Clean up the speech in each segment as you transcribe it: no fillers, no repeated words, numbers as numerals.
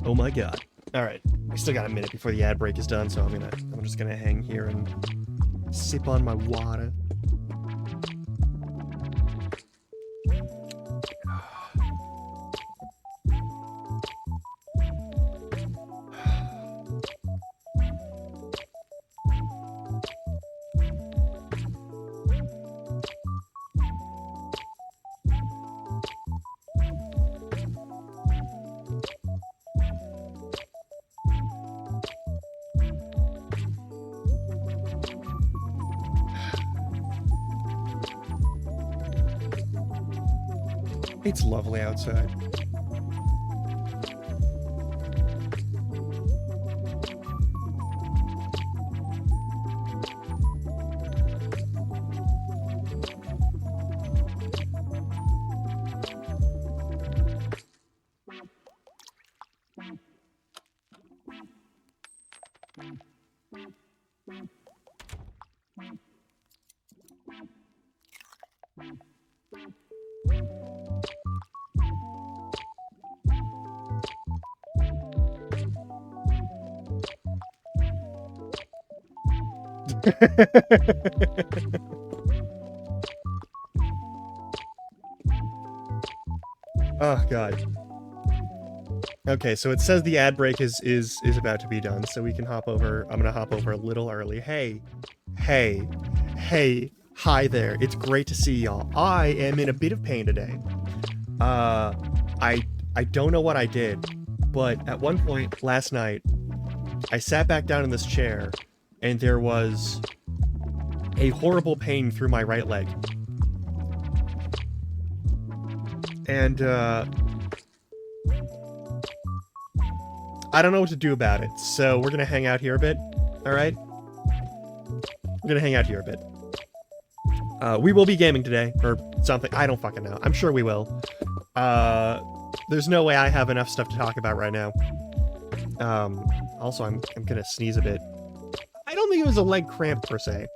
Oh my god. Alright, we still got a minute before the ad break is done, so I'm just gonna hang here and sip on my water. It's lovely outside. Oh god. Okay, so it says the ad break is about to be done, so we can hop over. I'm gonna hop over a little early. Hey, hi there. It's great to see y'all. I am in a bit of pain today. I don't know what I did, but at one point last night, I sat back down in this chair, and there was a horrible pain through my right leg. And, I don't know what to do about it, so we're gonna hang out here a bit, alright? We're gonna hang out here a bit. We will be gaming today, or something. I don't fucking know. I'm sure we will. There's no way I have enough stuff to talk about right now. Also, I'm gonna sneeze a bit. I don't think it was a leg cramp, per se.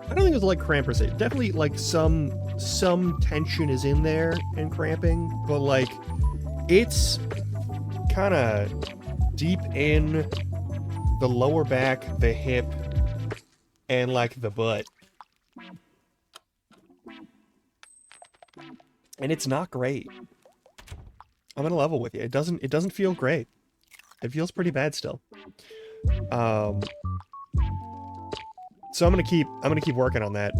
I don't think it was like cramp per se. Definitely like some tension is in there and cramping, but like it's kind of deep in the lower back, the hip, and like the butt. And it's not great. I'm gonna level with you. It doesn't feel great. It feels pretty bad still. So I'm gonna keep working on that.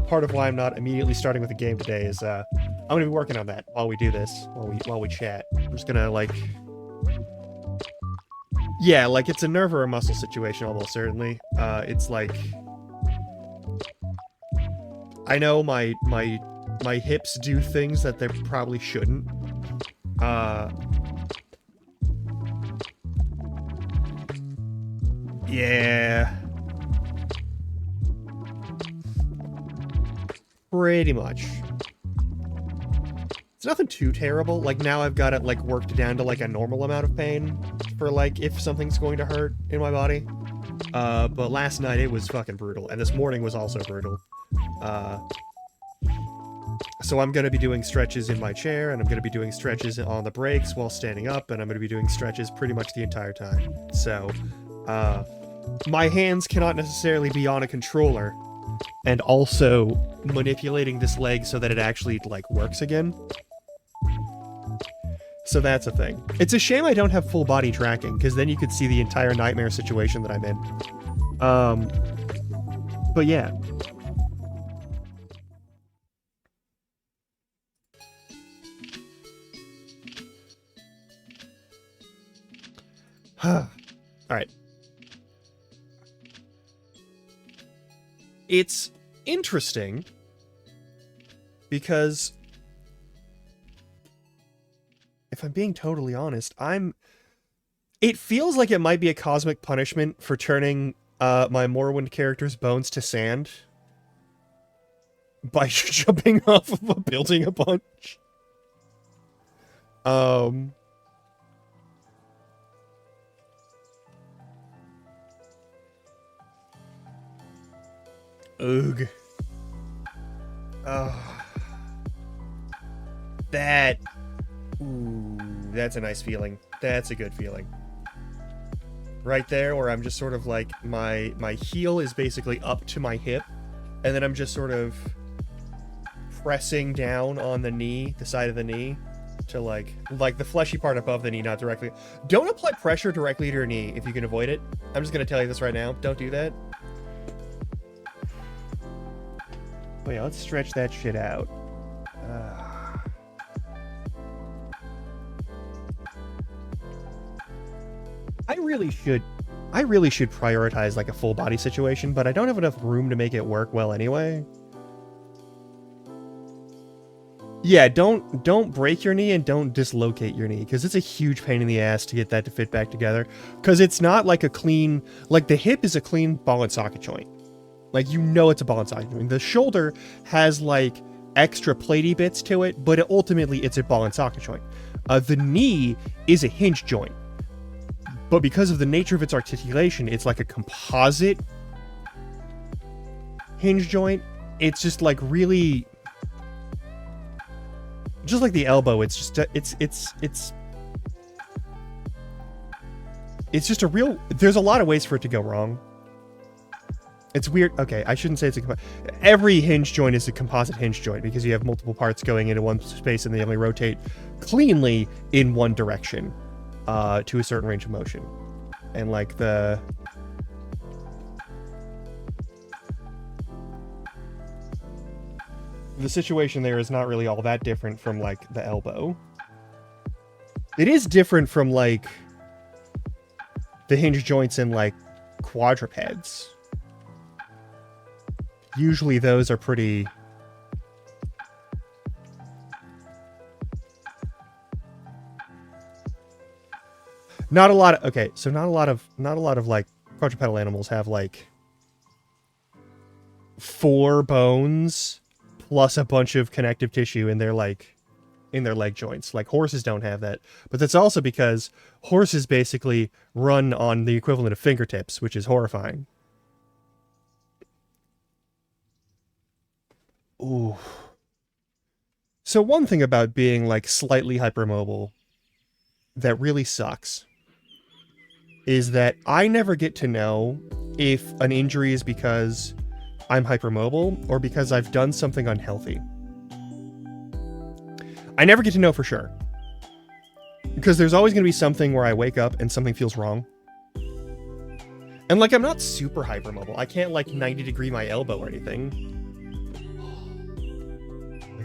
Part of why I'm not immediately starting with the game today is I'm gonna be working on that while we do this, while we chat. I'm just gonna like, yeah, like it's a nerve or a muscle situation almost certainly. It's like I know my hips do things that they probably shouldn't. Yeah. Pretty much. It's nothing too terrible. Like, now I've got it, like, worked down to, like, a normal amount of pain for, like, if something's going to hurt in my body. But last night it was fucking brutal, and this morning was also brutal. So I'm gonna be doing stretches in my chair, and I'm gonna be doing stretches on the breaks while standing up, and I'm gonna be doing stretches pretty much the entire time. So, my hands cannot necessarily be on a controller, and also manipulating this leg so that it actually, like, works again. So that's a thing. It's a shame I don't have full body tracking, because then you could see the entire nightmare situation that I'm in. But yeah. Alright. It's interesting because if I'm being totally honest, it feels like it might be a cosmic punishment for turning my Morrowind character's bones to sand by jumping off of a building a bunch. Ugh. That... Ooh, that's a nice feeling. That's a good feeling. Right there, where I'm just sort of like, my heel is basically up to my hip, and then I'm just sort of pressing down on the knee, the side of the knee, to like the fleshy part above the knee, not directly. Don't apply pressure directly to your knee if you can avoid it. I'm just gonna tell you this right now. Don't do that. Oh yeah, let's stretch that shit out. really should prioritize like a full body situation, but I don't have enough room to make it work well anyway. Yeah, don't break your knee and don't dislocate your knee, because it's a huge pain in the ass to get that to fit back together. Because it's not like a clean, like the hip is a clean ball and socket joint. Like, you know it's a ball and socket joint. The shoulder has like extra platey bits to it, but ultimately it's a ball and socket joint. The knee is a hinge joint, but because of the nature of its articulation, it's like a composite hinge joint. It's just like really... just like the elbow, it's just it's just a real... there's a lot of ways for it to go wrong. It's weird. Okay, I shouldn't say it's a... every hinge joint is a composite hinge joint because you have multiple parts going into one space and they only rotate cleanly in one direction to a certain range of motion. And like the situation there is not really all that different from like the elbow. It is different from like the hinge joints in like quadrupeds. Usually those are pretty... not a lot of... okay, so not a lot of like quadrupedal animals have like 4 bones plus a bunch of connective tissue in their like in their leg joints. Like horses don't have that, but that's also because horses basically run on the equivalent of fingertips, which is horrifying. Ooh. So one thing about being like slightly hypermobile that really sucks is that I never get to know if an injury is because I'm hypermobile or because I've done something unhealthy. I never get to know for sure. Because there's always going to be something where I wake up and something feels wrong. And like, I'm not super hypermobile. I can't like 90-degree my elbow or anything.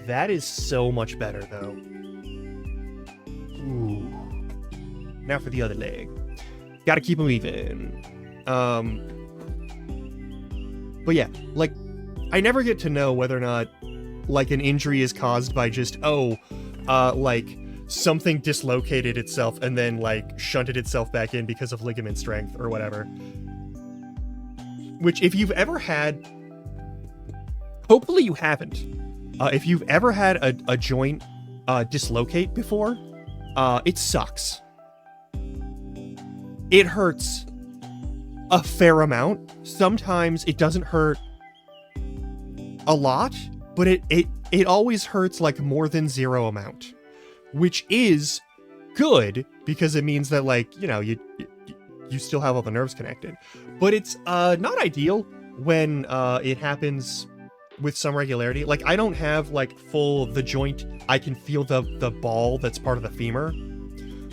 That is so much better though. Ooh. Now for the other leg. Gotta keep them even. But yeah, like, I never get to know whether or not, like, an injury is caused by just, like, something dislocated itself and then, like, shunted itself back in because of ligament strength or whatever. Which, if you've ever had... hopefully you haven't. If you've ever had a joint dislocate before, it sucks. It hurts a fair amount. Sometimes it doesn't hurt a lot, but it always hurts like more than 0 amount, which is good because it means that, like, you know, you still have all the nerves connected. But it's not ideal when it happens with some regularity. Like, I don't have like the joint. I can feel the ball that's part of the femur.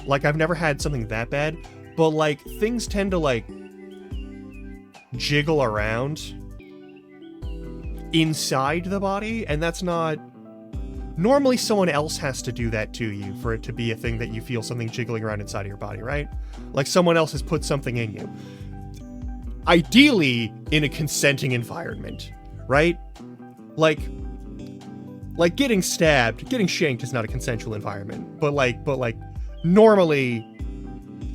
Like, I've never had something that bad, but like things tend to like jiggle around inside the body, and that's not... normally someone else has to do that to you for it to be a thing that you feel something jiggling around inside of your body, right? Like someone else has put something in you. Ideally in a consenting environment, right? Like getting stabbed, getting shanked is not a consensual environment, but like normally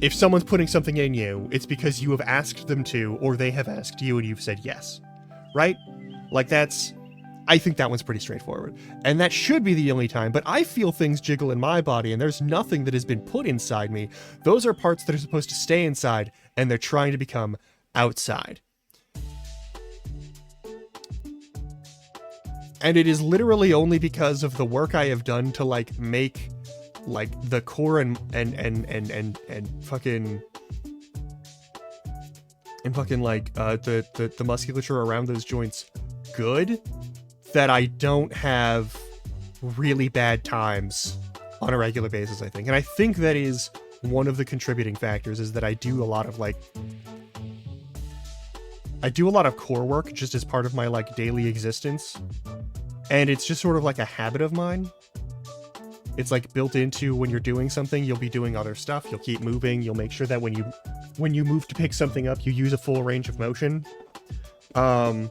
if someone's putting something in you, it's because you have asked them to, or they have asked you and you've said yes, right? Like that's... I think that one's pretty straightforward. And that should be the only time, but I feel things jiggle in my body and there's nothing that has been put inside me. Those are parts that are supposed to stay inside and they're trying to become outside. And it is literally only because of the work I have done to like make like the core and fucking like the musculature around those joints good, that I don't have really bad times on a regular basis, I think. And I think that is one of the contributing factors, is that I do a lot of core work just as part of my like daily existence. And it's just sort of like a habit of mine. It's like built into when you're doing something, you'll be doing other stuff. You'll keep moving. You'll make sure that when you move to pick something up, you use a full range of motion. Oh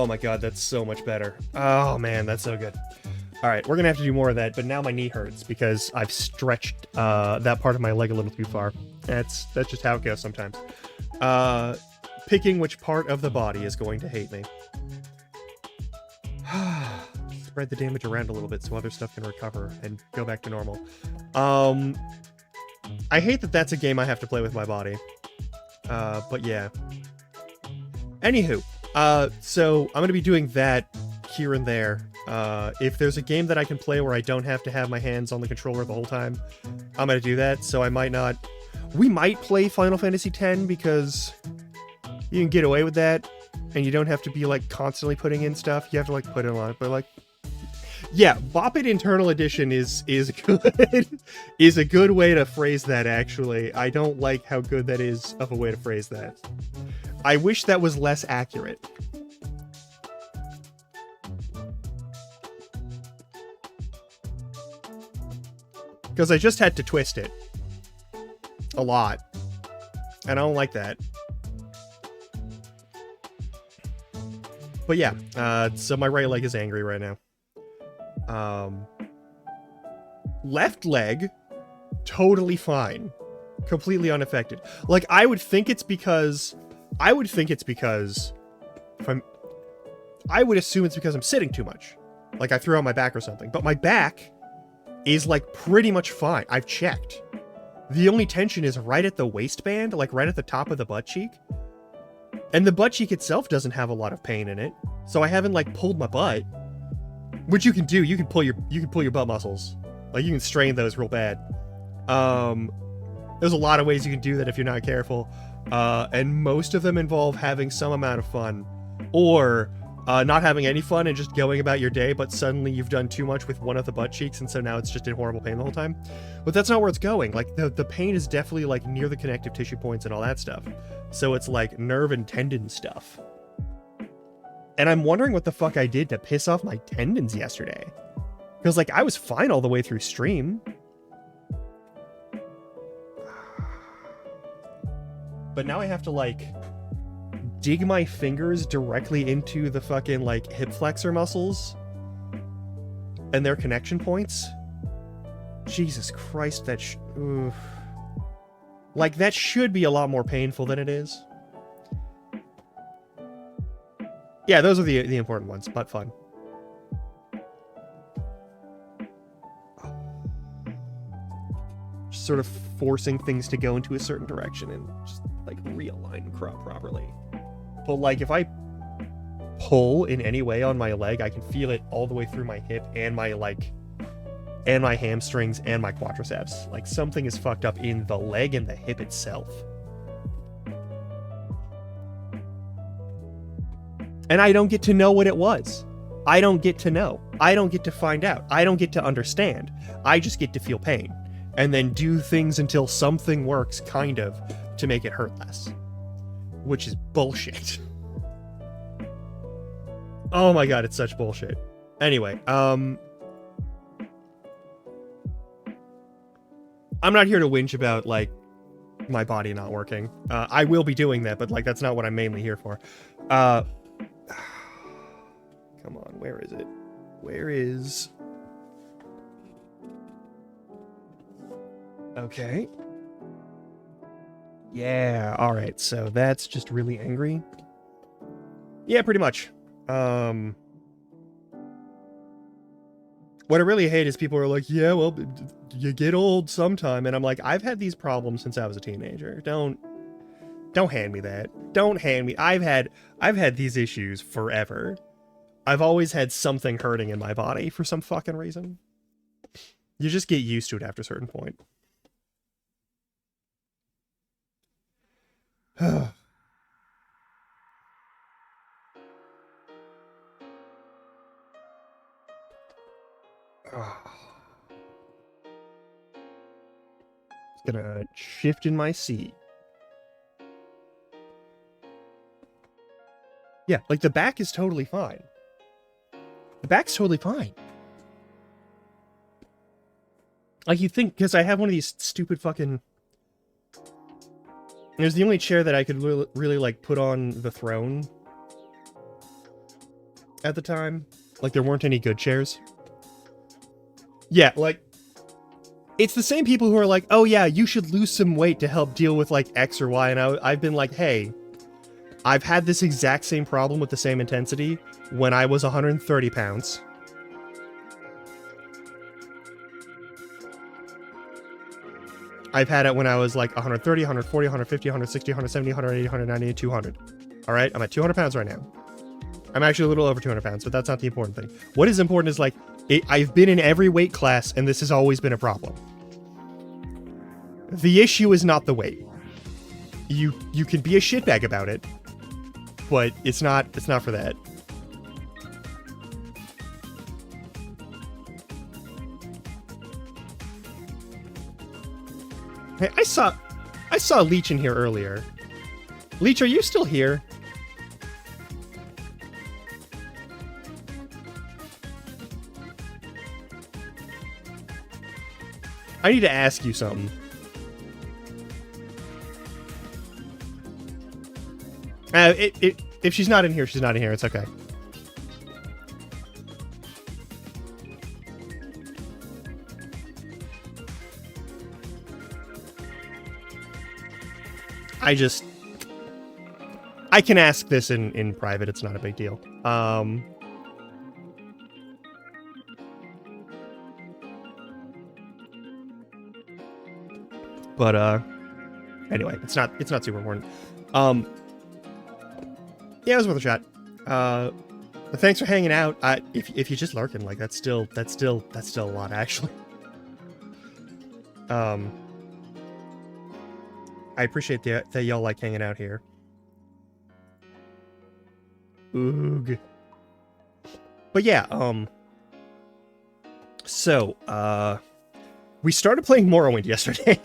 my god, that's so much better. Oh man, that's so good. Alright, we're gonna have to do more of that, but now my knee hurts because I've stretched that part of my leg a little too far. That's just how it goes sometimes. Picking which part of the body is going to hate me. Spread the damage around a little bit so other stuff can recover and go back to normal. I hate that that's a game I have to play with my body. But yeah. Anywho, so I'm gonna be doing that here and there. If there's a game that I can play where I don't have to have my hands on the controller the whole time, I'm gonna do that. So I might not... We might play Final Fantasy X because you can get away with that, and you don't have to be, like, constantly putting in stuff. You have to, like, put in a lot, but, like... Yeah, Bop It Internal Edition is good, is a good way to phrase that, actually. I don't like how good that is of a way to phrase that. I wish that was less accurate. Because I just had to twist it. A lot. And I don't like that. But yeah, so my right leg is angry right now. Left leg, totally fine. Completely unaffected. Like, I would think it's because I would assume it's because I'm sitting too much. Like I threw out my back or something. But my back is like pretty much fine. I've checked. The only tension is right at the waistband, like right at the top of the butt cheek. And the butt cheek itself doesn't have a lot of pain in it. So I haven't like pulled my butt. Which you can do. You can pull your butt muscles. Like you can strain those real bad. There's a lot of ways you can do that if you're not careful. And most of them involve having some amount of fun. Or not having any fun and just going about your day, but suddenly you've done too much with one of the butt cheeks, and so now it's just in horrible pain the whole time. But that's not where it's going. Like, the pain is definitely, like, near the connective tissue points and all that stuff. So it's, like, nerve and tendon stuff. And I'm wondering what the fuck I did to piss off my tendons yesterday. Because, like, I was fine all the way through stream. But now I have to, like, dig my fingers directly into the fucking, like, hip flexor muscles and their connection points. Jesus Christ, that like, that should be a lot more painful than it is. Yeah, those are the important ones, but fun. Just sort of forcing things to go into a certain direction and just, like, realign properly. But, like, if I pull in any way on my leg, I can feel it all the way through my hip and my, like, and my hamstrings and my quadriceps. Like, something is fucked up in the leg and the hip itself. And I don't get to know what it was. I don't get to know. I don't get to find out. I don't get to understand. I just get to feel pain. And then do things until something works, kind of, to make it hurt less. Which is bullshit. Oh my god, it's such bullshit. Anyway, I'm not here to whinge about, like, my body not working. I will be doing that, but, like, that's not what I'm mainly here for. Come on, where is it? Where is... Okay. Yeah, alright, so that's just really angry. Yeah, pretty much. What I really hate is people are like, yeah, well, you get old sometime, and I'm like, I've had these problems since I was a teenager. Don't hand me that. Don't hand me... I've had these issues forever. I've always had something hurting in my body for some fucking reason. You just get used to it after a certain point. Just gonna shift in my seat. Yeah, like the back is totally fine. The back's totally fine. Like, you think, because I have one of these stupid fucking... It was the only chair that I could really, like, put on the throne at the time. Like, there weren't any good chairs. Yeah, like, it's the same people who are like, oh yeah, you should lose some weight to help deal with, like, X or Y, and I've been like, hey, I've had this exact same problem with the same intensity when I was 130 pounds. I've had it when I was like 130, 140, 150, 160, 170, 180, 190, and 200. Alright, I'm at 200 pounds right now. I'm actually a little over 200 pounds, but that's not the important thing. What is important is, like, I've been in every weight class, and this has always been a problem. The issue is not the weight. You can be a shitbag about it, but it's not for that. Hey, I saw Leech in here earlier. Leech, are you still here? I need to ask you something. If she's not in here, she's not in here. It's okay. I can ask this in private. It's not a big deal. But anyway, it's not super important. Yeah, it was worth a shot. But thanks for hanging out. If you're just lurking, like, that's still a lot, actually. I appreciate that y'all like hanging out here. Oog. But yeah, so, we started playing Morrowind yesterday.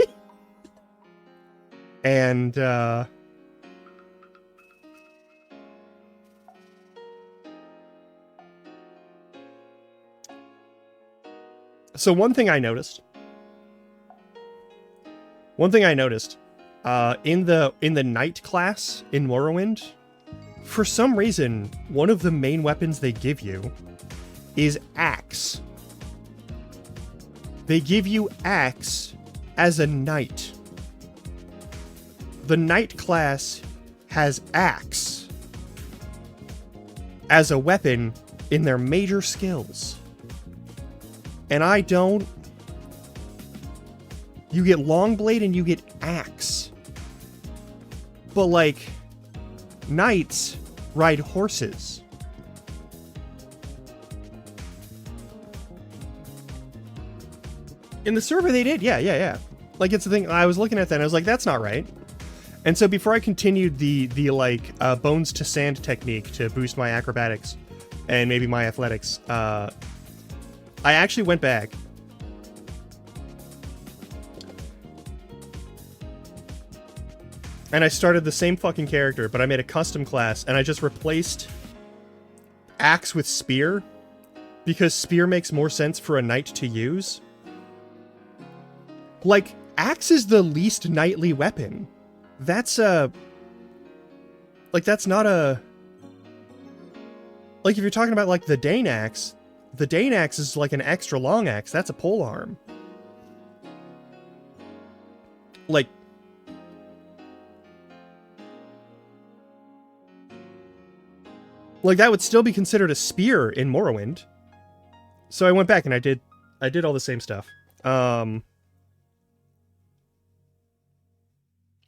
And, so one thing I noticed, in the Knight class in Morrowind, for some reason, one of the main weapons they give you is Axe. They give you Axe as a Knight. The Knight class has Axe as a weapon in their major skills. And I don't... You get Longblade and you get Axe. But, like, Knights ride horses. In the server they did, yeah. Like, it's the thing, I was looking at that and I was like, that's not right. And so before I continued the bones to sand technique to boost my acrobatics and maybe my athletics, I actually went back and I started the same fucking character, but I made a custom class and I just replaced Axe with Spear because Spear makes more sense for a knight to use. Like, Axe is the least knightly weapon. That's like, that's not a... Like, if you're talking about, like, the Dane Axe is like an extra long axe. That's a polearm. Like... Like, that would still be considered a spear in Morrowind. So I went back and I did all the same stuff.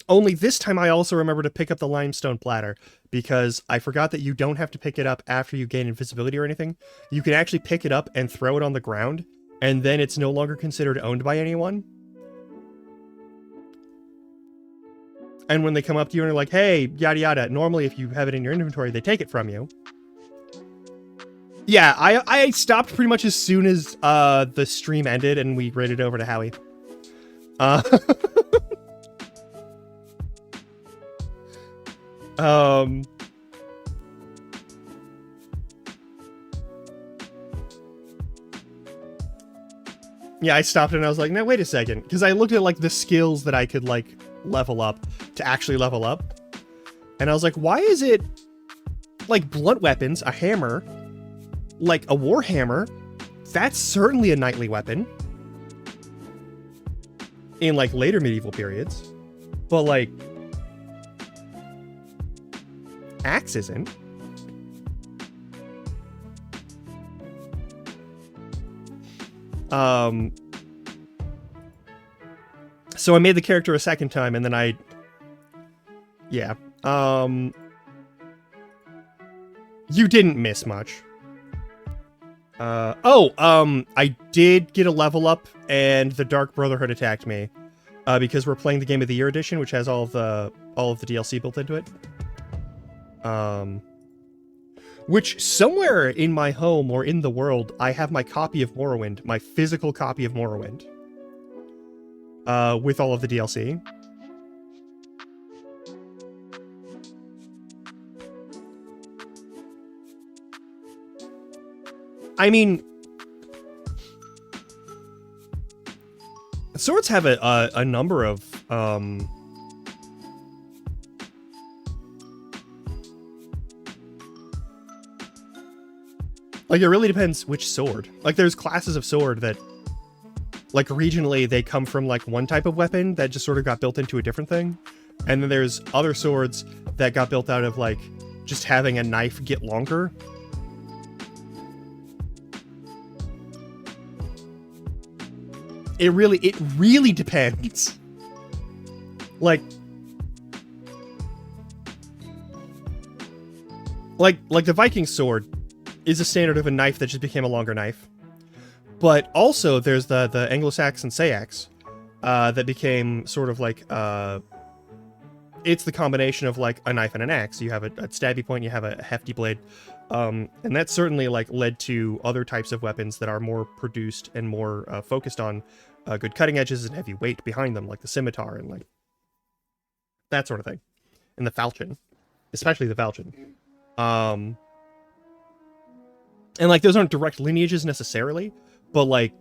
Only this time I also remember to pick up the limestone platter, because I forgot that you don't have to pick it up after you gain invisibility or anything. You can actually pick it up and throw it on the ground, and then it's no longer considered owned by anyone. And when they come up to you and are like, hey, yada yada, normally if you have it in your inventory, they take it from you. Yeah, I stopped pretty much as soon as the stream ended and we raided over to Howie. Yeah, I stopped and I was like, no, wait a second. Because I looked at, like, the skills that I could, like, level up to actually level up. And I was like, why is it, like, blunt weapons, a hammer, like, a warhammer, that's certainly a knightly weapon. In, like, later medieval periods. But, like, axe isn't. So I made the character a second time, and then yeah. You didn't miss much. I did get a level up, and the Dark Brotherhood attacked me, because we're playing the Game of the Year edition, which has all of the DLC built into it. Which somewhere in my home or in the world, I have my copy of Morrowind, my physical copy of Morrowind, with all of the DLC. I mean, swords have a number of like, it really depends which sword. Like, there's classes of sword that, like, regionally they come from, like, one type of weapon that just sort of got built into a different thing. And then there's other swords that got built out of, like, just having a knife get longer. It really depends. Like the Viking sword is a standard of a knife that just became a longer knife. But also there's the Anglo-Saxon seax that became sort of like it's the combination of, like, a knife and an axe. You have a stabby point, you have a hefty blade. And that certainly, like, led to other types of weapons that are more produced and more focused on good cutting edges and heavy weight behind them, like the scimitar and, like, that sort of thing. And the falchion. Especially the falchion. And, like, those aren't direct lineages necessarily, but, like,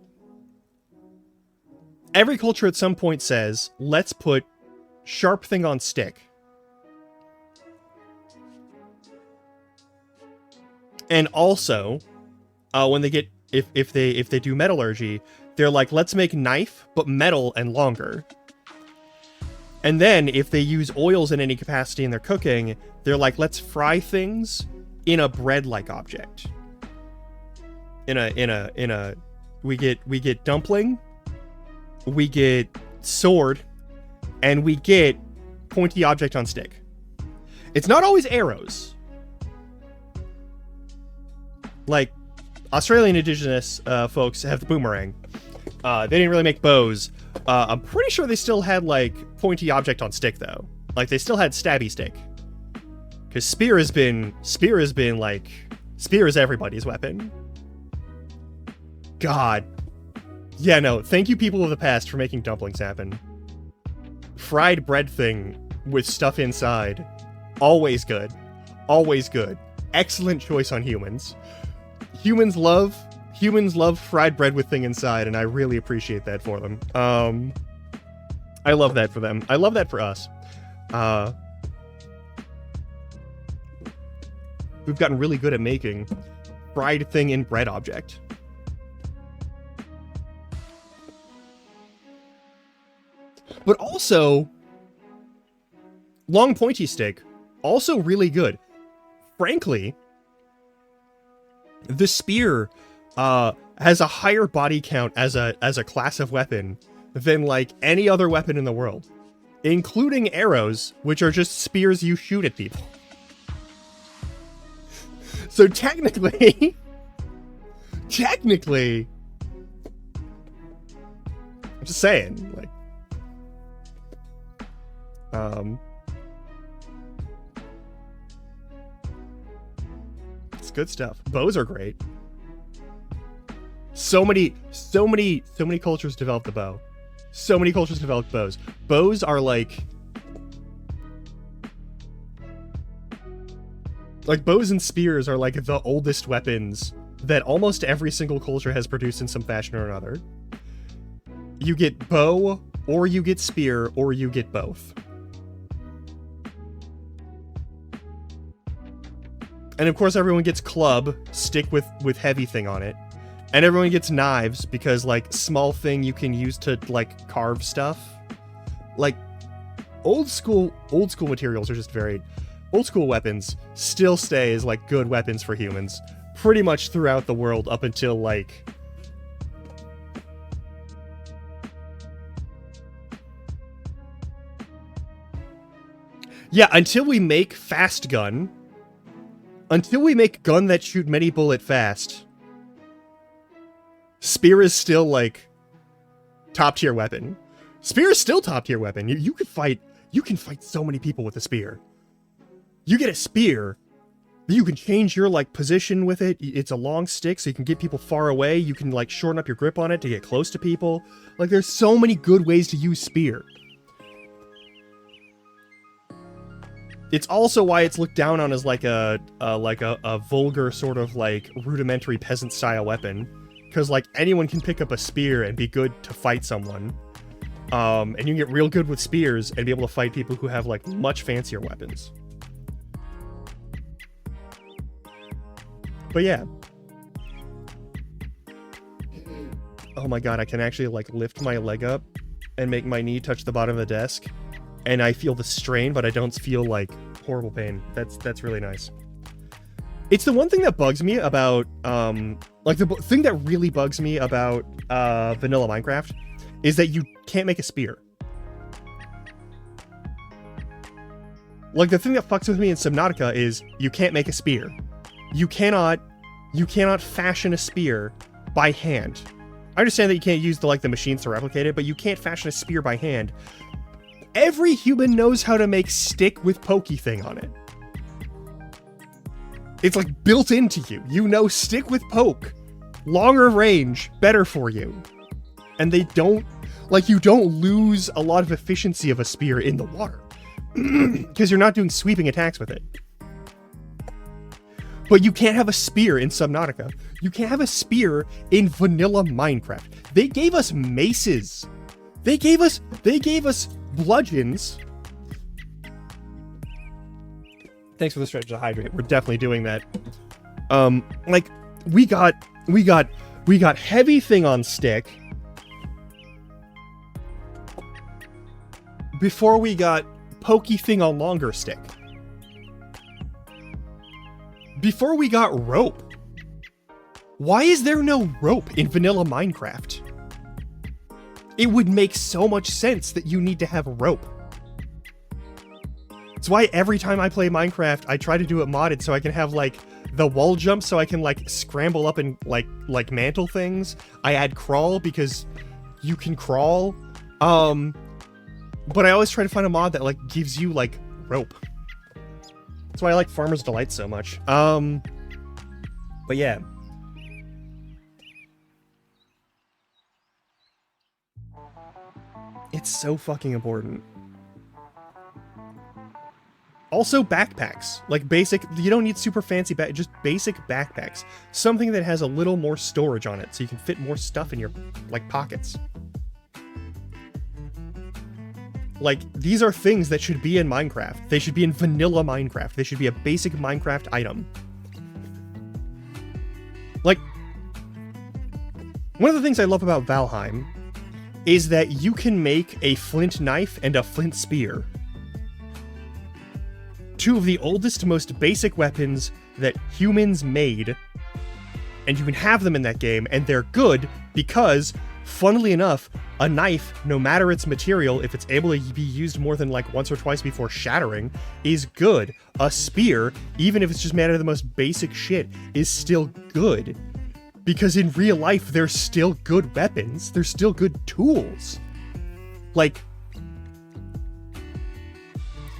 every culture at some point says, let's put sharp thing on stick. And also, when they get, if they do metallurgy, they're like, let's make knife, but metal and longer. And then, if they use oils in any capacity in their cooking, they're like, let's fry things in a bread-like object. We get dumpling, we get sword, and we get pointy object on stick. It's not always arrows. Like, Australian indigenous folks have the boomerang. They didn't really make bows. I'm pretty sure they still had, like, pointy object on stick, though. Like, they still had stabby stick. Because spear is everybody's weapon. God. Yeah, no, thank you people of the past for making dumplings happen. Fried bread thing with stuff inside. Always good. Always good. Excellent choice on humans. Humans love fried bread with thing inside, and I really appreciate that for them. I love that for them. I love that for us. We've gotten really good at making fried thing in bread object. But also, long pointy stick, also really good. Frankly, the spear has a higher body count as a class of weapon than, like, any other weapon in the world, including arrows, which are just spears you shoot at people. So technically, I'm just saying, like, it's good stuff. Bows are great. So many cultures developed the bow. So many cultures developed bows. Bows are like bows and spears are like the oldest weapons that almost every single culture has produced in some fashion or another. You get bow, or you get spear, or you get both. And of course everyone gets club, stick with heavy thing on it. And everyone gets knives because, like, small thing you can use to, like, carve stuff. Like, old school materials are just varied. Old school weapons still stay as, like, good weapons for humans pretty much throughout the world up until, like... Yeah, until we make fast gun. Until we make gun that shoot many bullet fast. Spear is still, like, top tier weapon. Spear is still top tier weapon. You can fight so many people with a spear. You get a spear, you can change your, like, position with it. It's a long stick, so you can get people far away. You can, like, shorten up your grip on it to get close to people. Like, there's so many good ways to use spear. It's also why it's looked down on as, like, a vulgar sort of, like, rudimentary peasant-style weapon. Because, like, anyone can pick up a spear and be good to fight someone. And you can get real good with spears and be able to fight people who have, like, much fancier weapons. But yeah. Oh my god, I can actually, like, lift my leg up and make my knee touch the bottom of the desk. And I feel the strain, but I don't feel, like, horrible pain. That's really nice. It's the one thing that bugs me about, like, the thing that really bugs me about vanilla Minecraft is that you can't make a spear. Like, the thing that fucks with me in Subnautica is you can't make a spear. You cannot fashion a spear by hand. I understand that you can't use the machines to replicate it, but you can't fashion a spear by hand. Every human knows how to make stick with pokey thing on it. It's, like, built into you. You know stick with poke. Longer range, better for you. And they don't... Like, you don't lose a lot of efficiency of a spear in the water. Because you're not doing sweeping attacks with it. But you can't have a spear in Subnautica. You can't have a spear in vanilla Minecraft. They gave us maces. They gave us bludgeons. Thanks for the stretch to hydrate. We're definitely doing that. Like, we got heavy thing on stick before we got pokey thing on longer stick. Before we got rope. Why is there no rope in vanilla Minecraft? It would make so much sense that you need to have rope. It's why every time I play Minecraft, I try to do it modded so I can have, like, the wall jump so I can, like, scramble up and, like mantle things. I add crawl because you can crawl. But I always try to find a mod that, like, gives you, like, rope. That's why I like Farmer's Delight so much. But yeah. It's so fucking important. Also, backpacks. Like, basic... You don't need super fancy just basic backpacks. Something that has a little more storage on it, so you can fit more stuff in your, like, pockets. Like, these are things that should be in Minecraft. They should be in vanilla Minecraft. They should be a basic Minecraft item. Like, one of the things I love about Valheim is that you can make a flint knife and a flint spear. Two of the oldest, most basic weapons that humans made, and you can have them in that game, and they're good because, funnily enough, a knife, no matter its material, if it's able to be used more than, like, once or twice before shattering, is good. A spear, even if it's just made out of the most basic shit, is still good. Because in real life, they're still good weapons. They're still good tools. Like,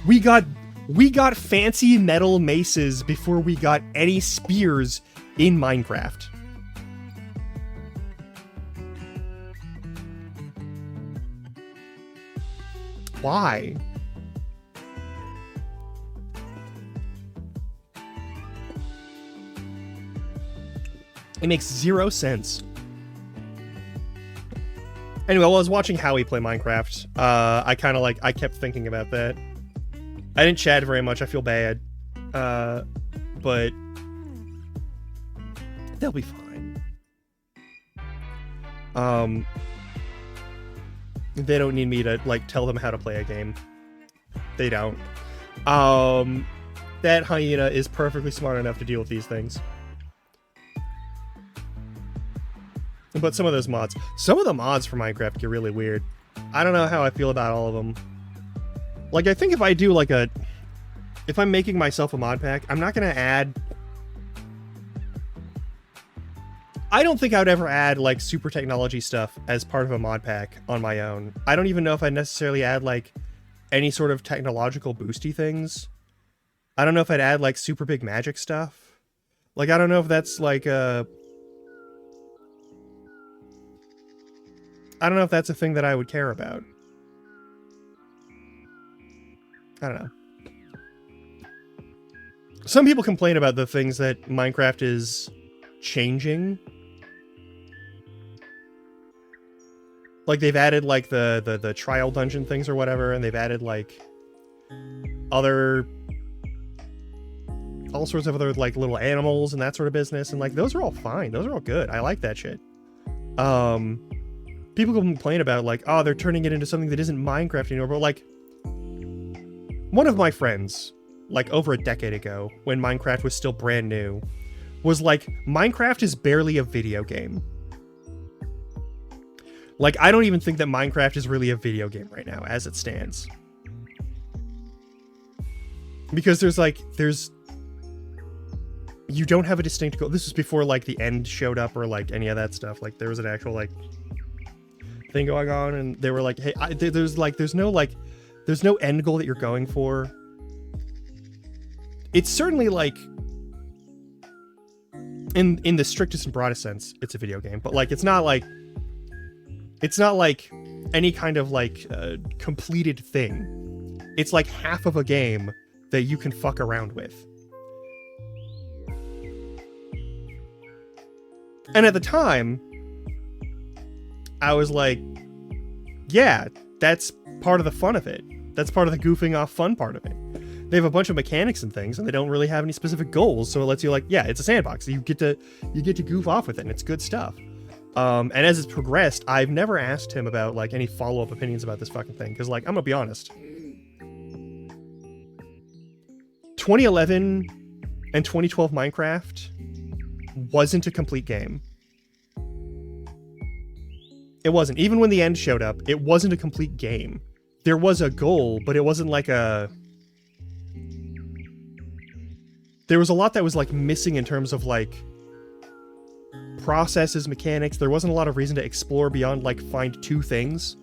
we got fancy metal maces before we got any spears in Minecraft. Why? It makes zero sense. Anyway, while I was watching Howie play Minecraft, I kept thinking about that. I didn't chat very much. I feel bad. But they'll be fine. They don't need me to, like, tell them how to play a game. They don't. That hyena is perfectly smart enough to deal with these things. But some of those mods... Some of the mods for Minecraft get really weird. I don't know how I feel about all of them. Like, I think if I do, like, a... If I'm making myself a mod pack, I'm not gonna add... I don't think I would ever add, like, super technology stuff as part of a mod pack on my own. I don't even know if I'd necessarily add, like, any sort of technological boosty things. I don't know if I'd add, like, super big magic stuff. Like, I don't know if that's, like, a... I don't know if that's a thing that I would care about. I don't know. Some people complain about the things that Minecraft is changing. Like, they've added, like, the trial dungeon things or whatever, and they've added, like, other... all sorts of other, like, little animals and that sort of business, and, like, those are all fine. Those are all good. I like that shit. People complain about, like, oh, they're turning it into something that isn't Minecraft anymore, but, like, one of my friends, like, over a decade ago, when Minecraft was still brand new, was like, Minecraft is barely a video game. Like, I don't even think that Minecraft is really a video game right now, as it stands. Because you don't have a distinct goal. This was before, like, the end showed up or, like, any of that stuff. Like, there was an actual, like, thing going on, and they were like, hey, there's no end goal that you're going for. It's certainly, like, in the strictest and broadest sense, it's a video game, but, like, it's not like any kind of, like, completed thing. It's like half of a game that you can fuck around with. And at the time, I was like, yeah, that's part of the fun of it. That's part of the goofing off fun part of it. They have a bunch of mechanics and things, and they don't really have any specific goals, so it lets you, like, yeah, it's a sandbox. You get to goof off with it, and it's good stuff. And as it's progressed, I've never asked him about, like, any follow-up opinions about this fucking thing, because, like, I'm gonna be honest. 2011 and 2012 Minecraft wasn't a complete game. It wasn't. Even when the end showed up, it wasn't a complete game. There was a goal, but it wasn't like a... There was a lot that was, like, missing in terms of, like, processes, mechanics. There wasn't a lot of reason to explore beyond, like, find two things.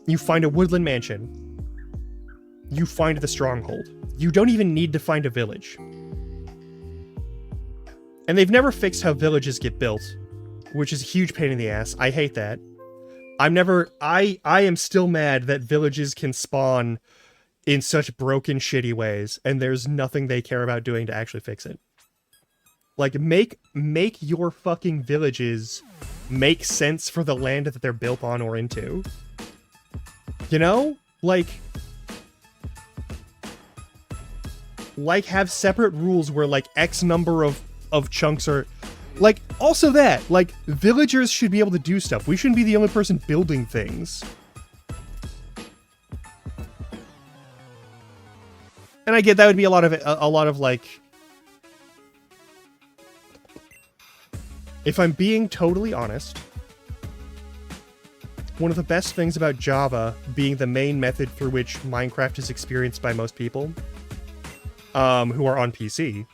You find a woodland mansion. You find the stronghold. You don't even need to find a village. And they've never fixed how villages get built, which is a huge pain in the ass. I hate that. I am still mad that villages can spawn in such broken, shitty ways, and there's nothing they care about doing to actually fix it. Like, make your fucking villages make sense for the land that they're built on or into. You know? Like, have separate rules where, like, X number of chunks are... Like, also that, like, villagers should be able to do stuff. We shouldn't be the only person building things. And I get that would be a lot of, like... If I'm being totally honest, one of the best things about Java being the main method through which Minecraft is experienced by most people, who are on PC,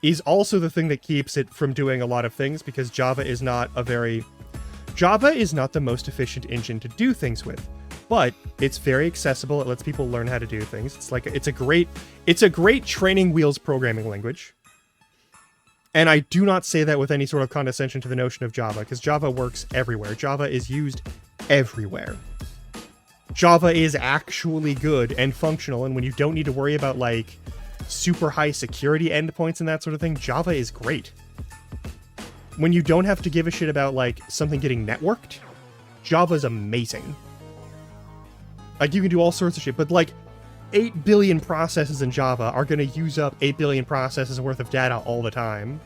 is also the thing that keeps it from doing a lot of things, because Java is not the most efficient engine to do things with, but it's very accessible. It lets people learn how to do things. It's a great training wheels programming language. And I do not say that with any sort of condescension to the notion of Java, because Java works everywhere. Java is used everywhere. Java is actually good and functional, and when you don't need to worry about, like, super high security endpoints and that sort of thing, Java is great. When you don't have to give a shit about, like, something getting networked, Java is amazing. Like, you can do all sorts of shit, but like 8 billion processes in Java are going to use up 8 billion processes worth of data all the time.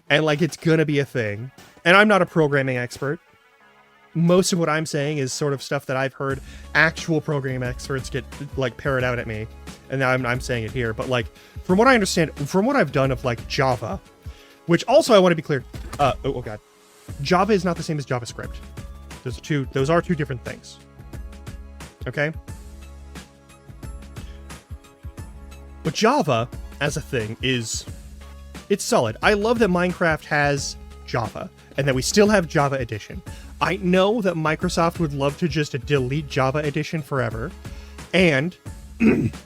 And like, it's going to be a thing. And I'm not a programming expert. Most of what I'm saying is sort of stuff that I've heard actual programming experts get like parrot out at me. And now I'm saying it here. But like, from what I understand, from what I've done of like Java, which also I want to be clear. Oh God. Java is not the same as JavaScript. Those are two different things. Okay? But Java, as a thing, it's solid. I love that Minecraft has Java, and that we still have Java Edition. I know that Microsoft would love to just delete Java Edition forever, and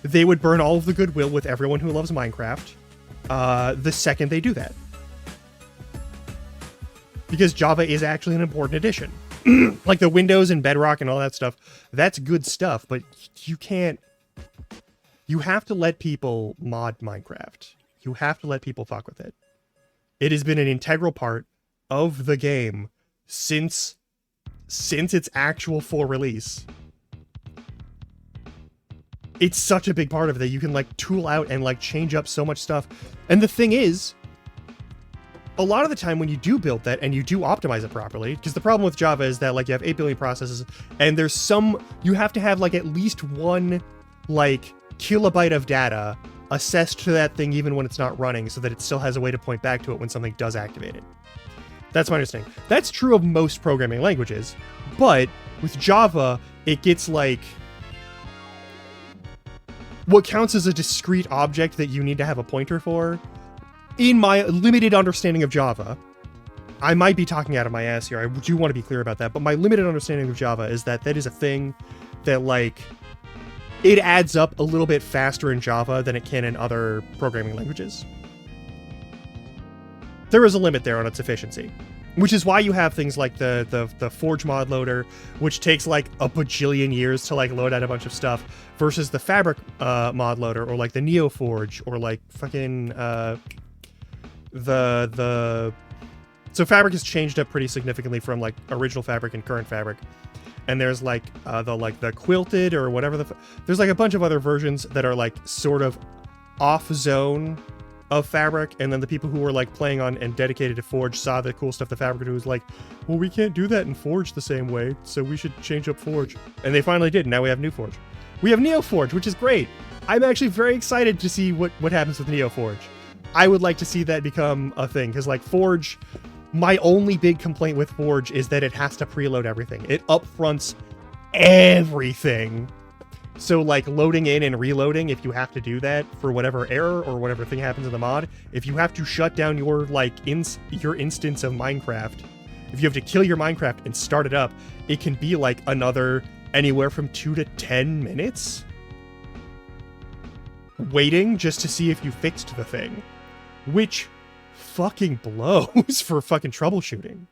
they would burn all of the goodwill with everyone who loves Minecraft the second they do that. Because Java is actually an important edition. Like the Windows and Bedrock and all that stuff, that's good stuff, but you can't... You have to let people mod Minecraft. You have to let people fuck with it. It has been an integral part of the game since its actual full release. It's such a big part of it that you can like tool out and like change up so much stuff. And the thing is, a lot of the time when you do build that and you do optimize it properly, because the problem with Java is that like you have 8 billion processes and you have to have like at least one like kilobyte of data assessed to that thing even when it's not running so that it still has a way to point back to it when something does activate it. That's my understanding. That's true of most programming languages, but with Java, it gets like what counts as a discrete object that you need to have a pointer for. In my limited understanding of Java, I might be talking out of my ass here. I do want to be clear about that, but my limited understanding of Java is that is a thing that like it adds up a little bit faster in Java than it can in other programming languages. There is a limit there on its efficiency, which is why you have things like the Forge mod loader, which takes like a bajillion years to like load out a bunch of stuff, versus the Fabric mod loader, or like the NeoForge, or like fucking so Fabric has changed up pretty significantly from like original Fabric and current Fabric. And there's like the Quilted or whatever there's like a bunch of other versions that are like sort of off zone of Fabric, and then the people who were like playing on and dedicated to Forge saw the cool stuff the Fabric was like, well, we can't do that in Forge the same way, so we should change up Forge. And they finally did, and now we have New Forge. We have NeoForge, which is great. I'm actually very excited to see what happens with NeoForge. I would like to see that become a thing, because like Forge, my only big complaint with Forge is that it has to preload everything. It upfronts everything. So like loading in and reloading, if you have to do that for whatever error or whatever thing happens in the mod, if you have to shut down your like your instance of Minecraft, if you have to kill your Minecraft and start it up, it can be like another anywhere from 2 to 10 minutes waiting just to see if you fixed the thing, which fucking blows for fucking troubleshooting.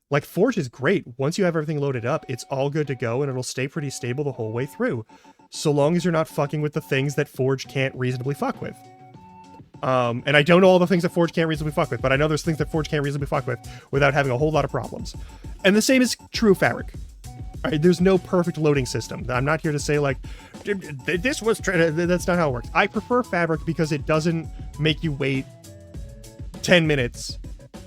Like, Forge is great. Once you have everything loaded up, it's all good to go, and it'll stay pretty stable the whole way through, so long as you're not fucking with the things that Forge can't reasonably fuck with. And I don't know all the things that Forge can't reasonably fuck with, but I know there's things that Forge can't reasonably fuck with without having a whole lot of problems. And the same is true of Fabric. All right, there's no perfect loading system. I'm not here to say, like, this was... That's not how it works. I prefer Fabric because it doesn't make you wait 10 minutes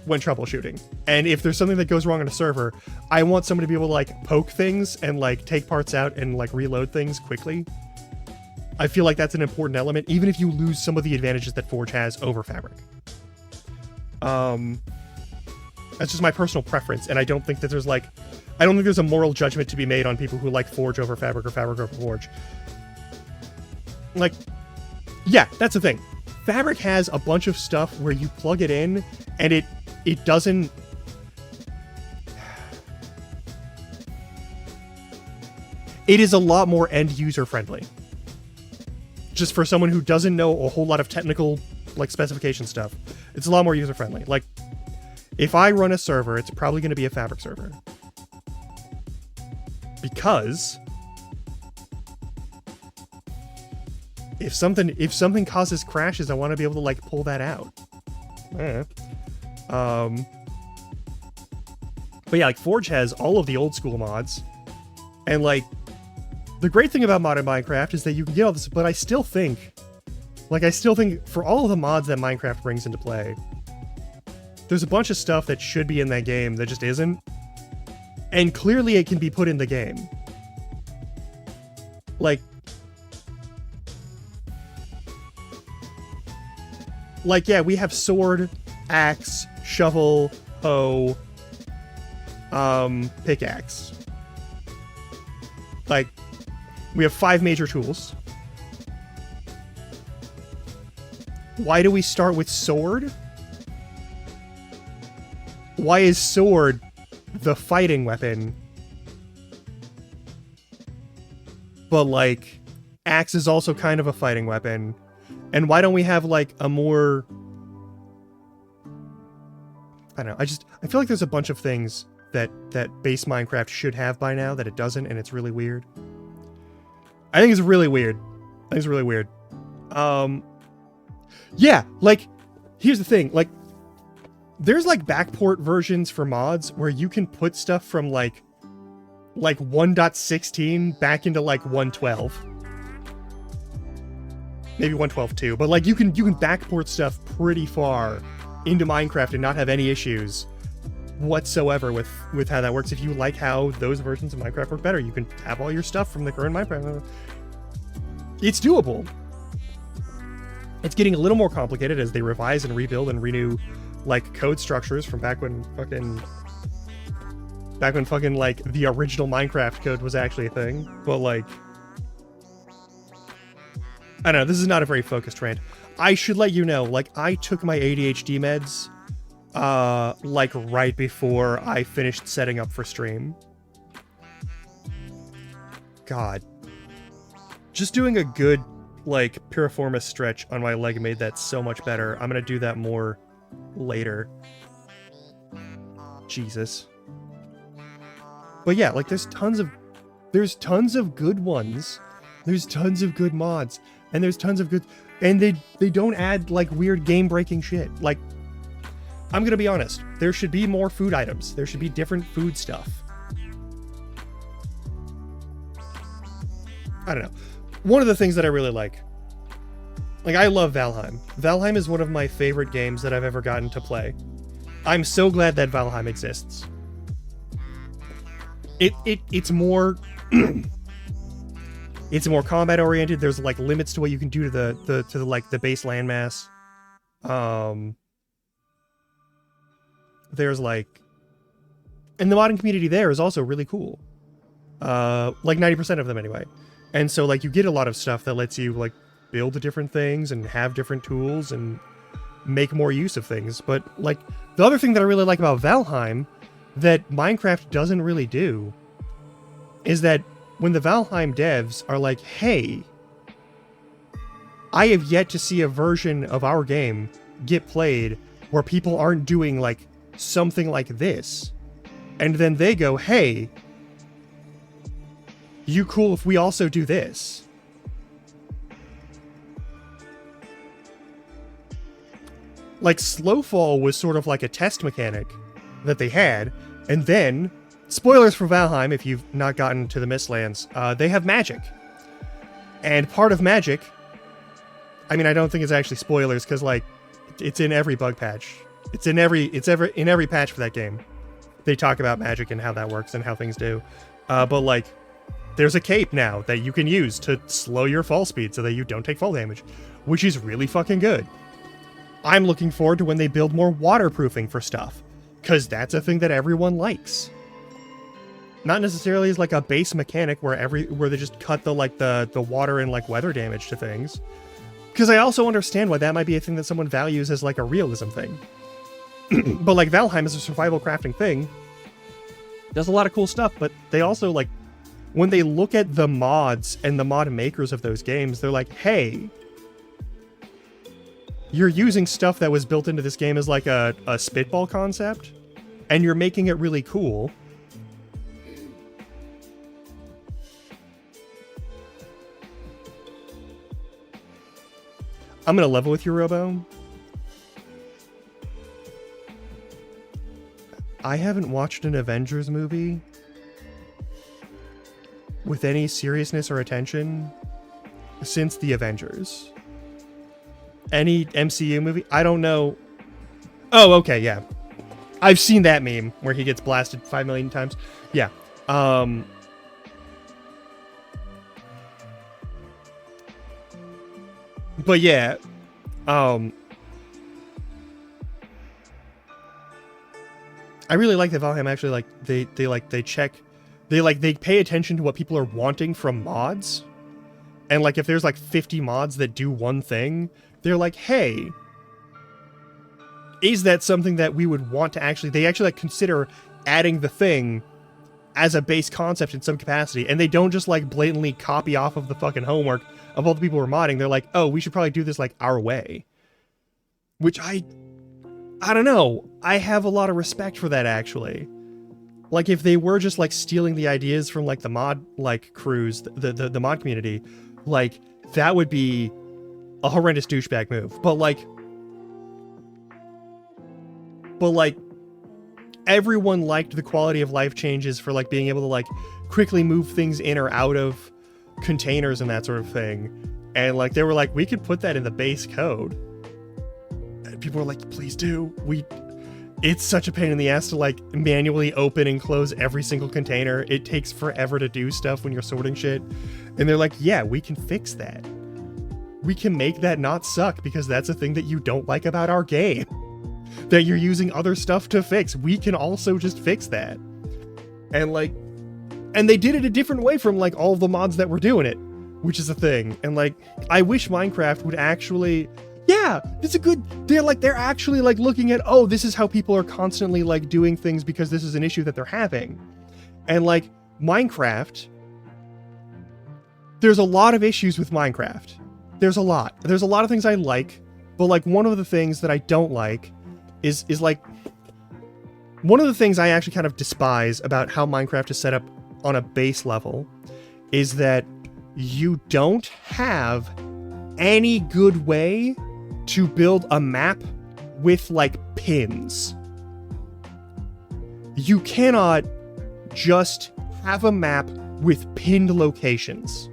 when troubleshooting. And if there's something that goes wrong on a server, I want someone to be able to like poke things and like take parts out and like reload things quickly. I feel like that's an important element, even if you lose some of the advantages that Forge has over Fabric. That's just my personal preference, and I don't think that there's like, I don't think there's a moral judgment to be made on people who like Forge over Fabric or Fabric over Forge. Like, yeah, that's the thing. Fabric has a bunch of stuff where you plug it in and it doesn't... It is a lot more end-user friendly. Just for someone who doesn't know a whole lot of technical, like, specification stuff. It's a lot more user-friendly. Like, if I run a server, it's probably going to be a Fabric server. Because... If something causes crashes, I want to be able to, like, pull that out. But yeah, like Forge has all of the old school mods. And like the great thing about modern Minecraft is that you can get all this, but I still think for all of the mods that Minecraft brings into play, there's a bunch of stuff that should be in that game that just isn't. And clearly it can be put in the game. Like, yeah, we have sword, axe, shovel, hoe, pickaxe. Like, we have 5 major tools. Why do we start with sword? Why is sword the fighting weapon? But, like, axe is also kind of a fighting weapon. And why don't we have, like, a more... I don't know. I feel like there's a bunch of things that base Minecraft should have by now that it doesn't, and it's really weird. I think it's really weird. Yeah, like, here's the thing. Like, there's, like, backport versions for mods where you can put stuff from, like 1.16 back into, like, 1.12. Maybe 1.12 too, but, like, you can backport stuff pretty far into Minecraft and not have any issues whatsoever with how that works. If you like how those versions of Minecraft work better, you can have all your stuff from the current Minecraft. It's doable. It's getting a little more complicated as they revise and rebuild and renew, like, code structures from back when fucking like the original Minecraft code was actually a thing. But, like, I don't know, this is not a very focused rant. I should let you know, like, I took my ADHD meds like right before I finished setting up for stream. God. Just doing a good, like, piriformis stretch on my leg made that so much better. I'm gonna do that more later. Jesus. But yeah, like, there's tons of good ones. There's tons of good mods. And there's tons of good... And they don't add, like, weird game-breaking shit. Like, I'm gonna be honest. There should be more food items. There should be different food stuff. I don't know. One of the things that I really like, I love Valheim. Valheim is one of my favorite games that I've ever gotten to play. I'm so glad that Valheim exists. It's more it's more combat oriented. There's, like, limits to what you can do to the base landmass. There's, like, and the modding community there is also really cool. Like 90% of them anyway. And so, like, you get a lot of stuff that lets you, like, build the different things and have different tools and make more use of things. But, like, the other thing that I really like about Valheim that Minecraft doesn't really do is that when the Valheim devs are like, hey, I have yet to see a version of our game get played where people aren't doing, like, something like this. And then they go, hey, you cool if we also do this? Like, Slowfall was sort of like a test mechanic that they had, and then, spoilers for Valheim if you've not gotten to the Mistlands, they have magic. And part of magic, I mean, I don't think it's actually spoilers, because, like, it's in every bug patch. It's in every patch for that game. They talk about magic and how that works and how things do. But, like, there's a cape now that you can use to slow your fall speed so that you don't take fall damage, which is really fucking good. I'm looking forward to when they build more waterproofing for stuff, because that's a thing that everyone likes. Not necessarily as, like, a base mechanic where they just cut the water and, like, weather damage to things. Because I also understand why that might be a thing that someone values as, like, a realism thing. But, like, Valheim is a survival crafting thing. Does a lot of cool stuff, but they also, like, when they look at the mods and the mod makers of those games, they're like, hey, you're using stuff that was built into this game as, like, a spitball concept, and you're making it really cool. I'm gonna level with you, Robo. I haven't watched an Avengers movie with any seriousness or attention since the Avengers. Any MCU movie? I don't know. Oh, okay, yeah. I've seen that meme where he gets blasted 5 million times. Yeah. But yeah. I really like that Valheim actually they pay attention to what people are wanting from mods. And like if there's like 50 mods that do one thing, they're like, hey, is that something that we would want to actually... They actually like consider adding the thing as a base concept in some capacity, and they don't just like blatantly copy off of the fucking homework of all the people who are modding. They're like, oh, we should probably do this like our way. Which I don't know. I have a lot of respect for that, actually. Like, if they were just like stealing the ideas from like the mod like crews, the mod community, like that would be a horrendous douchebag move. But like everyone liked the quality of life changes for like being able to like quickly move things in or out of containers and that sort of thing. And like they were like, we could put that in the base code. And people were like, please do. It's such a pain in the ass to like manually open and close every single container. It takes forever to do stuff when you're sorting shit. And they're like, yeah, we can fix that. We can make that not suck because that's a thing that you don't like about our game. That you're using other stuff to fix. We can also just fix that. And like, and they did it a different way from like all the mods that were doing it, which is a thing. And like, I wish Minecraft would actually, yeah, it's a good, they're actually like looking at, oh, this is how people are constantly like doing things because this is an issue that they're having. And like Minecraft, there's a lot of issues with Minecraft. There's a lot of things I like, but like one of the things that I don't like is like, one of the things I actually kind of despise about how Minecraft is set up on a base level is that you don't have any good way to build a map with like pins. You cannot just have a map with pinned locations.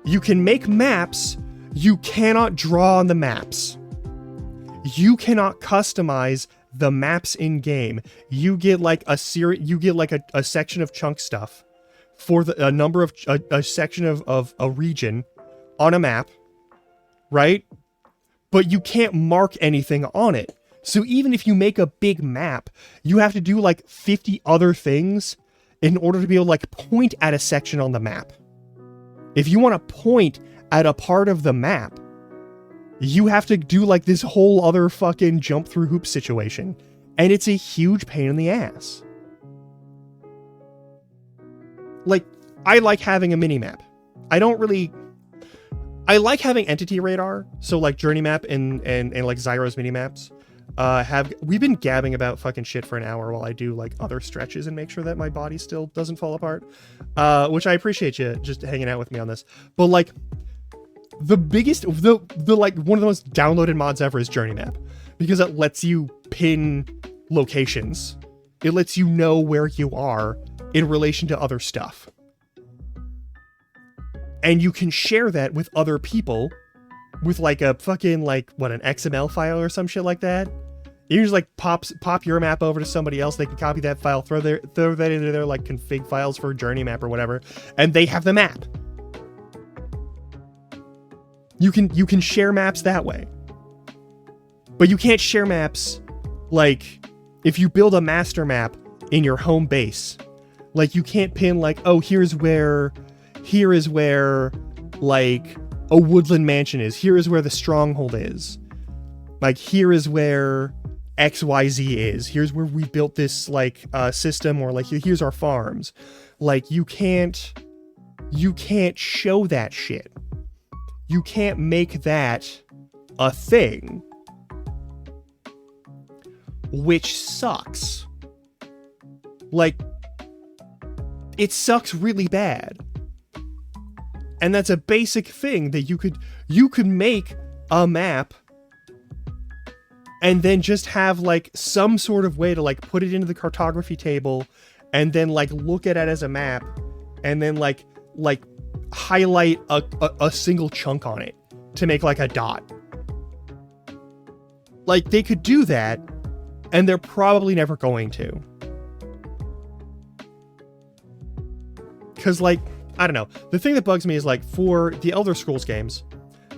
You can make maps, you cannot draw on the maps. You cannot customize the maps in game. You get like a section of chunk stuff for a section of a region on a map, right? But you can't mark anything on it. So even if you make a big map, you have to do like 50 other things in order to be able to like point at a section on the map. If you want to point at a part of the map, you have to do like this whole other fucking jump through hoop situation. And it's a huge pain in the ass. Like, I like having a mini-map. I like having entity radar. So like Journey Map and like Zyro's mini-maps. We've been gabbing about fucking shit for an hour while I do like other stretches and make sure that my body still doesn't fall apart. Which I appreciate you just hanging out with me on this. But like, the biggest, like one of the most downloaded mods ever is Journey Map, because it lets you pin locations. It lets you know where you are in relation to other stuff. And you can share that with other people with like a fucking like, what, an XML file or some shit like that. You just like pop your map over to somebody else. They can copy that file, throw that into their like config files for Journey Map or whatever, and they have the map. You can share maps that way. But you can't share maps like if you build a master map in your home base. Like you can't pin like, oh, here is where like a woodland mansion is. Here is where the stronghold is. Like here is where XYZ is. Here's where we built this like system, or like here's our farms. Like you can't show that shit. You can't make that a thing. Which sucks. Like, it sucks really bad. And that's a basic thing that you could make a map and then just have like some sort of way to like put it into the cartography table and then like look at it as a map and then like highlight a single chunk on it to make like a dot. Like they could do that, and they're probably never going to. Because like, I don't know. The thing that bugs me is like for the Elder Scrolls games,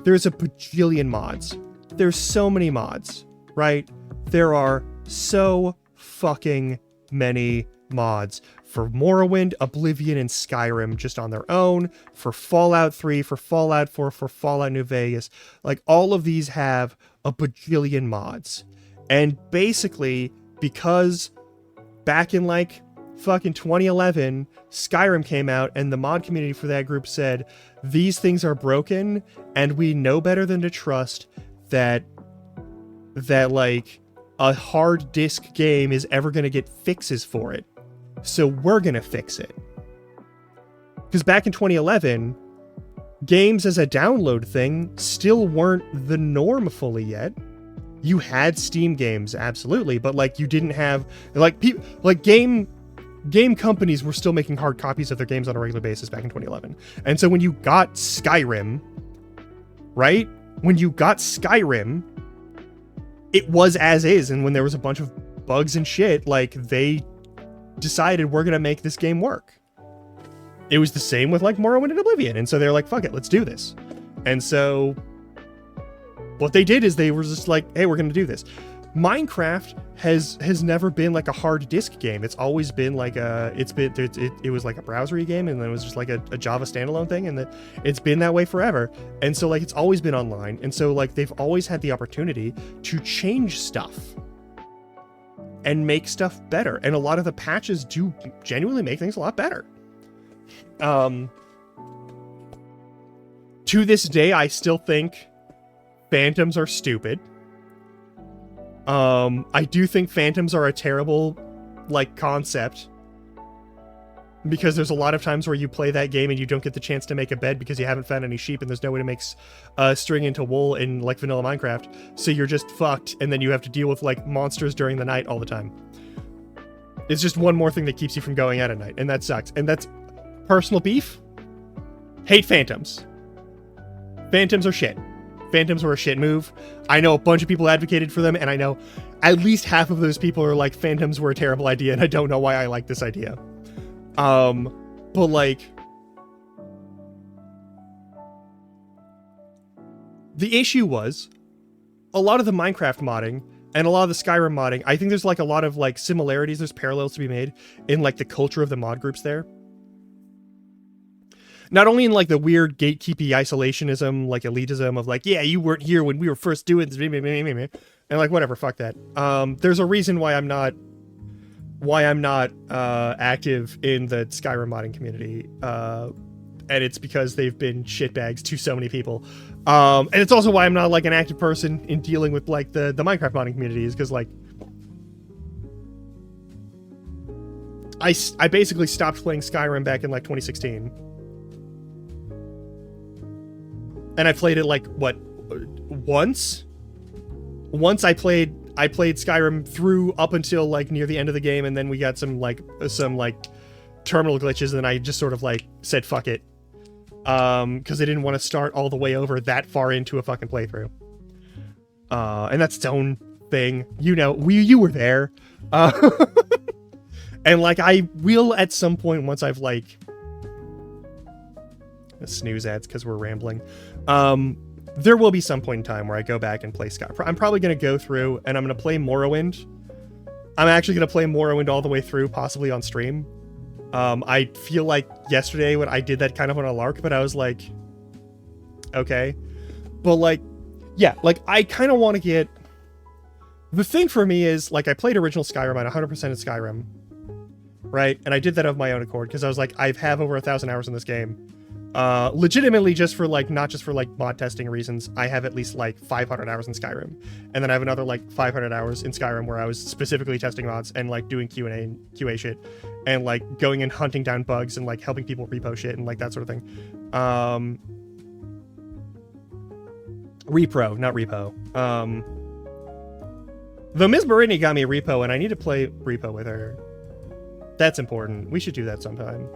there's a bajillion mods. There's so many mods, right? There are so fucking many mods for Morrowind, Oblivion, and Skyrim just on their own, for Fallout 3, for Fallout 4, for Fallout New Vegas. Like all of these have a bajillion mods. And basically, because back in like fucking 2011, Skyrim came out and the mod community for that group said, these things are broken and we know better than to trust that like a hard disk game is ever going to get fixes for it. So we're going to fix it. Because back in 2011, games as a download thing still weren't the norm fully yet. You had Steam games, absolutely, but like you didn't have like game companies were still making hard copies of their games on a regular basis back in 2011. And so when you got Skyrim, right? When you got Skyrim, it was as is, and when there was a bunch of bugs and shit, like they decided we're gonna make this game work. It was the same with like Morrowind and Oblivion, and so they're like, fuck it, let's do this. And so what they did is they were just like, hey, we're gonna do this. Minecraft has never been like a hard disk game. It's always been like it was like a browsery game, and then it was just like a Java standalone thing, and it's been that way forever. And so like it's always been online, and so like they've always had the opportunity to change stuff and make stuff better. And a lot of the patches do genuinely make things a lot better. To this day, I still think phantoms are stupid. I do think phantoms are a terrible, like, concept. Because there's a lot of times where you play that game and you don't get the chance to make a bed because you haven't found any sheep and there's no way to make string into wool in, like, vanilla Minecraft. So you're just fucked, and then you have to deal with, like, monsters during the night all the time. It's just one more thing that keeps you from going out at night, and that sucks. And that's personal beef. Hate phantoms. Phantoms are shit. Phantoms were a shit move. I know a bunch of people advocated for them, and I know at least half of those people are like, phantoms were a terrible idea, and I don't know why I like this idea. But like, the issue was a lot of the Minecraft modding and a lot of the Skyrim modding, I think there's like a lot of like similarities, there's parallels to be made in like the culture of the mod groups there. Not only in like the weird gatekeepy isolationism, like elitism of like, yeah, you weren't here when we were first doing this, and like whatever, fuck that. There's a reason why I'm not active in the Skyrim modding community, and it's because they've been shitbags to so many people. And it's also why I'm not like an active person in dealing with like the Minecraft modding community, is because like I basically stopped playing Skyrim back in like 2016. And I played it like, what, once? Once I played Skyrim through up until like near the end of the game, and then we got some terminal glitches, and then I just sort of like said fuck it. Because I didn't want to start all the way over that far into a fucking playthrough. And that's its own thing. You know, you were there. And like I will at some point, once I've like snooze ads because we're rambling. There will be some point in time where I go back and play Skyrim. I'm probably going to go through and I'm going to play Morrowind. I'm actually going to play Morrowind all the way through, possibly on stream. I feel like yesterday when I did that kind of on a lark, but I was like, okay. But like, yeah, like I kind of want to get... The thing for me is, like, I played original Skyrim at 100% of Skyrim, right? And I did that of my own accord because I was like, I have over 1,000 hours in this game. Legitimately just for like, not just for like mod testing reasons, I have at least like 500 hours in Skyrim. And then I have another like 500 hours in Skyrim where I was specifically testing mods and like doing Q&A and QA shit and like going and hunting down bugs and like helping people repo shit and like that sort of thing. Repro, not repo. Though Ms. Barini got me a repo, and I need to play repo with her. That's important. We should do that sometime.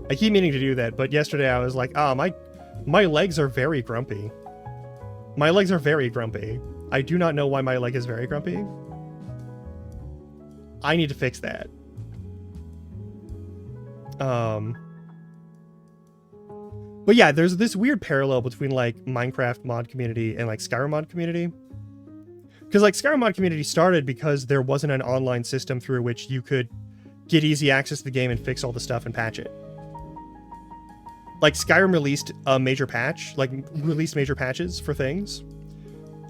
I keep meaning to do that, but yesterday I was like, my legs are very grumpy. My legs are very grumpy. I do not know why my leg is very grumpy. I need to fix that. But yeah, there's this weird parallel between like Minecraft mod community and like Skyrim mod community. Because like Skyrim mod community started because there wasn't an online system through which you could get easy access to the game and fix all the stuff and patch it. Like Skyrim released a major patch, like released major patches for things.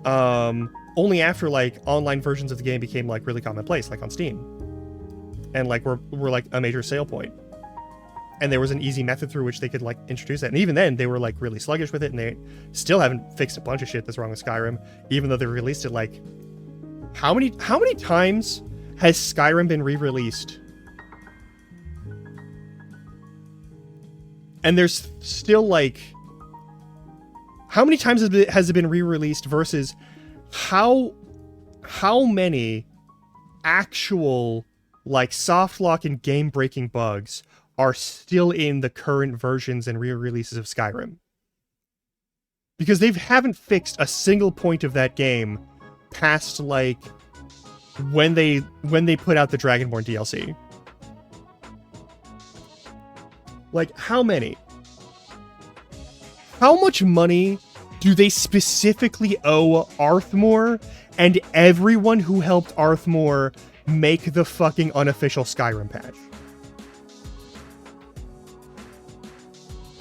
Only after like online versions of the game became like really commonplace, like on Steam. And like were like a major sale point. And there was an easy method through which they could like introduce that. And even then they were like really sluggish with it, and they still haven't fixed a bunch of shit that's wrong with Skyrim, even though they released it like how many times has Skyrim been re-released? And there's still like how many times has it been re-released versus how many actual like soft lock and game breaking bugs are still in the current versions and re-releases of Skyrim? Because they haven't fixed a single point of that game past like when they put out the Dragonborn DLC. Like, how many? How much money do they specifically owe Arthmore and everyone who helped Arthmore make the fucking unofficial Skyrim patch?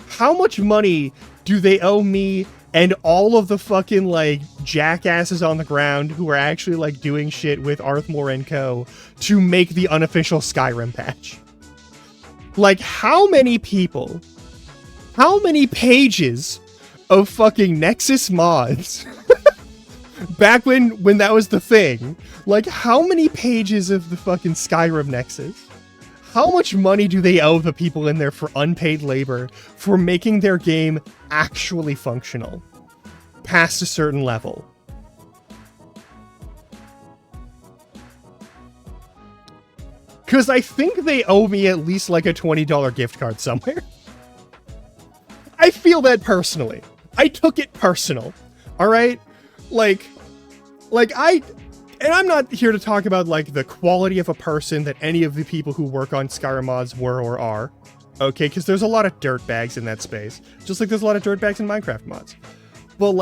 How much money do they owe me and all of the fucking, like, jackasses on the ground who are actually, like, doing shit with Arthmore and co. to make the unofficial Skyrim patch? Like, how many people, how many pages of fucking Nexus mods, back when that was the thing, like, how many pages of the fucking Skyrim Nexus? How much money do they owe the people in there for unpaid labor for making their game actually functional past a certain level? Because I think they owe me at least like a $20 gift card somewhere. I feel that personally. I took it personal. All right? And I'm not here to talk about like the quality of a person that any of the people who work on Skyrim mods were or are. Okay, because there's a lot of dirtbags in that space. Just like there's a lot of dirtbags in Minecraft mods. But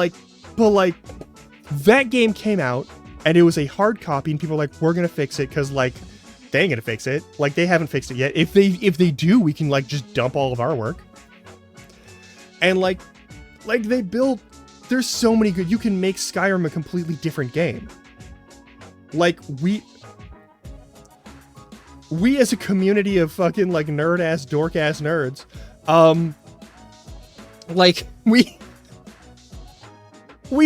that game came out and it was a hard copy and people were like, we're gonna fix it because like they ain't gonna fix it. Like they haven't fixed it yet. If they do, we can like just dump all of our work. And like they built, there's so many good, you can make Skyrim a completely different game. Like we as a community of fucking like nerd ass dork ass nerds, like we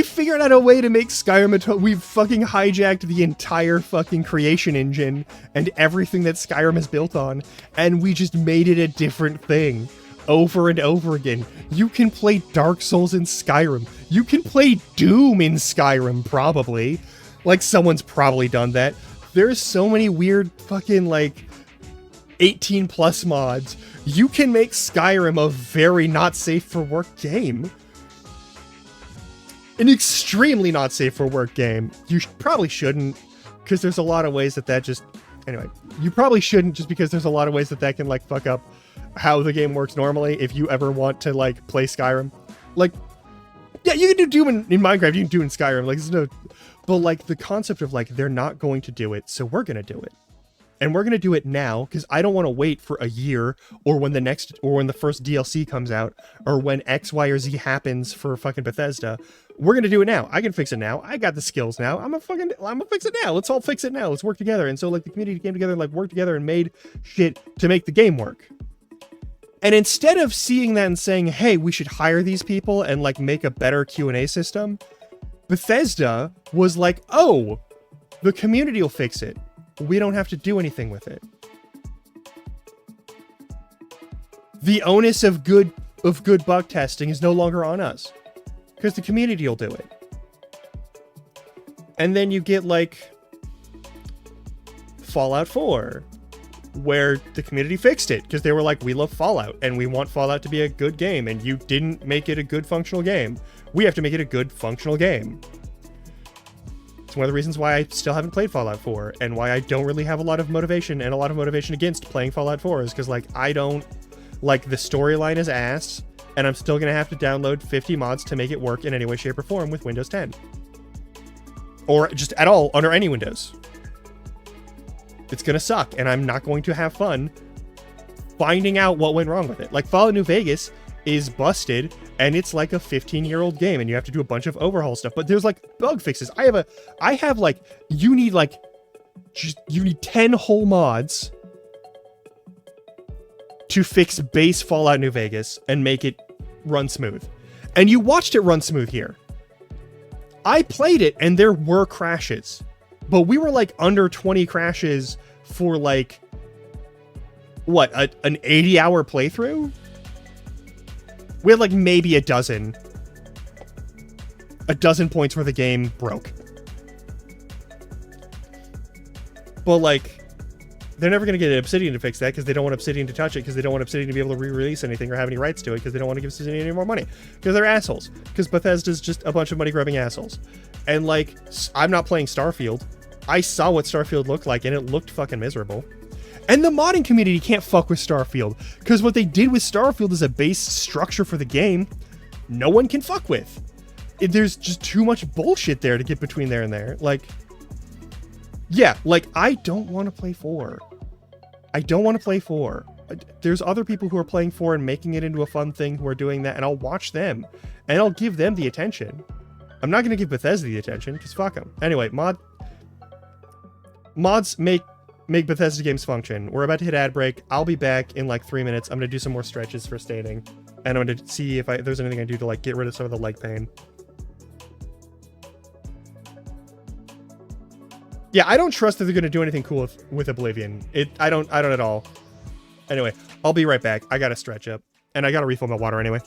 figured out a way to make Skyrim we've fucking hijacked the entire fucking creation engine and everything that Skyrim is built on, and we just made it a different thing over and over again. You can play Dark Souls in Skyrim. You can play Doom in Skyrim, probably. Like, someone's probably done that. There's so many weird fucking, like, 18 plus mods. You can make Skyrim a very not safe for work game. An extremely not safe for work game. You probably shouldn't, because there's a lot of ways that just... Anyway, you probably shouldn't just because there's a lot of ways that can, like, fuck up how the game works normally if you ever want to, like, play Skyrim. Like, yeah, you can do Doom in Minecraft, you can do it in Skyrim. Like, there's no... But, like, the concept of, like, they're not going to do it, so we're going to do it. And we're going to do it now, because I don't want to wait for a year, or when the first DLC comes out, or when X, Y, or Z happens for fucking Bethesda. We're going to do it now. I can fix it now. I got the skills now. I'm gonna fix it now. Let's all fix it now. Let's work together. And so, like, the community came together and, like, worked together and made shit to make the game work. And instead of seeing that and saying, hey, we should hire these people and, like, make a better Q&A system, Bethesda was like, oh, the community will fix it. We don't have to do anything with it. The onus of good bug testing is no longer on us, because the community will do it. And then you get like Fallout 4, where the community fixed it because they were like, we love Fallout and we want Fallout to be a good game, and you didn't make it a good functional game. We have to make it a good functional game. It's one of the reasons why I still haven't played Fallout 4 and why I don't really have a lot of motivation against playing Fallout 4 is because, like, I don't like the storyline is ass, and I'm still gonna have to download 50 mods to make it work in any way, shape, or form with Windows 10. Or just at all under any Windows. It's gonna suck, and I'm not going to have fun finding out what went wrong with it. Like, Fallout New Vegas is busted, and it's like a 15-year-old game, and you have to do a bunch of overhaul stuff. But there's like bug fixes. You need 10 whole mods to fix base Fallout New Vegas and make it run smooth. And you watched it run smooth here. I played it, and there were crashes. But we were like under 20 crashes for like, what, an 80-hour playthrough? We had like maybe a dozen points where the game broke. But like, they're never going to get Obsidian to fix that because they don't want Obsidian to touch it, because they don't want Obsidian to be able to re-release anything or have any rights to it, because they don't want to give Obsidian any more money. Because they're assholes. Because Bethesda's just a bunch of money-grubbing assholes. And like, I'm not playing Starfield. I saw what Starfield looked like, and it looked fucking miserable. And the modding community can't fuck with Starfield, because what they did with Starfield is a base structure for the game no one can fuck with. There's just too much bullshit there to get between there and there. Like, yeah, like, I don't want to play 4. I don't want to play 4. There's other people who are playing 4 and making it into a fun thing who are doing that, and I'll watch them, and I'll give them the attention. I'm not going to give Bethesda the attention, because fuck them. Anyway, mods make Bethesda games function. We're about to hit ad break. I'll be back in like 3 minutes. I'm going to do some more stretches for staining, and I'm going to see if there's anything I do to like get rid of some of the leg pain. Yeah, I don't trust that they're going to do anything cool with Oblivion. I don't at all. Anyway, I'll be right back. I got to stretch up, and I got to refill my water anyway.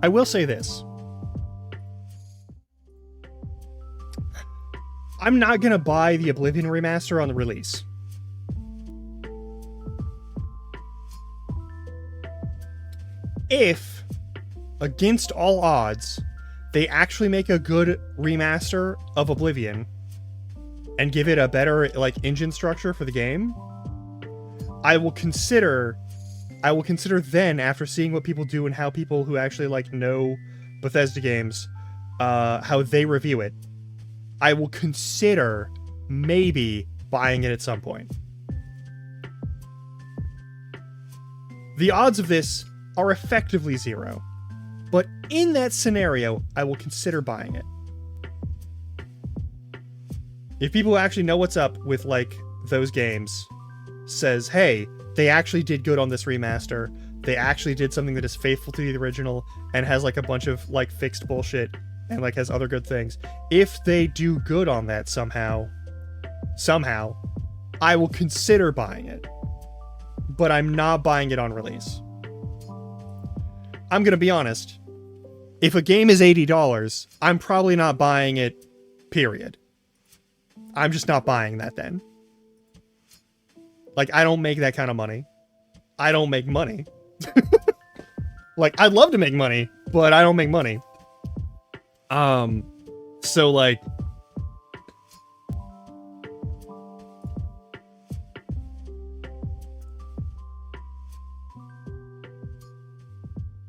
I will say this. I'm not gonna buy the Oblivion remaster on the release. If, against all odds, they actually make a good remaster of Oblivion and give it a better like engine structure for the game, I will consider then, after seeing what people do and how people who actually like know Bethesda games, how they review it, I will consider maybe buying it at some point. The odds of this are effectively 0, but in that scenario, I will consider buying it. If people who actually know what's up with like those games says, hey, they actually did good on this remaster, they actually did something that is faithful to the original and has like a bunch of like fixed bullshit and like has other good things, if they do good on that somehow, I will consider buying it, but I'm not buying it on release. I'm gonna be honest, if a game is $80, I'm probably not buying it, period. I'm just not buying that then. Like, I don't make that kind of money. I don't make money. Like, I'd love to make money, but I don't make money. So like,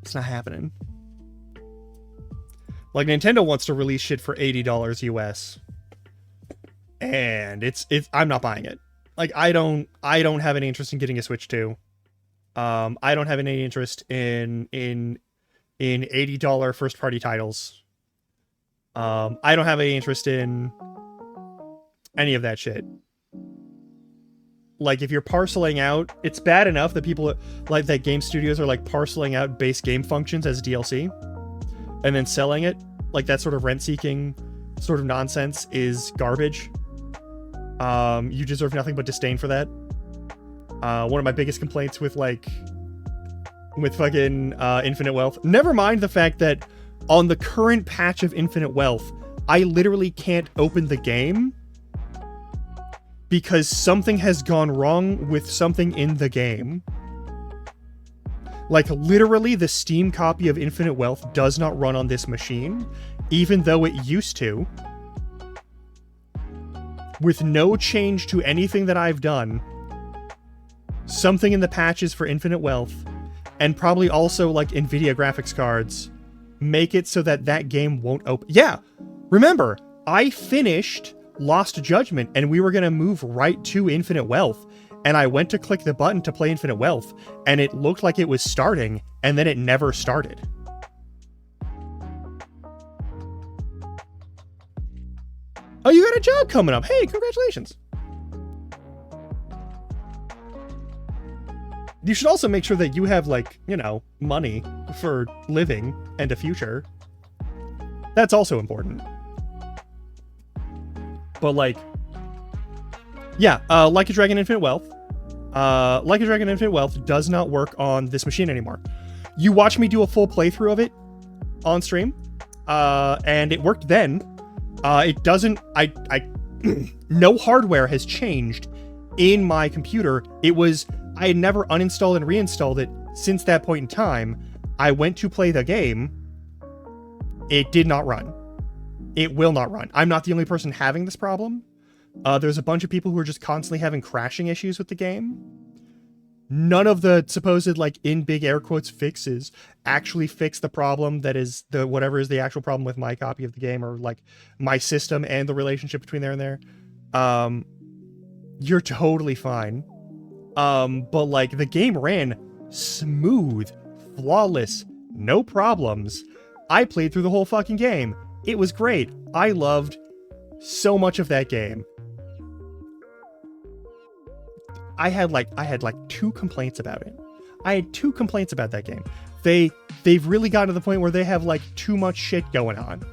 it's not happening. Like, Nintendo wants to release shit for $80 US. And it's I'm not buying it. Like, I don't have any interest in getting a Switch 2. I don't have any interest in $80 first party titles. I don't have any interest in any of that shit. Like, if you're parceling out, it's bad enough that people like that game studios are like parceling out base game functions as DLC and then selling it. Like, that sort of rent-seeking sort of nonsense is garbage. You deserve nothing but disdain for that. One of my biggest complaints with fucking Infinite Wealth. Never mind the fact that on the current patch of Infinite Wealth, I literally can't open the game because something has gone wrong with something in the game. Like, literally, the Steam copy of Infinite Wealth does not run on this machine, even though it used to. With no change to anything that I've done, something in the patches for Infinite Wealth, and probably also, like, NVIDIA graphics cards, make it so that that game won't open. Yeah! Remember, I finished Lost Judgment, and we were gonna move right to Infinite Wealth, and I went to click the button to play Infinite Wealth, and it looked like it was starting, and then it never started. Oh, you got a job coming up. Hey, congratulations. You should also make sure that you have, like, you know, money for living and a future. That's also important. But, like, yeah, Like a Dragon Infinite Wealth. Like a Dragon Infinite Wealth does not work on this machine anymore. You watch me do a full playthrough of it on stream, and it worked then. It doesn't, no hardware has changed in my computer. I had never uninstalled and reinstalled it since that point in time. I went to play the game. It did not run. It will not run. I'm not the only person having this problem. There's a bunch of people who are just constantly having crashing issues with the game. None of the supposed, like, in big air quotes fixes actually fix the problem that is whatever is the actual problem with my copy of the game, or like my system and the relationship between there and there. You're totally fine. But like, the game ran smooth, flawless, no problems. I played through the whole fucking game. It was great. I loved so much of that game. I had like 2 complaints about it. I had 2 complaints about that game. They've really gotten to the point where they have like too much shit going on.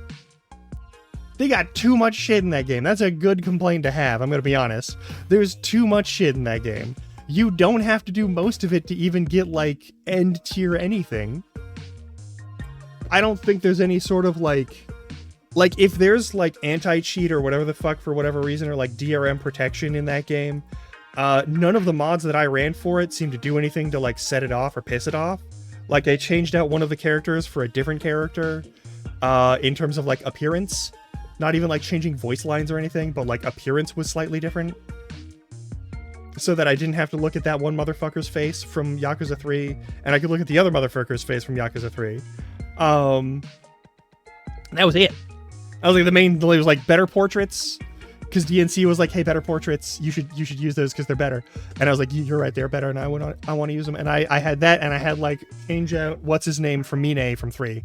They got too much shit in that game. That's a good complaint to have, I'm gonna be honest. There's too much shit in that game. You don't have to do most of it to even get like end tier anything. I don't think there's any sort of like if there's like anti-cheat or whatever the fuck for whatever reason, or like DRM protection in that game, none of the mods that I ran for it seemed to do anything to like set it off or piss it off. Like they changed out one of the characters for a different character in terms of like appearance, not even like changing voice lines or anything, but like appearance was slightly different, so that I didn't have to look at that one motherfucker's face from Yakuza 3, and I could look at the other motherfucker's face from Yakuza 3. That was it. I was like, the main delay was like better portraits, because DNC was like, hey, better portraits, you should use those because they're better. And I was like, you're right, they're better, and I want to use them. And I had that, and I had like change out what's his name from Mine from 3.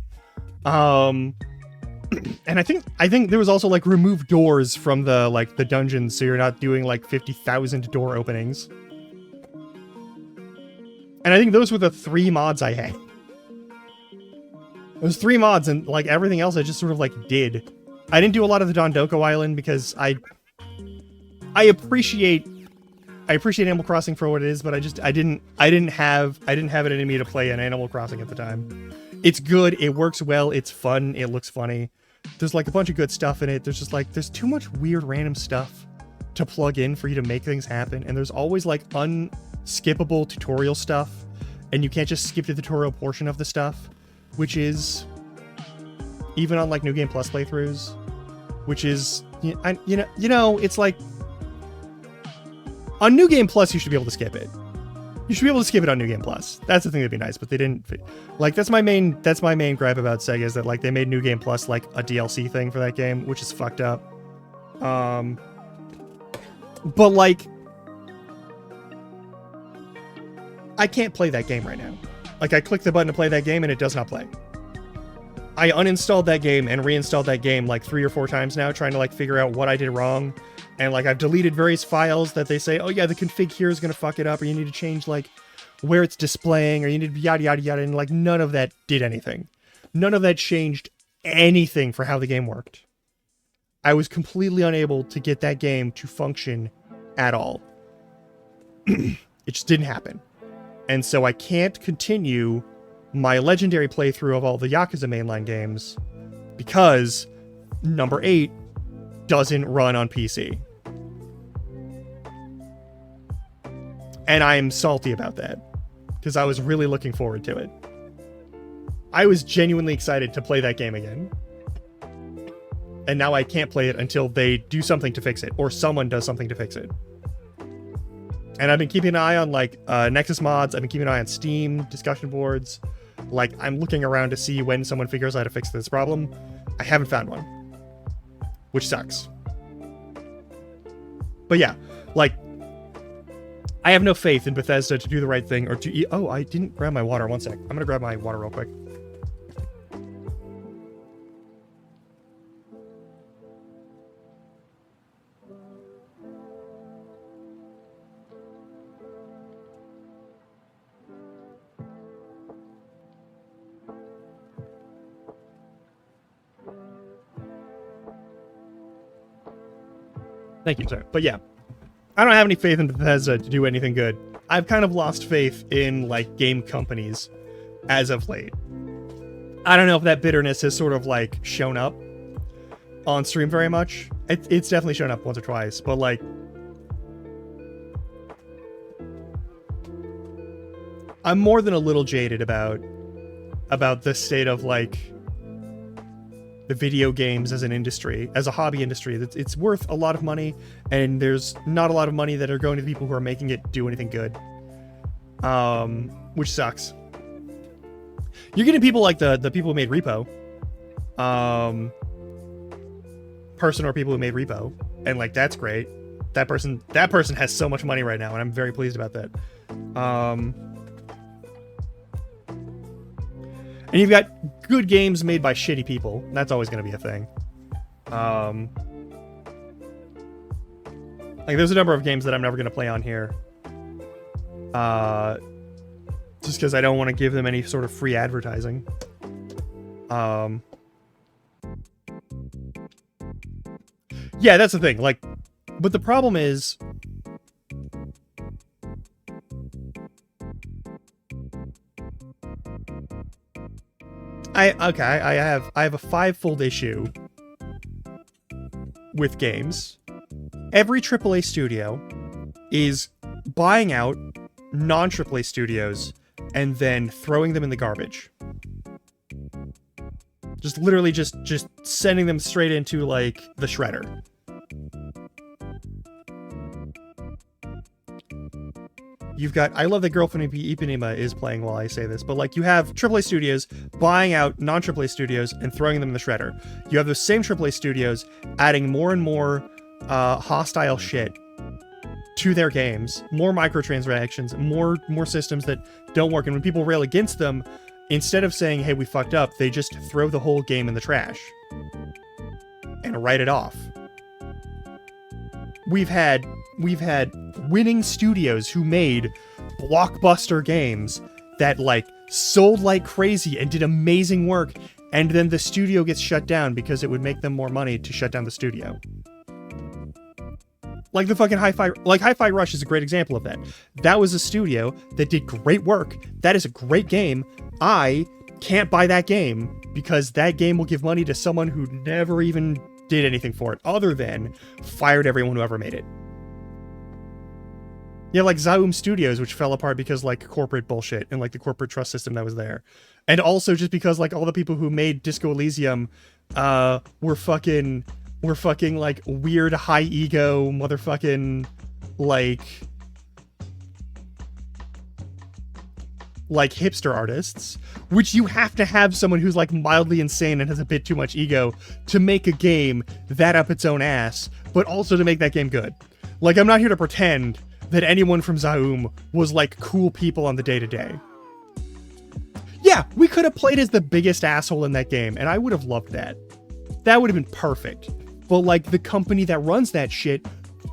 And I think there was also like remove doors from the dungeons, so you're not doing like 50,000 door openings. And I think those were the 3 mods I had. It was 3 mods, and like everything else I just sort of like did. I didn't do a lot of the Dondoko Island because I appreciate Animal Crossing for what it is, but I didn't have it in me to play an Animal Crossing at the time. It's good, it works well, it's fun, it looks funny. There's like a bunch of good stuff in it. There's just like there's too much weird random stuff to plug in for you to make things happen, and there's always like unskippable tutorial stuff, and you can't just skip the tutorial portion of the stuff, which is even on like New Game Plus playthroughs, which is it's like on New Game Plus you should be able to skip it. You should be able to skip it on New Game Plus. That's the thing that'd be nice, but they didn't. Like that's my main gripe about Sega, is that like they made New Game Plus like a DLC thing for that game, which is fucked up. But like I can't play that game right now. Like I click the button to play that game and it does not play. I uninstalled that game and reinstalled that game like 3 or 4 times now, trying to like figure out what I did wrong. And like I've deleted various files that they say, oh yeah, the config here is gonna fuck it up, or you need to change like where it's displaying, or you need to yada yada yada, and like none of that did anything. None of that changed anything for how the game worked. I was completely unable to get that game to function at all. It just didn't happen. And so I can't continue my legendary playthrough of all the Yakuza mainline games because number 8 doesn't run on PC. And I'm salty about that because I was really looking forward to it. I was genuinely excited to play that game again. And now I can't play it until they do something to fix it, or someone does something to fix it. And I've been keeping an eye on like Nexus mods. I've been keeping an eye on Steam discussion boards. Like I'm looking around to see when someone figures out how to fix this problem. I haven't found one, which sucks. But yeah, like I have no faith in Bethesda to do the right thing, or to oh, I didn't grab my water. One sec. I'm gonna grab my water real quick. Thank you, sir. But yeah, I don't have any faith in Bethesda to do anything good. I've kind of lost faith in like game companies as of late. I don't know if that bitterness has sort of like shown up on stream very much. It's definitely shown up once or twice, but like I'm more than a little jaded about the state of like the video games as an industry, as a hobby industry. It's worth a lot of money, and there's not a lot of money that are going to the people who are making it do anything good. Which sucks. You're getting people like the people who made Repo. Person or people who made Repo. And like that's great. That person has so much money right now, and I'm very pleased about that. And you've got good games made by shitty people. That's always going to be a thing. Like, there's a number of games that I'm never going to play on here. Just because I don't want to give them any sort of free advertising. Yeah, that's the thing. Like, but the problem is... I have a five-fold issue with games. Every AAA studio is buying out non-AAA studios and then throwing them in the garbage. Just literally just sending them straight into, like, the shredder. You've got, I love that Girlfriend of Ipanema is playing while I say this, but like you have AAA studios buying out non-AAA studios and throwing them in the shredder. You have those same AAA studios adding more and more hostile shit to their games, more microtransactions, more systems that don't work. And when people rail against them, instead of saying, hey, we fucked up, they just throw the whole game in the trash and write it off. We've had winning studios who made blockbuster games that like sold like crazy and did amazing work, and then the studio gets shut down because it would make them more money to shut down the studio. Like the fucking Hi-Fi Rush is a great example of that. That was a studio that did great work. That is a great game. I can't buy that game because that game will give money to someone who never even did anything for it other than fired everyone who ever made it. Yeah, like Zaum Studios, which fell apart because like corporate bullshit and like the corporate trust system that was there. And also just because like all the people who made Disco Elysium were fucking like weird high ego motherfucking like hipster artists, which you have to have someone who's like mildly insane and has a bit too much ego to make a game that up its own ass, but also to make that game good. Like, I'm not here to pretend that anyone from Zaum was like cool people on the day-to-day. Yeah, we could have played as the biggest asshole in that game, and I would have loved that. That would have been perfect. But like the company that runs that shit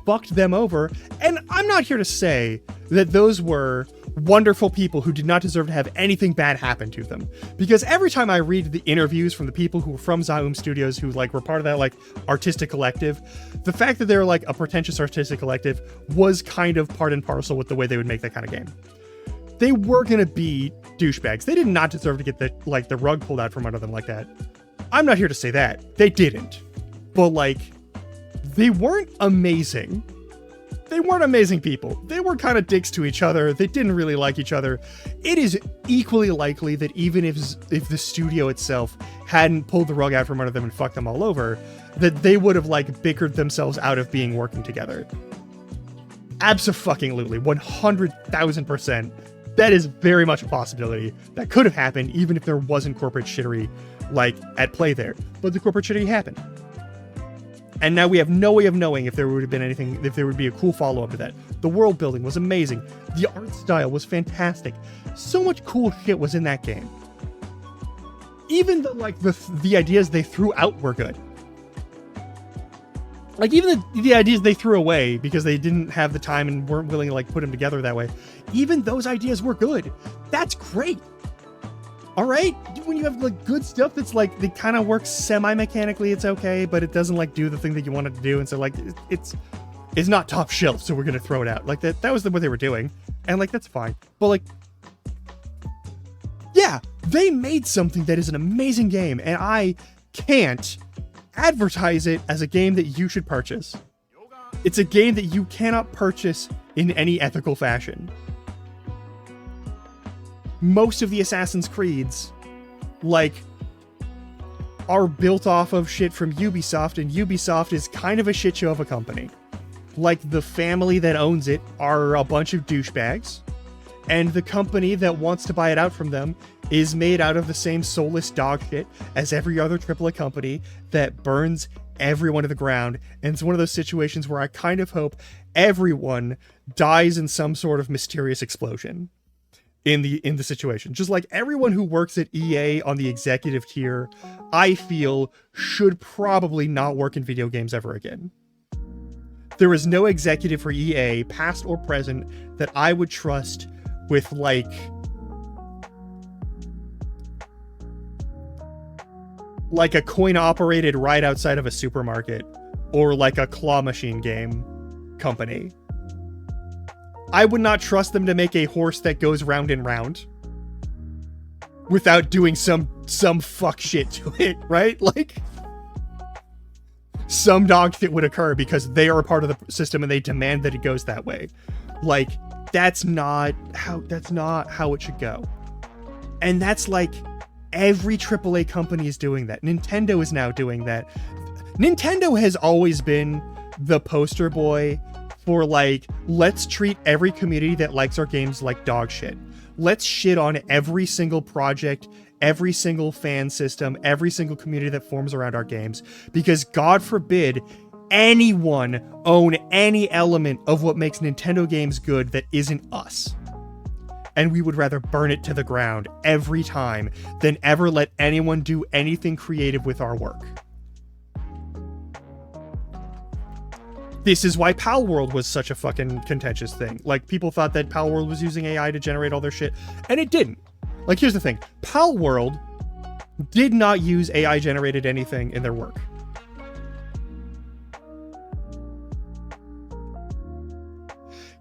fucked them over, and I'm not here to say that those were wonderful people who did not deserve to have anything bad happen to them. Because every time I read the interviews from the people who were from Zaum Studios who like were part of that like artistic collective, the fact that they're like a pretentious artistic collective was kind of part and parcel with the way they would make that kind of game. They were gonna be douchebags. They did not deserve to get the rug pulled out from under them like that. I'm not here to say that. They didn't. But like, they weren't amazing. They weren't amazing people. They were kind of dicks to each other. They didn't really like each other. It is equally likely that even if the studio itself hadn't pulled the rug out from under them and fucked them all over, that they would have like bickered themselves out of being working together. Abso-fucking-lutely, 100,000%. That is very much a possibility. That could have happened even if there wasn't corporate shittery like at play there. But the corporate shittery happened. And now we have no way of knowing if there would have been anything, if there would be a cool follow-up to that. The world building was amazing. The art style was fantastic. So much cool shit was in that game. Even the ideas they threw out were good. Like even the ideas they threw away because they didn't have the time and weren't willing to like put them together that way. Even those ideas were good. That's great. All right, when you have like good stuff that's like they kind of works semi-mechanically, it's okay, but it doesn't like do the thing that you want it to do, and so like it's not top shelf, so we're gonna throw it out. Like that was what they were doing, and like that's fine. But like, yeah, they made something that is an amazing game, and I can't advertise it as a game that you should purchase. It's a game that you cannot purchase in any ethical fashion. Most of the Assassin's Creeds, like, are built off of shit from Ubisoft, and Ubisoft is kind of a shit show of a company. Like, the family that owns it are a bunch of douchebags, and the company that wants to buy it out from them is made out of the same soulless dog shit as every other AAA company that burns everyone to the ground. And it's one of those situations where I kind of hope everyone dies in some sort of mysterious explosion. In the situation. Just like everyone who works at EA on the executive tier, I feel should probably not work in video games ever again. There is no executive for EA, past or present, that I would trust with like a coin-operated right outside of a supermarket or like a claw machine game company. I would not trust them to make a horse that goes round and round. without doing some fuck shit to it, right? Like, some dog shit would occur because they are a part of the system and they demand that it goes that way. Like, that's not how it should go. And that's like every AAA company is doing that. Nintendo is now doing that. Nintendo has always been the poster boy for like, let's treat every community that likes our games like dog shit. Let's shit on every single project, every single fan system, every single community that forms around our games, because God forbid anyone own any element of what makes Nintendo games good that isn't us. And we would rather burn it to the ground every time than ever let anyone do anything creative with our work. This is why Palworld was such a fucking contentious thing. Like, people thought that Palworld was using AI to generate all their shit, and it didn't. Like, here's the thing. Palworld did not use AI-generated anything in their work.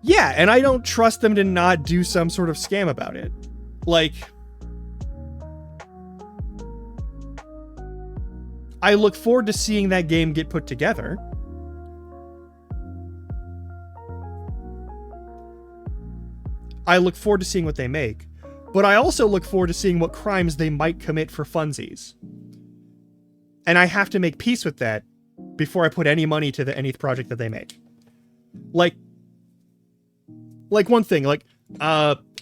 Yeah, and I don't trust them to not do some sort of scam about it. Like, I look forward to seeing that game get put together. I look forward to seeing what they make, but I also look forward to seeing what crimes they might commit for funsies. And I have to make peace with that before I put any money to any project that they make. Like one thing, like,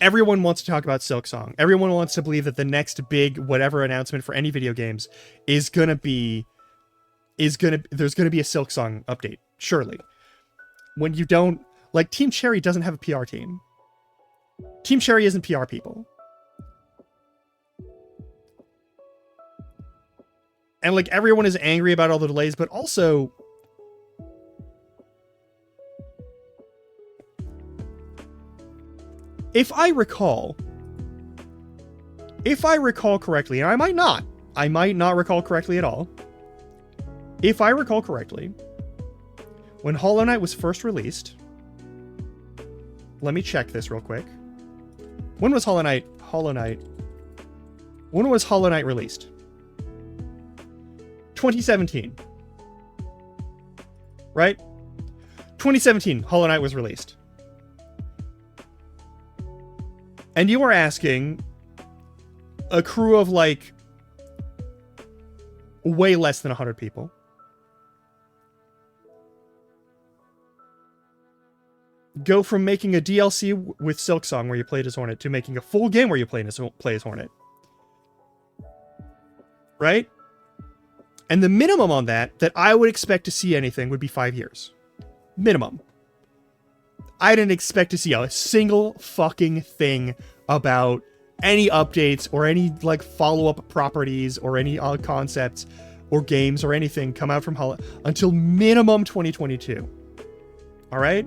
everyone wants to talk about Silksong. Everyone wants to believe that the next big whatever announcement for any video games there's gonna be a Silksong update, surely. When you don't, like, Team Cherry doesn't have a PR team. Team Cherry isn't PR people. And like, everyone is angry about all the delays, but also if I recall correctly, and I might not recall correctly at all. If I recall correctly, when Hollow Knight was first released, let me check this real quick. When was Hollow Knight released? 2017. Right? 2017, Hollow Knight was released. And you are asking a crew of like way less than 100 people go from making a DLC with Silksong where you played as Hornet to making a full game where you play as Hornet. Right? And the minimum on that I would expect to see anything would be 5 years. Minimum. I didn't expect to see a single fucking thing about any updates or any like follow-up properties or any concepts or games or anything come out from Hollow until minimum 2022. All right?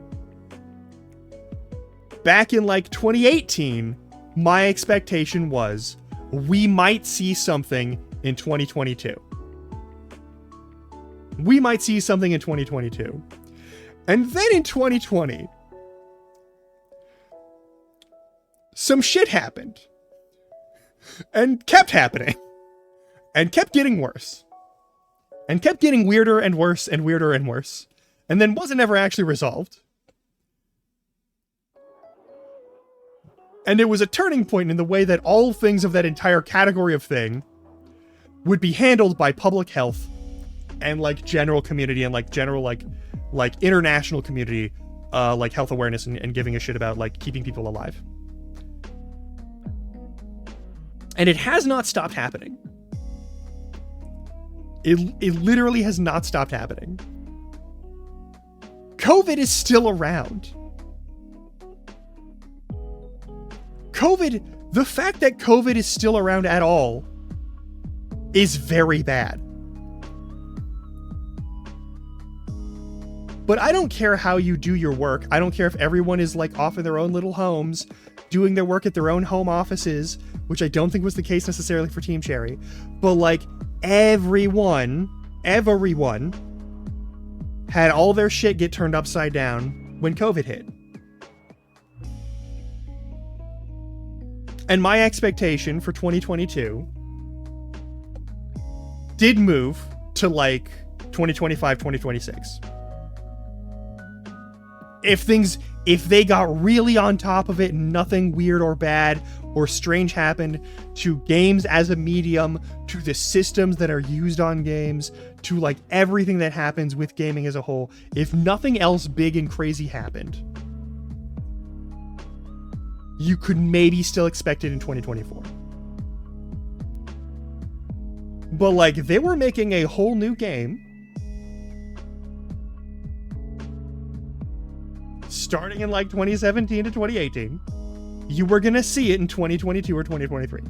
Back in like 2018, my expectation was we might see something in 2022. We might see something in 2022. And then in 2020, some shit happened. And kept happening. And kept getting worse. And kept getting weirder and worse and weirder and worse. And then wasn't ever actually resolved. And it was a turning point in the way that all things of that entire category of thing would be handled by public health and like general community and like general like international community, like health awareness and giving a shit about like keeping people alive. And it has not stopped happening. It literally has not stopped happening. COVID is still around. The fact that COVID is still around at all is very bad. But I don't care how you do your work. I don't care if everyone is like off in their own little homes, doing their work at their own home offices, which I don't think was the case necessarily for Team Cherry. But like everyone had all their shit get turned upside down when COVID hit. And my expectation for 2022 did move to like 2025, 2026. If they got really on top of it, nothing weird or bad or strange happened to games as a medium, to the systems that are used on games, to like everything that happens with gaming as a whole, if nothing else big and crazy happened, you could maybe still expect it in 2024. But like, they were making a whole new game starting in like 2017 to 2018. You were gonna see it in 2022 or 2023.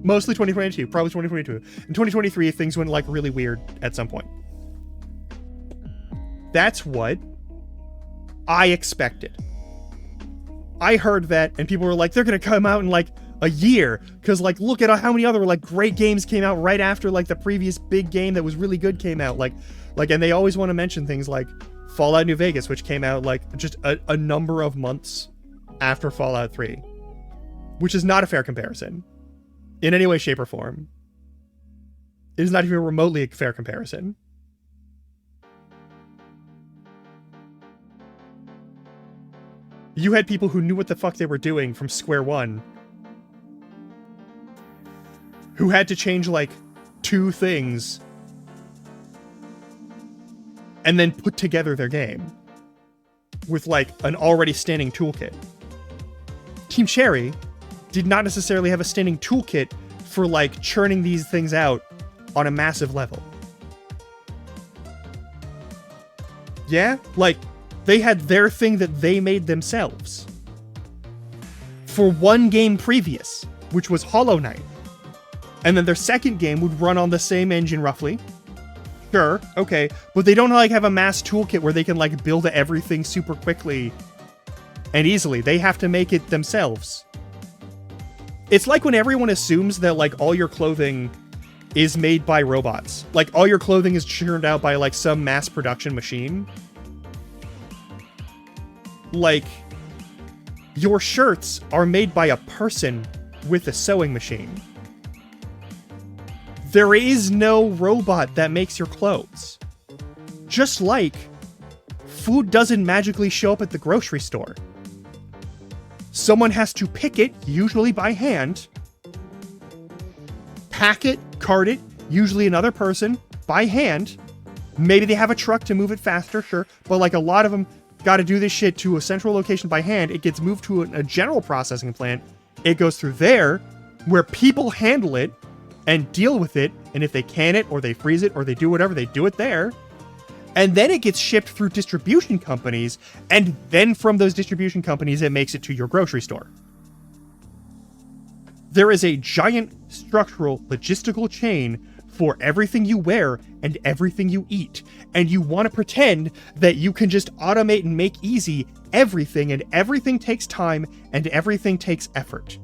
Mostly 2022, probably 2022. In 2023, things went like really weird at some point. That's what I expected. I heard that, and people were like, they're gonna come out in like a year, because like, look at how many other like great games came out right after like the previous big game that was really good came out. Like, and they always want to mention things like Fallout New Vegas, which came out like just a number of months after Fallout 3, which is not a fair comparison in any way, shape, or form. It is not even remotely a fair comparison. You had people who knew what the fuck they were doing from square one, who had to change like 2 things and then put together their game with like an already standing toolkit. Team Cherry did not necessarily have a standing toolkit for like churning these things out on a massive level. Yeah, like they had their thing that they made themselves for one game previous, which was Hollow Knight. And then their second game would run on the same engine roughly. Sure, okay, but they don't like have a mass toolkit where they can like build everything super quickly and easily. They have to make it themselves. It's like when everyone assumes that like all your clothing is made by robots. Like all your clothing is churned out by like some mass production machine. Like your shirts are made by a person with a sewing machine. There is no robot that makes your clothes. Just like food doesn't magically show up at the grocery store. Someone has to pick it, usually by hand, pack it, cart it, usually another person, by hand. Maybe they have a truck to move it faster, sure, but like a lot of them got to do this shit to a central location by hand. It gets moved to a general processing plant. It goes through there, where people handle it and deal with it, and if they can it, or they freeze it, or they do whatever, they do it there. And then it gets shipped through distribution companies, and then from those distribution companies, it makes it to your grocery store. There is a giant structural, logistical chain for everything you wear and everything you eat. And you want to pretend that you can just automate and make easy everything, and everything takes time, and everything takes effort.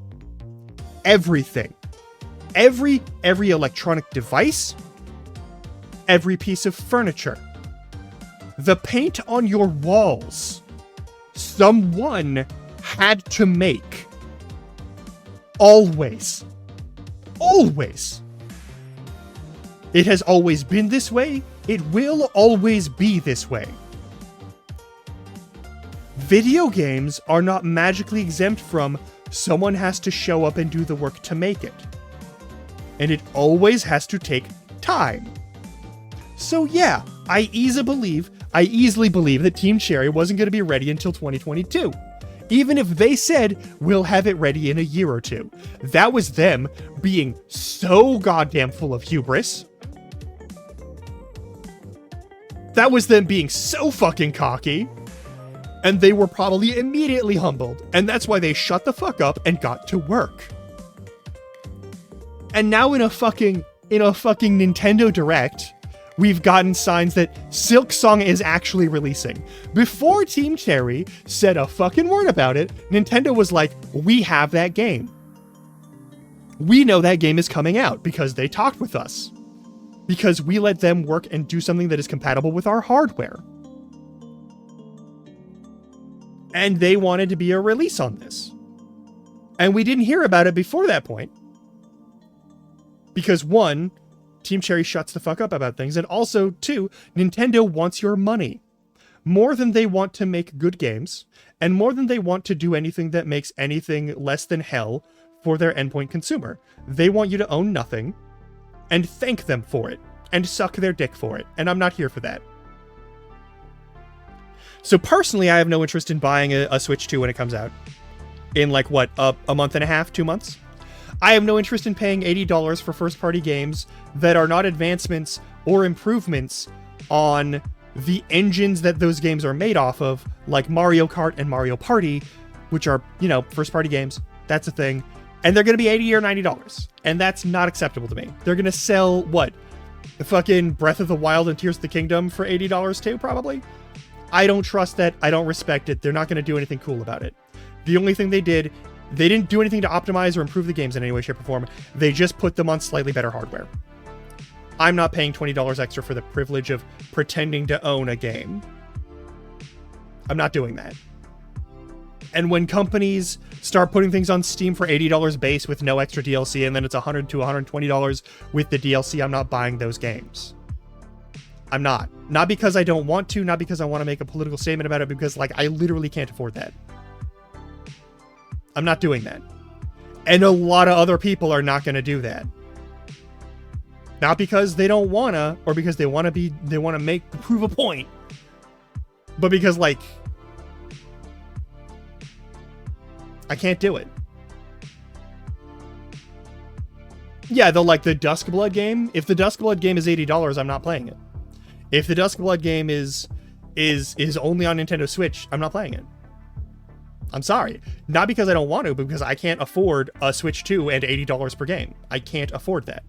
Everything. Every electronic device, every piece of furniture, the paint on your walls, someone had to make. Always. Always. It has always been this way. It will always be this way. Video games are not magically exempt from someone has to show up and do the work to make it. And it always has to take time. So yeah, I easily believe that Team Cherry wasn't going to be ready until 2022. Even if they said, we'll have it ready in a year or two. That was them being so goddamn full of hubris. That was them being so fucking cocky. And they were probably immediately humbled. And that's why they shut the fuck up and got to work. And now in a fucking Nintendo Direct, we've gotten signs that Silksong is actually releasing. Before Team Cherry said a fucking word about it, Nintendo was like, we have that game. We know that game is coming out because they talked with us. Because we let them work and do something that is compatible with our hardware. And they wanted to be a release on this. And we didn't hear about it before that point. Because one, Team Cherry shuts the fuck up about things. And also, two, Nintendo wants your money. More than they want to make good games. And more than they want to do anything that makes anything less than hell for their endpoint consumer. They want you to own nothing and thank them for it. And suck their dick for it. And I'm not here for that. So personally, I have no interest in buying a Switch 2 when it comes out. In like, what, a month and a half, 2 months? I have no interest in paying $80 for first-party games that are not advancements or improvements on the engines that those games are made off of, like Mario Kart and Mario Party, which are, you know, first-party games. That's a thing. And they're going to be $80 or $90. And that's not acceptable to me. They're going to sell, what? The fucking Breath of the Wild and Tears of the Kingdom for $80 too, probably? I don't trust that. I don't respect it. They're not going to do anything cool about it. The only thing they didn't do anything to optimize or improve the games in any way, shape, or form. They just put them on slightly better hardware. I'm not paying $20 extra for the privilege of pretending to own a game. I'm not doing that. And when companies start putting things on Steam for $80 base with no extra DLC, and then it's $100 to $120 with the DLC, I'm not buying those games. I'm not. Not because I don't want to, not because I want to make a political statement about it, because, like, I literally can't afford that. I'm not doing that. And a lot of other people are not going to do that. Not because they don't want to, or because they want to prove a point, but because, like, I can't do it. Yeah, like the Duskblood game. If the Duskblood game is $80, I'm not playing it. If the Duskblood game is only on Nintendo Switch, I'm not playing it. I'm sorry. Not because I don't want to, but because I can't afford a Switch 2 and $80 per game. I can't afford that.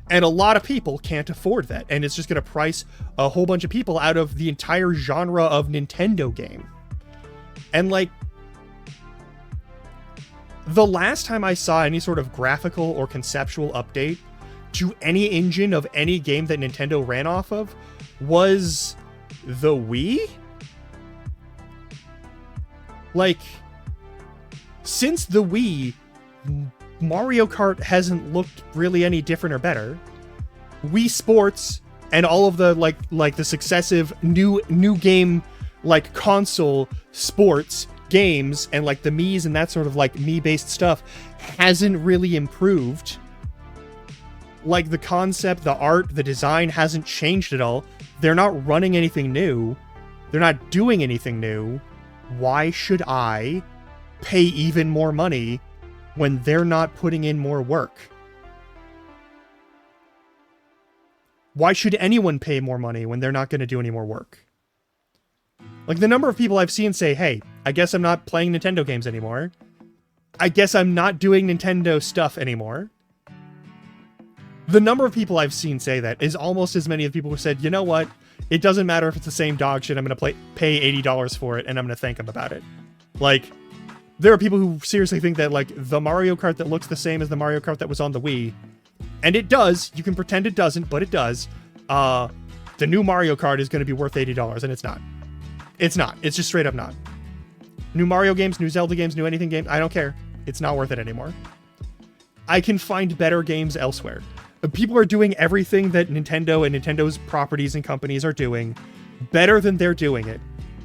And a lot of people can't afford that. And it's just going to price a whole bunch of people out of the entire genre of Nintendo game. And, like, the last time I saw any sort of graphical or conceptual update to any engine of any game that Nintendo ran off of was the Wii? Like, since the Wii, Mario Kart hasn't looked really any different or better. Wii Sports and all of the like the successive new game, like, console sports games and like the Mii's and that sort of like Mii-based stuff hasn't really improved. Like, the concept, the art, the design hasn't changed at all. They're not running anything new. They're not doing anything new. Why should I pay even more money when they're not putting in more work? Why should anyone pay more money when they're not going to do any more work? Like, the number of people I've seen say, hey, I guess I'm not playing Nintendo games anymore. I guess I'm not doing Nintendo stuff anymore. The number of people I've seen say that is almost as many of people who said, you know what? It doesn't matter if it's the same dog shit. I'm going to pay $80 for it, and I'm going to thank them about it. Like, there are people who seriously think that, like, the Mario Kart that looks the same as the Mario Kart that was on the Wii, and it does. You can pretend it doesn't, but it does. The new Mario Kart is going to be worth $80, and it's not. It's not. It's just straight up not. New Mario games, new Zelda games, new anything games, I don't care. It's not worth it anymore. I can find better games elsewhere. People are doing everything that Nintendo and Nintendo's properties and companies are doing better than they're doing it.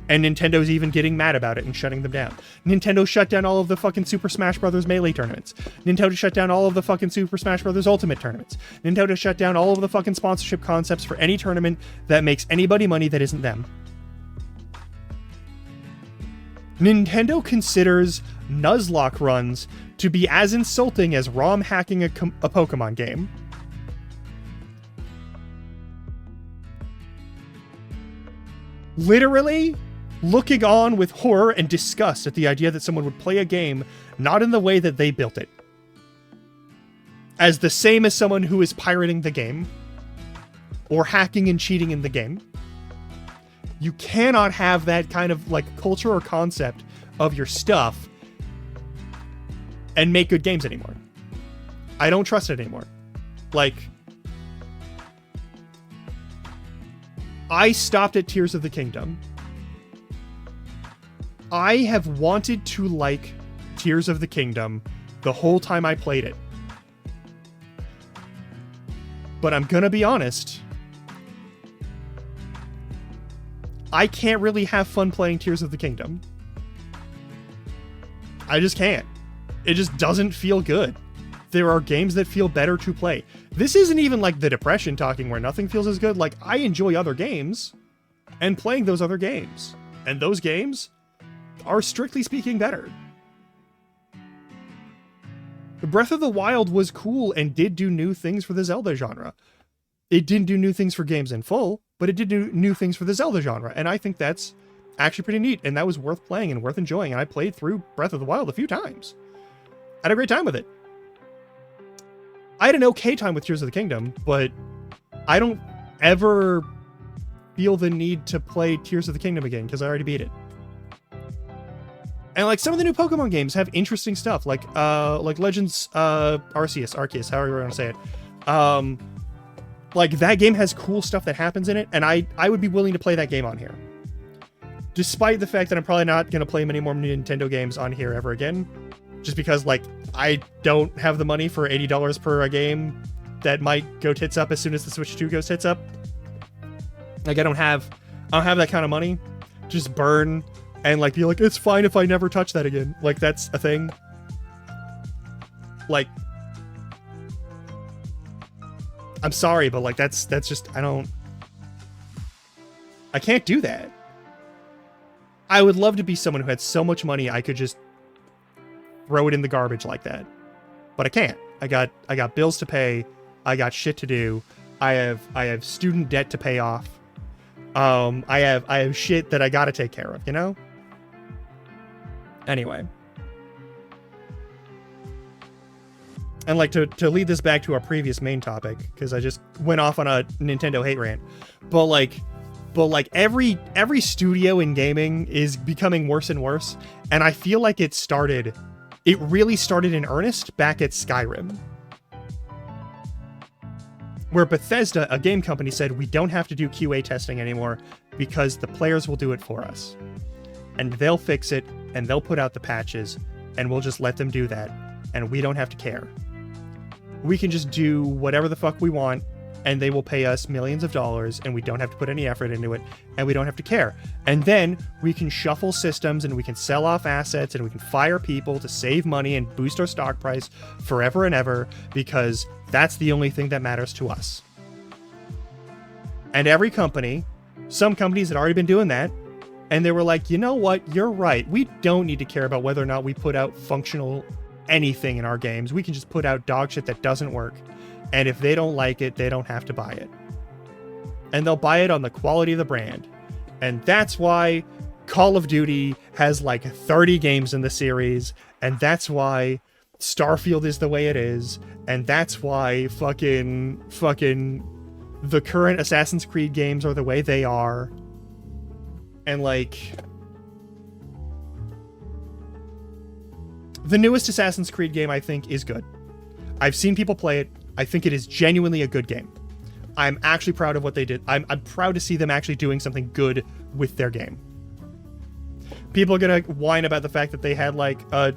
And Nintendo's even getting mad about it and shutting them down. Nintendo shut down all of the fucking Super Smash Bros. Melee tournaments. Nintendo shut down all of the fucking Super Smash Bros. Ultimate tournaments. Nintendo shut down all of the fucking sponsorship concepts for any tournament that makes anybody money that isn't them. Nintendo considers Nuzlocke runs to be as insulting as ROM hacking a Pokemon game. Literally looking on with horror and disgust at the idea that someone would play a game not in the way that they built it. As the same as someone who is pirating the game or hacking and cheating in the game. You cannot have that kind of, like, culture or concept of your stuff and make good games anymore. I don't trust it anymore. Like, I stopped at Tears of the Kingdom. I have wanted to like Tears of the Kingdom the whole time I played it. But I'm gonna be honest, I can't really have fun playing Tears of the Kingdom. I just can't. It just doesn't feel good. There are games that feel better to play. This isn't even like the Depression talking where nothing feels as good. Like, I enjoy other games and playing those other games. And those games are, strictly speaking, better. Breath of the Wild was cool and did do new things for the Zelda genre. It didn't do new things for games in full, but it did do new things for the Zelda genre. And I think that's actually pretty neat. And that was worth playing and worth enjoying. And I played through Breath of the Wild a few times. I had a great time with it. I had an okay time with Tears of the Kingdom, but I don't ever feel the need to play Tears of the Kingdom again because I already beat it. And like some of the new Pokemon games have interesting stuff, like Legends Arceus, however you want to say it. Like that game has cool stuff that happens in it, and I would be willing to play that game on here. Despite the fact that I'm probably not going to play many more Nintendo games on here ever again. Just because, like, I don't have the money for $80 per a game that might go tits up as soon as the Switch 2 goes tits up. Like, I don't have that kind of money. Just burn and, like, be like, it's fine if I never touch that again. Like, that's a thing. Like, I'm sorry, but, like, that's just, I can't do that. I would love to be someone who had so much money I could just throw it in the garbage like that, but I can't. I got bills to pay. I got shit to do. I have student debt to pay off. I have shit that I gotta take care of, you know? Anyway. And like to lead this back to our previous main topic, because I just went off on a Nintendo hate rant. But like every studio in gaming is becoming worse and worse, and I feel like it really started in earnest back at Skyrim, where Bethesda, a game company, said we don't have to do QA testing anymore because the players will do it for us. And they'll fix it, and they'll put out the patches, and we'll just let them do that, and we don't have to care. We can just do whatever the fuck we want, and they will pay us millions of dollars, and we don't have to put any effort into it, and we don't have to care. And then we can shuffle systems, and we can sell off assets, and we can fire people to save money and boost our stock price forever and ever, because that's the only thing that matters to us. And every company, some companies had already been doing that, and they were like, you know what, you're right. We don't need to care about whether or not we put out functional anything in our games. We can just put out dog shit that doesn't work. And if they don't like it, they don't have to buy it. And they'll buy it on the quality of the brand. And that's why Call of Duty has like 30 games in the series. And that's why Starfield is the way it is. And that's why fucking the current Assassin's Creed games are the way they are. And like, the newest Assassin's Creed game, I think, is good. I've seen people play it. I think it is genuinely a good game. I'm actually proud of what they did. I'm proud to see them actually doing something good with their game. People are gonna whine about the fact that they had like a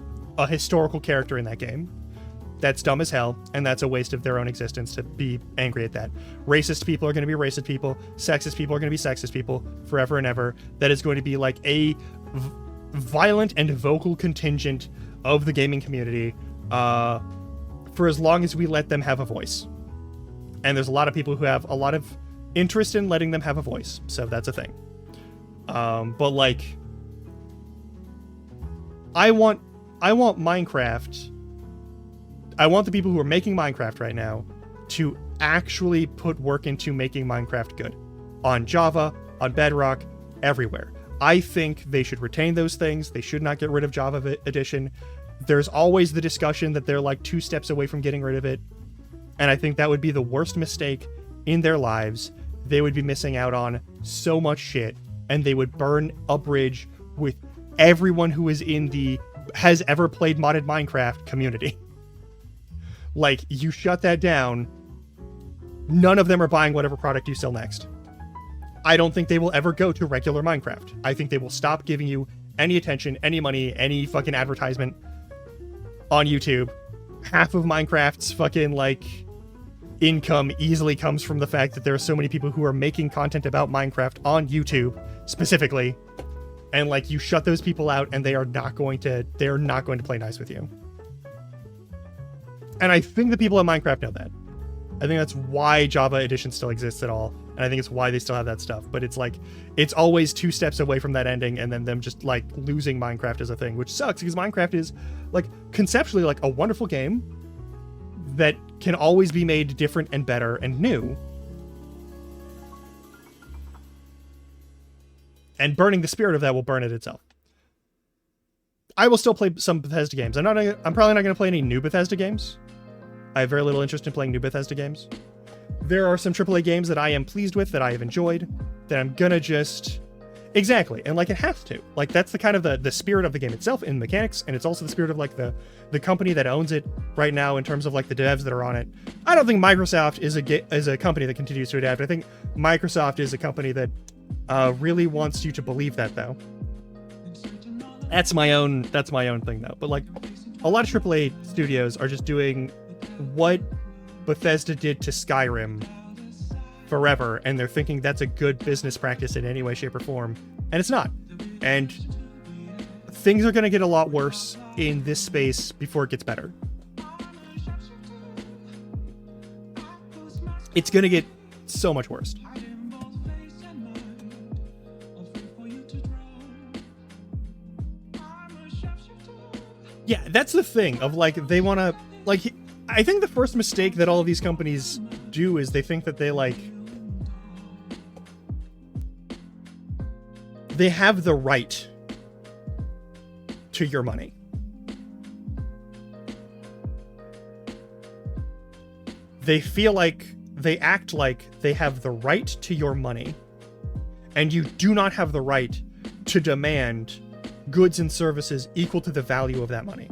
historical character in that game. That's dumb as hell, and that's a waste of their own existence to be angry at that. Racist people are gonna be racist people. Sexist people are gonna be sexist people forever and ever. That is going to be like a violent and vocal contingent of the gaming community. For as long as we let them have a voice. And there's a lot of people who have a lot of interest in letting them have a voice. So that's a thing. But like, I want Minecraft. I want the people who are making Minecraft right now to actually put work into making Minecraft good. On Java, on Bedrock, everywhere. I think they should retain those things. They should not get rid of Java Edition. There's always the discussion that they're like 2 steps away from getting rid of it. And I think that would be the worst mistake in their lives. They would be missing out on so much shit, and they would burn a bridge with everyone who is in the has ever played modded Minecraft community. Like, you shut that down, none of them are buying whatever product you sell next. I don't think they will ever go to regular Minecraft. I think they will stop giving you any attention, any money, any fucking advertisement on YouTube. Half of Minecraft's fucking like income easily comes from the fact that there are so many people who are making content about Minecraft on YouTube specifically, and like you shut those people out and they're not going to play nice with you. And I think the people at Minecraft know that. I think that's why Java Edition still exists at all, and I think it's why they still have that stuff. But it's like, it's always 2 steps away from that ending, and then them just like losing Minecraft as a thing, which sucks because Minecraft is like conceptually like a wonderful game that can always be made different and better and new. And burning the spirit of that will burn it itself. I will still play some Bethesda games. I'm probably not going to play any new Bethesda games. I have very little interest in playing new Bethesda games. There are some AAA games that I am pleased with, that I have enjoyed, that I'm gonna just... Exactly, and like it has to. Like that's the kind of the spirit of the game itself in mechanics, and it's also the spirit of like the company that owns it right now in terms of like the devs that are on it. I don't think Microsoft is a company that continues to adapt. I think Microsoft is a company that really wants you to believe that, though. That's my own thing, though. But like a lot of AAA studios are just doing what Bethesda did to Skyrim forever, and they're thinking that's a good business practice in any way, shape, or form, and it's not. And things are going to get a lot worse in this space before it gets better. It's going to get so much worse. Yeah, that's the thing of like, they want to like, I think the first mistake that all of these companies do is they think that they have the right to your money. They act like they have the right to your money, and you do not have the right to demand goods and services equal to the value of that money.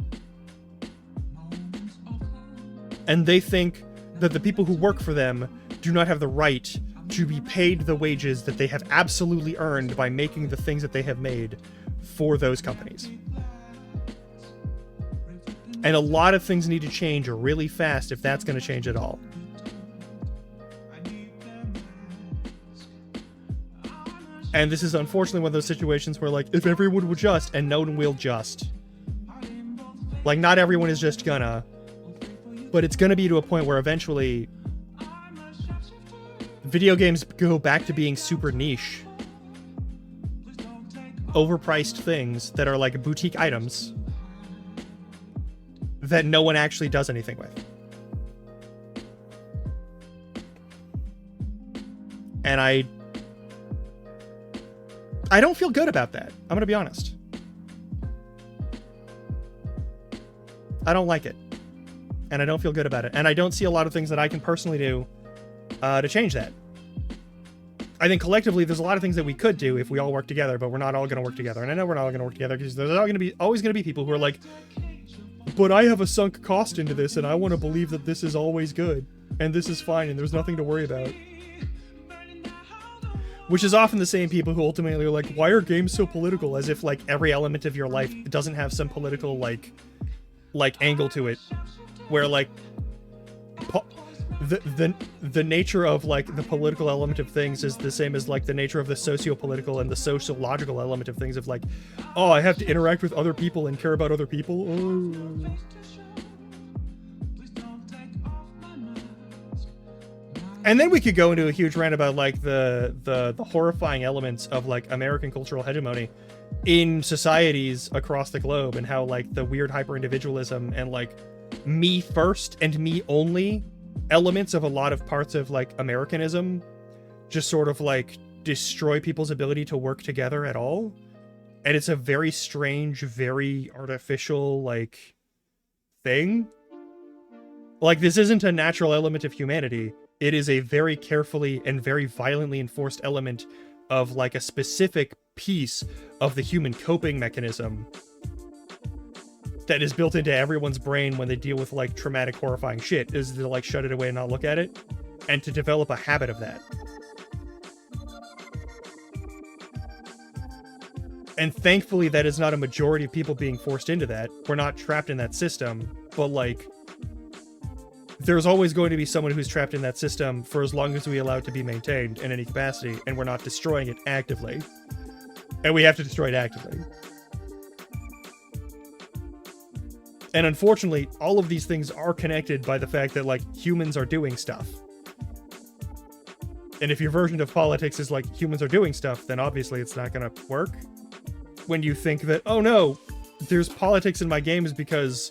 And they think that the people who work for them do not have the right to be paid the wages that they have absolutely earned by making the things that they have made for those companies. And a lot of things need to change really fast if that's going to change at all. And this is unfortunately one of those situations where, like, if everyone would just, and no one will just. Like, not everyone is just gonna. But it's gonna be to a point where eventually video games go back to being super niche, overpriced things that are like boutique items that no one actually does anything with. And I don't feel good about that. I'm gonna be honest. I don't like it. And I don't feel good about it. And I don't see a lot of things that I can personally do to change that. I think collectively there's a lot of things that we could do if we all work together, but we're not all going to work together. And I know we're not all going to work together because there's always going to be people who are like, but I have a sunk cost into this and I want to believe that this is always good and this is fine and there's nothing to worry about. Which is often the same people who ultimately are like, why are games so political? As if like every element of your life doesn't have some political like angle to it. Where like the nature of like the political element of things is the same as like the nature of the socio-political and the sociological element of things of like, oh, I have to interact with other people and care about other people. Oh. And then we could go into a huge rant about like the horrifying elements of like American cultural hegemony in societies across the globe and how like the weird hyper-individualism and like me first and me only elements of a lot of parts of like Americanism just sort of like destroy people's ability to work together at all. And it's a very strange, very artificial like thing. Like this isn't a natural element of humanity. It is a very carefully and very violently enforced element of like a specific piece of the human coping mechanism that is built into everyone's brain when they deal with like traumatic, horrifying shit, is to like shut it away and not look at it, and to develop a habit of that. And thankfully, that is not a majority of people being forced into that. We're not trapped in that system, but like, there's always going to be someone who's trapped in that system for as long as we allow it to be maintained in any capacity, and we're not destroying it actively. And we have to destroy it actively. And unfortunately, all of these things are connected by the fact that, like, humans are doing stuff. And if your version of politics is like, humans are doing stuff, then obviously it's not gonna work. When you think that, oh no, there's politics in my games because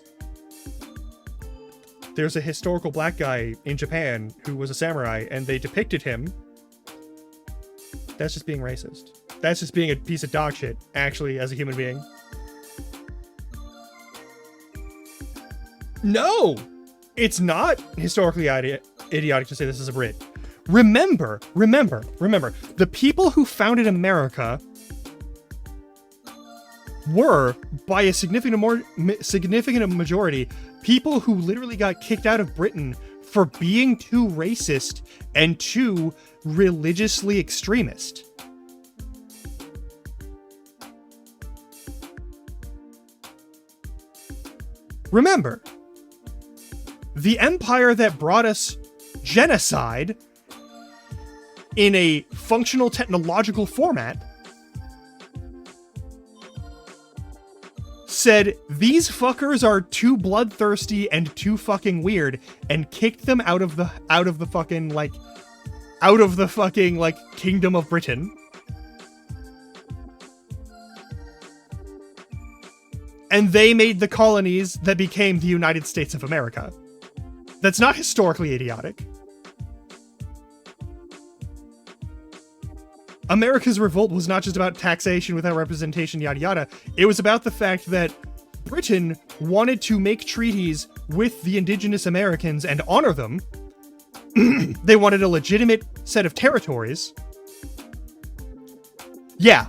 there's a historical black guy in Japan who was a samurai and they depicted him, that's just being racist. That's just being a piece of dog shit, actually, as a human being. No! It's not historically idiotic to say this is a Brit. Remember, the people who founded America were, by a significant majority, people who literally got kicked out of Britain for being too racist and too religiously extremist. Remember, the empire that brought us genocide in a functional technological format said these fuckers are too bloodthirsty and too fucking weird, and kicked them out of the fucking Kingdom of Britain. And they made the colonies that became the United States of America. That's not historically idiotic. America's revolt was not just about taxation without representation, yada yada. It was about the fact that Britain wanted to make treaties with the indigenous Americans and honor them. They wanted a legitimate set of territories. Yeah.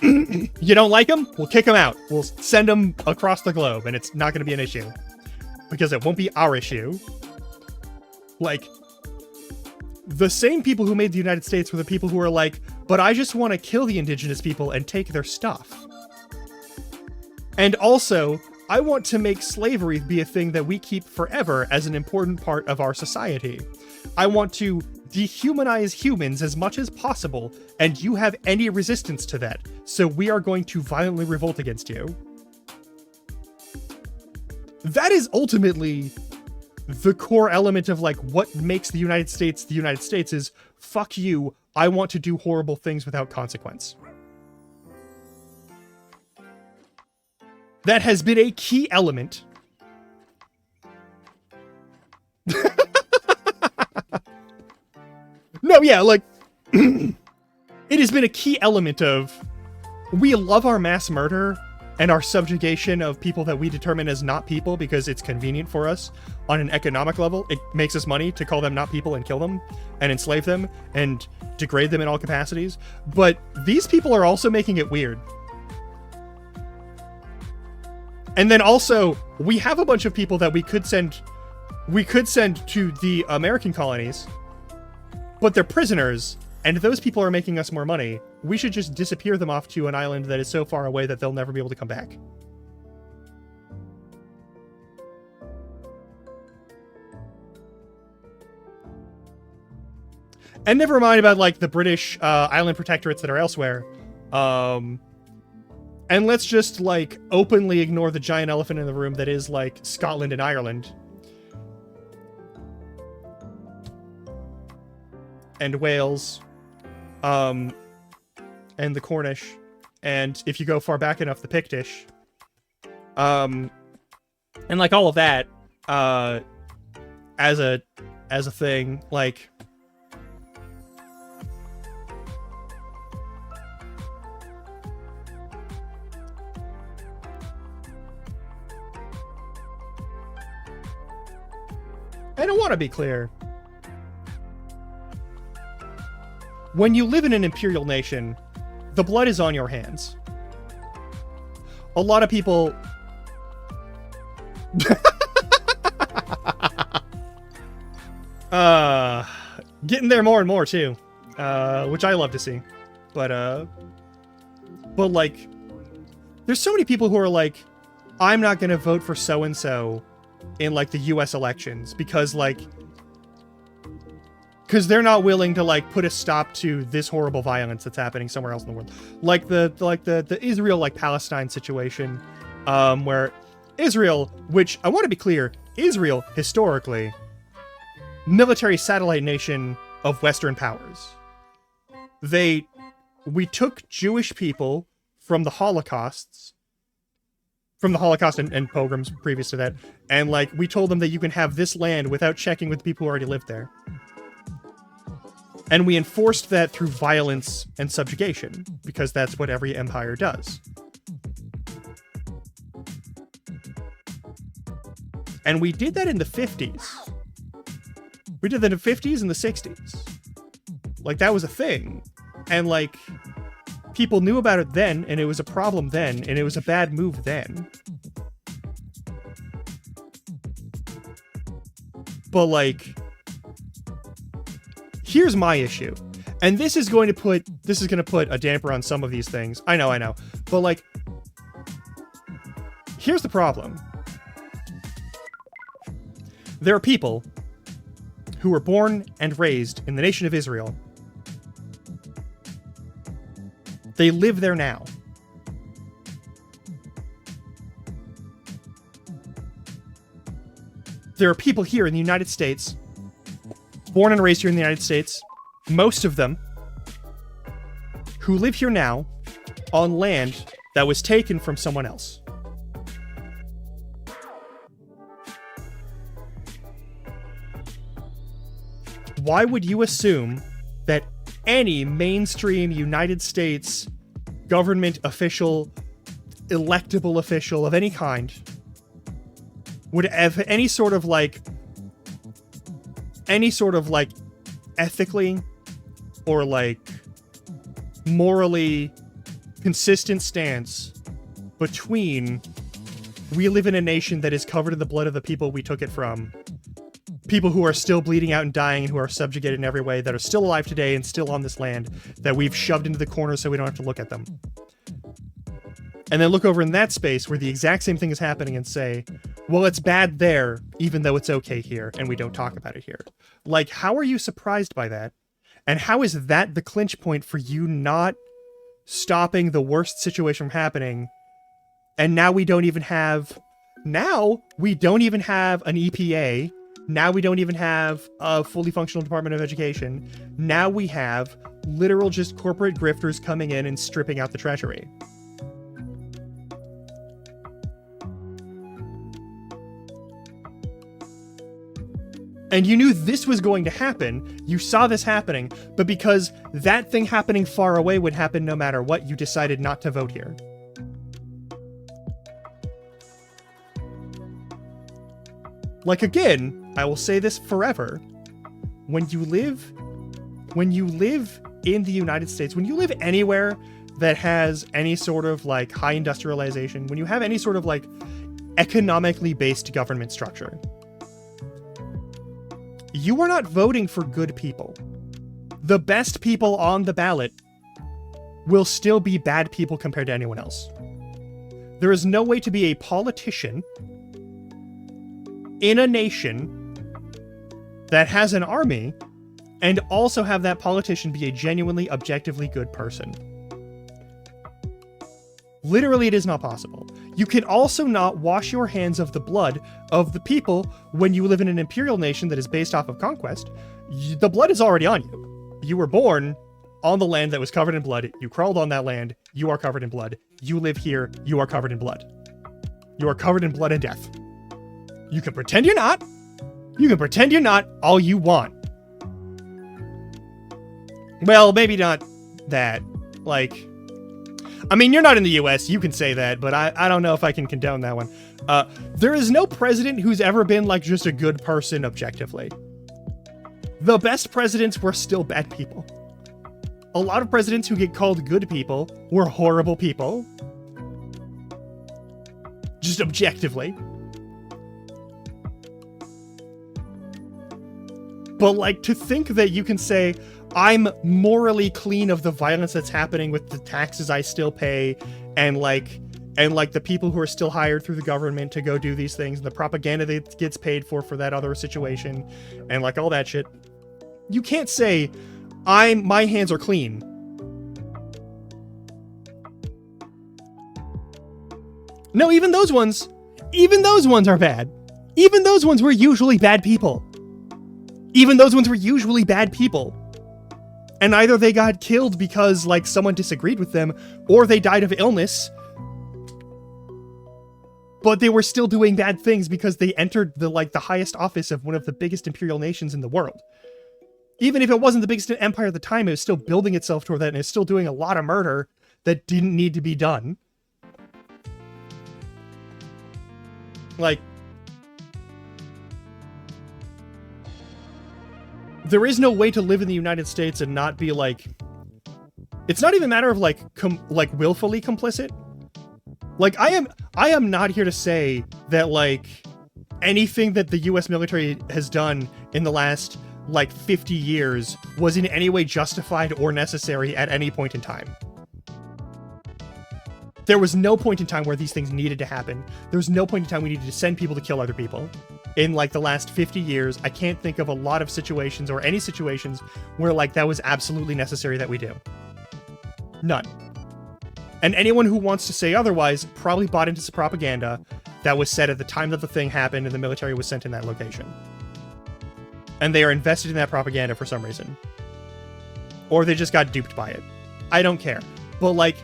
You don't like them? We'll kick them out. We'll send them across the globe, and it's not going to be an issue. Because it won't be our issue. Like, the same people who made the United States were the people who were like, but I just want to kill the indigenous people and take their stuff. And also, I want to make slavery be a thing that we keep forever as an important part of our society. I want to dehumanize humans as much as possible, and you have any resistance to that, so we are going to violently revolt against you. That is ultimately the core element of what makes the United States is, fuck you, I want to do horrible things without consequence. That has been a key element. No, yeah, it has been a key element of, we love our mass murder and our subjugation of people that we determine as not people because it's convenient for us on an economic level. It makes us money to call them not people and kill them and enslave them and degrade them in all capacities. But these people are also making it weird. And then also, we have a bunch of people that we could send to the American colonies, but they're prisoners, and those people are making us more money. We should just disappear them off to an island that is so far away that they'll never be able to come back. And never mind about, the British island protectorates that are elsewhere. And let's just, openly ignore the giant elephant in the room that is, Scotland and Ireland. And Wales. And the Cornish. And if you go far back enough, the Pictish. And, all of that, as a thing, I don't want to be clear. When you live in an imperial nation, the blood is on your hands. A lot of people... getting there more and more, too. Which I love to see. But there's so many people who are like, I'm not going to vote for so-and-so in, like, the U.S. elections because, like, because they're not willing to, like, put a stop to this horrible violence that's happening somewhere else in the world. Like the Israel, like, Palestine situation, where Israel, which, I want to be clear, Israel, historically, military satellite nation of Western powers. We took Jewish people from the Holocaust and pogroms previous to that, and, like, we told them that you can have this land without checking with the people who already lived there. And we enforced that through violence and subjugation, because that's what every empire does. And we did that in the 50s. We did that in the 50s and the 60s. Like, that was a thing. And, like, people knew about it then, and it was a problem then, and it was a bad move then. But, like, here's my issue. And this is going to put a damper on some of these things. I know. But, like, here's the problem. There are people who were born and raised in the nation of Israel. They live there now. There are people here in the United States, born and raised here in the United States, most of them, who live here now on land that was taken from someone else. Why would you assume that any mainstream United States government official, electable official of any kind, would have any sort of ethically or, like, morally consistent stance between we live in a nation that is covered in the blood of the people we took it from, people who are still bleeding out and dying and who are subjugated in every way, that are still alive today and still on this land, that we've shoved into the corner so we don't have to look at them. And then look over in that space where the exact same thing is happening and say, well, it's bad there, even though it's okay here, and we don't talk about it here. Like, how are you surprised by that? And how is that the clinch point for you not stopping the worst situation from happening? And now we don't even have an EPA. Now we don't even have a fully functional Department of Education. Now we have literal just corporate grifters coming in and stripping out the treasury. And you knew this was going to happen. You saw this happening, but because that thing happening far away would happen no matter what, you decided not to vote here. Like, again, I will say this forever. When you live in the United States, when you live anywhere that has any sort of, like, high industrialization, when you have any sort of, like, economically based government structure, you are not voting for good people. The best people on the ballot will still be bad people compared to anyone else. There is no way to be a politician in a nation that has an army and also have that politician be a genuinely, objectively good person. Literally, it is not possible. You can also not wash your hands of the blood of the people when you live in an imperial nation that is based off of conquest. The blood is already on you. You were born on the land that was covered in blood. You crawled on that land. You are covered in blood. You live here. You are covered in blood. You are covered in blood and death. You can pretend you're not. You can pretend you're not all you want. Well, maybe not that. Like, I mean, you're not in the US, you can say that, but I don't know if I can condone that one. There is no president who's ever been, like, just a good person objectively. The best presidents were still bad people. A lot of presidents who get called good people were horrible people. Just objectively. But, like, to think that you can say, I'm morally clean of the violence that's happening with the taxes I still pay, and, like, and like the people who are still hired through the government to go do these things, and the propaganda that gets paid for that other situation, and like all that shit. You can't say my hands are clean. No, even those ones are bad. Even those ones were usually bad people. And either they got killed because like someone disagreed with them, or they died of illness. But they were still doing bad things because they entered the highest office of one of the biggest imperial nations in the world. Even if it wasn't the biggest empire at the time, it was still building itself toward that, and it's still doing a lot of murder that didn't need to be done. Like, there is no way to live in the United States and not be like, it's not even a matter of like willfully complicit. Like, I am not here to say that like anything that the US military has done in the last like 50 years was in any way justified or necessary at any point in time. There was no point in time where these things needed to happen. There was no point in time we needed to send people to kill other people. In like the last 50 years, I can't think of a lot of situations or any situations where like that was absolutely necessary that we do. None. And anyone who wants to say otherwise probably bought into some propaganda that was said at the time that the thing happened and the military was sent in that location. And they are invested in that propaganda for some reason. Or they just got duped by it. I don't care. But like,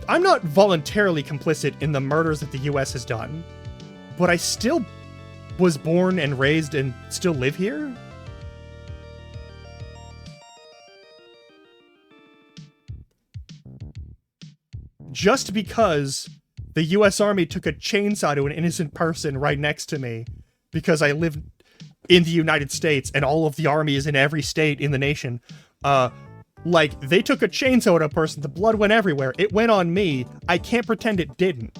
I'm not voluntarily complicit in the murders that the US has done, but I still was born and raised and still live here. Just because the US Army took a chainsaw to an innocent person right next to me because I live in the United States and all of the army is in every state in the nation, like, they took a chainsaw to a person, the blood went everywhere, it went on me, I can't pretend it didn't.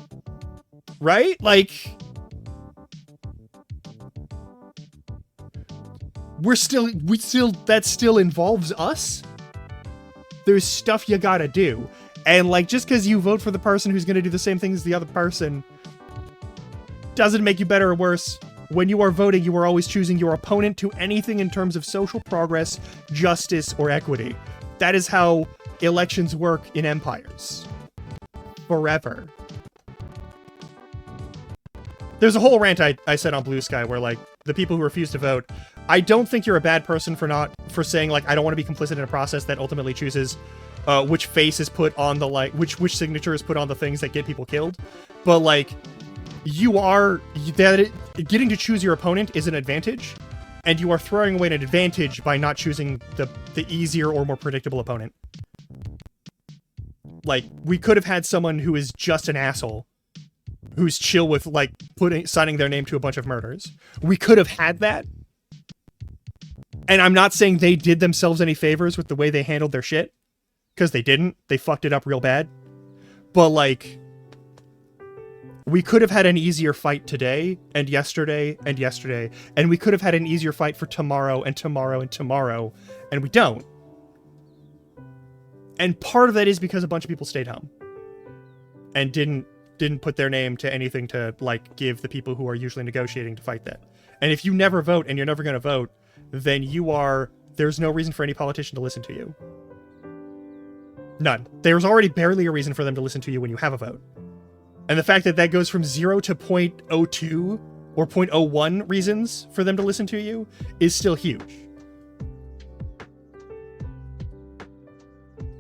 Right? Like, that still involves us? There's stuff you gotta do. And like, just because you vote for the person who's gonna do the same thing as the other person doesn't make you better or worse. When you are voting, you are always choosing your opponent to anything in terms of social progress, justice, or equity. That is how elections work in empires. Forever. There's a whole rant I said on Blue Sky where, like, the people who refuse to vote, I don't think you're a bad person for saying, like, I don't want to be complicit in a process that ultimately chooses which face is put on the, like, which signature is put on the things that get people killed. But, like, getting to choose your opponent is an advantage, and you are throwing away an advantage by not choosing the easier or more predictable opponent. Like, we could have had someone who is just an asshole, who's chill with, like, signing their name to a bunch of murders. We could have had that. And I'm not saying they did themselves any favors with the way they handled their shit, because they didn't. They fucked it up real bad. But, like, we could have had an easier fight today, and yesterday, and yesterday, and we could have had an easier fight for tomorrow, and tomorrow, and tomorrow, and we don't. And part of that is because a bunch of people stayed home. And didn't put their name to anything to, like, give the people who are usually negotiating to fight that. And if you never vote, and you're never gonna vote, then there's no reason for any politician to listen to you. None. There's already barely a reason for them to listen to you when you have a vote. And the fact that that goes from 0 to 0.02 or 0.01 reasons for them to listen to you is still huge.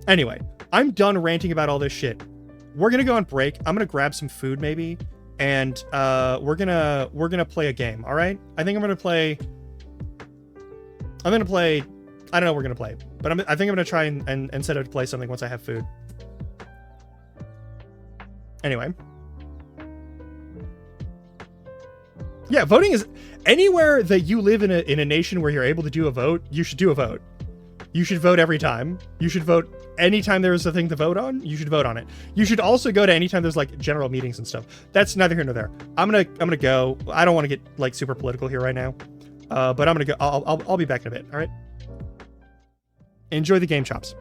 Anyway, I'm done ranting about all this shit. We're gonna go on break. I'm gonna grab some food maybe, and we're gonna play a game. All right? I think I'm gonna play. I don't know what we're gonna play, but I think I'm gonna try and set out to play something once I have food. Anyway. Yeah, voting is anywhere that you live in a nation where you're able to do a vote, you should do a vote. You should vote every time. You should vote anytime there's a thing to vote on, you should vote on it. You should also go to anytime there's like general meetings and stuff. That's neither here nor there. I'm gonna go. I don't want to get like super political here right now. But I'm gonna go. I'll be back in a bit. All right. Enjoy the game, chops.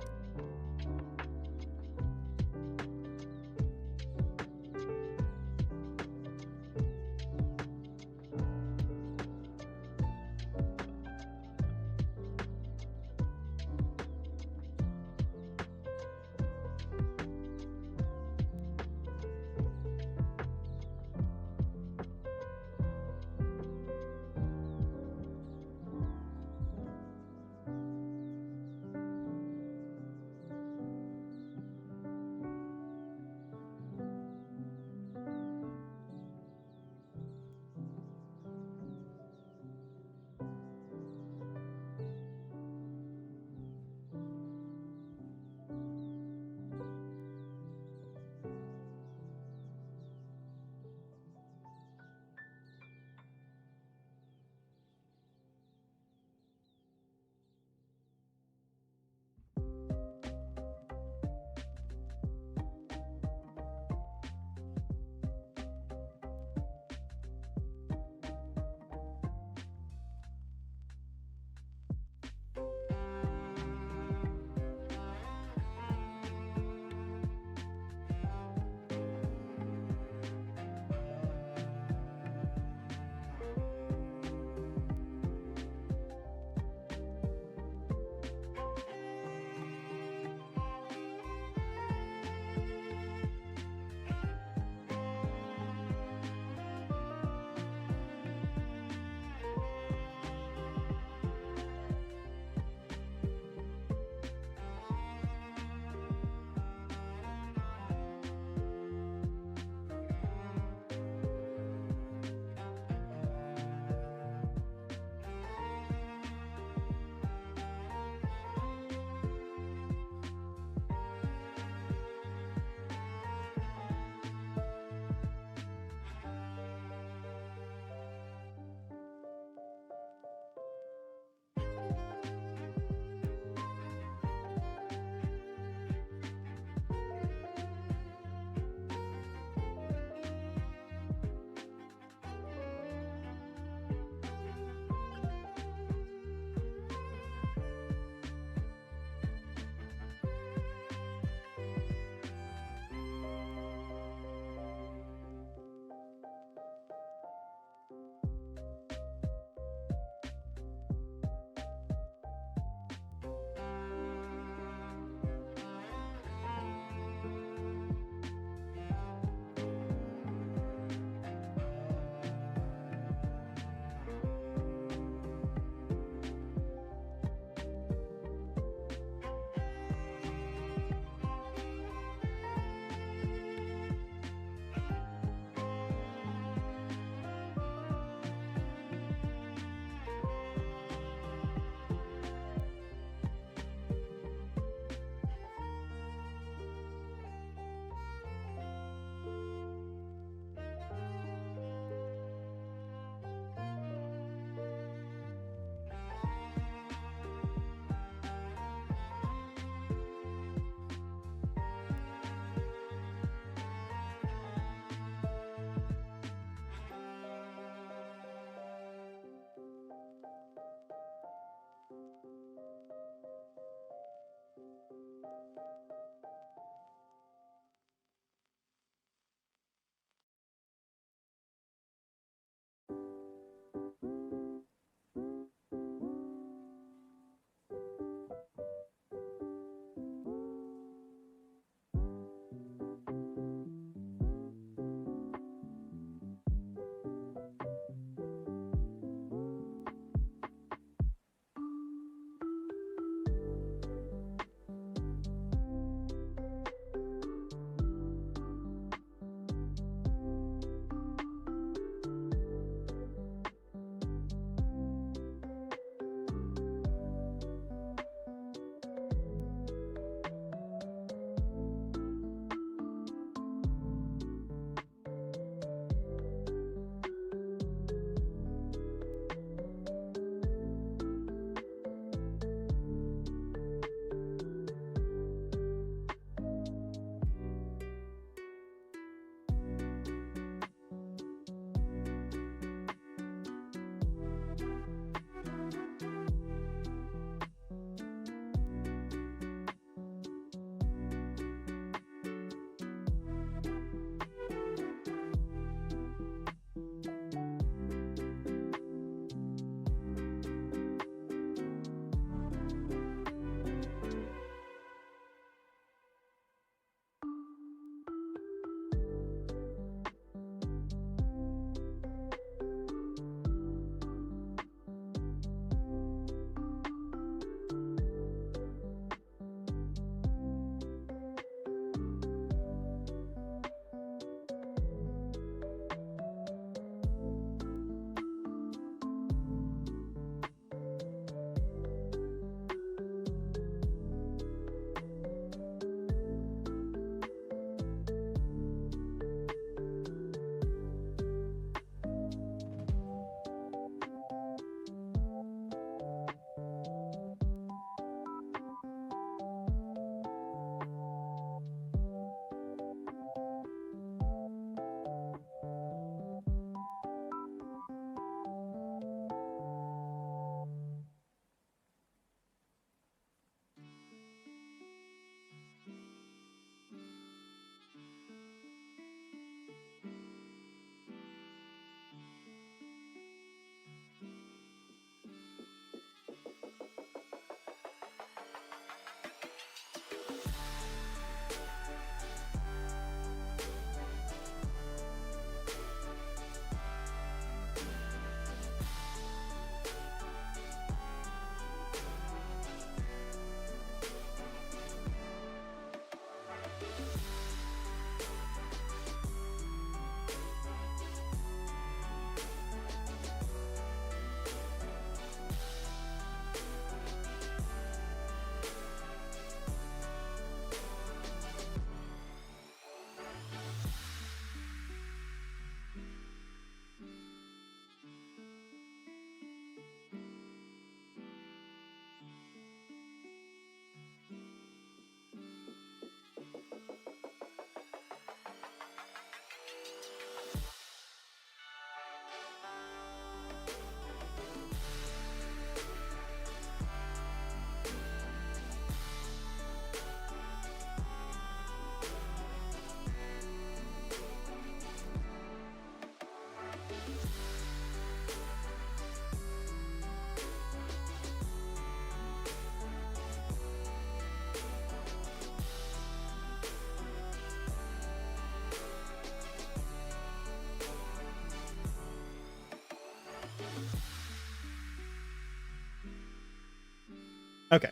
Okay.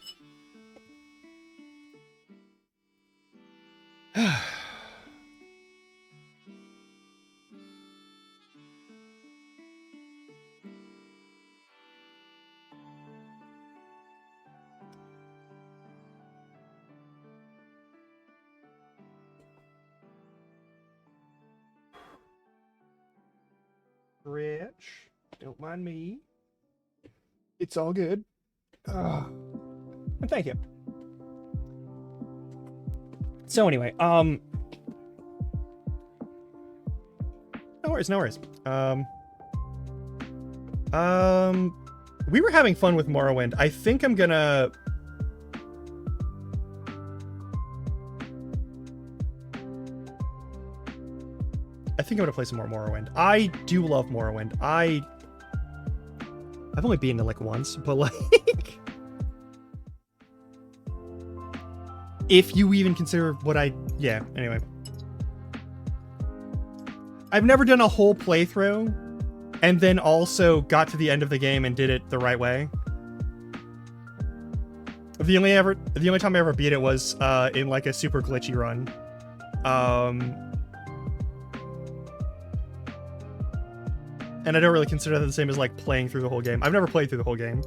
Rich, don't mind me. It's all good. Thank you. So anyway, no worries, no worries. We were having fun with Morrowind. I think I'm gonna... play some more Morrowind. I do love Morrowind. I've only beaten it like once, but like... if you even consider what I... Yeah, anyway. I've never done a whole playthrough and then also got to the end of the game and did it the right way. The only time I ever beat it was in like a super glitchy run. And I don't really consider that the same as like playing through the whole game. I've never played through the whole game.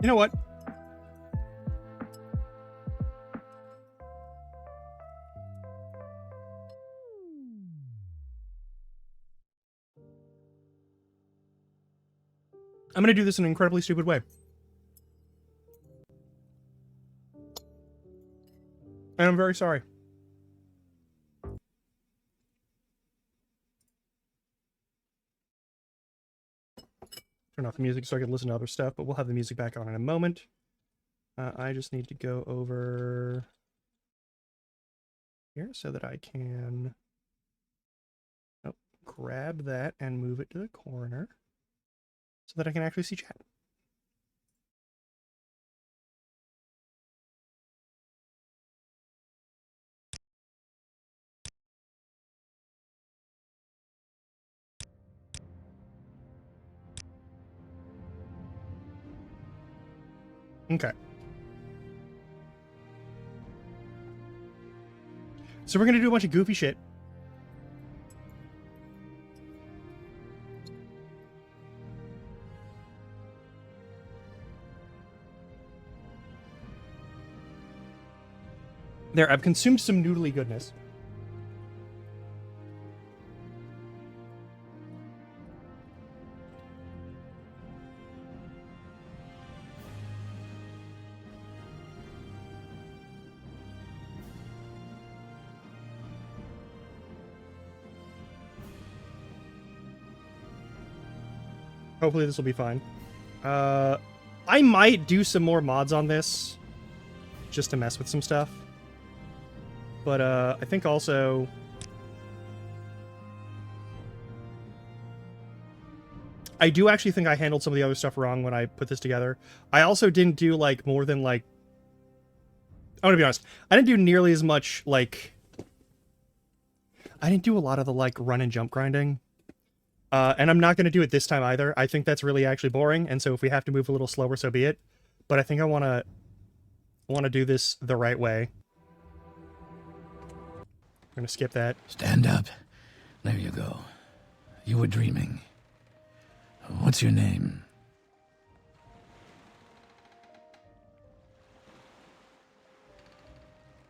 You know what? I'm gonna do this in an incredibly stupid way. And I'm very sorry. Turn off the music so I can listen to other stuff, but we'll have the music back on in a moment. I just need to go over here so that I can grab that and move it to the corner so that I can actually see chat. Okay. So we're going to do a bunch of goofy shit. There, I've consumed some noodly goodness. Hopefully this will be fine. I might do some more mods on this just to mess with some stuff. But I think also I do actually think I handled some of the other stuff wrong when I put this together. I also didn't do like more than like, I'm gonna be honest, I didn't do nearly as much like, I didn't do a lot of the like run and jump grinding. And I'm not going to do it this time either. I think that's really actually boring, and so if we have to move a little slower, so be it. But I think I want to do this the right way. I'm going to skip that. Stand up. There you go. You were dreaming. What's your name?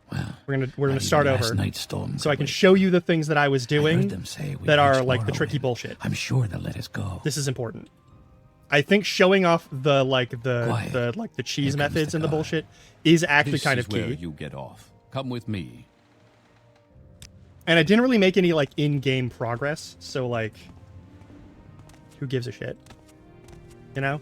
Well, We're gonna start Last over, night's storm so I can could wait. show you the things that I was I heard doing them say we that are reached like the tricky Morrowind. bullshit. I'm sure they'll let us go. This is important. I think showing off the Quiet. cheese Here comes methods the and the car. bullshit is actually This kind is of where key. you get off. Come with me. And I didn't really make any like in-game progress, so like, who gives a shit? You know?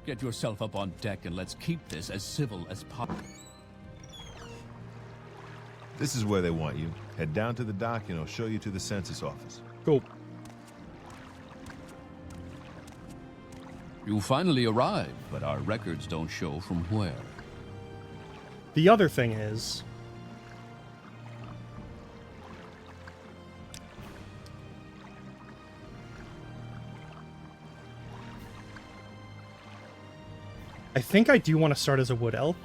Get yourself up on deck and let's keep this as civil as possible. This is where they want you. Head down to the dock and I'll show you to the census office. Cool. You finally arrived, but our records don't show from where. The other thing is, I think I do want to start as a wood elf.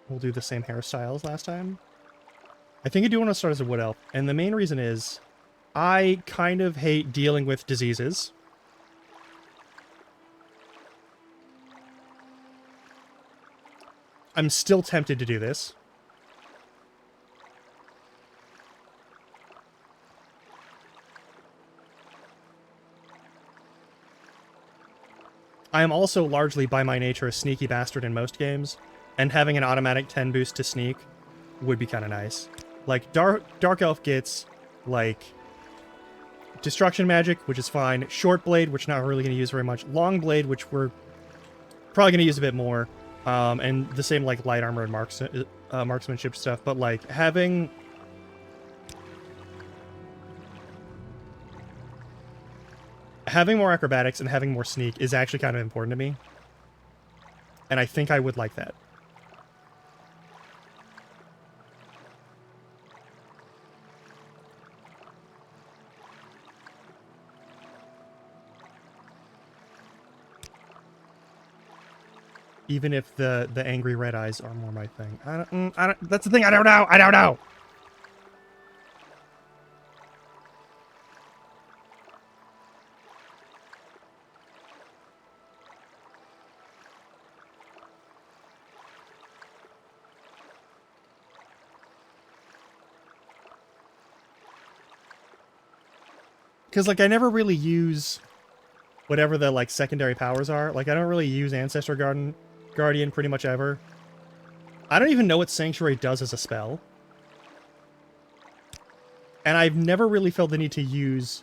We'll do the same hairstyle as last time. I think I do want to start as a wood elf, and the main reason is I kind of hate dealing with diseases. I'm still tempted to do this. I am also largely by my nature a sneaky bastard in most games, and having an automatic 10 boost to sneak would be kind of nice. Like, Dark Elf gets, like, Destruction Magic, which is fine, Short Blade, which not really going to use very much, Long Blade, which we're probably going to use a bit more, and the same, like, Light Armor and marksmanship stuff, but, like, having more acrobatics and having more sneak is actually kind of important to me. And I think I would like that. Even if the angry red eyes are more my thing. I don't, that's the thing, I don't know! I don't know! Because, like, I never really use whatever the, like, secondary powers are. Like, I don't really use Ancestor Guardian pretty much ever. I don't even know what Sanctuary does as a spell. And I've never really felt the need to use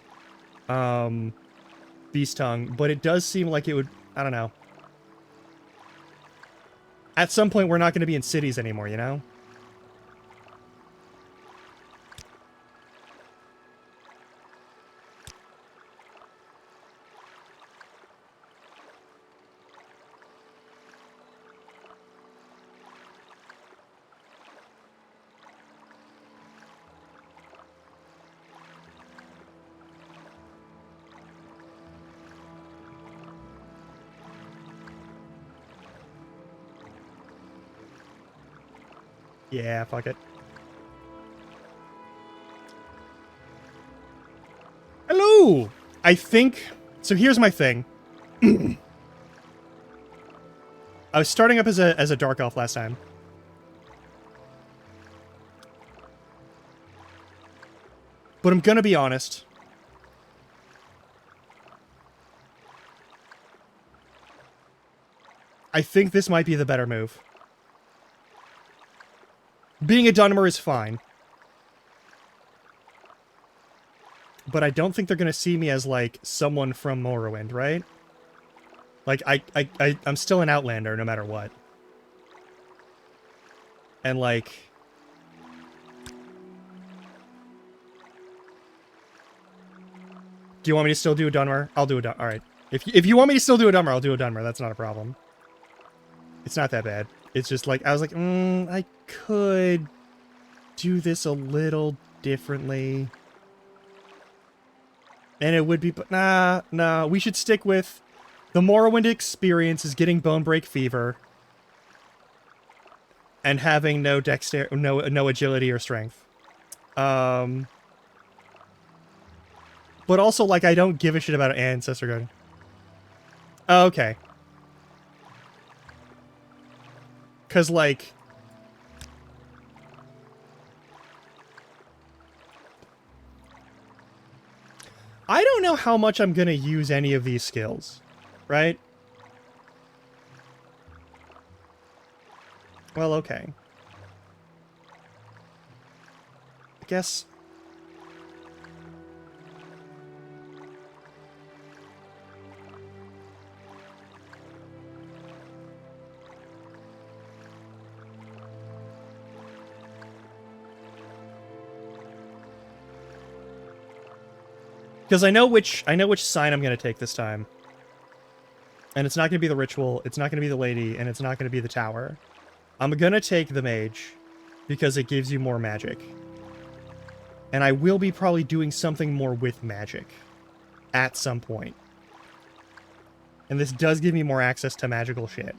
Beast Tongue, but it does seem like it would... I don't know. At some point, we're not going to be in cities anymore, you know? Yeah, fuck it. Hello! I think... So here's my thing. I was starting up as a Dark Elf last time. But I'm gonna be honest. I think this might be the better move. Being a Dunmer is fine. But I don't think they're going to see me as, like, someone from Morrowind, right? Like, I'm still an Outlander no matter what. And, like... Do you want me to still do a Dunmer? I'll do a Dunmer. All right. If you want me to still do a Dunmer, I'll do a Dunmer. That's not a problem. It's not that bad. It's just like, I was like, I could do this a little differently. And it would be, but nah, we should stick with the Morrowind experience is getting Bone Break Fever and having no no agility or strength. But also, like, I don't give a shit about Ancestor Guardian. Okay. Because, like... I don't know how much I'm going to use any of these skills, right? Well, okay. I guess... Because I know which sign I'm going to take this time. And it's not going to be the ritual, it's not going to be the lady, and it's not going to be the tower. I'm going to take the mage because it gives you more magic. And I will be probably doing something more with magic at some point. And this does give me more access to magical shit.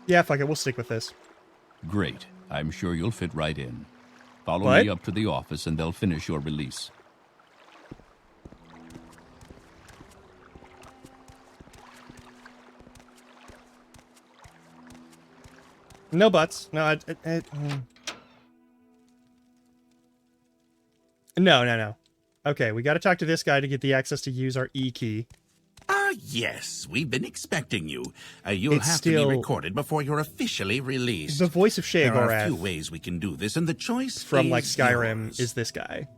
Yeah, fuck it, we'll stick with this. Great. I'm sure you'll fit right in. Follow What? me up to the office and they'll finish your release. No buts. No, No. Okay, we gotta talk to this guy to get the access to use our E key. Yes, we've been expecting you. You'll It's have to still- be recorded before you're officially released. The voice of There are a few Sheogorath ways we can do this, and the choice from, like, is Skyrim yours. is this guy.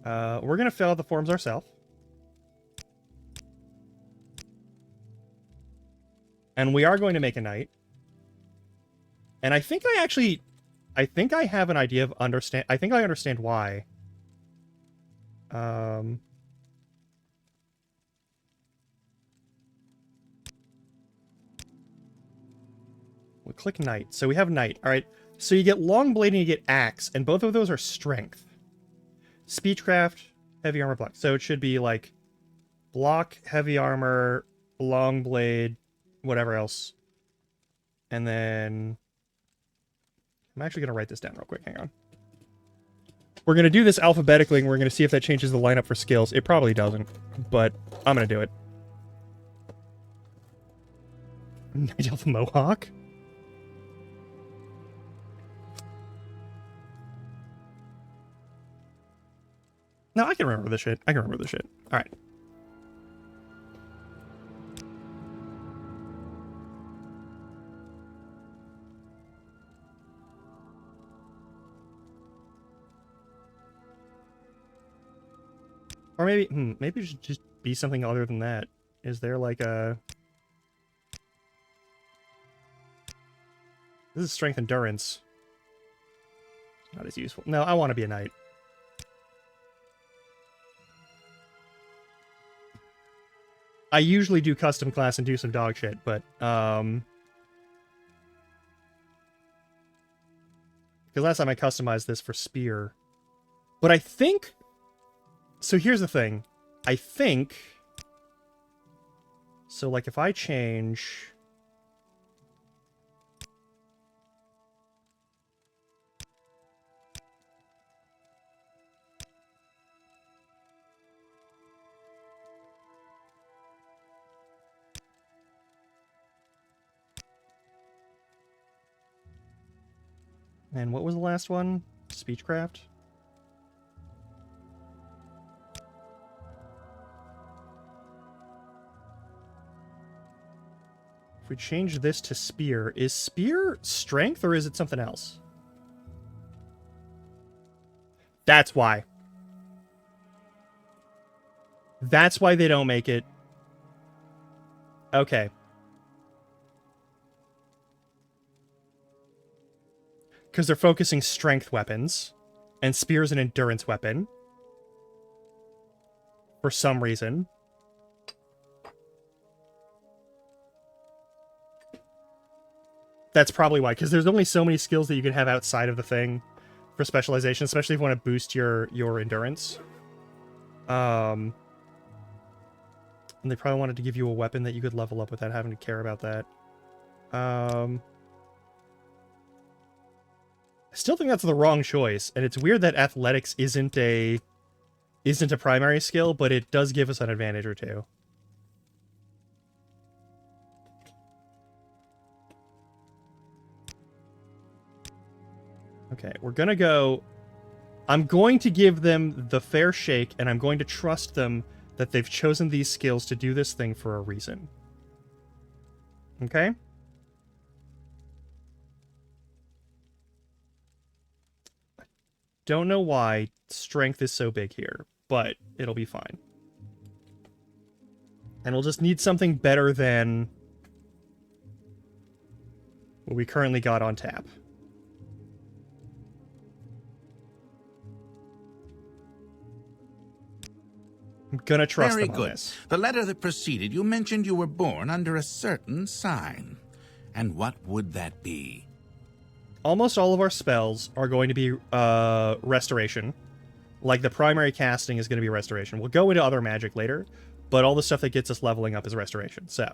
We're gonna fill out the forms ourselves. And we are going to make a knight. And I think I have an idea of I think I understand why. We'll click knight. So we have knight. All right. So you get long blade and you get axe, and both of those are strength. Speechcraft, heavy armor, block. So it should be like block, heavy armor, long blade, whatever else. And then I'm actually going to write this down real quick. Hang on. We're going to do this alphabetically, and we're going to see if that changes the lineup for skills. It probably doesn't, but I'm going to do it. Night Elf Mohawk? No, I can remember this shit. All right. Or maybe it should just be something other than that. Is there like a... This is strength endurance. Not as useful. No, I want to be a knight. I usually do custom class and do some dog shit, but, because last time I customized this for spear. But I think... So here's the thing. I think... So, like, if I change... And what was the last one? Speechcraft? If we change this to spear, is spear strength or is it something else? That's why. That's why they don't make it. Okay. because they're focusing strength weapons, and spear's an endurance weapon. For some reason. That's probably why, because there's only so many skills that you can have outside of the thing for specialization, especially if you want to boost your endurance. And they probably wanted to give you a weapon that you could level up without having to care about that. I still think that's the wrong choice, and it's weird that athletics isn't a primary skill, but it does give us an advantage or two. Okay, we're gonna go... I'm going to give them the fair shake, and I'm going to trust them that they've chosen these skills to do this thing for a reason. Okay? Don't know why strength is so big here, but it'll be fine. And we'll just need something better than what we currently got on tap. I'm gonna trust them on this. The letter that preceded you mentioned you were born under a certain sign. And what would that be? Almost all of our spells are going to be restoration. Like the primary casting is going to be restoration. We'll go into other magic later, but all the stuff that gets us leveling up is restoration. So,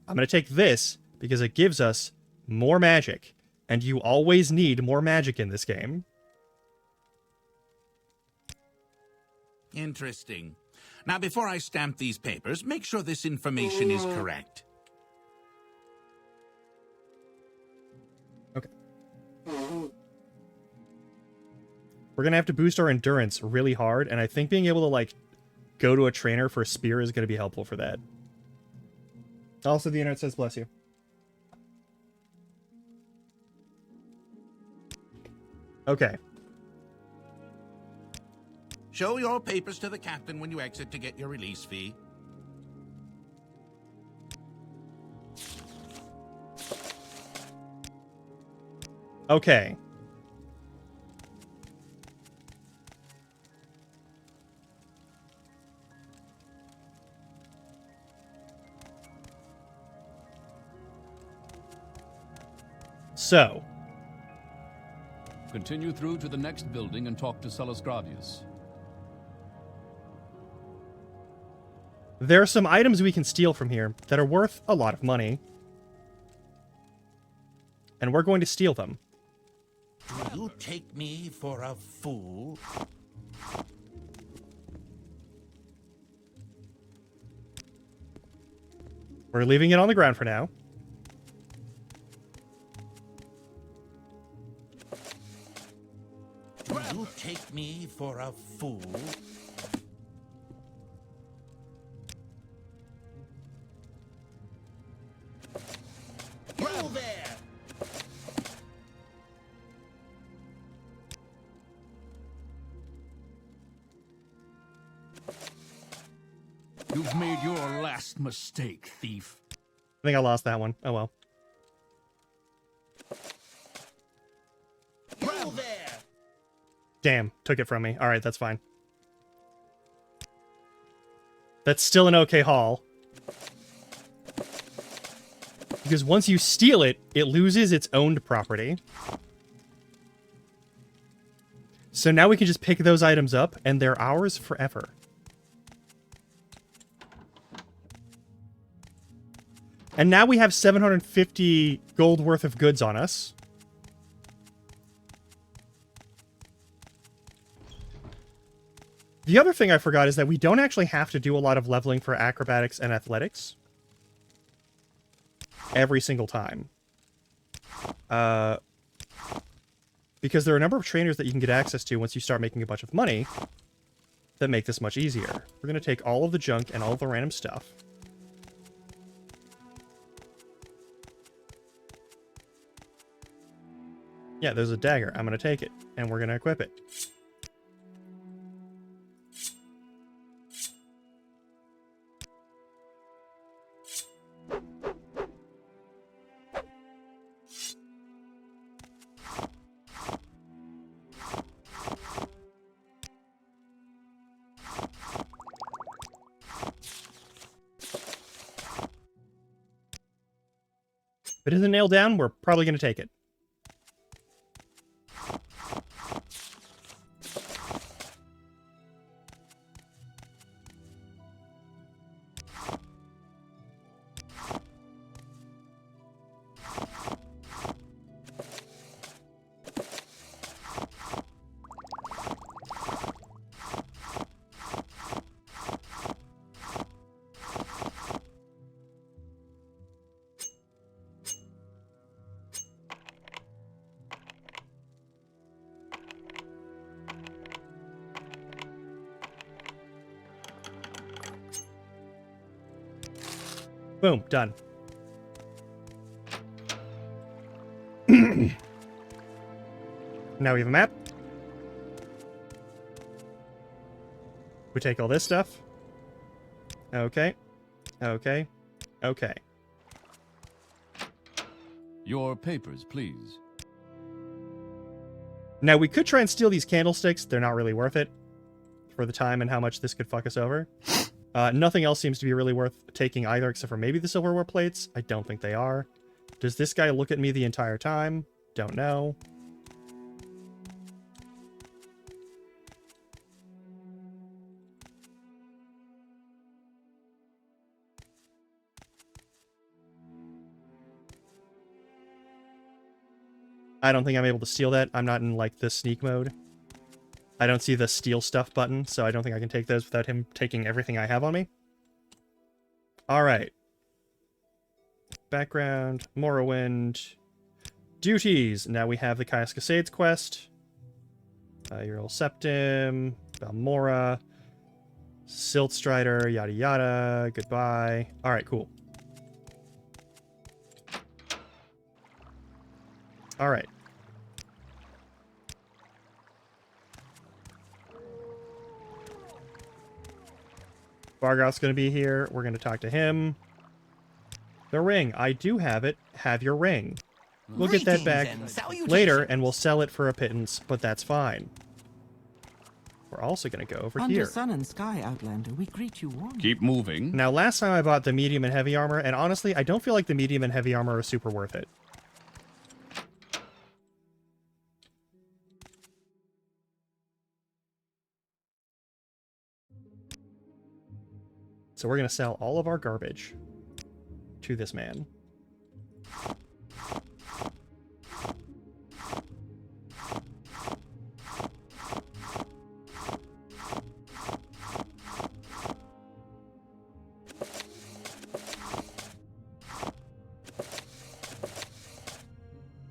I'm going to take this because it gives us more magic, and you always need more magic in this game. Interesting. Now, before I stamp these papers, make sure this information is correct. Okay. We're going to have to boost our endurance really hard, and I think being able to, like, go to a trainer for a spear is going to be helpful for that. Also, the internet says bless you. Okay. Show your papers to the captain when you exit to get your release fee. Okay. So. Continue through to the next building and talk to Sellus Gravius. There are some items we can steal from here that are worth a lot of money. And we're going to steal them. Do you take me for a fool? We're leaving it on the ground for now. Do you take me for a fool? You there! You've made your last mistake, thief. I think I lost that one. Oh well. You there! Damn, took it from me. Alright, that's fine. That's still an okay haul. Because once you steal it, it loses its owned property. So now we can just pick those items up, and they're ours forever. And now we have 750 gold worth of goods on us. The other thing I forgot is that we don't actually have to do a lot of leveling for acrobatics and athletics. Every single time. Because there are a number of trainers that you can get access to once you start making a bunch of money that make this much easier. We're going to take all of the junk and all of the random stuff. Yeah, there's a dagger. I'm going to take it, and we're going to equip it. it isn't nailed down, we're probably going to take it. Boom, done. Now we have a map. We take all this stuff. Okay. Okay. Okay. Your papers, please. Now we could try and steal these candlesticks. They're not really worth it for the time and how much this could fuck us over. Nothing else seems to be really worth taking either, except for maybe the silverware plates. I don't think they are. Does this guy look at me the entire time? Don't know. I don't think I'm able to steal that. I'm not in, like, the sneak mode. I don't see the steal stuff button, so I don't think I can take those without him taking everything I have on me. Alright. Background, Morrowind. Duties. Now we have the Caius Cascades quest. Ural Septim. Balmora. Siltstrider, yada yada. Goodbye. Alright, cool. Alright. Bargoth's going to be here. We're going to talk to him. The ring. I do have it. Have your ring. We'll get that back later, and we'll sell it for a pittance, but that's fine. We're also going to go over Under here. sun and sky, Outlander, we greet you warmly. Keep moving. Now, last time I bought the medium and heavy armor, and honestly, I don't feel like the medium and heavy armor are super worth it. So we're going to sell all of our garbage to this man.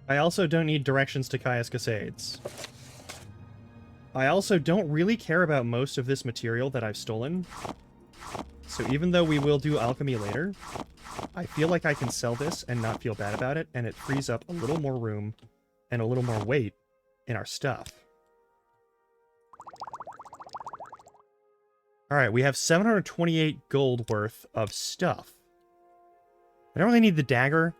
I also don't need directions to Caius Cascades. I also don't really care about most of this material that I've stolen. So even though we will do alchemy later, I feel like I can sell this and not feel bad about it, and it frees up a little more room and a little more weight in our stuff. Alright, we have 728 gold worth of stuff. I don't really need the dagger,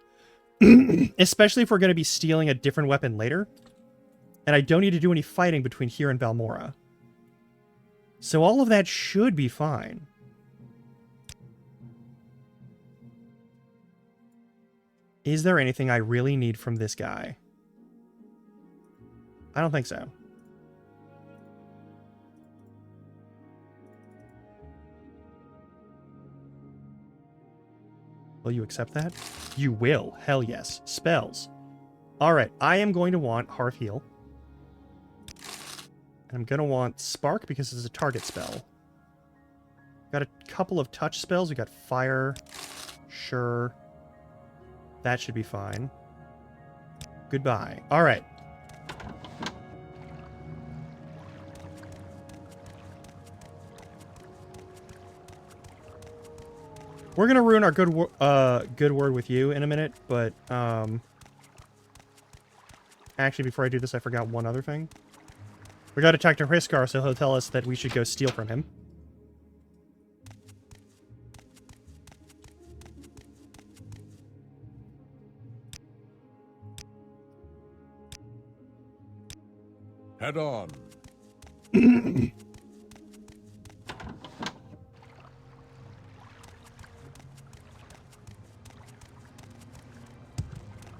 especially if we're going to be stealing a different weapon later. And I don't need to do any fighting between here and Balmora. So all of that should be fine. Is there anything I really need from this guy? I don't think so. Will you accept that? You will. Hell yes. Spells. Alright, I am going to want Hearth Heal. And I'm going to want Spark because it's a target spell. Got a couple of touch spells. We got Fire. Sure. That should be fine. Goodbye. Alright. We're gonna ruin our good word with you in a minute, but actually before I do this I forgot one other thing. We gotta talk to Hriscar so he'll tell us that we should go steal from him. Head on.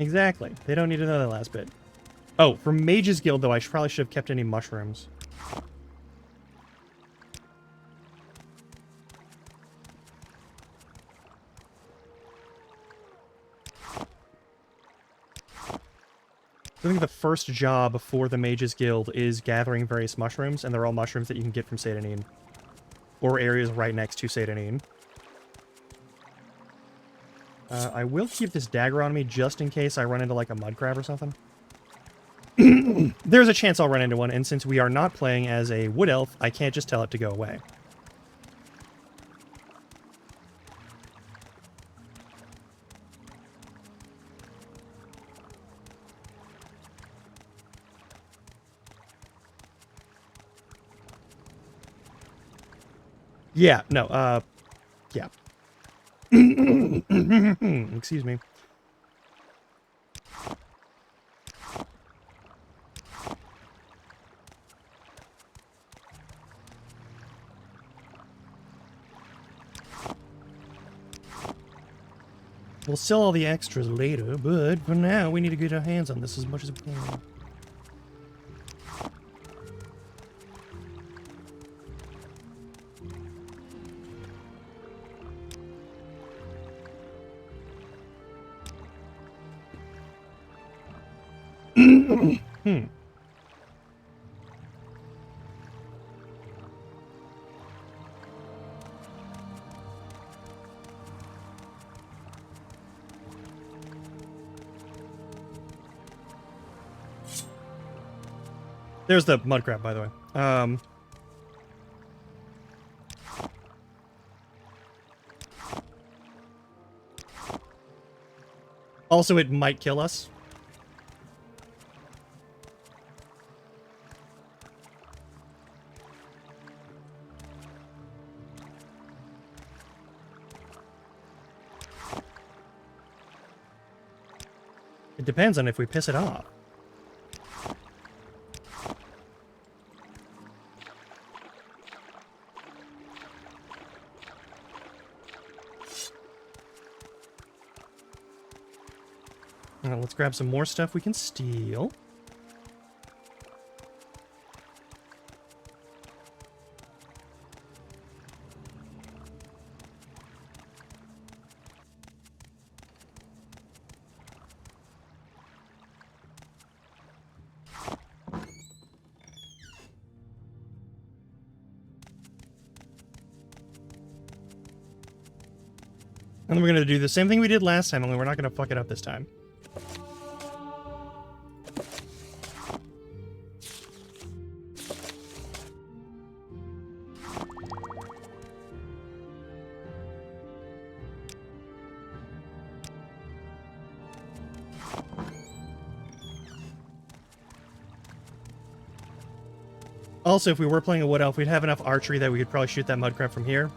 Exactly. They don't need to know that last bit. Oh, for Mage's Guild, though, I probably should have kept any mushrooms. I think the first job for the Mage's Guild is gathering various mushrooms, and they're all mushrooms that you can get from Seyda-Neen. Or areas right next to Seyda-Neen. I will keep this dagger on me just in case I run into, like, a mud crab or something. There's a chance I'll run into one, and since we are not playing as a wood elf, I can't just tell it to go away. Yeah, no, yeah. Excuse me. We'll sell all the extras later, but for now, we need to get our hands on this as much as we can. There's the mud crab, by the way. Also, it might kill us. It depends on if we piss it off. Alright, let's grab some more stuff we can steal. And then we're going to do the same thing we did last time, only we're not going to fuck it up this time. Also, if we were playing a wood elf, we'd have enough archery that we could probably shoot that mud crab from here.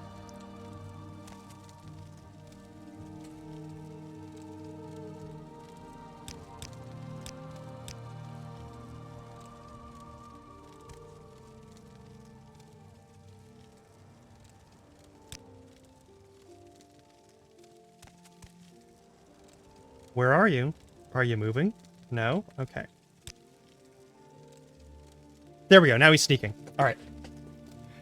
Where are you? Are you moving? No? Okay. There we go. Now he's sneaking. All right.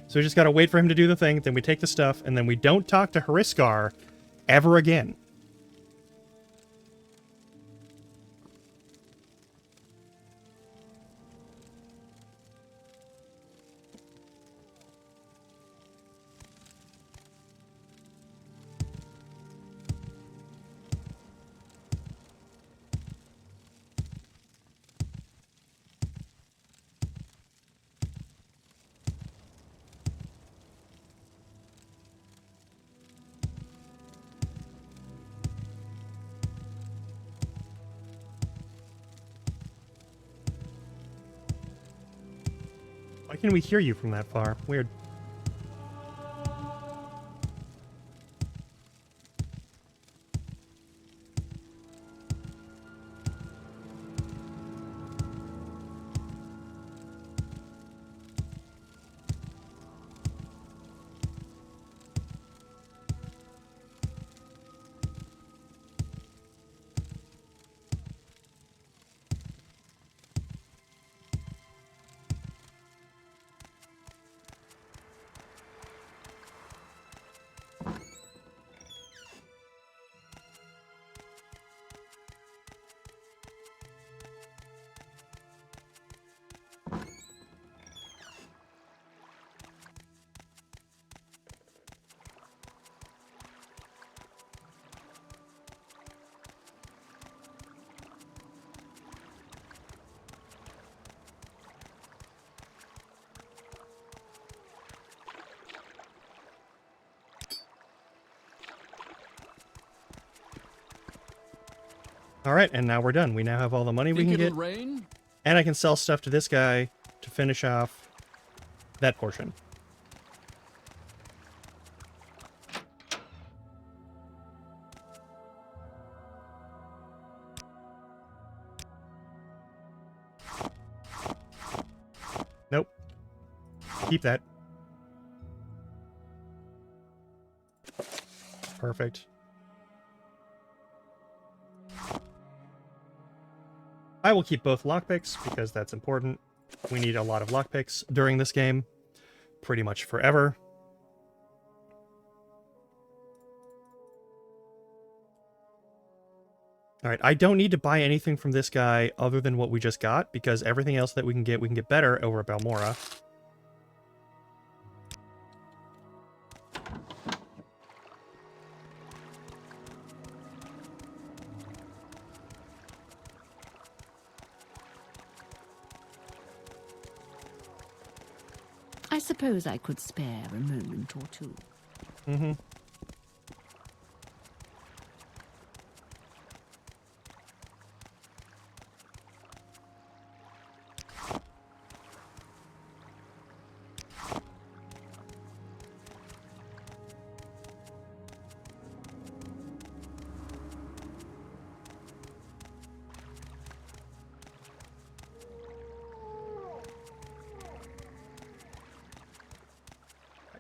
So we just got to wait for him to do the thing, then we take the stuff, and then we don't talk to Hariskar ever again. Why can we hear you from that far? Weird. All right, and now we're done. We now have all the money we Think can it'll get, rain? and I can sell stuff to this guy to finish off that portion. Nope. Keep that. Perfect. I will keep both lockpicks because that's important. We need a lot of lockpicks during this game. Pretty much forever. Alright, I don't need to buy anything from this guy other than what we just got, because everything else that we can get better over at Balmora. I suppose I could spare a moment or two. Mm-hmm.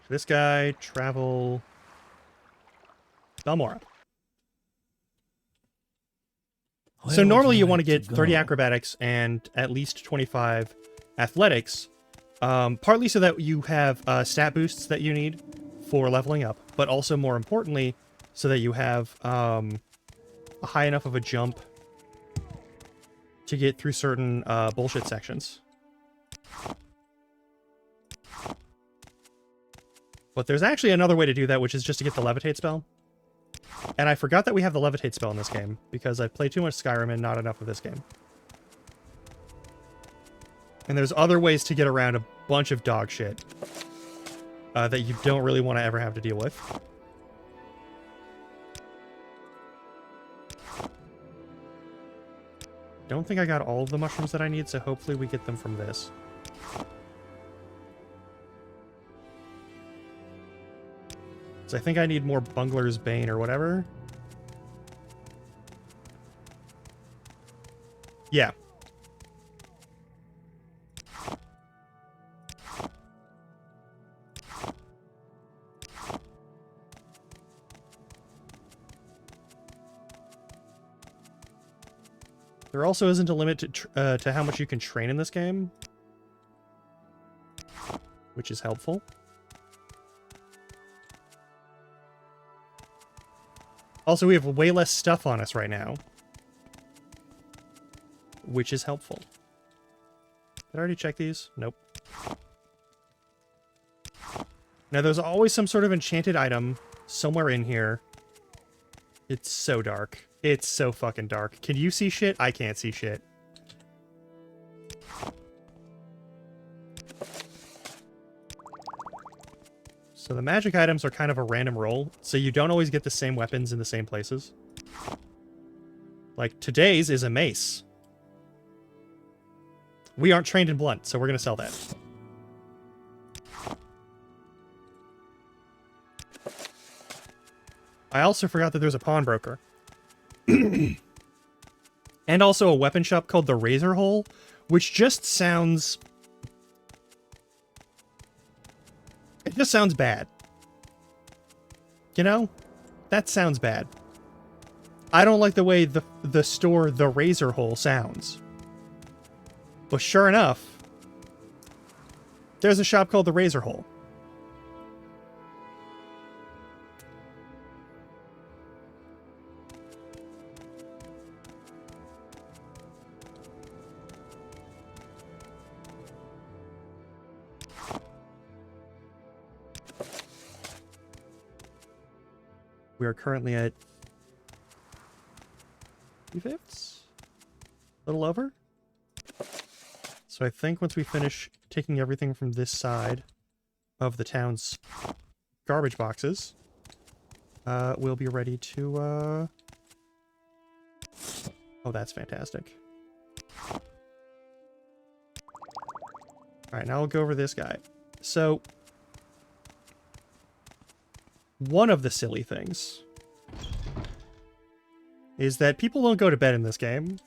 This guy, travel Balmora. Where So would normally you like want to get 30 go? acrobatics and at least 25 athletics, partly so that you have stat boosts that you need for leveling up, but also more importantly, so that you have a high enough of a jump to get through certain bullshit sections. But there's actually another way to do that, which is just to get the levitate spell. And I forgot that we have the levitate spell in this game, because I play too much Skyrim and not enough of this game. And there's other ways to get around a bunch of dog shit that you don't really want to ever have to deal with. Don't think I got all of the mushrooms that I need, so hopefully we get them from this. So I think I need more Bungler's Bane or whatever. Yeah. There also isn't a limit to how much you can train in this game, which is helpful. Also, we have way less stuff on us right now, which is helpful. Did I already check these? Nope. Now, there's always some sort of enchanted item somewhere in here. It's so dark. It's so fucking dark. Can you see shit? I can't see shit. So the magic items are kind of a random roll, so you don't always get the same weapons in the same places. Like, today's is a mace. We aren't trained in blunt, so we're going to sell that. I also forgot that there's a pawnbroker. And also a weapon shop called the Razor Hole, which just sounds... It just sounds bad. You know? That sounds bad. I don't like the way the store The Razor Hole sounds. But sure enough, there's a shop called The Razor Hole. We are currently at 3/5? A little over? So I think once we finish taking everything from this side of the town's garbage boxes, we'll be ready to Oh, that's fantastic. Alright, now I'll go over this guy. So, one of the silly things is that people don't go to bed in this game.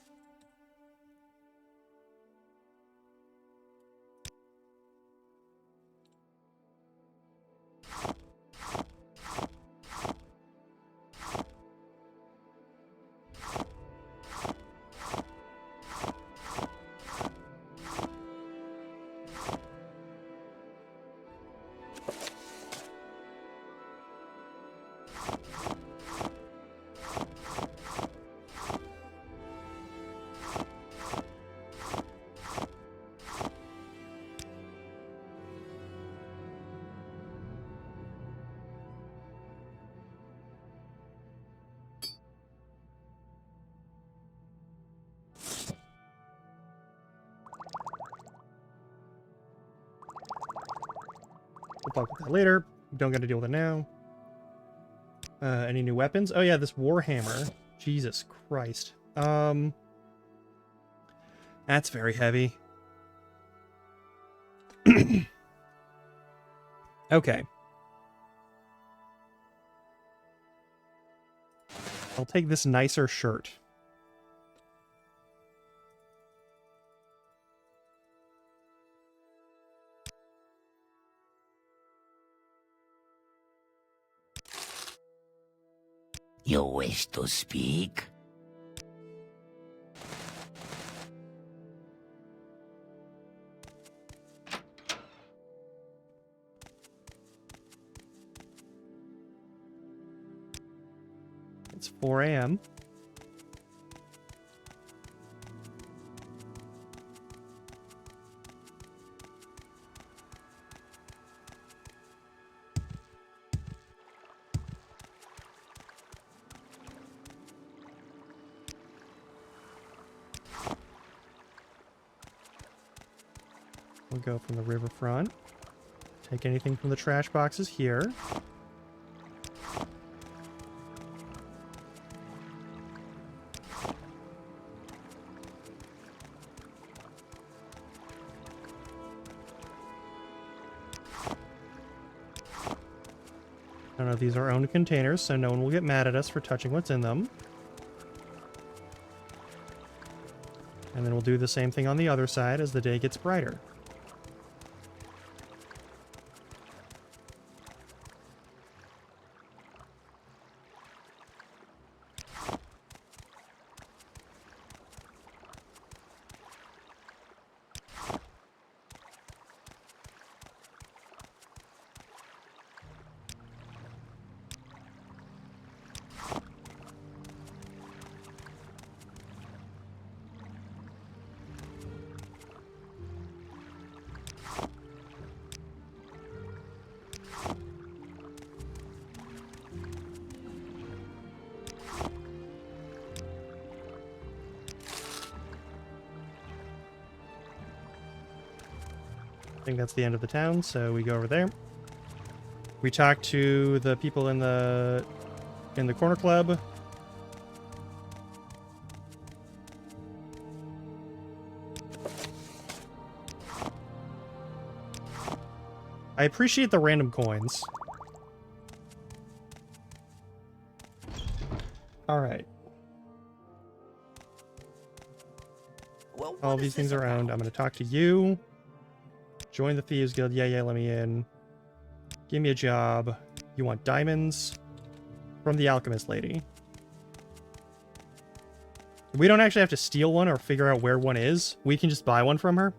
We'll talk about that later. Don't got to deal with it now. Any new weapons? Oh yeah, this Warhammer. Jesus Christ. That's very heavy. Okay. I'll take this nicer shirt. You wish to speak? It's 4 a.m. We'll go from the riverfront. Take anything from the trash boxes here. I don't know, these are owned containers, so no one will get mad at us for touching what's in them. And then we'll do the same thing on the other side as the day gets brighter. I think that's the end of the town, so we go over there. We talk to the people in the corner club. I appreciate the random coins. All right. Well, All these things are owned. I'm going to talk to you. Join the Thieves Guild. Yeah, let me in. Give me a job. You want diamonds? From the Alchemist Lady. We don't actually have to steal one or figure out where one is. We can just buy one from her.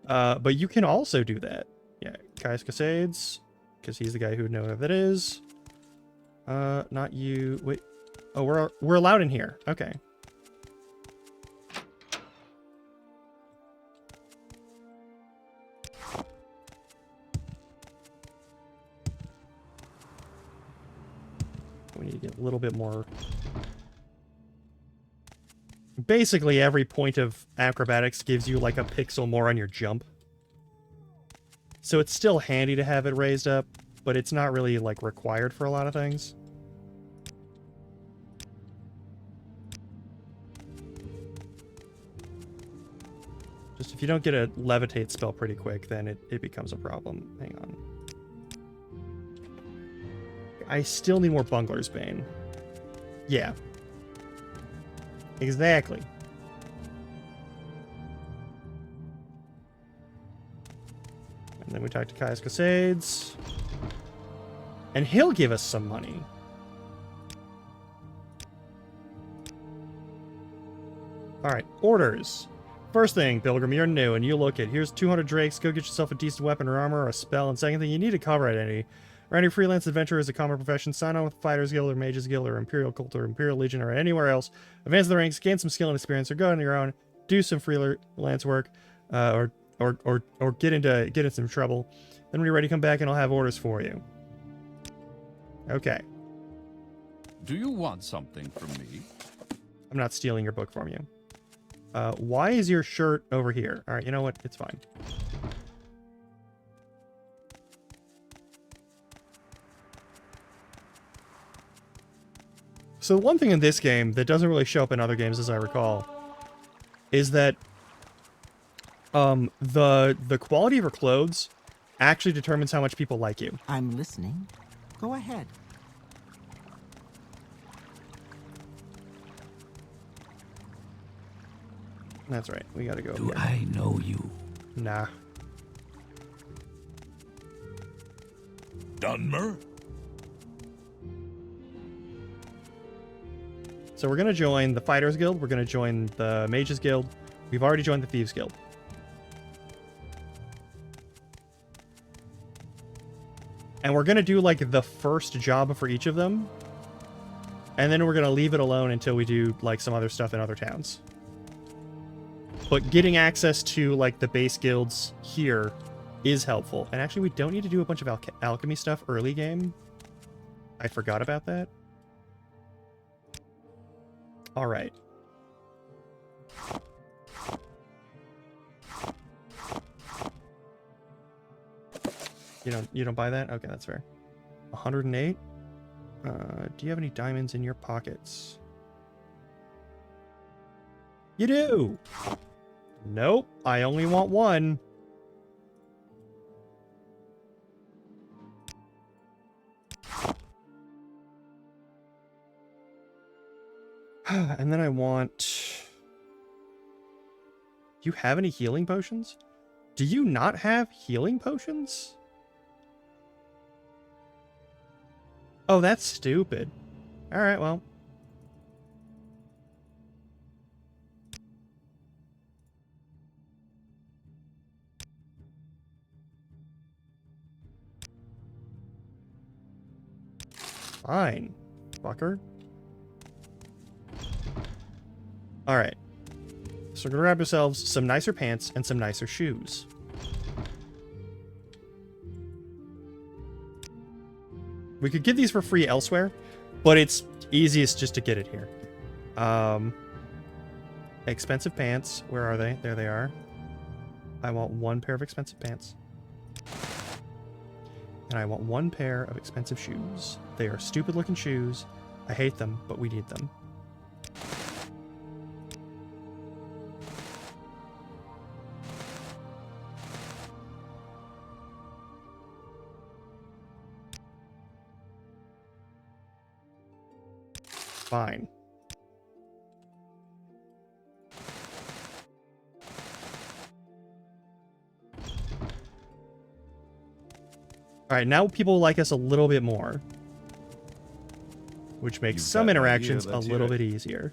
But you can also do that. Yeah, Caius Casades. Because he's the guy who would know who that is. Not you. Wait. Oh, we're allowed in here. Okay. We need to get a little bit more. Basically, every point of acrobatics gives you like a pixel more on your jump. So it's still handy to have it raised up, but it's not really like required for a lot of things. you don't get a levitate spell pretty quick, then it becomes a problem. Hang on. I still need more Bungler's Bane. Yeah. Exactly. And then we talk to Caius Casades. And he'll give us some money. Alright, orders. First thing, Pilgrim, you're new, and you look at, here's 200 drakes, go get yourself a decent weapon or armor or a spell, and second thing, you need a cover identity. Or any freelance adventurer is a common profession, sign on with Fighters Guild or Mages Guild or Imperial Cult or Imperial Legion or anywhere else, advance the ranks, gain some skill and experience, or go on your own, do some freelance work, or get in some trouble. Then when you're ready, come back and I'll have orders for you. Okay. Do you want something from me? I'm not stealing your book from you. Why is your shirt over here? Alright, you know what? It's fine. So one thing in this game that doesn't really show up in other games, as I recall, is that the quality of your clothes actually determines how much people like you. I'm listening. Go ahead. That's right. We gotta go. Do Here. I know you? Nah. Dunmer? So we're gonna join the Fighters Guild. We're gonna join the Mages Guild. We've already joined the Thieves Guild. And we're gonna do like the first job for each of them. And then we're gonna leave it alone until we do like some other stuff in other towns. But getting access to like the base guilds here is helpful. And actually we don't need to do a bunch of alchemy stuff early game. I forgot about that. All right. You don't buy that? Okay, that's fair. 108. Do you have any diamonds in your pockets? You do. Nope, I only want one. And then I want... Do you have any healing potions? Do you not have healing potions? Oh, that's stupid. Alright, well. Fine, fucker. Alright. So we're gonna grab ourselves some nicer pants and some nicer shoes. We could get these for free elsewhere, but it's easiest just to get it here. Expensive pants. Where are they? There they are. I want one pair of expensive pants. And I want one pair of expensive shoes. They are stupid looking shoes. I hate them, but we need them. Fine. Alright, now people like us a little bit more. Which makes You've some got an idea, interactions a let's hear little it. bit easier.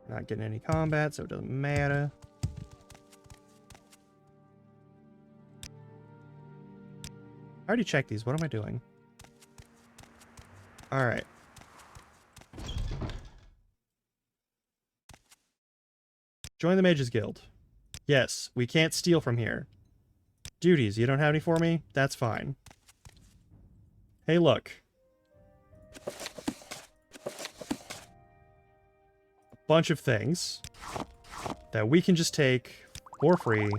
Not getting any combat, so it doesn't matter. I already checked these. What am I doing? Alright. Join the Mages Guild. Yes, we can't steal from here. Duties, you don't have any for me? That's fine. Hey, look. A bunch of things that we can just take for free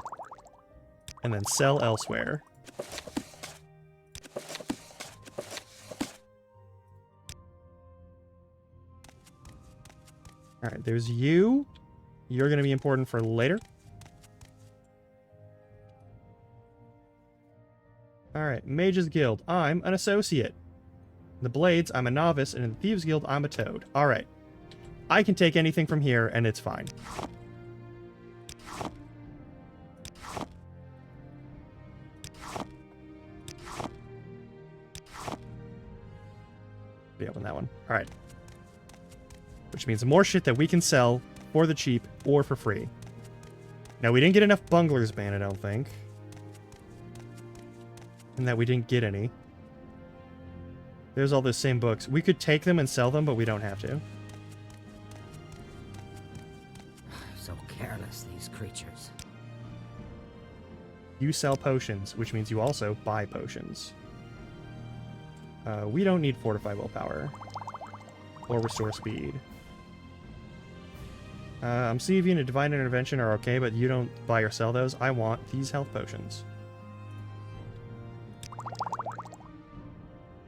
and then sell elsewhere. Alright, there's you. You're going to be important for later. Alright, Mages Guild. I'm an associate. In the Blades, I'm a novice, and in the Thieves Guild, I'm a toad. Alright. I can take anything from here, and it's fine. Be open that one. Alright. Which means more shit that we can sell for the cheap or for free. Now, we didn't get enough Bungler's Bane, I don't think. And that we didn't get any. There's all those same books. We could take them and sell them, but we don't have to. So careless, these creatures. You sell potions, which means you also buy potions. We don't need Fortify Willpower. Or Restore Speed. Obsidian and Divine Intervention are okay, but you don't buy or sell those. I want these health potions.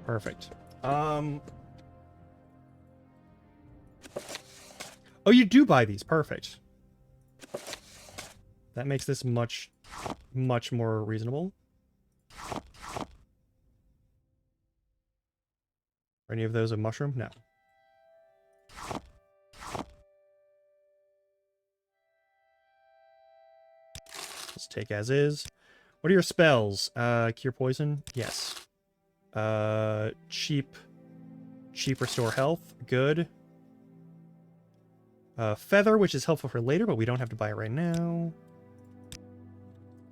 Perfect. Oh, you do buy these. Perfect. That makes this much more reasonable. Are any of those a mushroom? No. Let's take as is. What are your spells? Cure poison? Yes. Cheap restore health. Good. Feather, which is helpful for later, but we don't have to buy it right now.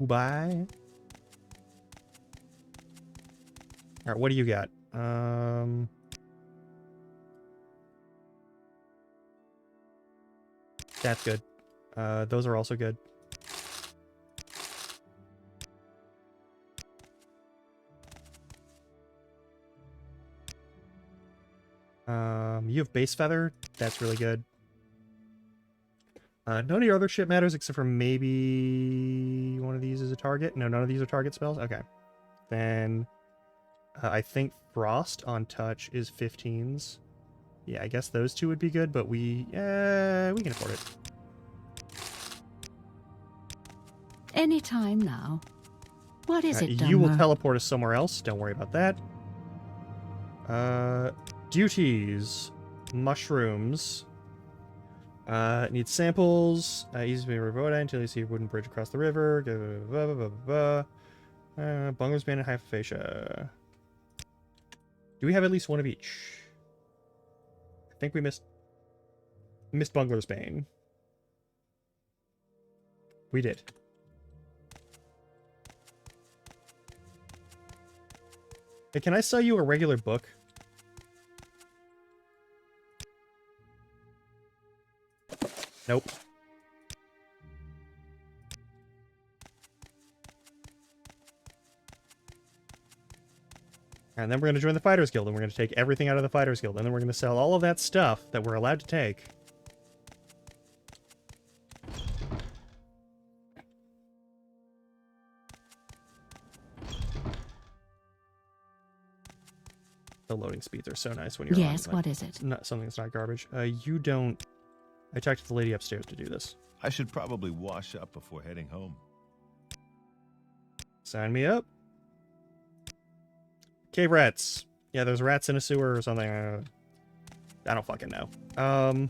Buy. Alright, what do you got? That's good. Those are also good. You have base feather. That's really good. None of your other shit matters except for maybe one of these is a target. No, none of these are target spells. Okay. Then I think Frost on touch is 15s. Yeah, I guess those two would be good, but we can afford it. Any time now. What is it, you will Dunmer? teleport us somewhere else. Don't worry about that. Duties. Mushrooms. Need samples. Easy to be revoked until you see a wooden bridge across the river. Bungler's Bane and Hypophagia. Do we have at least one of each? I think we missed Bungler's Bane. We did. Hey, can I sell you a regular book? Nope. And then we're going to join the Fighters Guild, and we're going to take everything out of the Fighters Guild, and then we're going to sell all of that stuff that we're allowed to take. The loading speeds are so nice when you're Yes, on, like, what is it? not something that's not garbage. You don't... I talked to the lady upstairs to do this. I should probably wash up before heading home. Sign me up. Cave rats. Yeah, there's rats in a sewer or something. I don't fucking know.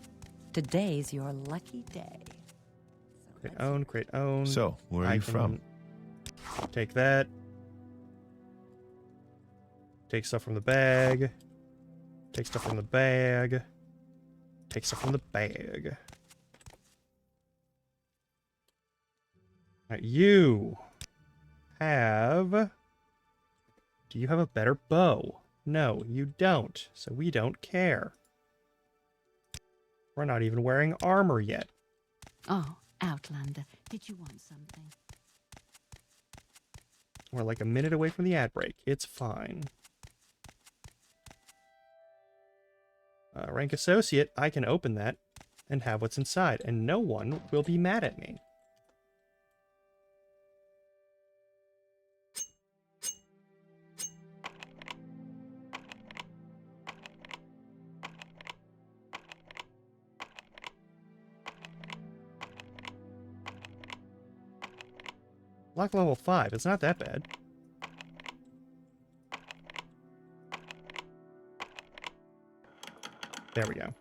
Today's your lucky day. Create own. So, where are you from? Take that. Take stuff from the bag. Take stuff from the bag. Take stuff from the bag. Alright, you have... Do you have a better bow? No, you don't. So we don't care. We're not even wearing armor yet. Oh, Outlander, did you want something? We're like a minute away from the ad break. It's fine. Rank Associate, I can open that and have what's inside, and no one will be mad at me. Lock level 5. It's not that bad. There we go.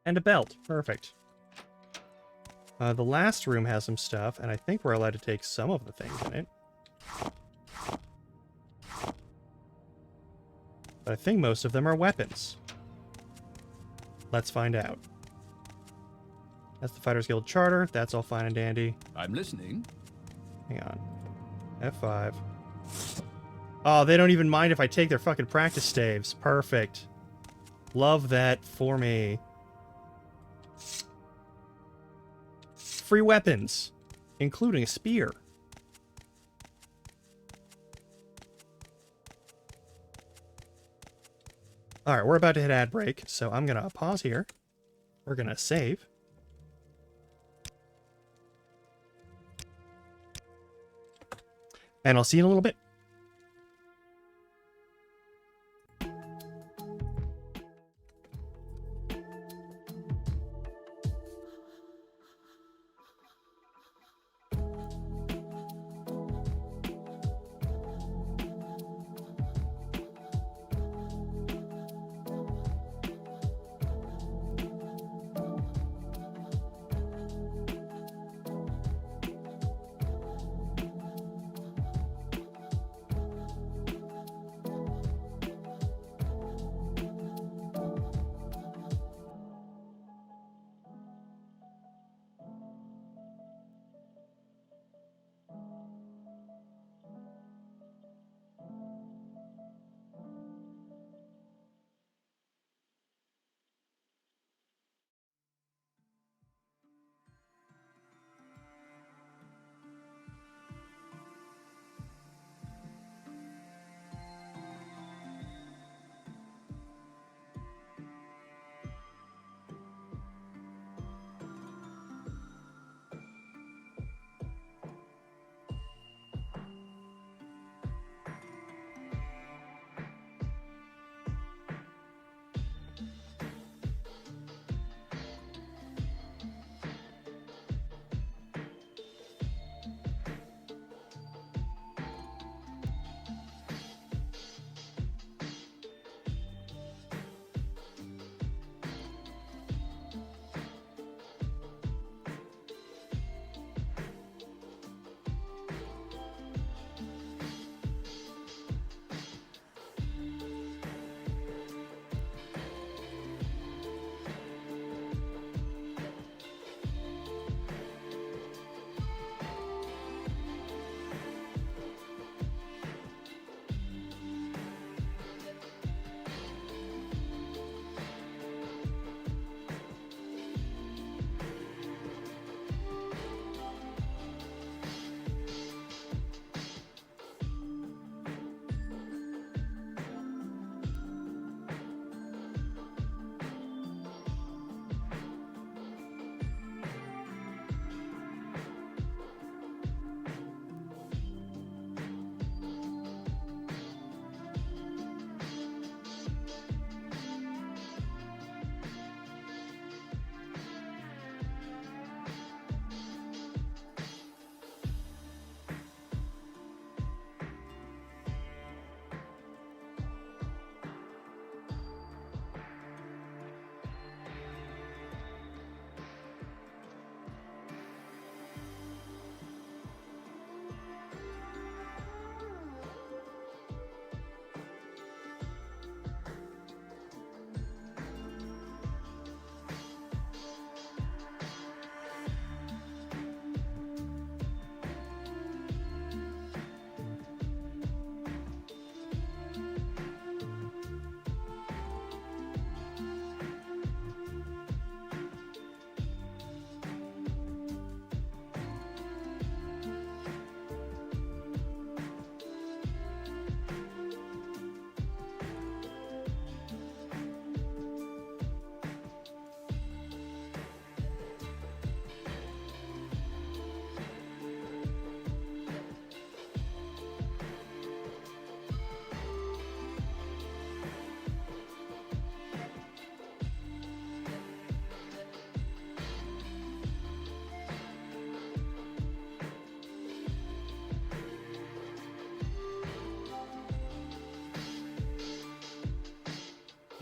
And a belt. Perfect. The last room has some stuff, and I think we're allowed to take some of the things in it. But I think most of them are weapons. Let's find out. That's the Fighters Guild Charter. That's all fine and dandy. I'm listening. Hang on. F5. Oh, they don't even mind if I take their fucking practice staves. Perfect. Love that for me. Free weapons, including a spear. Alright, we're about to hit ad break, so I'm going to pause here. We're going to save. And I'll see you in a little bit.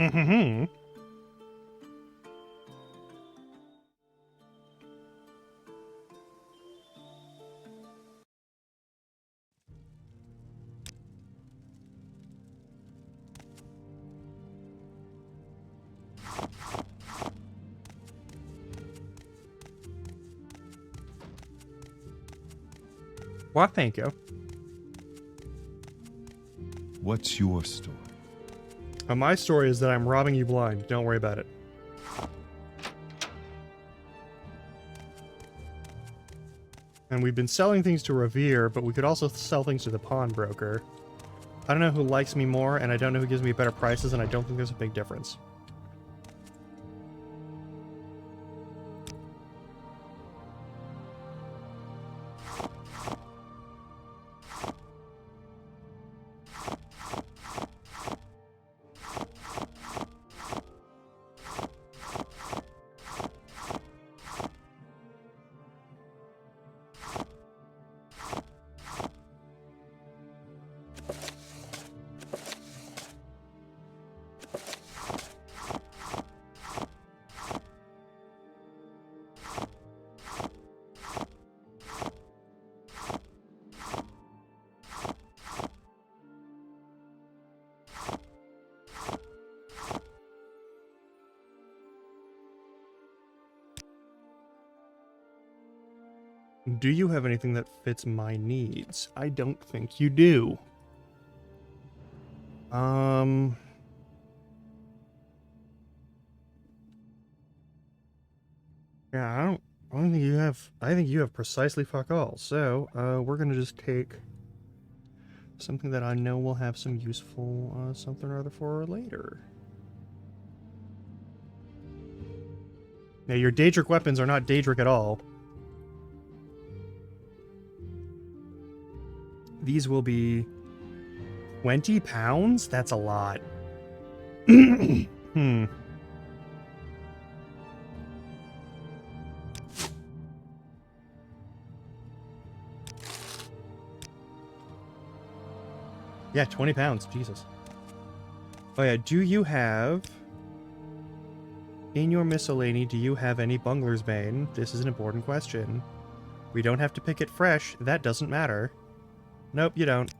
Mm-hmm. Well, thank you. What's your story? My story is that I'm robbing you blind. Don't worry about it. And we've been selling things to Revere, but we could also sell things to the pawnbroker. I don't know who likes me more, and I don't know who gives me better prices, and I don't think there's a big difference. Do you have anything that fits my needs? I don't think you do. Yeah, I don't think you have. I think you have precisely fuck all. So, we're gonna just take something that I know will have some useful something or other for later. Now, your Daedric weapons are not Daedric at all. These will be 20 pounds? That's a lot. Yeah, 20 pounds. Jesus. Oh yeah, do you have... In your miscellany, do you have any Bungler's Bane? This is an important question. We don't have to pick it fresh. That doesn't matter. Nope, you don't.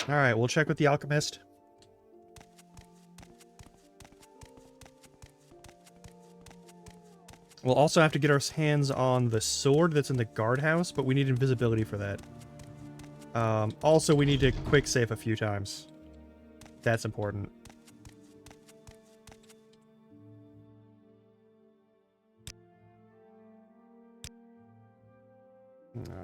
Alright, we'll check with the alchemist. We'll also have to get our hands on the sword that's in the guardhouse, but we need invisibility for that. Also, we need to quick save a few times. That's important.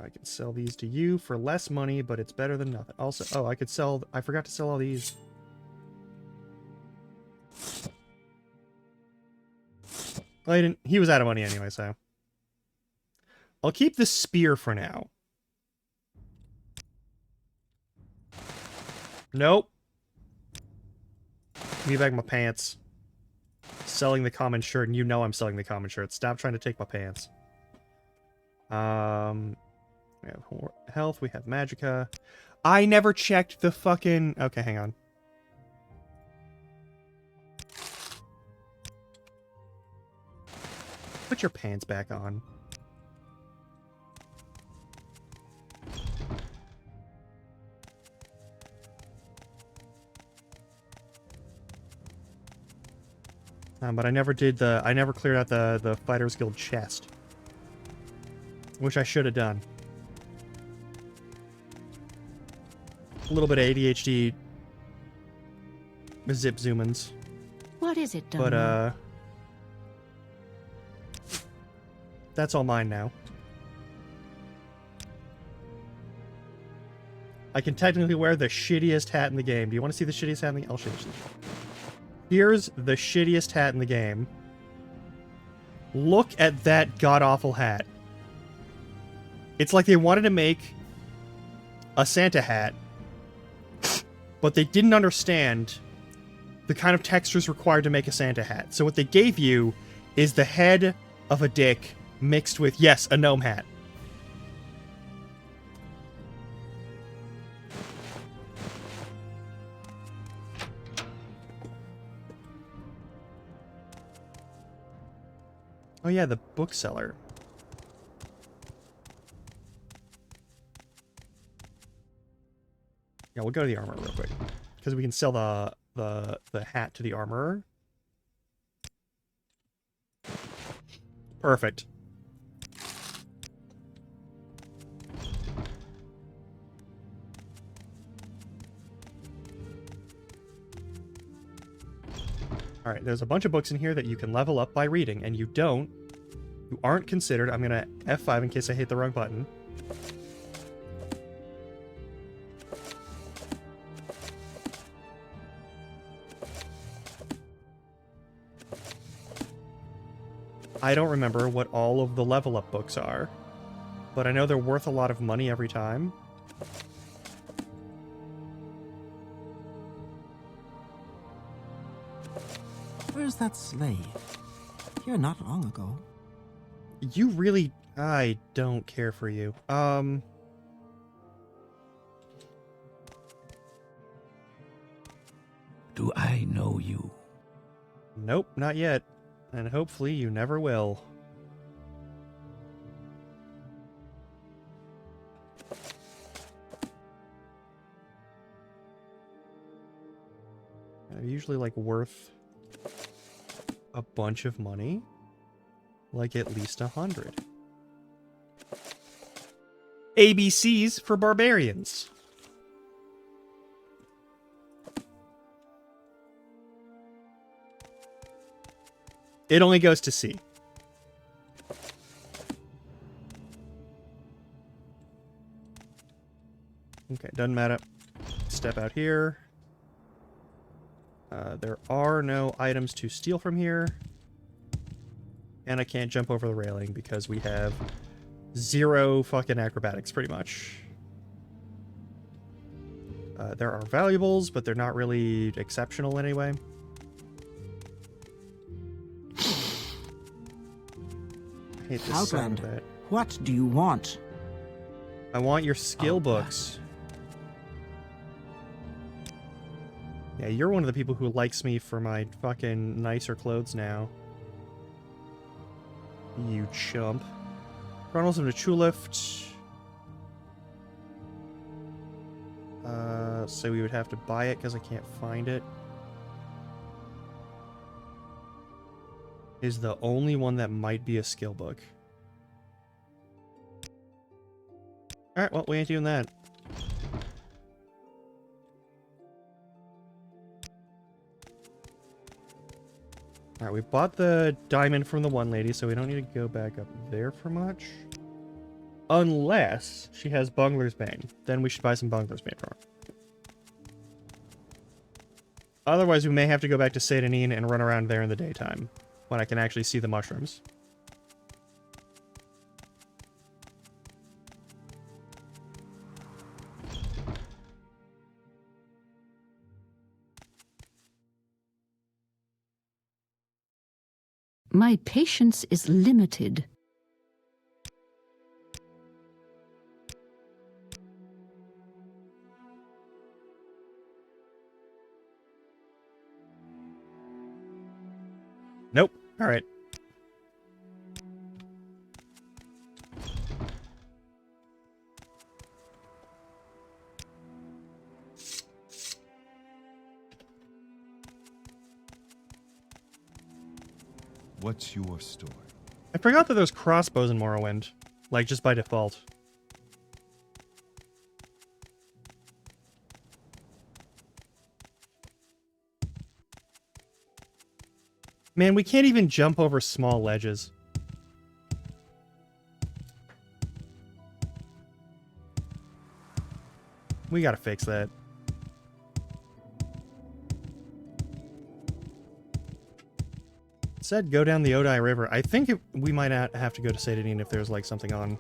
I can sell these to you for less money, but it's better than nothing. Also, oh, I could sell... I forgot to sell all these. Well, I didn't... He was out of money anyway, so... I'll keep the spear for now. Nope. Give me back my pants. Selling the common shirt, and you know I'm selling the common shirt. Stop trying to take my pants. We have health, we have magicka. I never checked the fucking... Okay, hang on. Put your pants back on. But I never did the... I never cleared out the Fighters Guild chest. Which I should have done. A little bit of ADHD zip zoomins. What is it, Dom? But, that's all mine now. I can technically wear the shittiest hat in the game. Do you want to see the shittiest hat in the game? I'll show you. Here's the shittiest hat in the game. Look at that god-awful hat. It's like they wanted to make a Santa hat, but they didn't understand the kind of textures required to make a Santa hat. So what they gave you is the head of a dick mixed with, yes, a gnome hat. Oh yeah, the bookseller. Yeah, we'll go to the armorer real quick. Because we can sell the hat to the armorer. Perfect. Alright, there's a bunch of books in here that you can level up by reading, and you aren't considered. I'm gonna F5 in case I hit the wrong button. I don't remember what all of the level up books are, but I know they're worth a lot of money every time. Where's that slave? Here not long ago. You really... I don't care for you. Do I know you? Nope, not yet. And hopefully you never will. They're usually, like, worth a bunch of money. Like, at least 100. ABCs for barbarians. It only goes to C. Okay, doesn't matter. Step out here. There are no items to steal from here. And I can't jump over the railing because we have 0 fucking acrobatics, pretty much. There are valuables, but they're not really exceptional anyway. I hate this sound of that. What do you want? I want your skill books. Yeah, you're one of the people who likes me for my fucking nicer clothes now. You chump. Chronicles of the Chulift. So we would have to buy it because I can't find it. Is the only one that might be a skill book. Alright, well, we ain't doing that. Alright, we bought the diamond from the one lady, so we don't need to go back up there for much. Unless she has Bungler's Bane. Then we should buy some Bungler's Bane from her. Otherwise, we may have to go back to Seyda-Neen and run around there in the daytime, when I can actually see the mushrooms. My patience is limited. Nope. Alright. What's your story? I forgot that there's crossbows in Morrowind. Like, just by default. Man, we can't even jump over small ledges. We gotta fix that. It said go down the Odai River. I think we might have to go to Seyda-Neen if there's like something on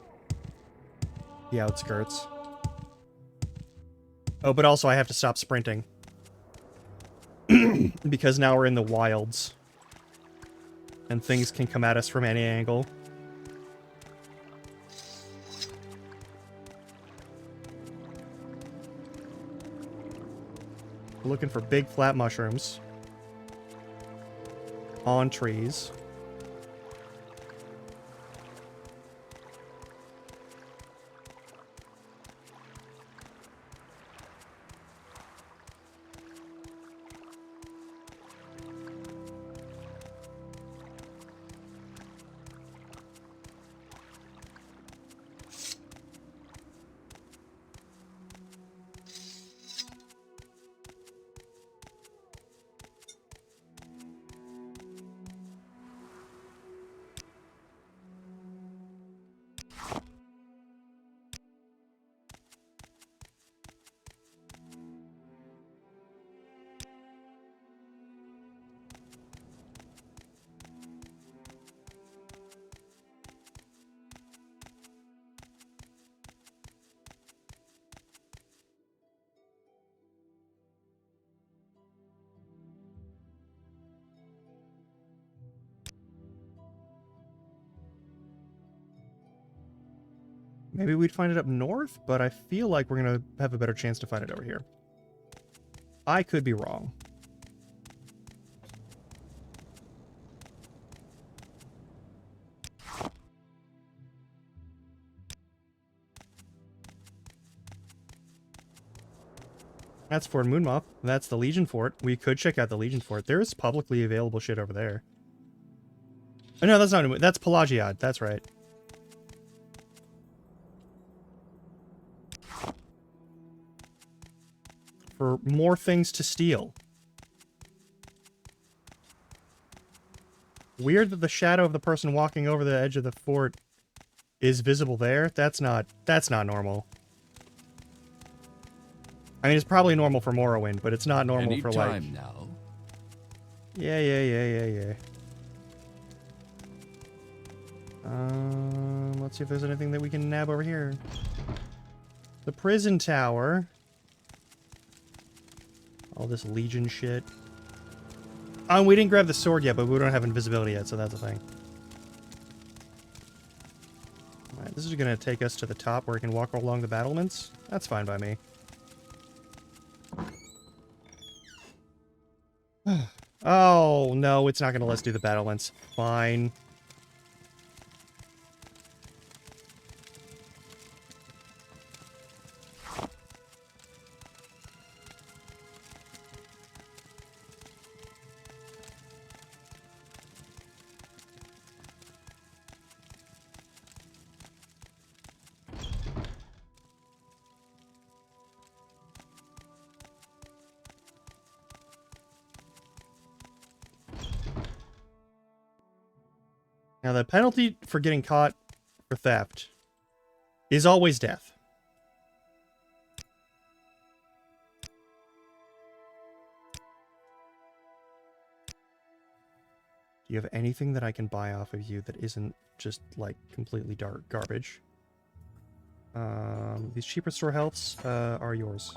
the outskirts. Oh, but also I have to stop sprinting. Because now we're in the wilds. And things can come at us from any angle. We're looking for big flat mushrooms. On trees. Maybe we'd find it up north, but I feel like we're going to have a better chance to find it over here. I could be wrong. That's Fort Moonmoth. That's the Legion Fort. We could check out the Legion Fort. There's publicly available shit over there. Oh, no, that's not... That's Pelagiad. That's right. For more things to steal. Weird that the shadow of the person walking over the edge of the fort is visible there. That's not normal. I mean, it's probably normal for Morrowind, but it's not normal for, like... Anytime now. Yeah. Let's see if there's anything that we can nab over here. The prison tower. All this Legion shit. Oh, we didn't grab the sword yet, but we don't have invisibility yet, so that's a thing. Alright, this is gonna take us to the top where we can walk along the battlements. That's fine by me. Oh, no, it's not going to let us do the battlements. Fine. Now, the penalty for getting caught for theft is always death. Do you have anything that I can buy off of you that isn't just, like, completely dark garbage? These cheap restore healths are yours.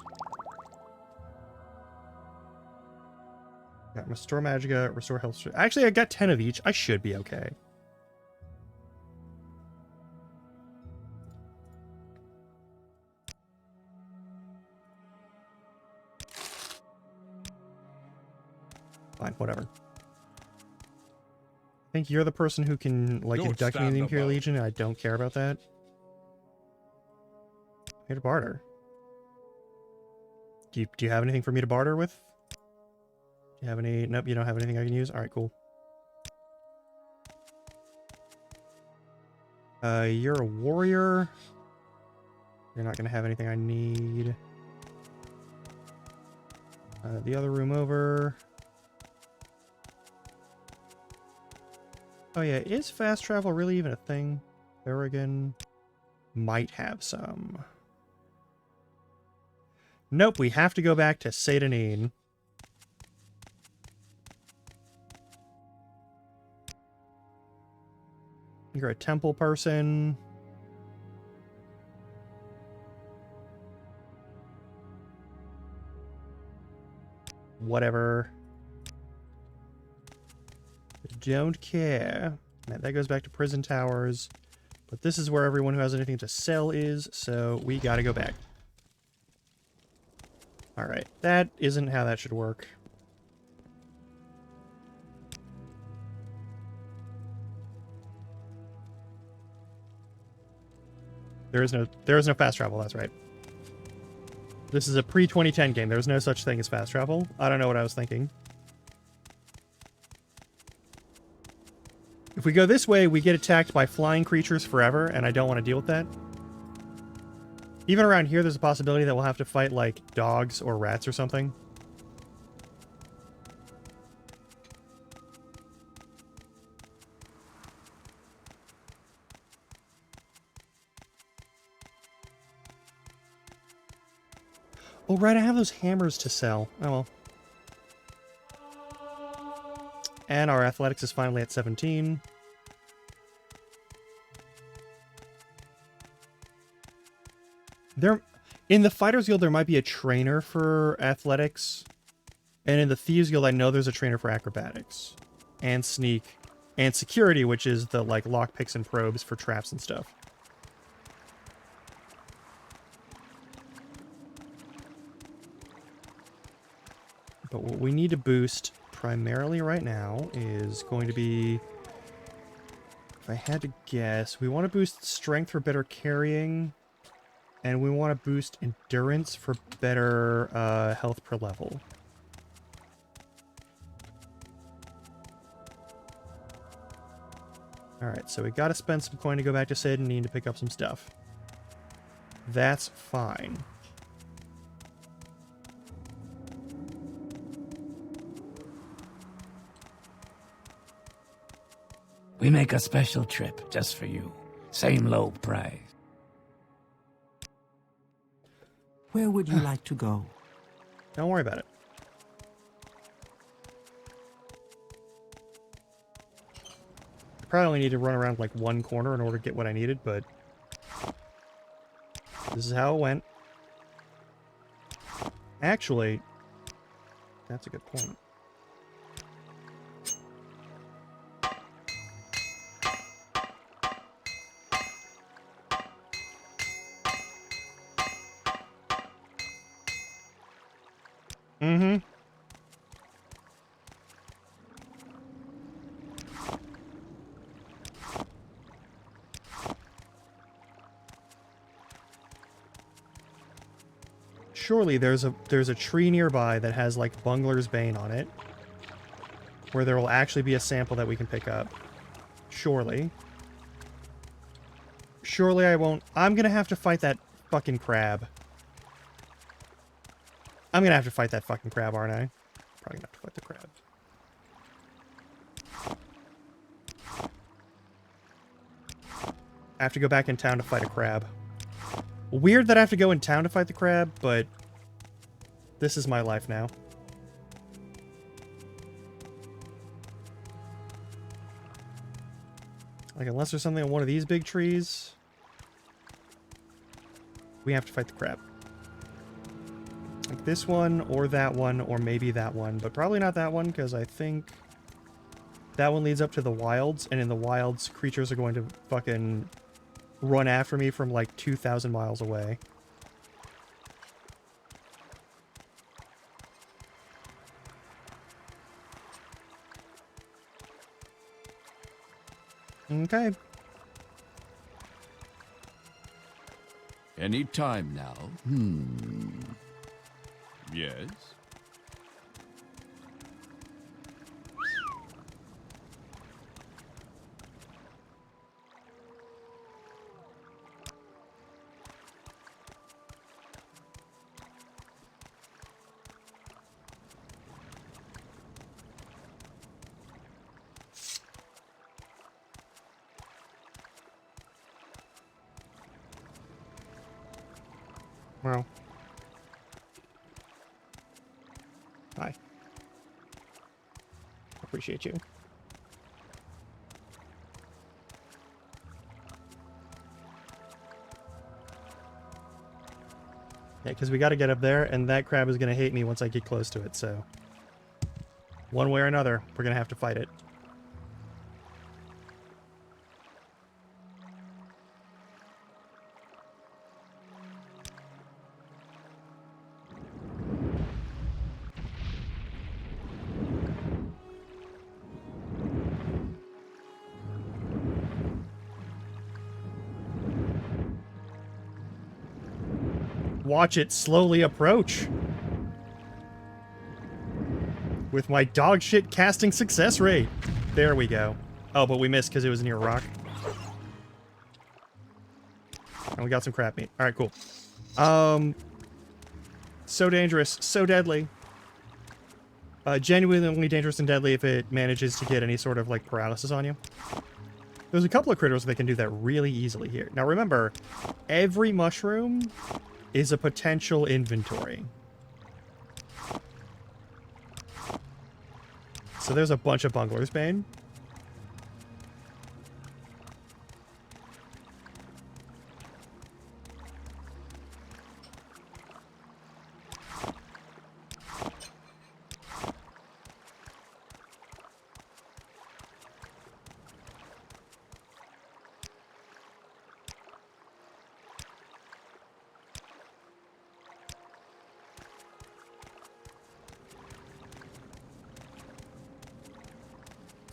Got restore magica, restore health. Actually, I got 10 of each. I should be okay. Fine, whatever. I think you're the person who can, like, Don't induct me in the stand Imperial above. Legion, and I don't care about that. Here to barter. Do you have anything for me to barter with? Do you have any? Nope, you don't have anything I can use? Alright, cool. You're a warrior. You're not gonna have anything I need. The other room over. Oh yeah, is fast travel really even a thing? Thurigan might have some. Nope, we have to go back to Seydanine. You're a temple person. Whatever. Don't care. That goes back to prison towers. But this is where everyone who has anything to sell is, so we gotta go back. Alright, that isn't how that should work. There is no fast travel, that's right. This is a pre-2010 game. There's no such thing as fast travel. I don't know what I was thinking. If we go this way, we get attacked by flying creatures forever, and I don't want to deal with that. Even around here, there's a possibility that we'll have to fight, like, dogs or rats or something. Oh, right, I have those hammers to sell. Oh, well. And our athletics is finally at 17. In the Fighters Guild, there might be a trainer for athletics. And in the Thieves Guild, I know there's a trainer for acrobatics. And sneak. And security, which is the, like, lockpicks and probes for traps and stuff. what we need to boost primarily right now is going to be, if I had to guess, we want to boost strength for better carrying, and we want to boost endurance for better health per level. Alright, so we gotta spend some coin to go back to Sid and need to pick up some stuff. That's fine. We make a special trip just for you. Same low price. Where would you like to go? Don't worry about it. I probably only need to run around like one corner in order to get what I needed, but this is how it went. Actually, that's a good point. Mm-hmm. Surely there's a tree nearby that has like Bungler's Bane on it, where there will actually be a sample that we can pick up. Surely. Surely I won't. I'm gonna have to fight that fucking crab. I'm gonna have to fight that fucking crab, aren't I? Probably gonna have to fight the crab. I have to go back in town to fight a crab. Weird that I have to go in town to fight the crab, but this is my life now. Like, unless there's something on one of these big trees, we have to fight the crab. Like this one, or that one, or maybe that one, but probably not that one, because I think that one leads up to the wilds, and in the wilds, creatures are going to fucking run after me from like 2,000 miles away. Okay. Any time now. Yes? Well. Hi. Appreciate you. Yeah, because we got to get up there, and that crab is going to hate me once I get close to it, so... one way or another, we're going to have to fight it. Watch it slowly approach. With my dog shit casting success rate. There we go. Oh, but we missed because it was near a rock. And we got some crab meat. Alright, cool. So dangerous. So deadly. Genuinely dangerous and deadly if it manages to get any sort of, like, paralysis on you. There's a couple of critters that can do that really easily here. Now remember, every mushroom is a potential inventory. So there's a bunch of Bungler's Bane.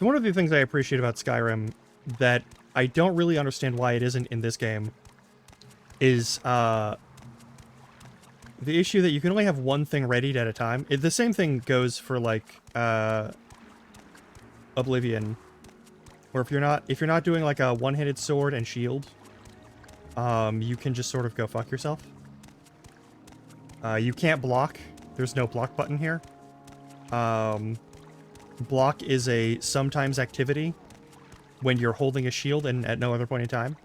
One of the things I appreciate about Skyrim that I don't really understand why it isn't in this game is the issue that you can only have one thing readied at a time. The same thing goes for like Oblivion, where if you're not doing like a one-handed sword and shield, you can just sort of go fuck yourself. You can't block. There's no block button here. Block is a sometimes activity when you're holding a shield and at no other point in time.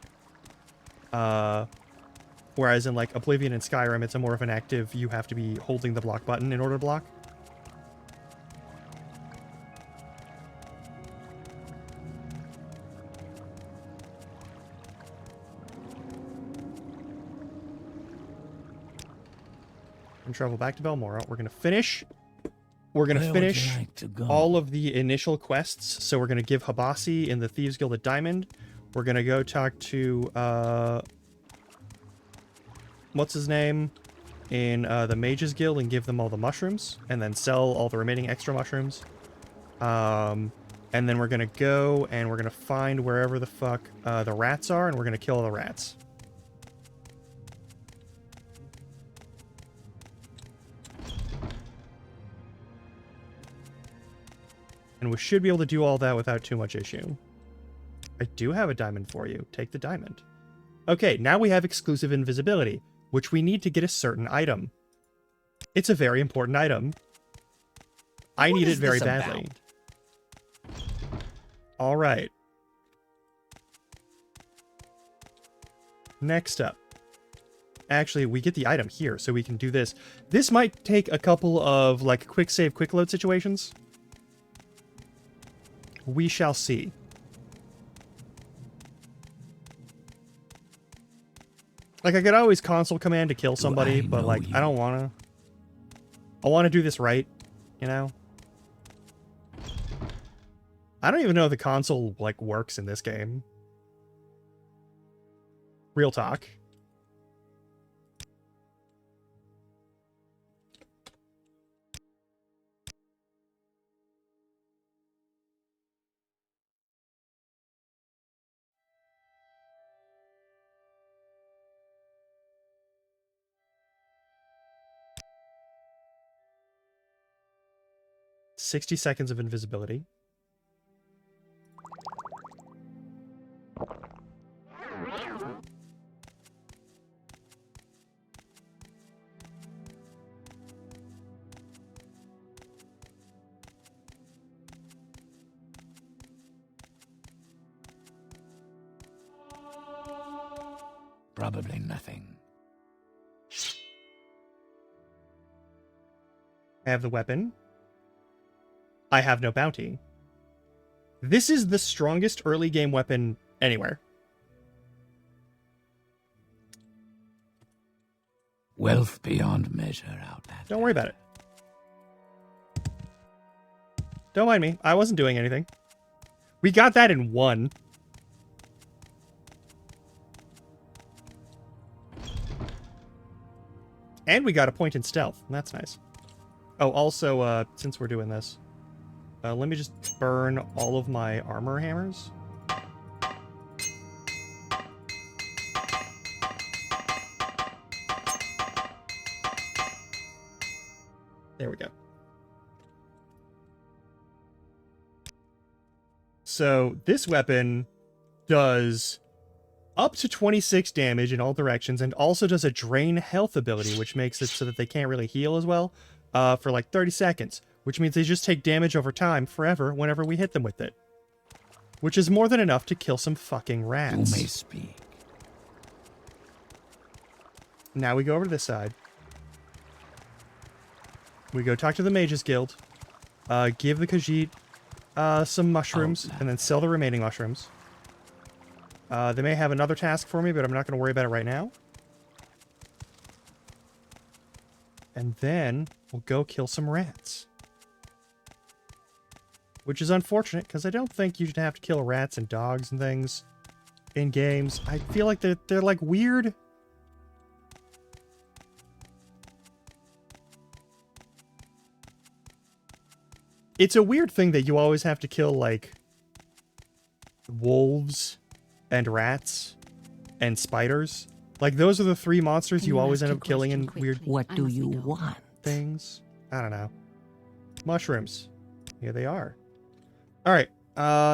Whereas in like Oblivion and Skyrim, it's a more of an active, you have to be holding the block button in order to block. And travel back to Balmoral. We're gonna finish. We're gonna Where would you finish like to go? all of the initial quests. So we're gonna give Habasi in the Thieves Guild a diamond. We're gonna go talk to what's his name in the Mages Guild and give them all the mushrooms, and then sell all the remaining extra mushrooms. And then we're gonna go and we're gonna find wherever the fuck the rats are, and we're gonna kill all the rats. And we should be able to do all that without too much issue. I do have a diamond for you. Take the diamond. Okay, now we have exclusive invisibility, which we need to get a certain item. It's a very important item. I need it very badly. All right. Next up. Actually, we get the item here, so we can do this. This might take a couple of, like, quick save, quick load situations. We shall see. Like, I could always console command to kill somebody, but, like, I don't want to. I want to do this right, you know? I don't even know if the console, like, works in this game. Real talk. "60 seconds of invisibility. Probably nothing. I have the weapon. I have no bounty. This is the strongest early game weapon anywhere. Wealth beyond measure, Outlander. Don't worry about it. Don't mind me. I wasn't doing anything. We got that in one. And we got a point in stealth. That's nice. Oh, also, since we're doing this, let me just burn all of my armor hammers. There we go. So this weapon does up to 26 damage in all directions, and also does a drain health ability, which makes it so that they can't really heal as well, for like 30 seconds, which means they just take damage over time forever whenever we hit them with it. Which is more than enough to kill some fucking You rats. may speak. Now we go over to this side. We go talk to the Mages Guild, give the Khajiit some mushrooms, and then sell the remaining mushrooms. They may have another task for me, but I'm not going to worry about it right now. And then we'll go kill some rats. Which is unfortunate, because I don't think you should have to kill rats and dogs and things in games. I feel like they're like weird. It's a weird thing that you always have to kill, like, wolves and rats and spiders. Like, those are the 3 monsters Can you you always ask end your up killing in question weird quickly? What I do must be you going. want? things. I don't know. Mushrooms. Here they are. All right.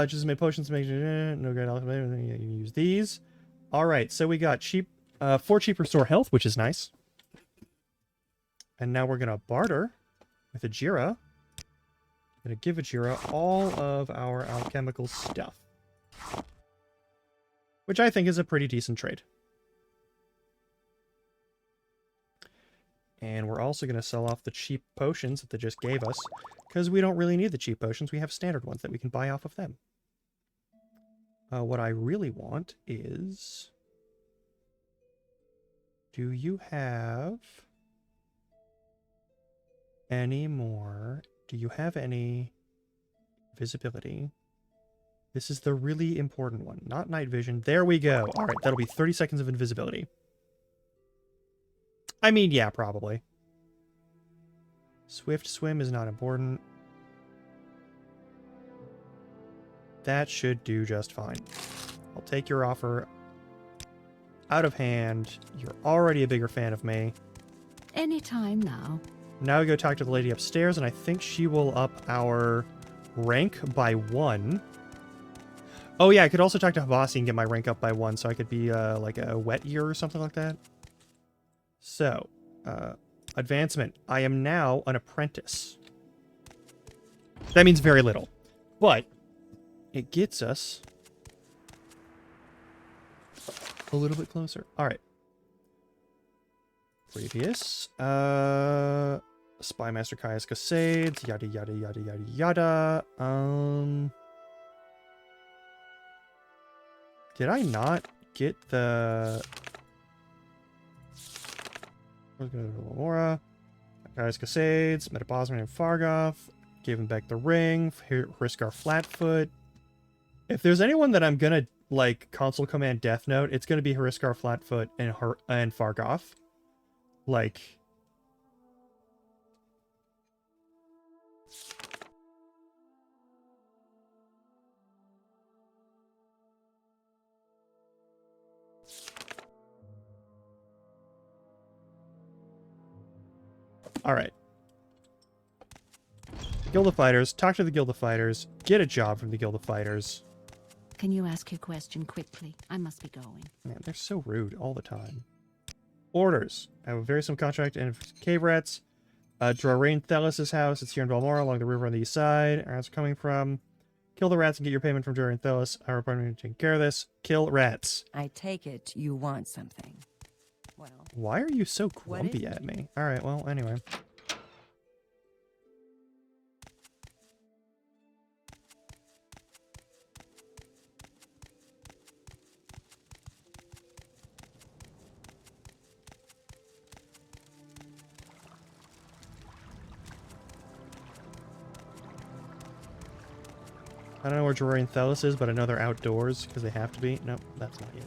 Just made potions. Make no good. You use these. All right. So we got 4 cheap restore health, which is nice. And now we're gonna barter with Ajira. Gonna give Ajira all of our alchemical stuff, which I think is a pretty decent trade. And we're also going to sell off the cheap potions that they just gave us, because we don't really need the cheap potions. We have standard ones that we can buy off of them. What I really want is... Do you have any more? Do you have any visibility? This is the really important one, not night vision. There we go. All right, that'll be 30 seconds of invisibility. I mean, yeah, probably. Swift swim is not important. That should do just fine. I'll take your offer out of hand. You're already a bigger fan of me. Anytime now. Now we go talk to the lady upstairs, and I think she will up our rank by 1. Oh yeah, I could also talk to Habasi and get my rank up by 1, so I could be like a wet year or something like that. So, advancement. I am now an apprentice. That means very little. But it gets us a little bit closer. All right. Previous. Spymaster Caius Casades. Yada, yada, yada, yada, yada. Did I not get the... Laura, Caius Casades, Metabosman and Fargoth, gave him back the ring, Hriskar Flatfoot. If there's anyone that I'm gonna, like, console command Death Note, it's gonna be Hriskar Flatfoot and Fargoth. Like... Alright. Guild of Fighters. Talk to the Guild of Fighters. Get a job from the Guild of Fighters. Can you ask your question quickly? I must be going. Man, they're so rude all the time. Orders. I have a very simple contract and cave rats. Drarain Thelis' house. It's here in Balmora along the river on the east side. Rats are coming from. Kill the rats and get your payment from Drarain Thelis. Our apartment taking care of this. Kill rats. I take it you want something. Well, Why are you so What is grumpy it? at me? Alright, well, anyway. I don't know where Drarain Thelis is, but I know they're outdoors because they have to be. Nope, that's not you.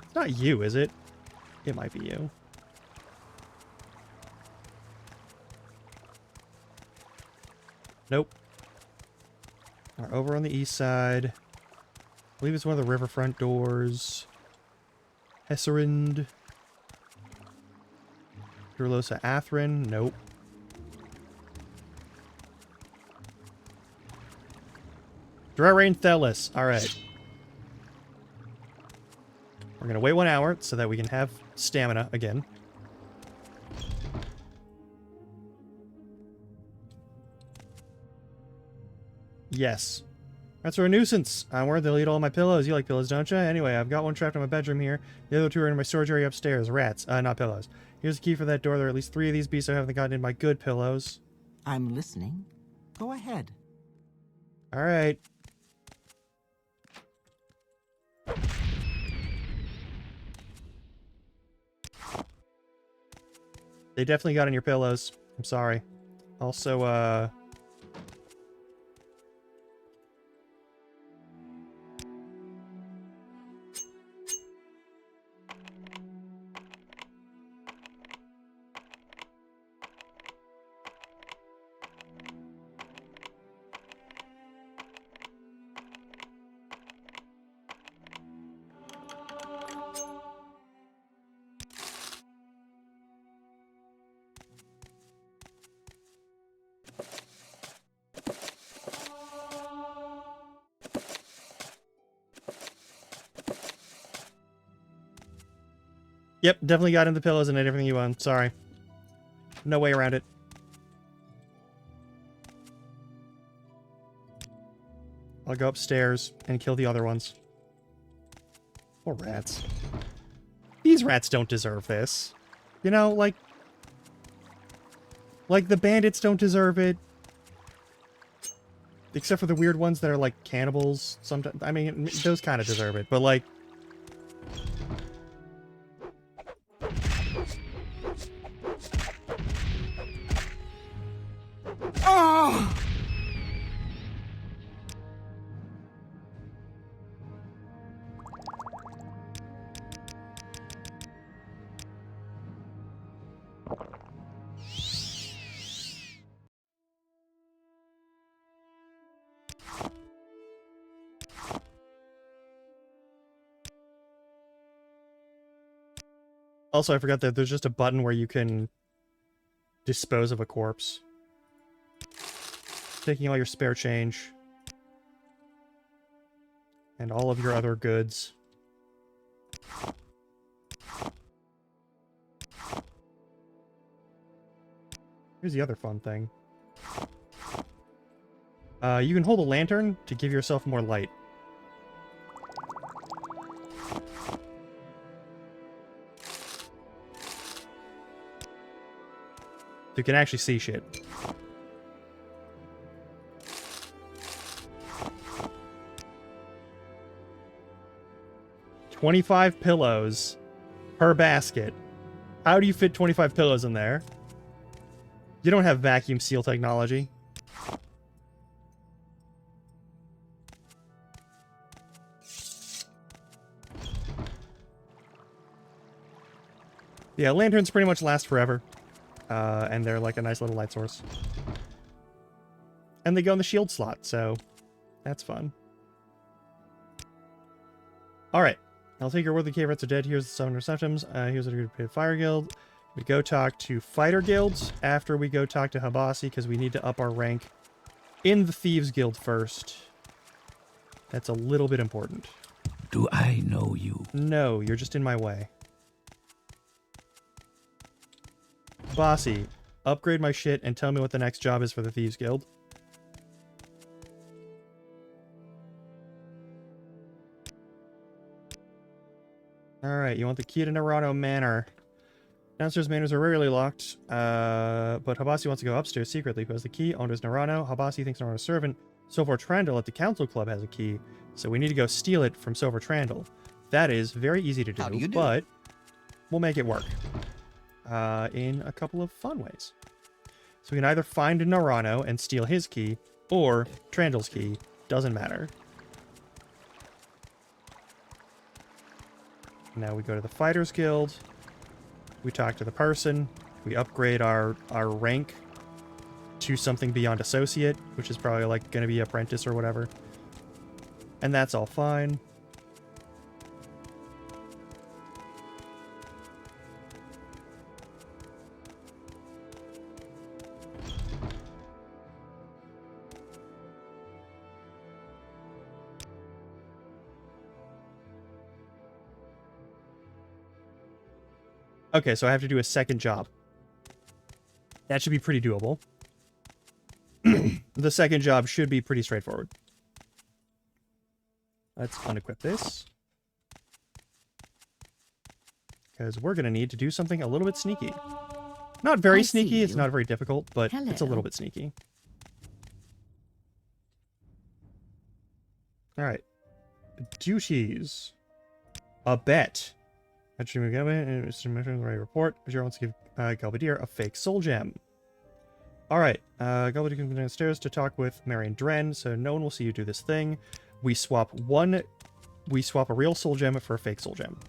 It's not you, is it? It might be you. Nope. We're over on the east side. I believe it's one of the riverfront doors. Hesserind. Durlosa Athrin. Nope. Drarain Thelis. Alright. We're going to wait 1 hour so that we can have stamina again. Yes. Rats are a nuisance. I'm worried they'll eat all my pillows. You like pillows, don't you? Anyway, I've got one trapped in my bedroom here. The other 2 are in my storage area upstairs. Rats. Not pillows. Here's the key for that door. There are at least 3 of these beasts I haven't gotten in my good pillows. I'm listening. Go ahead. Alright. They definitely got in your pillows. I'm sorry. Also, Yep, definitely got in the pillows and ate everything you own. Sorry. No way around it. I'll go upstairs and kill the other ones. Poor rats. These rats don't deserve this. You know, like the bandits don't deserve it. Except for the weird ones that are like cannibals. Sometimes, I mean, those kind of deserve it. But like, also, I forgot that there's just a button where you can dispose of a corpse. Taking all your spare change. And all of your other goods. Here's the other fun thing. You can hold a lantern to give yourself more light. You can actually see shit. $25 pillows per basket. How do you fit 25 pillows in there? You don't have vacuum seal technology. Yeah, lanterns pretty much last forever. And they're like a nice little light source. And they go in the shield slot, so that's fun. Alright. I'll take your worthy cave rats are dead. Here's the summoner symptoms. Here's what we pay Fire Guild. We go talk to Fighter Guilds after we go talk to Habasi, because we need to up our rank in the Thieves Guild first. That's a little bit important. Do I know you? No, you're just in my way. Bossy, upgrade my shit and tell me what the next job is for the Thieves Guild. Alright, you want the key to Narano Manor. Downstairs manors are rarely locked, but Habasi wants to go upstairs secretly. Who has the key? Owner's Narano. Habasi thinks Narano's servant. Sofor Trandal at the Council Club has a key, so we need to go steal it from Sofor Trandal. That is very easy to do, but we'll make it work. In a couple of fun ways. So we can either find Narano and steal his key, or Trandal's key. Doesn't matter. Now we go to the Fighters Guild. We talk to the person. We upgrade our rank to something beyond Associate, which is probably like going to be Apprentice or whatever. And that's all fine. Okay, so I have to do a second job. That should be pretty doable. The second job should be pretty straightforward. Let's unequip this. Because we're going to need to do something a little bit sneaky. Not very sneaky, it's not very difficult, but it's a little bit sneaky. Alright. Duties. A bet. Actually, we got it. Right report. Major wants to give Galbadir a fake soul gem. Alright. Galbadir can go downstairs to talk with Marion Dren, so no one will see you do this thing. We swap a real soul gem for a fake soul gem.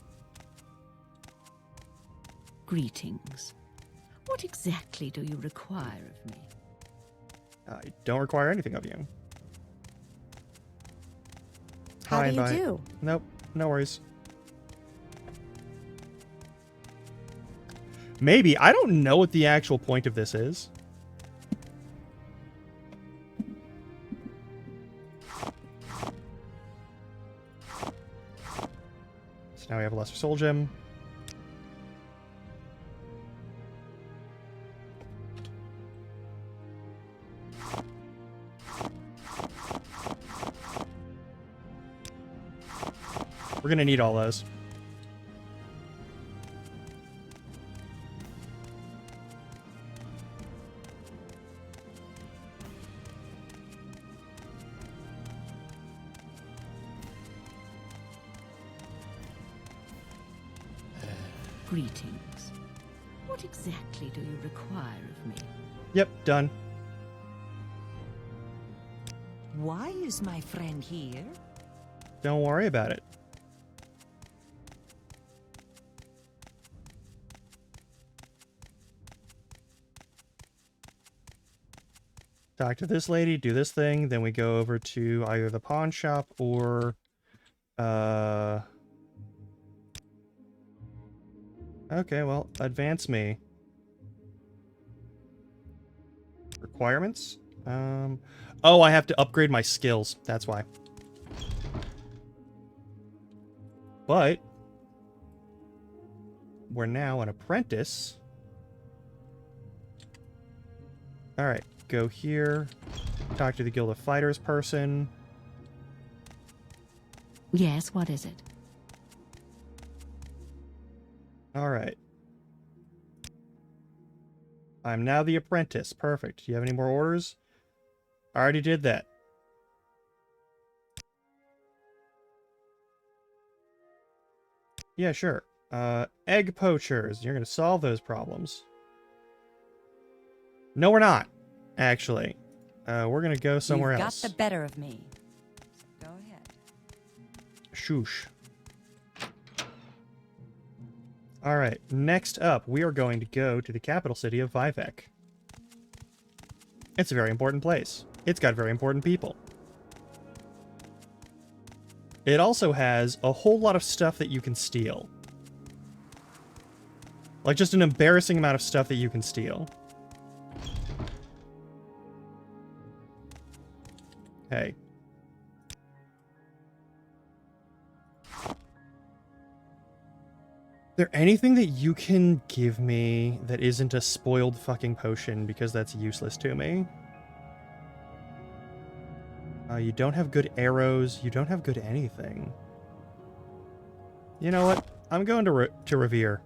Greetings. What exactly do you require of me? I don't require anything of you. How do you do? Nope, no worries. Maybe. I don't know what the actual point of this is. So now we have a lesser soul gem. We're gonna need all those. Greetings. What exactly do you require of me? Yep, done. Why is my friend here? Don't worry about it. Talk to this lady, do this thing, then we go over to either the pawn shop or okay, well, advance me. Requirements? Oh, I have to upgrade my skills. That's why. But we're now an apprentice. All right, go here. Talk to the Guild of Fighters person. Yes, what is it? All right. I'm now the apprentice. Perfect. Do you have any more orders? I already did that. Yeah, sure. Egg poachers. You're going to solve those problems. No, we're not, actually. We're going to go somewhere else. You've got the better of me. So go ahead. Shoosh. All right, next up, we are going to go to the capital city of Vivec. It's a very important place. It's got very important people. It also has a whole lot of stuff that you can steal. Like, just an embarrassing amount of stuff that you can steal. Hey. Is there anything that you can give me that isn't a spoiled fucking potion, because that's useless to me? You don't have good arrows. You don't have good anything. You know what? I'm going to Revere,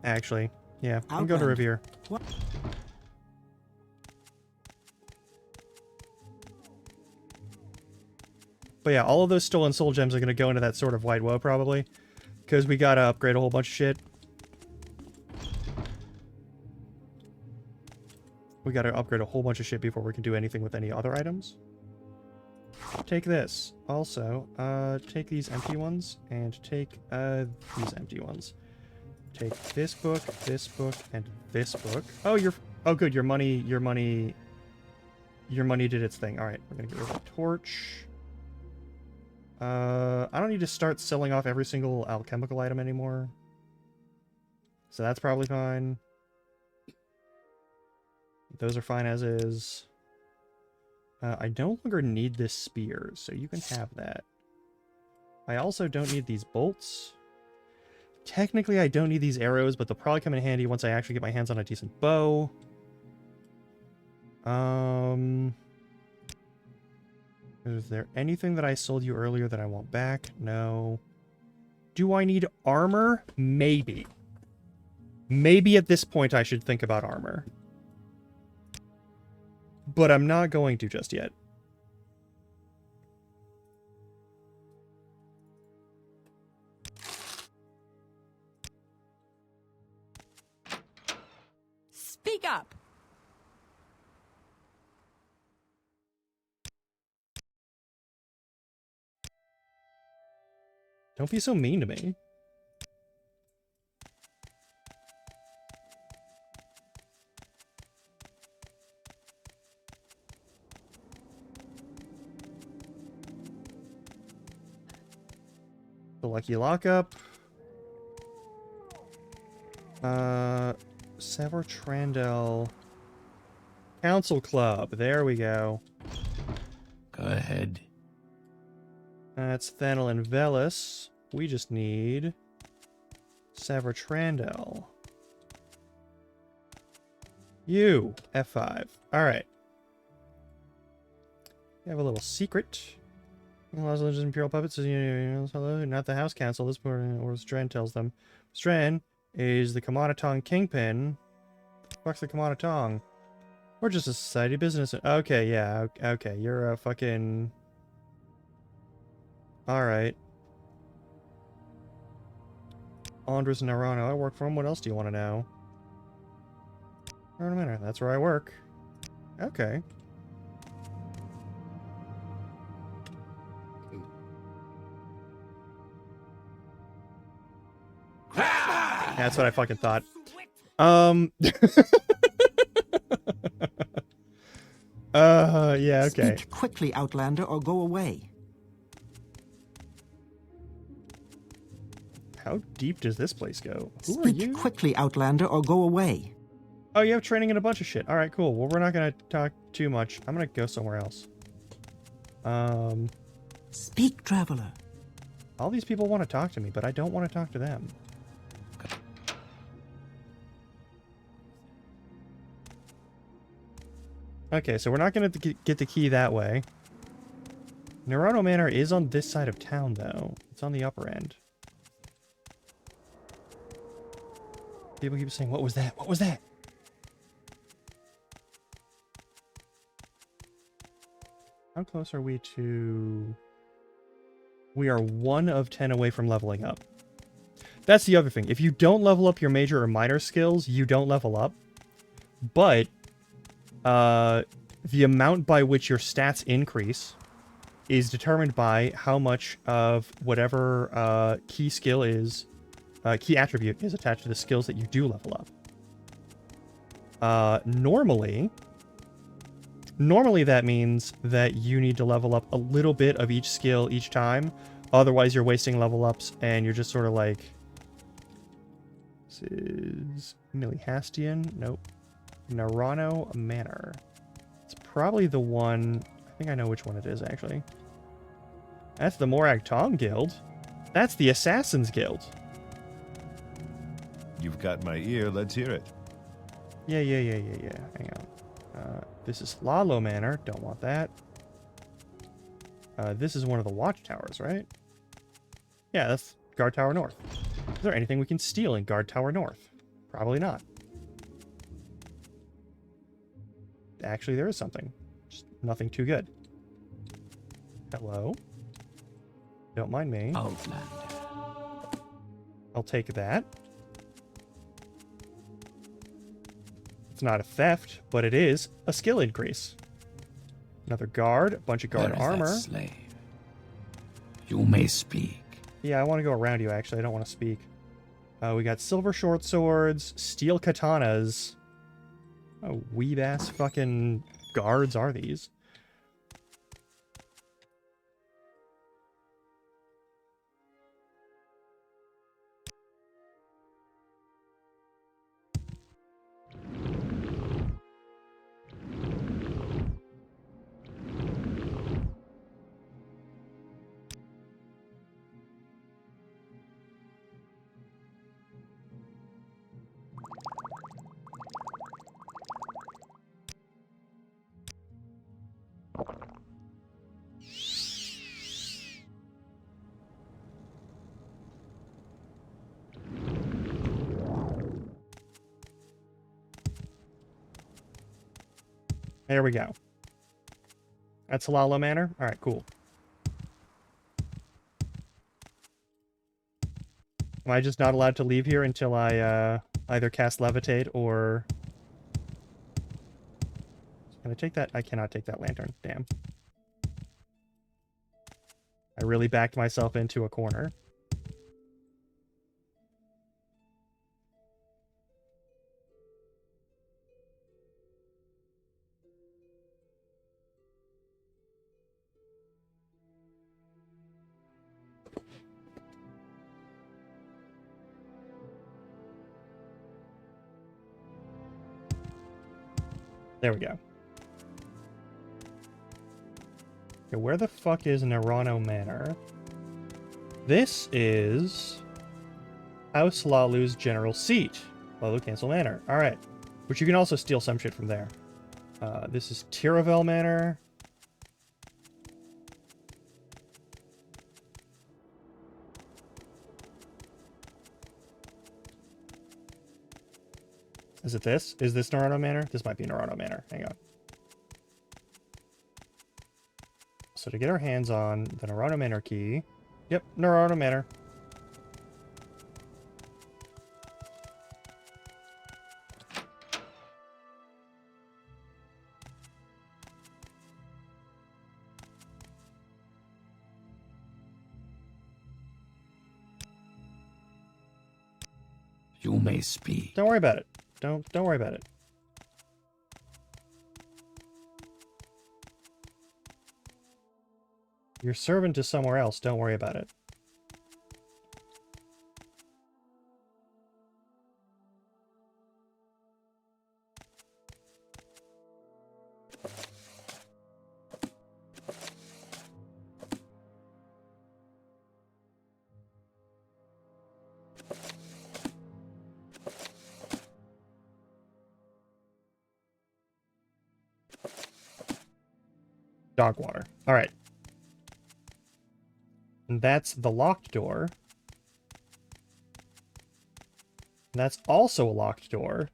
actually. Yeah, I'm going to Revere. What? But yeah, all of those stolen soul gems are going to go into that Sword of White Woe, probably. Because we gotta upgrade a whole bunch of shit. We gotta upgrade a whole bunch of shit before we can do anything with any other items. Take this. Also, take these empty ones, and take these empty ones. Take this book, and this book. Oh, oh good, your money did its thing. Alright, we're gonna get rid of the torch. I don't need to start selling off every single alchemical item anymore. So that's probably fine. Those are fine as is. I no longer need this spear, so you can have that. I also don't need these bolts. Technically, I don't need these arrows, but they'll probably come in handy once I actually get my hands on a decent bow. Is there anything that I sold you earlier that I want back? No. Do I need armor? Maybe. Maybe at this point I should think about armor. But I'm not going to just yet. Speak up! Don't be so mean to me. The Lucky Lockup. Sever Trandel. Council Club. There we go. Go ahead. That's Thanel and Velis. We just need Sever Trandel. You, F5. Alright. We have a little secret. Los Angeles Imperial Puppets says, hello, not the House Council. This morning, or Strand tells them. Strand is the Kamanatong Kingpin. Fuck's the Kamanatong? We're just a society business. Okay, yeah, okay. You're a fucking... Alright. Andres Narano, I work for him. What else do you want to know? Wait a minute, that's where I work. Okay. That's what I fucking thought. Yeah, okay. Speak quickly, Outlander, or go away. How deep does this place go? Who are Speak you? quickly, Outlander, or go away. Oh, you have training in a bunch of shit. Alright, cool. Well, we're not gonna talk too much. I'm gonna go somewhere else. Speak, traveler. All these people want to talk to me, but I don't want to talk to them. Okay, so we're not going to get the key that way. Nerano Manor is on this side of town, though. It's on the upper end. People keep saying, what was that? What was that? How close are we to... We are 1 of 10 away from leveling up. That's the other thing. If you don't level up your major or minor skills, you don't level up. But... the amount by which your stats increase is determined by how much of whatever key skill is, key attribute is attached to the skills that you do level up. Normally that means that you need to level up a little bit of each skill each time. Otherwise, you're wasting level ups and you're just sort of like... This is Milihastian? Nope. Narano Manor. It's probably the one... I think I know which one it is, actually. That's the Morag Tong Guild. That's the Assassin's Guild. You've got my ear. Let's hear it. Yeah. Hang on. This is Lalo Manor. Don't want that. This is one of the watchtowers, right? Yeah, that's Guard Tower North. Is there anything we can steal in Guard Tower North? Probably not. Actually, there is something. Just nothing too good. Hello? Don't mind me. Outlander. I'll take that. It's not a theft, but it is a skill increase. Another guard, a bunch of guard Where is armor. that slave? You may speak. Yeah, I want to go around you, actually. I don't want to speak. We got silver short swords, steel katanas. Oh, weeb-ass fucking guards are these? There we go. That's Halalo Manor? Alright, cool. Am I just not allowed to leave here until I either cast Levitate or... Can I take that? I cannot take that lantern. Damn. I really backed myself into a corner. There we go. Okay, where the fuck is Narano Manor? This is House Lalu's general seat. Lalu Cancel Manor. Alright. Which you can also steal some shit from there. This is Tiravel Manor. Is it this? Is this Naruto Manor? This might be Naruto Manor. Hang on. So to get our hands on the Naruto Manor key... Yep, Naruto Manor. You may speak. Don't worry about it. Don't worry about it. Your servant is somewhere else. Don't worry about it. Dog water. All right. And that's the locked door. And that's also a locked door.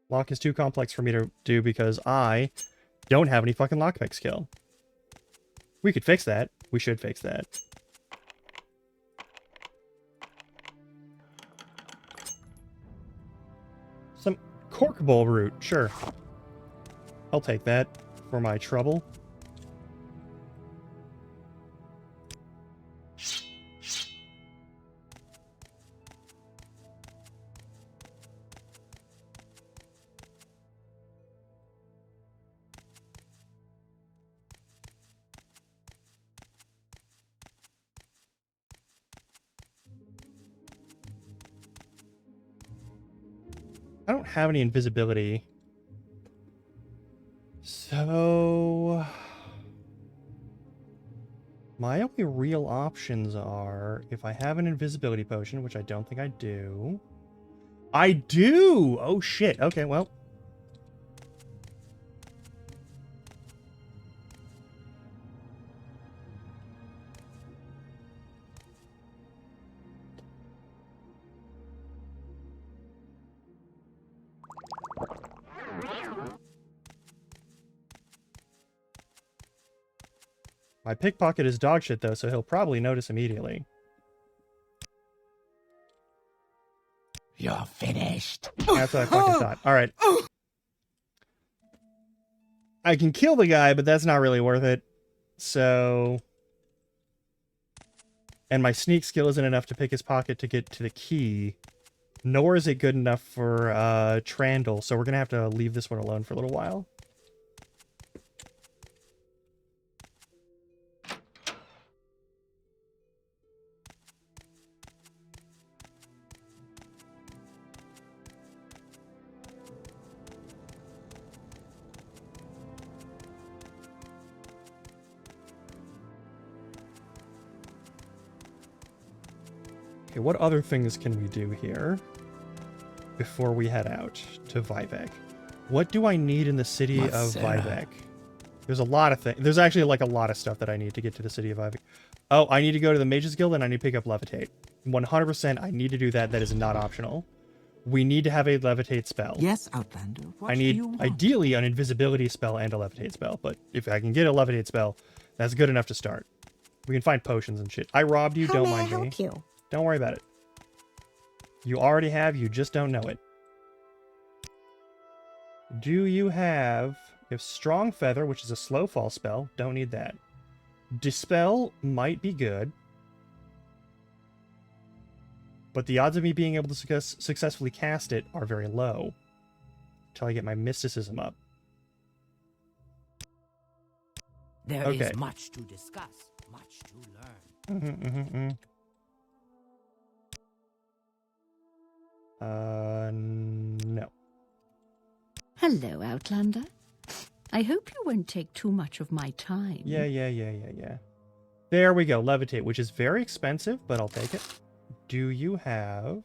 Lock is too complex for me to do because I don't have any fucking lockpick skill. We could fix that. We should fix that. Some cork bowl root, sure. I'll take that for my trouble. I don't have any invisibility. So... my only real options are if I have an invisibility potion, which I don't think I do. I do! Oh shit. Okay, well. My pickpocket is dog shit, though, so he'll probably notice immediately. You're finished. That's what I fucking thought. Alright. I can kill the guy, but that's not really worth it. So... and my sneak skill isn't enough to pick his pocket to get to the key. Nor is it good enough for Trandall, so we're gonna have to leave this one alone for a little while. Okay, what other things can we do here before we head out to Vivek? What do I need in the city of Vivek? There's a lot of things. There's actually like a lot of stuff that I need to get to the city of Vivek. Oh, I need to go to the Mages Guild and I need to pick up Levitate. 100% I need to do that. That is not optional. We need to have a Levitate spell. Yes, Outlander. What I do need you want? ideally an invisibility spell and a Levitate spell, but if I can get a Levitate spell, that's good enough to start. We can find potions and shit. I robbed you, How don't may I mind me. help you? Don't worry about it. You already have, you just don't know it. Do you have... you have Strong Feather, which is a slow fall spell. Don't need that. Dispel might be good. But the odds of me being able to successfully cast it are very low. Until I get my mysticism up. There Okay. is much to discuss, much to learn. No. Hello, Outlander. I hope you won't take too much of my time. Yeah. There we go, Levitate, which is very expensive, but I'll take it. Do you have...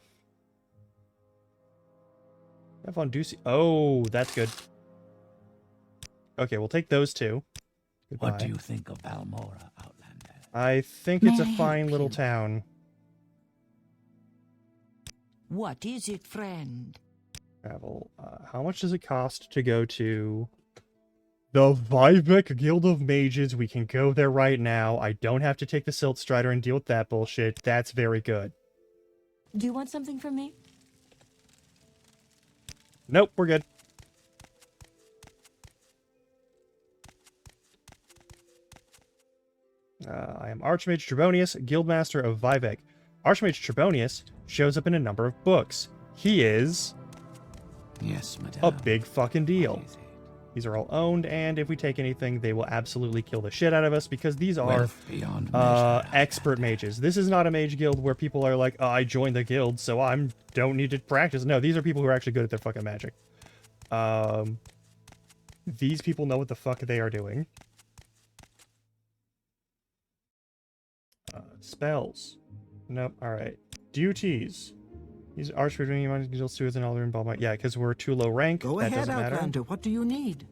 on Ducey? Oh, that's good. Okay, we'll take those two. Goodbye. What do you think of Balmora, Outlander? I think it's May a I fine help little you? town. What is it, friend? Travel. How much does it cost to go to the Vivek Guild of Mages? We can go there right now. I don't have to take the Silt Strider and deal with that bullshit. That's very good. Do you want something from me? Nope, we're good. I am Archmage Trebonius, Guildmaster of Vivek. Archmage Trebonius shows up in a number of books. He is Yes, madame. a big fucking deal. What is it? These are all owned, and if we take anything, they will absolutely kill the shit out of us because these are Wealth beyond measure, expert mages. This is not a mage guild where people are like, oh, I joined the guild, so I don't need to practice. No, these are people who are actually good at their fucking magic. These people know what the fuck they are doing. Spells. Nope. All right. Duties. These archers, guild stewards, and all their involvement. Yeah, because we're too low rank. Go that ahead, doesn't matter. Outlander. What do you need?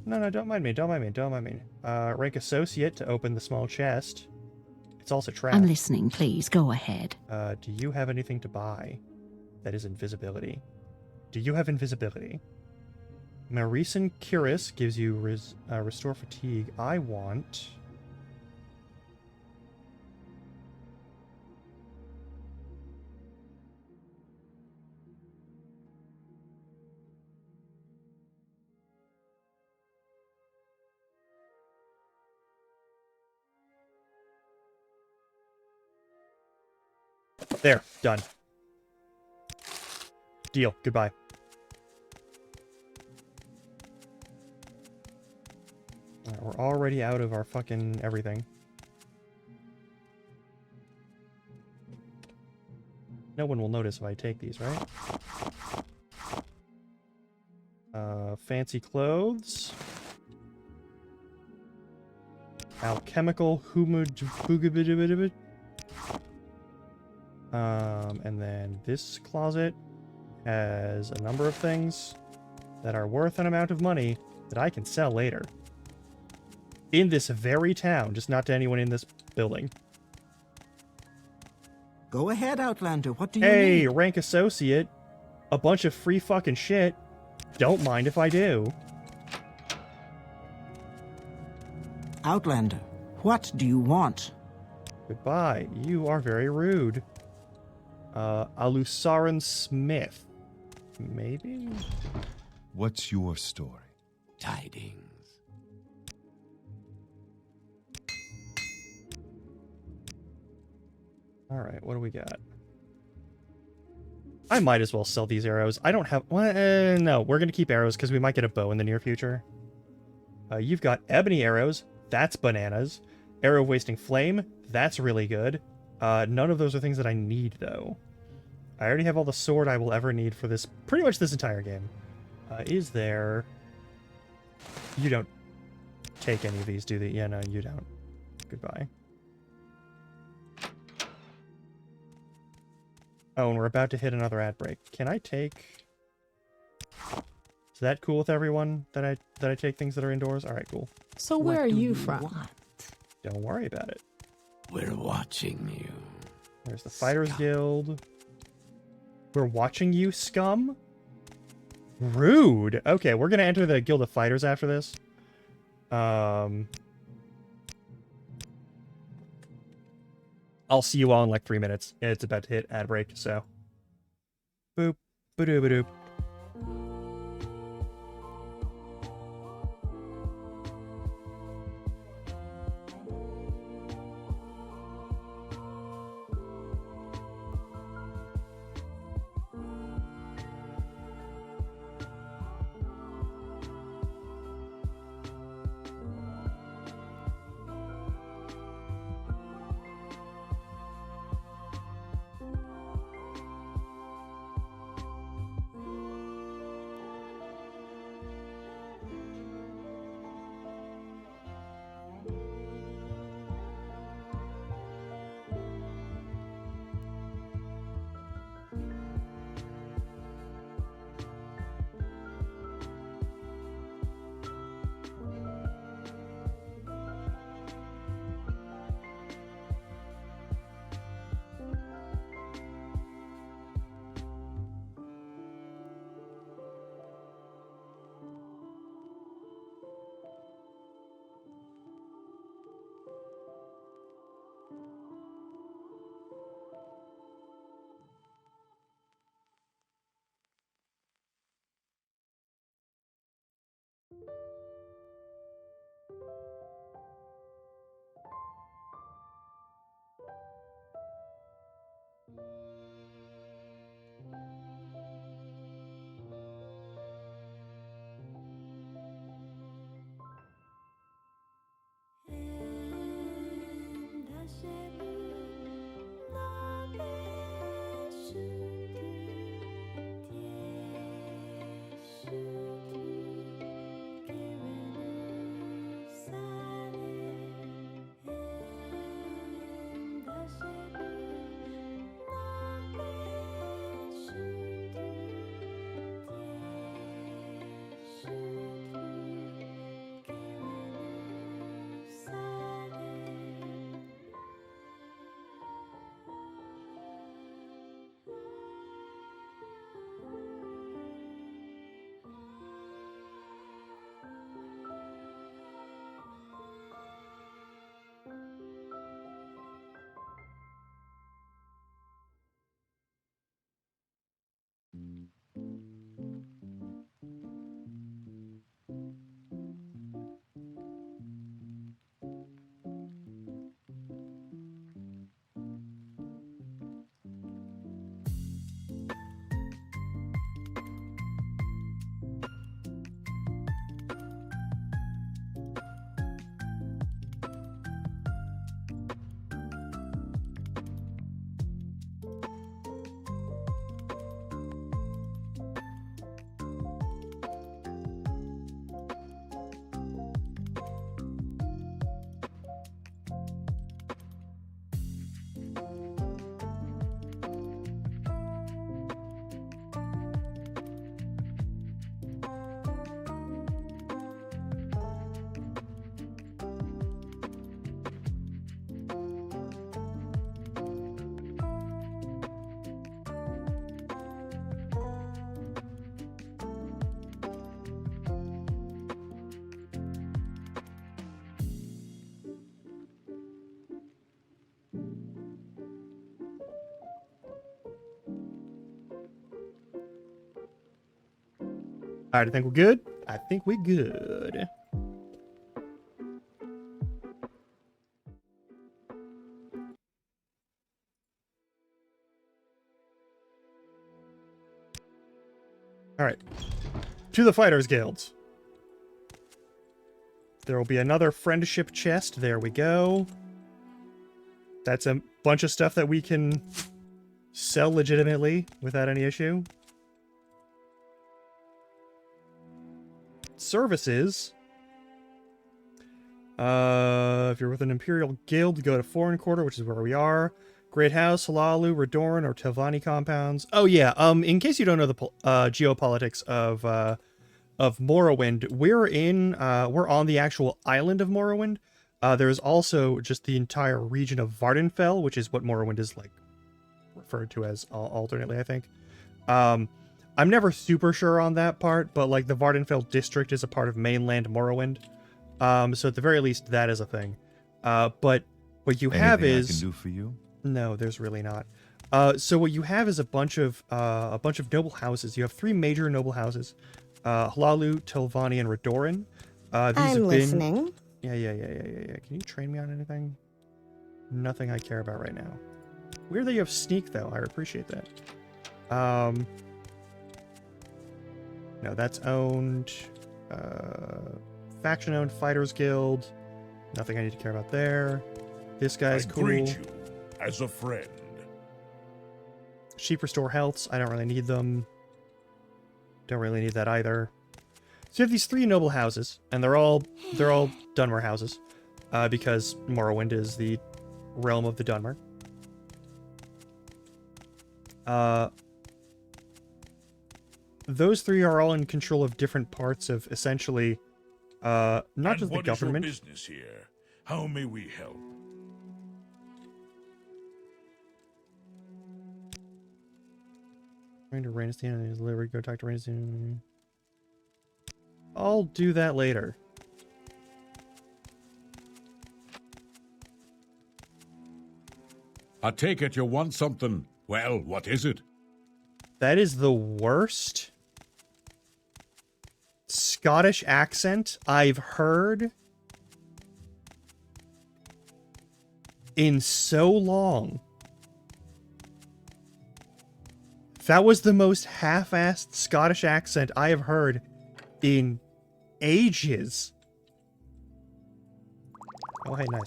No, don't mind me. Don't mind me. Don't mind me. Rank associate to open the small chest. It's also trapped. I'm listening, please. Go ahead. Do you have anything to buy? That is invisibility. Do you have invisibility? Marisen Cuirass gives you restore fatigue. I want... There, done. Deal. Goodbye. Alright, we're already out of our fucking everything. No one will notice if I take these, right? Fancy clothes. Alchemical humid. And then this closet has a number of things that are worth an amount of money that I can sell later. In this very town, just not to anyone in this building. Go ahead, Outlander. What do you Hey, need? rank associate. A bunch of free fucking shit. Don't mind if I do. Outlander, what do you want? Goodbye. You are very rude. Alusaran Smith. Maybe? What's your story? Tidings. Alright, what do we got? I might as well sell these arrows. I don't have... Well, no, we're going to keep arrows because we might get a bow in the near future. You've got ebony arrows. That's bananas. Arrow of Wasting Flame. That's really good. None of those are things that I need, though. I already have all the sword I will ever need for this... Pretty much this entire game. Is there... You don't take any of these, do they? Yeah, no, you don't. Goodbye. Oh, and we're about to hit another ad break. Can I take... Is that cool with everyone that I take things that are indoors? All right, cool. So What where are do you you from? want? Don't worry about it. We're watching you. There's the Fighters Scum. Guild. We're watching you, scum? Rude. Okay, we're gonna enter the Guild of Fighters after this. I'll see you all in like 3 minutes. It's about to hit ad break, so. Boop. Ba-doop-a-doop. All right, I think we're good. I think we're good. All right. To the Fighters Guilds. There will be another friendship chest. There we go. That's a bunch of stuff that we can sell legitimately without any issue. Services. If you're with an Imperial Guild, go to Foreign Quarter, which is where we are. Great House, Hlaalu, Redoran, or Telvanni compounds. Oh yeah, in case you don't know the geopolitics of Morrowind, we're on the actual island of Morrowind. There's also just the entire region of Vardenfell, which is what Morrowind is like referred to as alternately, I think. I'm never super sure on that part, but like the Vardenfell district is a part of mainland Morrowind. So at the very least, that is a thing. But what you have is... Anything I can do for you? No, there's really not. So what you have is a bunch of noble houses. You have 3 major noble houses. Hlaalu, Telvanni, and Redoran. I'm listening. Yeah. Can you train me on anything? Nothing I care about right now. Weird that you have sneak, though. I appreciate that. No, that's owned. Faction-owned Fighters Guild. Nothing I need to care about there. This guy's cool. Greet you as a friend. Sheep restore healths. I don't really need them. Don't really need that either. So you have these 3 noble houses, and they're all Dunmer houses, because Morrowind is the realm of the Dunmer. Those 3 are all in control of different parts of essentially, not just the government. What is your business here? How may we help? Trying to Rainstein and his livery. Go talk to Rainstein. I'll do that later. I take it you want something. Well, what is it? That is the worst Scottish accent I've heard in so long. That was the most half-assed Scottish accent I have heard in ages. Oh, hey, nice.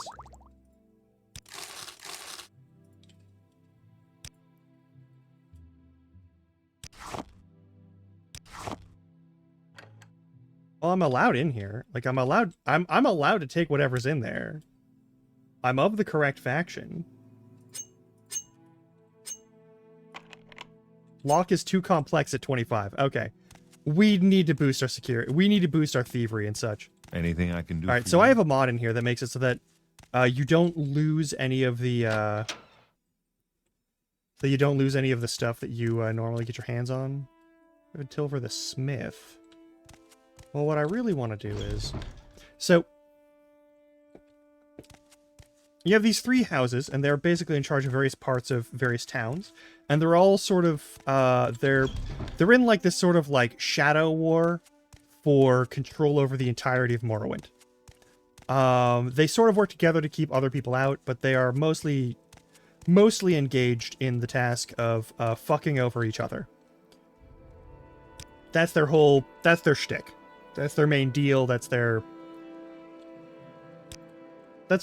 Well, I'm allowed in here. Like, I'm allowed to take whatever's in there. I'm of the correct faction. Lock is too complex at 25. Okay. We need to boost our security. We need to boost our thievery and such. Anything I can do? Alright, for so you? I have a mod in here that makes it so that you don't lose any of the stuff that you normally get your hands on. Tilver the Smith. Well, what I really want to do is... So, you have these 3 houses, and they're basically in charge of various parts of various towns. And they're all sort of, they're in like this sort of like shadow war for control over the entirety of Morrowind. They sort of work together to keep other people out, but they are mostly engaged in the task of fucking over each other. That's their shtick. That's their main deal. That's what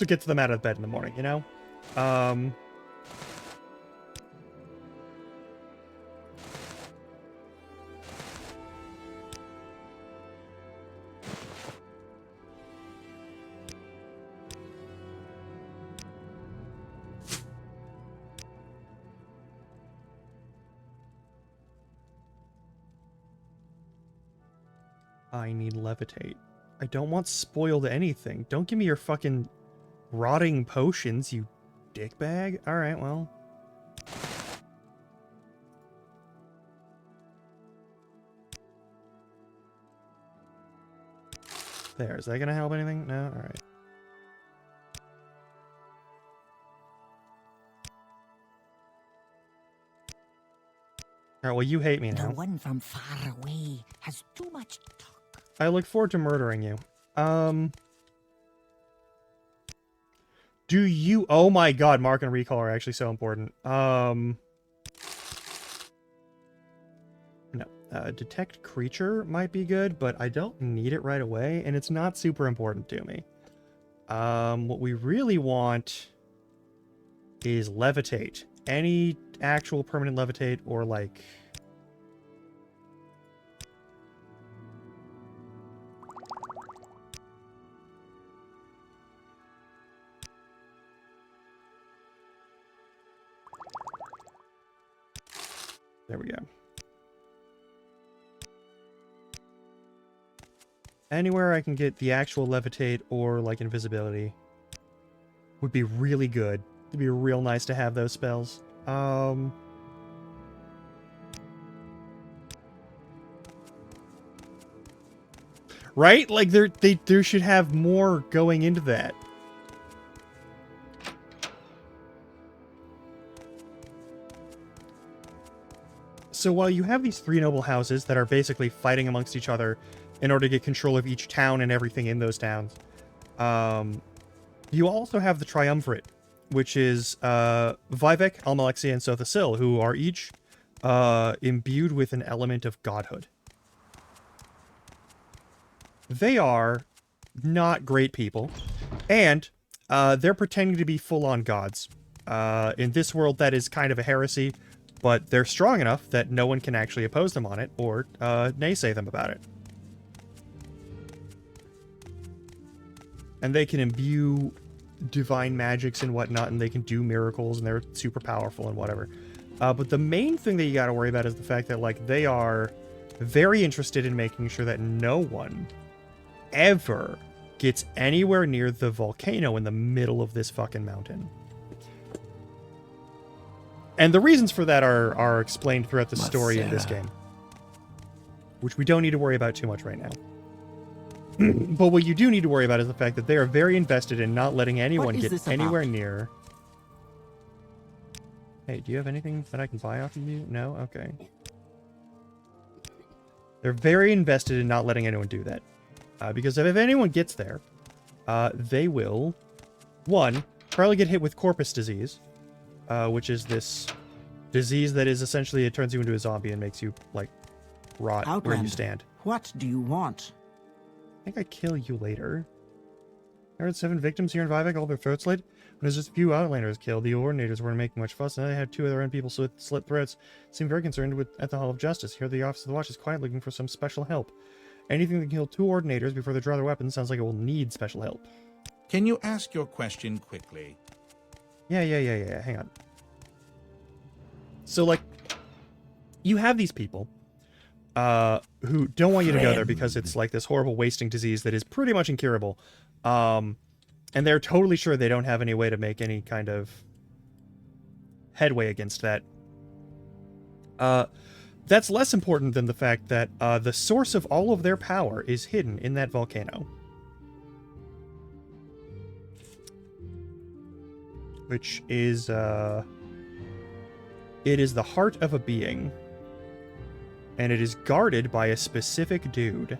gets them out of bed in the morning, you know? I need levitate. I don't want spoiled anything. Don't give me your fucking rotting potions, you dickbag. Alright, well. There, is that gonna help anything? No? Alright. Alright, well you hate me now. The one from far away has too much talk. I look forward to murdering you. Do you... Oh my god, Mark and Recall are actually so important. No. Detect creature might be good, but I don't need it right away, and it's not super important to me. What we really want is levitate. Any actual permanent levitate or, like... There we go. Anywhere I can get the actual levitate or, like, invisibility would be really good. It'd be real nice to have those spells. Right? Like, there should have more going into that. So while you have these 3 noble houses that are basically fighting amongst each other in order to get control of each town and everything in those towns, you also have the Triumvirate, which is Vivek, Almalexia, and Sothasil, who are each imbued with an element of godhood. They are not great people, and they're pretending to be full-on gods. In this world, that is kind of a heresy, but they're strong enough that no one can actually oppose them on it or naysay them about it. And they can imbue divine magics and whatnot, and they can do miracles, and they're super powerful and whatever. But the main thing that you gotta worry about is the fact that, like, they are very interested in making sure that no one ever gets anywhere near the volcano in the middle of this fucking mountain. And the reasons for that are explained throughout the story in this game, which we don't need to worry about too much right now. But what you do need to worry about is the fact that they are very invested in not letting anyone get anywhere near. Hey, do you have anything that I can buy off of you? No? Okay. They're very invested in not letting anyone do that. Because if anyone gets there, they will, 1, probably get hit with corpus disease, which is this disease that is essentially, it turns you into a zombie and makes you, like, rot where you Outlander, stand. what do you want? I think I kill you later. There were 7 victims here in Vivek, all their throats slit. When there's just a few Outlanders killed, the Ordinators weren't making much fuss, and I had 2 other end people slit throats. Seemed very concerned at the Hall of Justice. Here the Office of the Watch is quiet, looking for some special help. Anything that can kill 2 Ordinators before they draw their weapons sounds like it will need special help. Can you ask your question quickly? Yeah. Hang on. So, like, you have these people who don't want you to go there because it's like this horrible wasting disease that is pretty much incurable. And they're totally sure they don't have any way to make any kind of headway against that. That's less important than the fact that the source of all of their power is hidden in that volcano. Which is, it is the heart of a being. And it is guarded by a specific dude.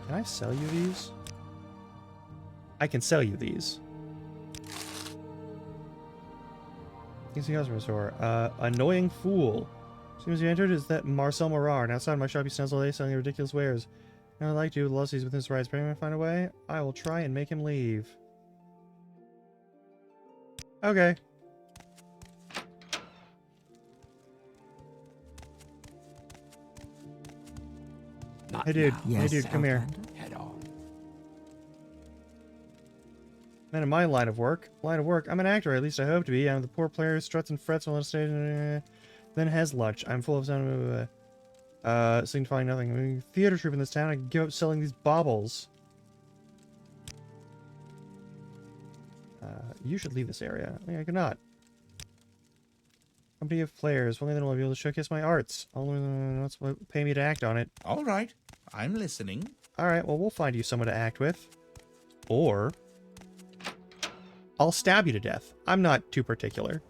Can I sell you these? I can sell you these. Easy customer store. Annoying fool. Seems you entered is that Marcel Morar, and outside my shop he stands all day selling ridiculous wares. I would like to, Lucy's within his rights, but I'm gonna find a way. I will try and make him leave. Okay. Not Hey dude, now. Yes, hey dude, come here. Outlander? Head on. Man, in my line of work, I'm an actor, at least I hope to be. I'm the poor player who struts and frets on stage, then has lunch. I'm full of sound, signifying nothing. I'm a theater troupe in this town. I can give up selling these baubles. You should leave this area. I cannot. Company of players. Only then will I be able to showcase my arts. Only then wants to pay me to act on it. All right, I'm listening. Alright, well, we'll find you someone to act with. Or I'll stab you to death. I'm not too particular.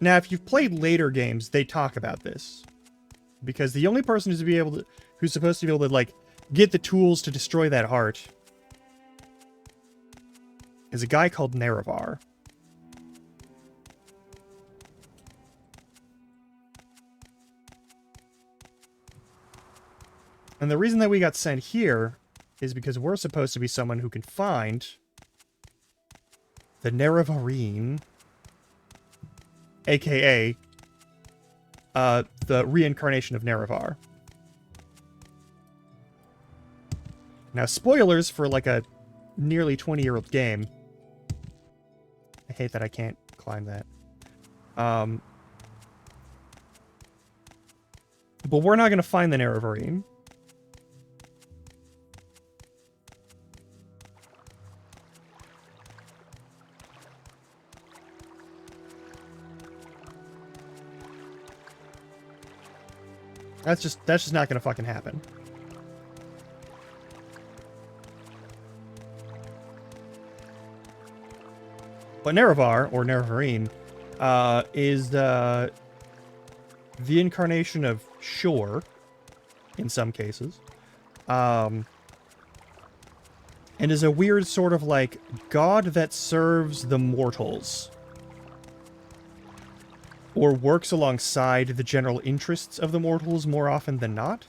Now, if you've played later games, they talk about this. Because the only person who's supposed to be able to, like, get the tools to destroy that heart is a guy called Nerevar. And the reason that we got sent here is because we're supposed to be someone who can find the Nerevarine, aka the reincarnation of Nerevar. Now, spoilers for like a nearly 20-year-old game. I hate that I can't climb that. But we're not going to find the Nerevarine. That's just not gonna fucking happen. But Nerevar, or Nerevarine, is the incarnation of Shor, in some cases. And is a weird sort of like god that serves the mortals. Or works alongside the general interests of the mortals more often than not.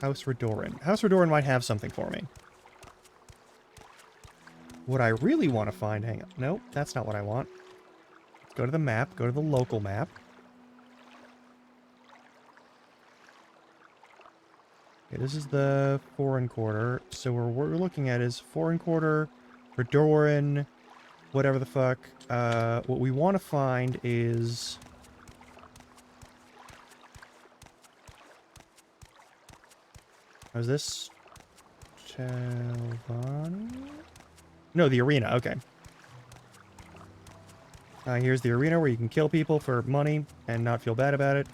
House Redoran. House Redoran might have something for me. What I really want to find... Hang on. Nope, that's not what I want. Go to the map. Go to the local map. Okay, this is the foreign quarter. So what we're looking at is foreign quarter, Redoran, whatever the fuck. What we want to find is... How's this? Telvanni? No, the arena. Okay. Here's the arena where you can kill people for money and not feel bad about it.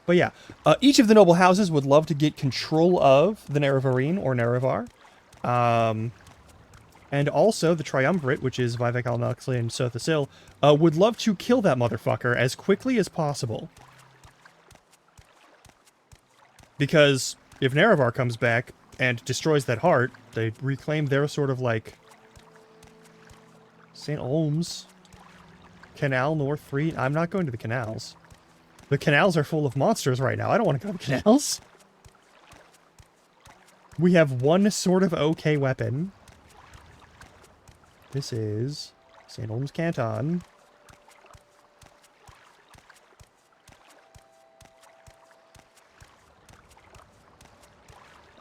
But yeah, each of the noble houses would love to get control of the Nerevarine or Nerevar. And also, the Triumvirate, which is Vivek Al-Malkli and Sotha Sil, would love to kill that motherfucker as quickly as possible. Because if Nerevar comes back and destroys that heart, they reclaim their sort of like St. Olms, Canal North 3. I'm not going to the canals. The canals are full of monsters right now. I don't want to go to the canals. We have one sort of okay weapon. This is St. Olms Canton.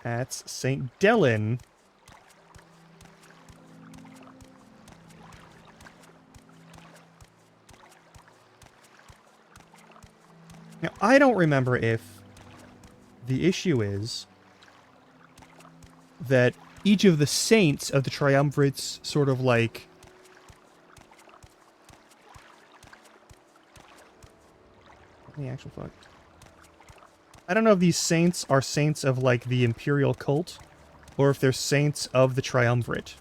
That's St. Dellen. Now, I don't remember if the issue is that each of the saints of the triumvirates sort of like what the actual fuck? I don't know if these saints are saints of like the imperial cult or if they're saints of the triumvirate.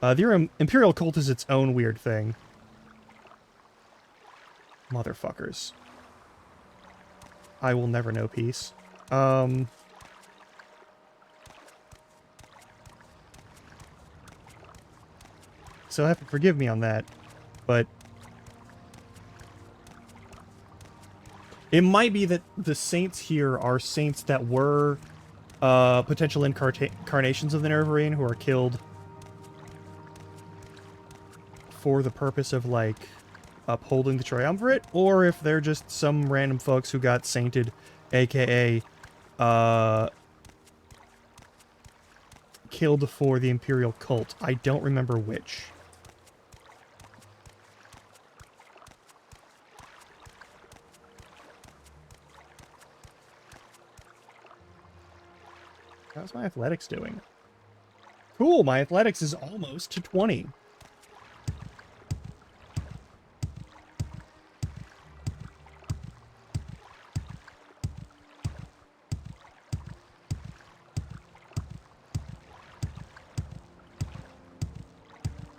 The imperial cult is its own weird thing. Motherfuckers. I will never know peace. So have to forgive me on that, but it might be that the saints here are saints that were potential incarnations of the Nerevarine who are killed for the purpose of, like, upholding the Triumvirate, or if they're just some random folks who got sainted, aka killed for the Imperial cult. I don't remember which. How's my athletics doing? Cool, my athletics is almost to 20.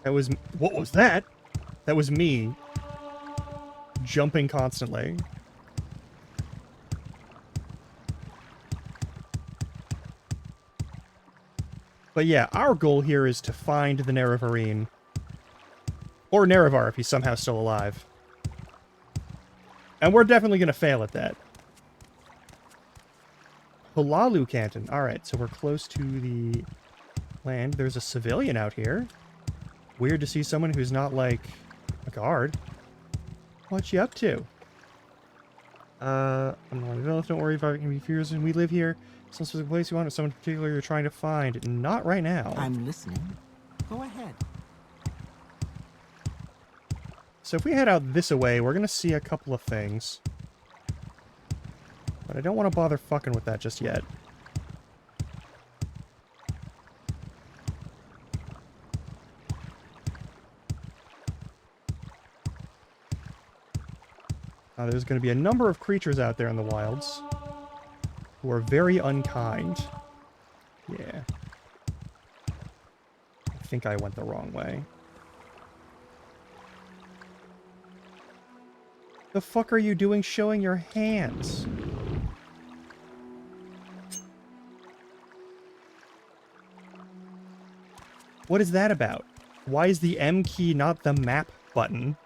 That was... What was that? That was me jumping constantly. But yeah, our goal here is to find the Nerevarine. Or Nerevar if he's somehow still alive. And we're definitely going to fail at that. Hlaalu Canton. Alright, so we're close to the land. There's a civilian out here. Weird to see someone who's not, like, a guard. What you up to? I'm not don't worry if I can be fierce and we live here. Some specific place you want, or someone particular you're trying to find. Not right now. I'm listening. Go ahead. So if we head out this way, we're going to see a couple of things. But I don't want to bother fucking with that just yet. There's going to be a number of creatures out there in the wilds who are very unkind. Yeah. I think I went the wrong way. The fuck are you doing showing your hands? What is that about? Why is the M key not the map button?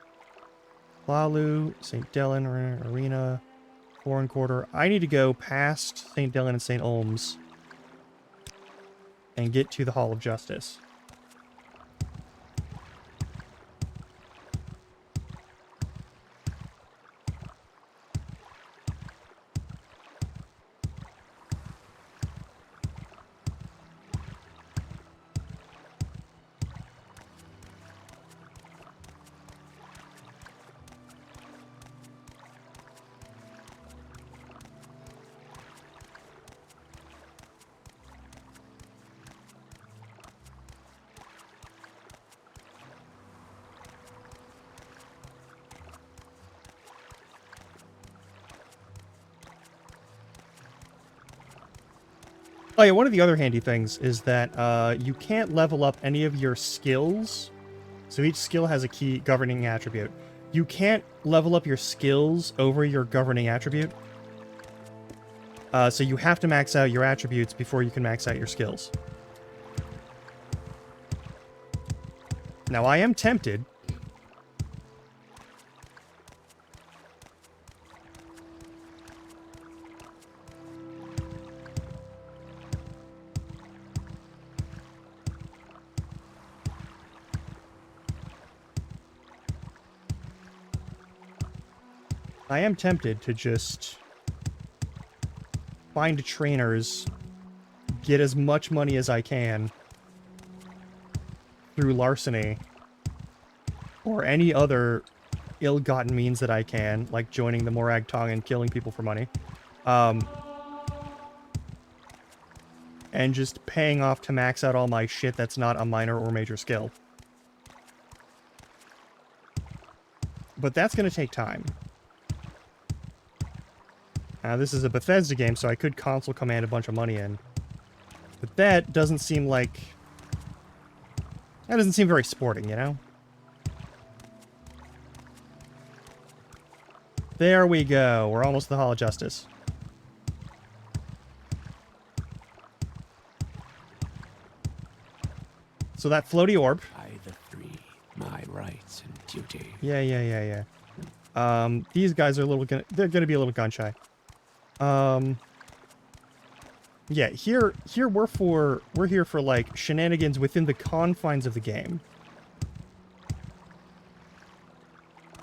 Hlaalu, St. Dellen Arena, Foreign Quarter. I need to go past St. Dellen and St. Olms and get to the Hall of Justice. Oh yeah, one of the other handy things is that you can't level up any of your skills. So each skill has a key governing attribute. You can't level up your skills over your governing attribute. So you have to max out your attributes before you can max out your skills. Now I am tempted. I am tempted to just find trainers, get as much money as I can through larceny or any other ill-gotten means that I can, like joining the Morag Tong and killing people for money, and just paying off to max out all my shit that's not a minor or major skill. But that's going to take time. Now, this is a Bethesda game, so I could console command a bunch of money in. But that doesn't seem like... That doesn't seem very sporting, you know? There we go. We're almost to the Hall of Justice. So that floaty orb... By the three, my rights and duty. Yeah. These guys are a little... They're gonna be a little gun-shy. Yeah, here we're here for like shenanigans within the confines of the game.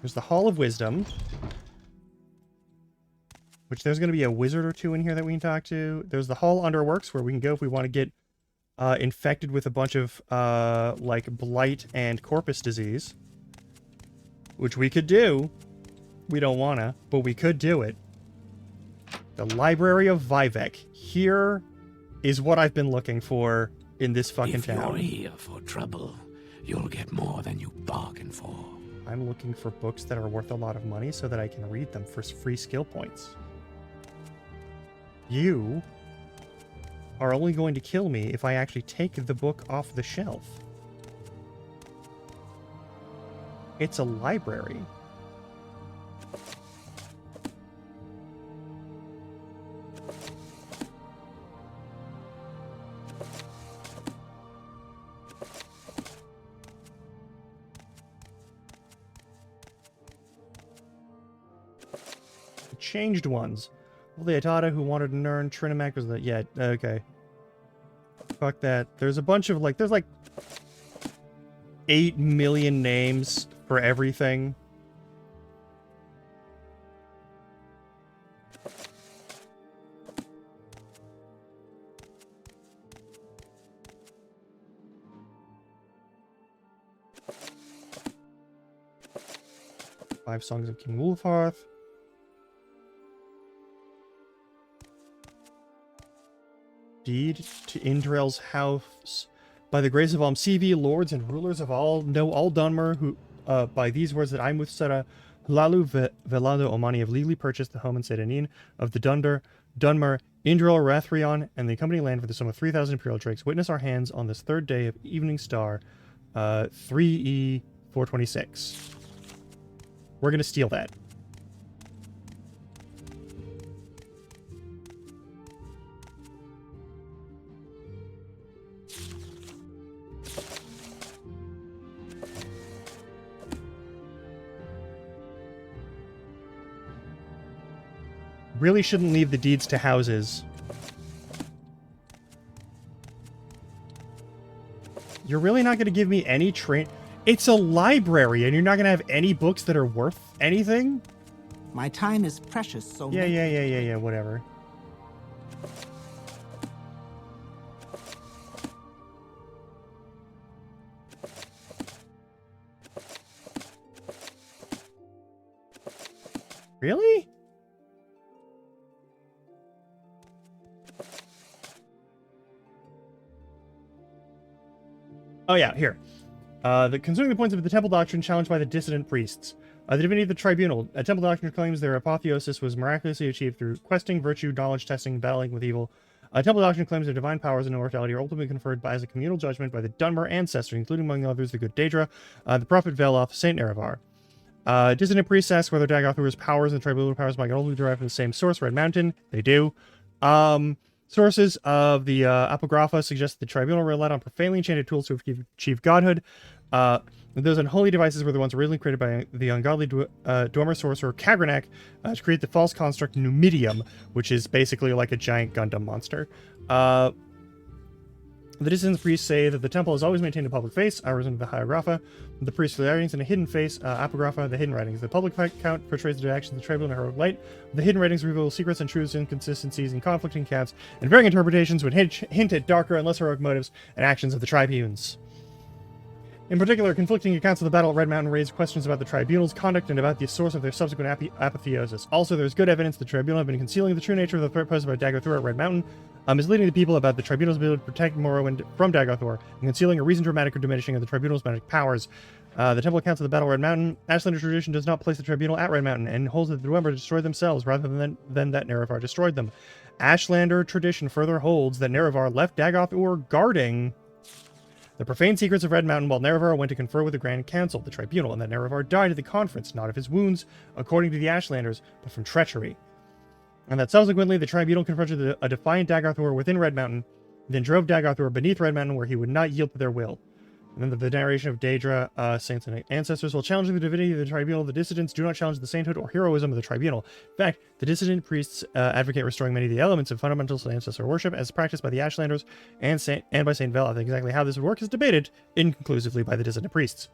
There's the Hall of Wisdom, which there's going to be a wizard or two in here that we can talk to. There's the Hall Underworks, where we can go if we want to get infected with a bunch of like blight and corpus disease, which we could do. We don't wanna, but we could do it. The Library of Vivek. Here is what I've been looking for in this fucking town. If you're here for trouble, you'll get more than you bargained for. I'm looking for books that are worth a lot of money so that I can read them for free skill points. You are only going to kill me if I actually take the book off the shelf. It's a library. Changed ones. Well, the Atata who wanted to learn Trinimac was the... Yeah, okay. Fuck that. There's a bunch of, like... There's, like... 8 million names for everything. Five Songs of King Wulfharth. Deed to Indrel's house. By the grace of Almsivi, lords and rulers of all, know all Dunmer, who, by these words that I, Muthsera, Hlalu Velado Omani, have legally purchased the home and Sedanin of the Dunmer, Indrel, Rathrion, and the company land for the sum of 3,000 imperial drakes. Witness our hands on this third day of Evening Star, 3E 426. We're gonna steal that. Really shouldn't leave the deeds to houses. You're really not going to give me any train... It's a library, and you're not going to have any books that are worth anything? My time is precious, so... Yeah, whatever. Really? Oh yeah, here. Concerning the points of the temple doctrine challenged by the dissident priests. The divinity of the tribunal. A temple doctrine claims their apotheosis was miraculously achieved through questing, virtue, knowledge testing, battling with evil. Temple doctrine claims their divine powers and immortality are ultimately conferred by as a communal judgment by the Dunmer ancestors, including among others the good Daedra, the prophet Veloth, Saint Nerevar. Dissonant priests ask whether Dagothor's powers and tribunal powers might all be derived from the same source, Red Mountain. They do. Sources of the Apocrypha suggest that the tribunal relied on profanely enchanted tools to achieve godhood. Those unholy devices were the ones originally created by the ungodly Dwemer sorcerer Kagranak to create the false construct Numidium, which is basically like a giant Gundam monster. The dissonant priests say that the temple has always maintained a public face, arisen of the Hieroglypha, the priest's writings, and a hidden face, Apocrypha, the hidden writings. The public account portrays the actions of the tribunal in heroic light. The hidden writings reveal secrets and truths, inconsistencies, and conflicting accounts, and varying interpretations would hint at darker and less heroic motives and actions of the tribunes. In particular, conflicting accounts of the battle at Red Mountain raise questions about the tribunal's conduct and about the source of their subsequent apotheosis. Also, there is good evidence the tribunal have been concealing the true nature of the threat posed by Dagothor at Red Mountain, misleading the people about the tribunal's ability to protect Morrowind from Dagothor, and concealing a reason dramatic or diminishing of the tribunal's magic powers. The temple accounts of the battle at Red Mountain. Ashlander tradition does not place the tribunal at Red Mountain, and holds that the Dwemer destroyed themselves rather than that Nerevar destroyed them. Ashlander tradition further holds that Nerevar left Dagothor guarding the profane secrets of Red Mountain while Nerevar went to confer with the Grand Council, the tribunal, and that Nerevar died at the conference, not of his wounds, according to the Ashlanders, but from treachery. And that subsequently the tribunal confronted a defiant Dagothor within Red Mountain, then drove Dagothor beneath Red Mountain where he would not yield to their will. And then the veneration of Daedra, saints and ancestors, while challenging the divinity of the tribunal, the dissidents do not challenge the sainthood or heroism of the tribunal. In fact, the dissident priests advocate restoring many of the elements of fundamentals to ancestor worship as practiced by the Ashlanders and by Saint Veloth. Exactly how this would work is debated inconclusively by the dissident priests.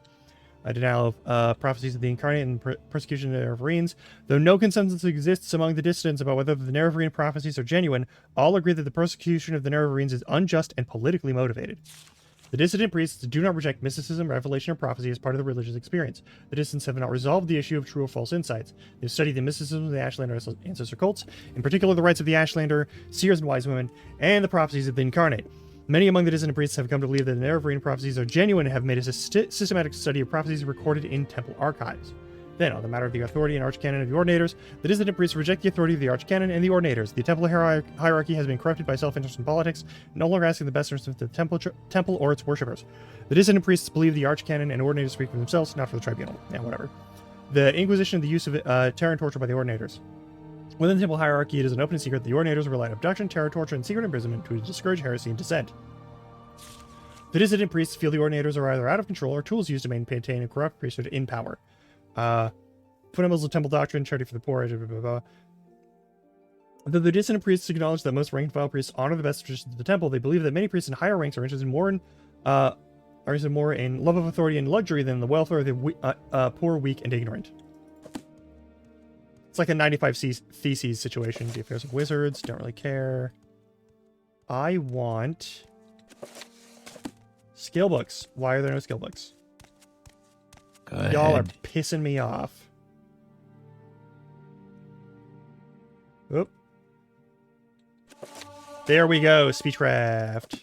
Denial of prophecies of the incarnate and persecution of the Nerevarines. Though no consensus exists among the dissidents about whether the Nerevarine prophecies are genuine, all agree that the persecution of the Nerevarines is unjust and politically motivated. The dissident priests do not reject mysticism, revelation, or prophecy as part of the religious experience. The dissidents have not resolved the issue of true or false insights. They've studied the mysticism of the Ashlander ancestor cults, in particular the rites of the Ashlander, seers and wise women, and the prophecies of the incarnate. Many among the dissident priests have come to believe that the Nerevarine prophecies are genuine and have made a systematic study of prophecies recorded in temple archives. Then, on the matter of the authority and archcanon of the Ordinators, the dissident priests reject the authority of the archcanon and the Ordinators. The temple hierarchy has been corrupted by self-interest in politics, no longer asking the best interest of the temple or its worshippers. The dissident priests believe the archcanon and Ordinators speak for themselves, not for the tribunal. Yeah, whatever. The Inquisition and the use of terror and torture by the Ordinators. Within the temple hierarchy, it is an open secret the Ordinators rely on abduction, terror, torture, and secret imprisonment to discourage heresy and dissent. The dissident priests feel the Ordinators are either out of control or tools used to maintain a corrupt priesthood in power. Fundamentals of temple doctrine, charity for the poor, blah, blah, blah. Though the dissident priests acknowledge that most rank and file priests honor the best traditions of the temple, they believe that many priests in higher ranks are interested more in love of authority and luxury than the welfare of the poor, weak, and ignorant. It's like a 95 Theses situation. The affairs of wizards, don't really care. I want skill books. Why are there no skill books? Y'all are pissing me off. Oop. There we go, Speechcraft.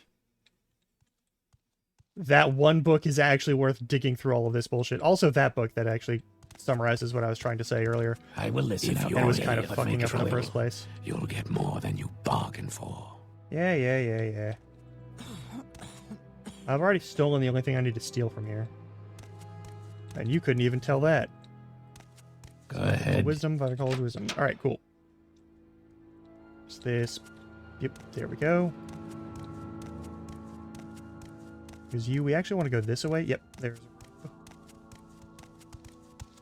That one book is actually worth digging through all of this bullshit. Also, that book that actually summarizes what I was trying to say earlier. I will listen. And it was kind of fucking up in the first place. You'll get more than you bargained for. Yeah. I've already stolen the only thing I need to steal from here. And you couldn't even tell that. Go ahead. Wisdom, Vital Wisdom. Alright, cool. What's this? Yep, there we go. Because we actually want to go this way. Yep, there's...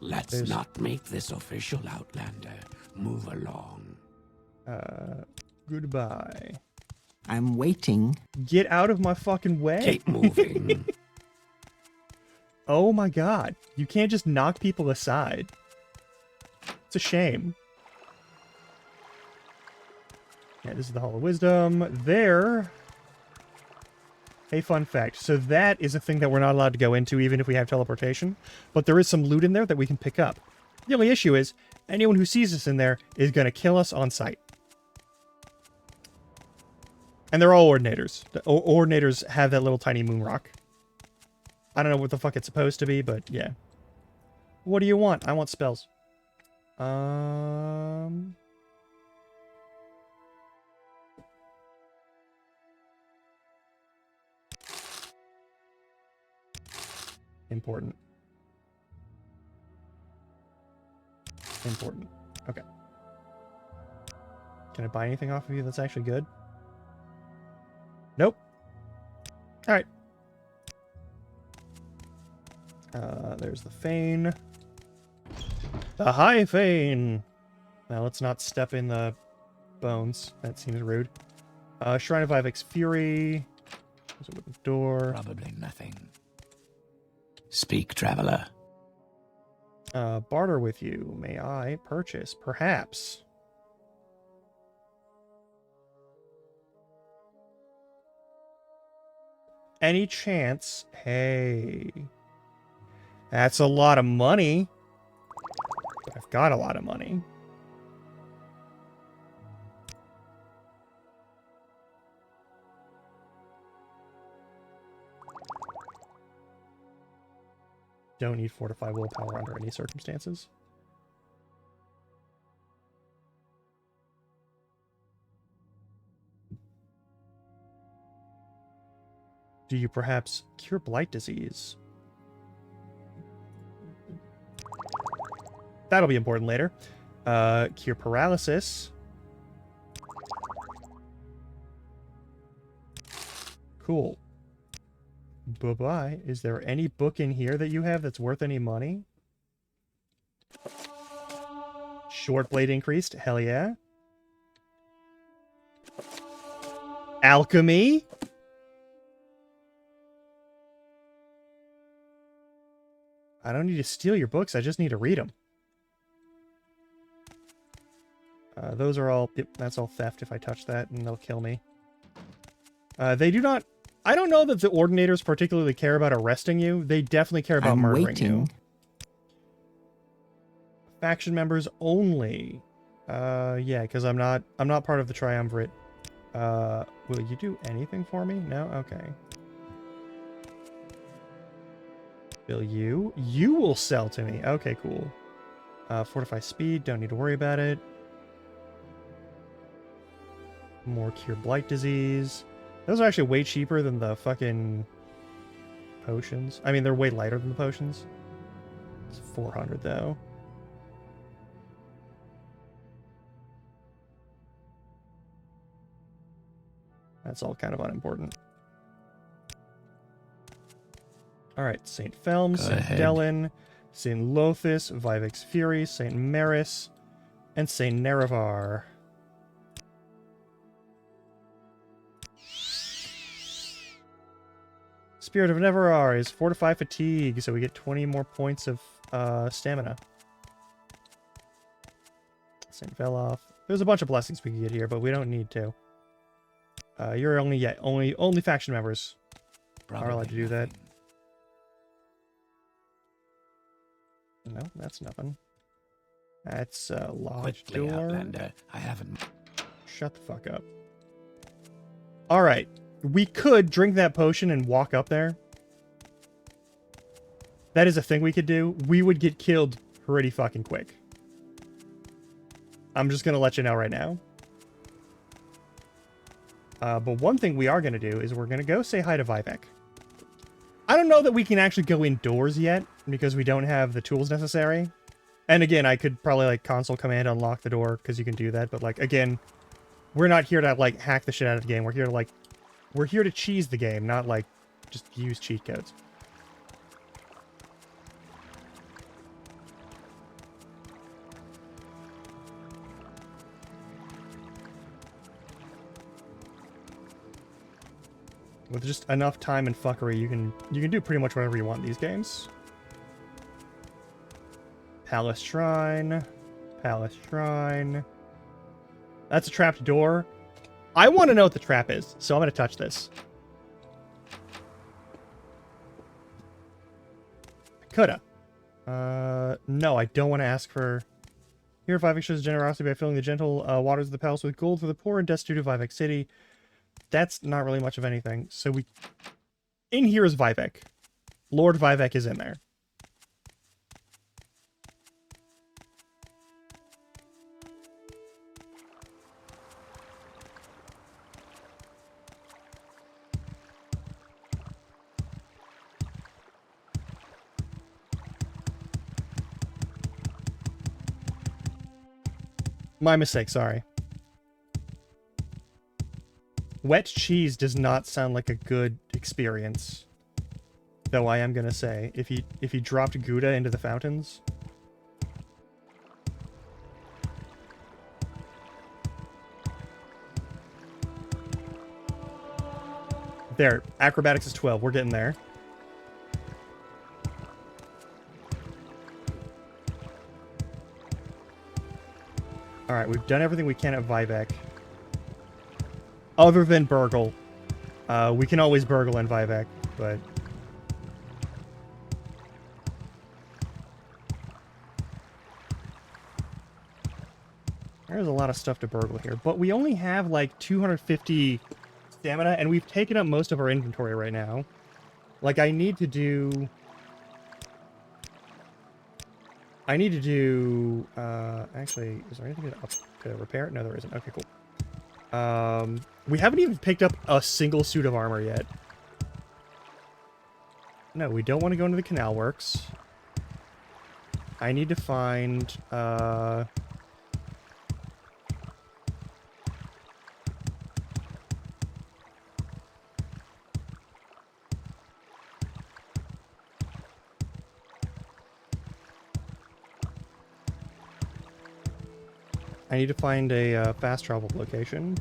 Let's not make this official, Outlander. Move along. Goodbye. I'm waiting. Get out of my fucking way. Keep moving. Oh my god. You can't just knock people aside. It's a shame. Yeah, this is the Hall of Wisdom. There. Hey, fun fact. So that is a thing that we're not allowed to go into even if we have teleportation. But there is some loot in there that we can pick up. The only issue is, anyone who sees us in there is going to kill us on sight. And they're all Ordinators. The Ordinators have that little tiny moon rock. I don't know what the fuck it's supposed to be, but yeah. What do you want? I want spells. Important. Important. Okay. Can I buy anything off of you that's actually good? Nope. Alright. There's the Fane. The High Fane! Now let's not step in the bones. That seems rude. Shrine of Vivek's Fury. There's a wooden door. Probably nothing. Speak, traveler. Barter with you. May I purchase? Perhaps. Any chance? Hey. That's a lot of money. I've got a lot of money. Don't need fortify willpower under any circumstances. Do you perhaps cure blight disease? That'll be important later. Cure paralysis. Cool. Bye-bye. Is there any book in here that you have that's worth any money? Short blade increased. Hell yeah. Alchemy? I don't need to steal your books. I just need to read them. Those are all... Yep, that's all theft if I touch that, and they'll kill me. They do not... I don't know that the Ordinators particularly care about arresting you. They definitely care about murdering you. Faction members only. Yeah, because I'm not part of the Triumvirate. Will you do anything for me? No? Okay. Will you? You will sell to me. Okay, cool. Fortify speed. Don't need to worry about it. More cure blight disease. Those are actually way cheaper than the fucking potions. I mean, they're way lighter than the potions. It's 400 though. That's all kind of unimportant. Alright, St. Felm, St. Dellen, St. Lothis, Vivek's Fury, St. Maris, and St. Nerevar. Spirit of Nerevar is Fortify Fatigue, so we get 20 more points of stamina. St. Veloth. There's a bunch of blessings we can get here, but we don't need to. You're only faction members are allowed to do that. No, that's nothing. That's a lodge Quickly, door. Outlander. I haven't. Shut the fuck up. Alright. We could drink that potion and walk up there. That is a thing we could do. We would get killed pretty fucking quick. I'm just gonna let you know right now. But one thing we are gonna do is we're gonna go say hi to Vivek. I don't know that we can actually go indoors yet, because we don't have the tools necessary. And again, I could probably, like, console command unlock the door, because you can do that. But, like, again, we're not here to, like, hack the shit out of the game. We're here to, like... We're here to cheese the game, not, like, just use cheat codes. With just enough time and fuckery, you can do pretty much whatever you want in these games. Palace Shrine. Palace Shrine. That's a trapped door. I want to know what the trap is, so I'm going to touch this. Coulda. No, I don't want to ask for... Here, Vivek shows generosity by filling the gentle waters of the palace with gold for the poor and destitute of Vivek City. That's not really much of anything. So we... In here is Vivek. Lord Vivek is in there. My mistake, sorry. Wet cheese does not sound like a good experience. Though I am gonna say, if he dropped Gouda into the fountains... There, acrobatics is 12. We're getting there. Alright, we've done everything we can at Vivek. Other than burgle. We can always burgle in Vivek, but... There's a lot of stuff to burgle here, but we only have like 250 stamina, and we've taken up most of our inventory right now. Like, I need to do... actually, is there anything to repair? No, there isn't. Okay, cool. We haven't even picked up a single suit of armor yet. No, we don't want to go into the canal works. I need to find, a fast travel location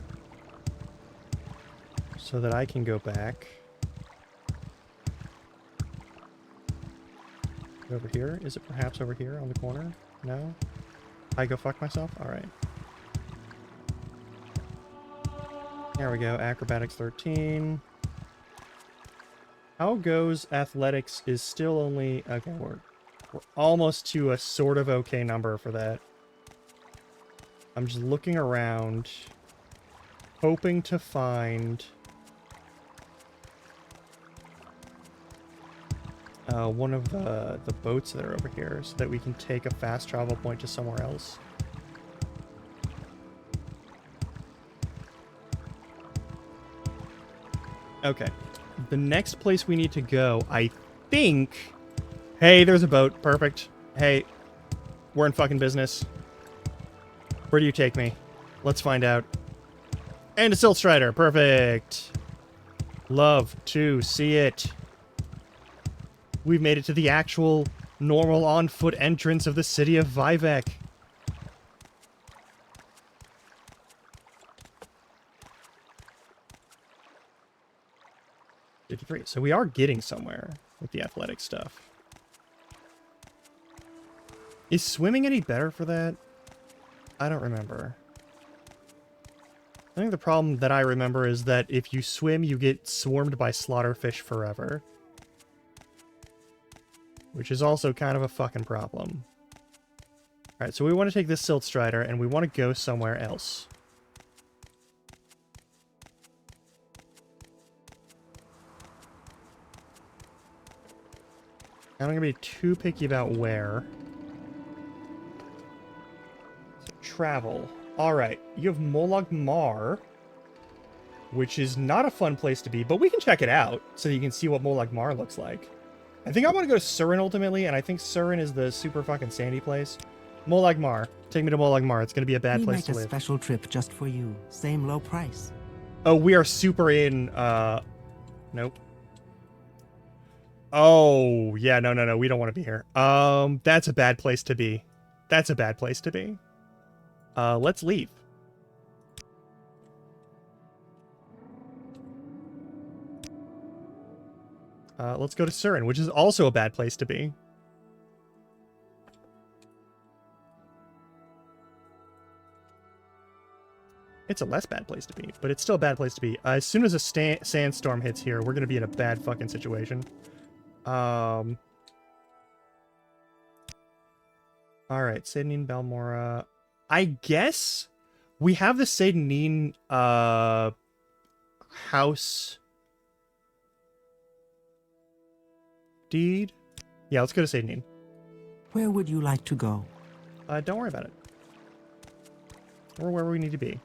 so that I can go back. Over here? Is it perhaps over here on the corner? No? I go fuck myself? Alright. There we go. Acrobatics 13. How goes athletics is still only... Okay, we're almost to a sort of okay number for that. I'm just looking around, hoping to find one of the boats that are over here so that we can take a fast travel point to somewhere else. Okay. The next place we need to go, I think... Hey, there's a boat. Perfect. Hey, we're in fucking business. Where do you take me? Let's find out. And a Silt Strider. Perfect. Love to see it. We've made it to the actual normal on-foot entrance of the city of Vivek. So we are getting somewhere with the athletic stuff. Is swimming any better for that? I don't remember. I think the problem that I remember is that if you swim, you get swarmed by slaughterfish forever. Which is also kind of a fucking problem. Alright, so we want to take this Silt Strider, and we want to go somewhere else. I'm not going to be too picky about where. Travel. Alright, you have Molag Mar, which is not a fun place to be, but we can check it out so you can see what Molag Mar looks like. I think I want to go to Surin ultimately, and I think Surin is the super fucking sandy place. Molag Mar. Take me to Molag Mar. It's going to be a bad place to live. We make a special trip just for you. Same low price. Oh, we are super in, nope. Oh, yeah, no, we don't want to be here. That's a bad place to be. That's a bad place to be. Let's leave. Let's go to Surin, which is also a bad place to be. It's a less bad place to be, but it's still a bad place to be. As soon as a sandstorm hits here, we're going to be in a bad fucking situation. Alright, Seyda Balmora. I guess we have the Seyda house deed. Yeah, let's go to Seyda. Where would you like to go? Don't worry about it. We're where we need to be.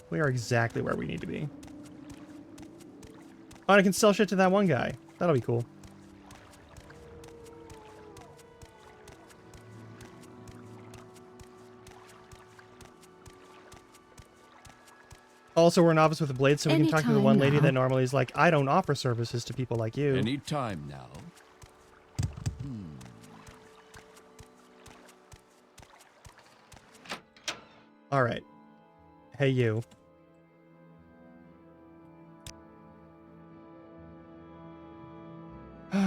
We are exactly where we need to be. Oh, and I can sell shit to that one guy. That'll be cool. Also, we're a novice with a blade, so we can talk to the Anytime one lady now. that normally is like, I don't offer services to people like you. Any time now. All right. Hey, you. Okay.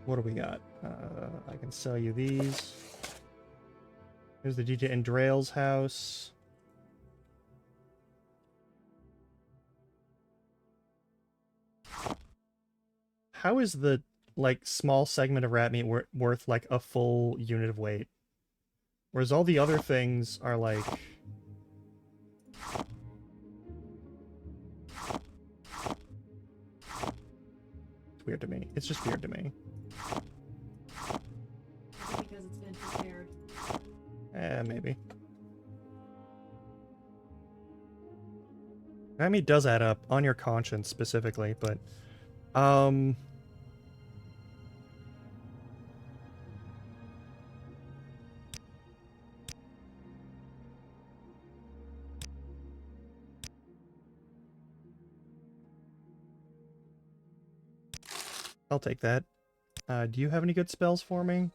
What do we got? I can sell you these. Here's the DJ in Drail's house. How is the, like, small segment of rat meat worth, like, a full unit of weight? Whereas all the other things are, like... It's weird to me. It's just weird to me. Because it's been prepared. Maybe. Rat meat does add up, on your conscience specifically, but... I'll take that. Do you have any good spells for me?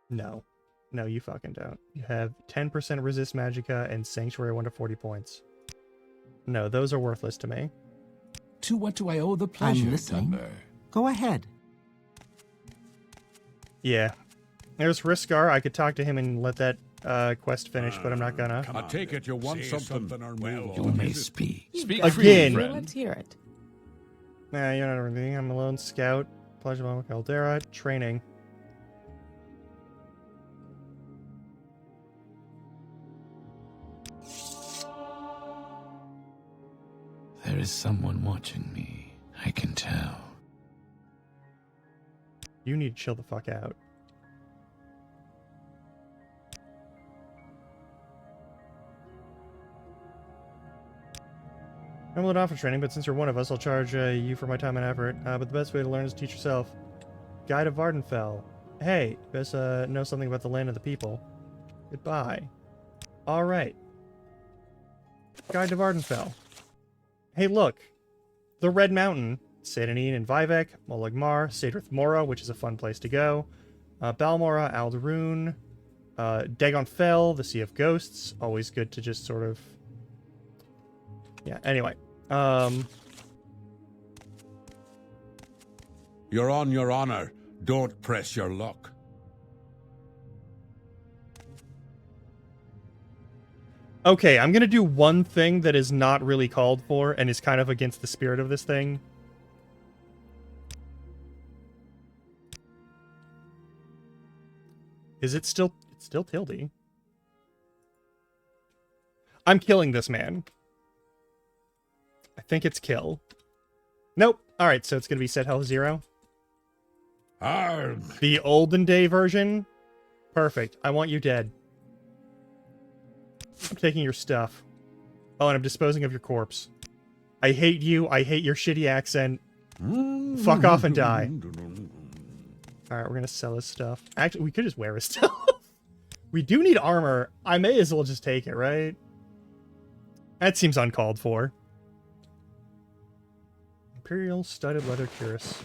No. No, you fucking don't. You have 10% resist magicka and sanctuary 1 to 40 points. No, those are worthless to me. To what do I owe the pleasure, I'm listening. Dunmer? Go ahead. Yeah. There's Riskar. I could talk to him and let that quest finish, but I'm not gonna. I take it you want something. You Well, may speak. Speak Again. freely, friend. Let's hear it. Nah, you're not everything. I'm a lone scout. Pleasure of Caldera. Training. There is someone watching me. I can tell. You need to chill the fuck out. I'm let off for training, but since you're one of us, I'll charge you for my time and effort. But the best way to learn is to teach yourself. Guide of Vardenfell. Hey, you best know something about the land of the people. Goodbye. Alright. Guide to Vardenfell. Hey, look. The Red Mountain. Sadanin and Vivek, Molag Mar, Sadrith Mora, which is a fun place to go. Balmora, Aldaroon, Dagon Fell, the Sea of Ghosts. Always good to just sort of... Yeah, anyway. You're on your honor. Don't press your luck. Okay, I'm gonna do one thing that is not really called for and is kind of against the spirit of this thing. Is it still... It's still Tildy. I'm killing this man. I think it's kill. Nope. Alright, so it's gonna be set health 0. Arg! The olden day version? Perfect. I want you dead. I'm taking your stuff. Oh, and I'm disposing of your corpse. I hate you. I hate your shitty accent. Fuck off and die. Alright, we're gonna sell his stuff. Actually, we could just wear his stuff. We do need armor. I may as well just take it, right? That seems uncalled for. Imperial studded leather cuirass.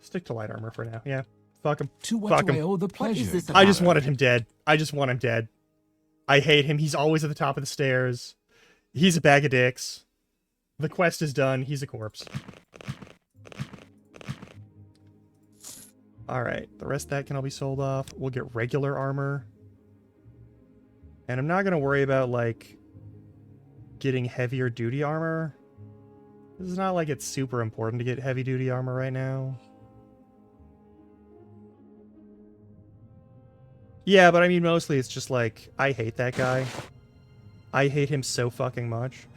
Stick to light armor for now. Yeah. Fuck him. To what Fuck do him. I owe the What pleasure? is this I just about? wanted him dead. I just want him dead. I hate him. He's always at the top of the stairs. He's a bag of dicks. The quest is done. He's a corpse. Alright. The rest of that can all be sold off. We'll get regular armor. And I'm not going to worry about, like, getting heavier duty armor. It's not like it's super important to get heavy duty armor right now. Yeah, but I mean, mostly it's just like, I hate that guy. I hate him so fucking much.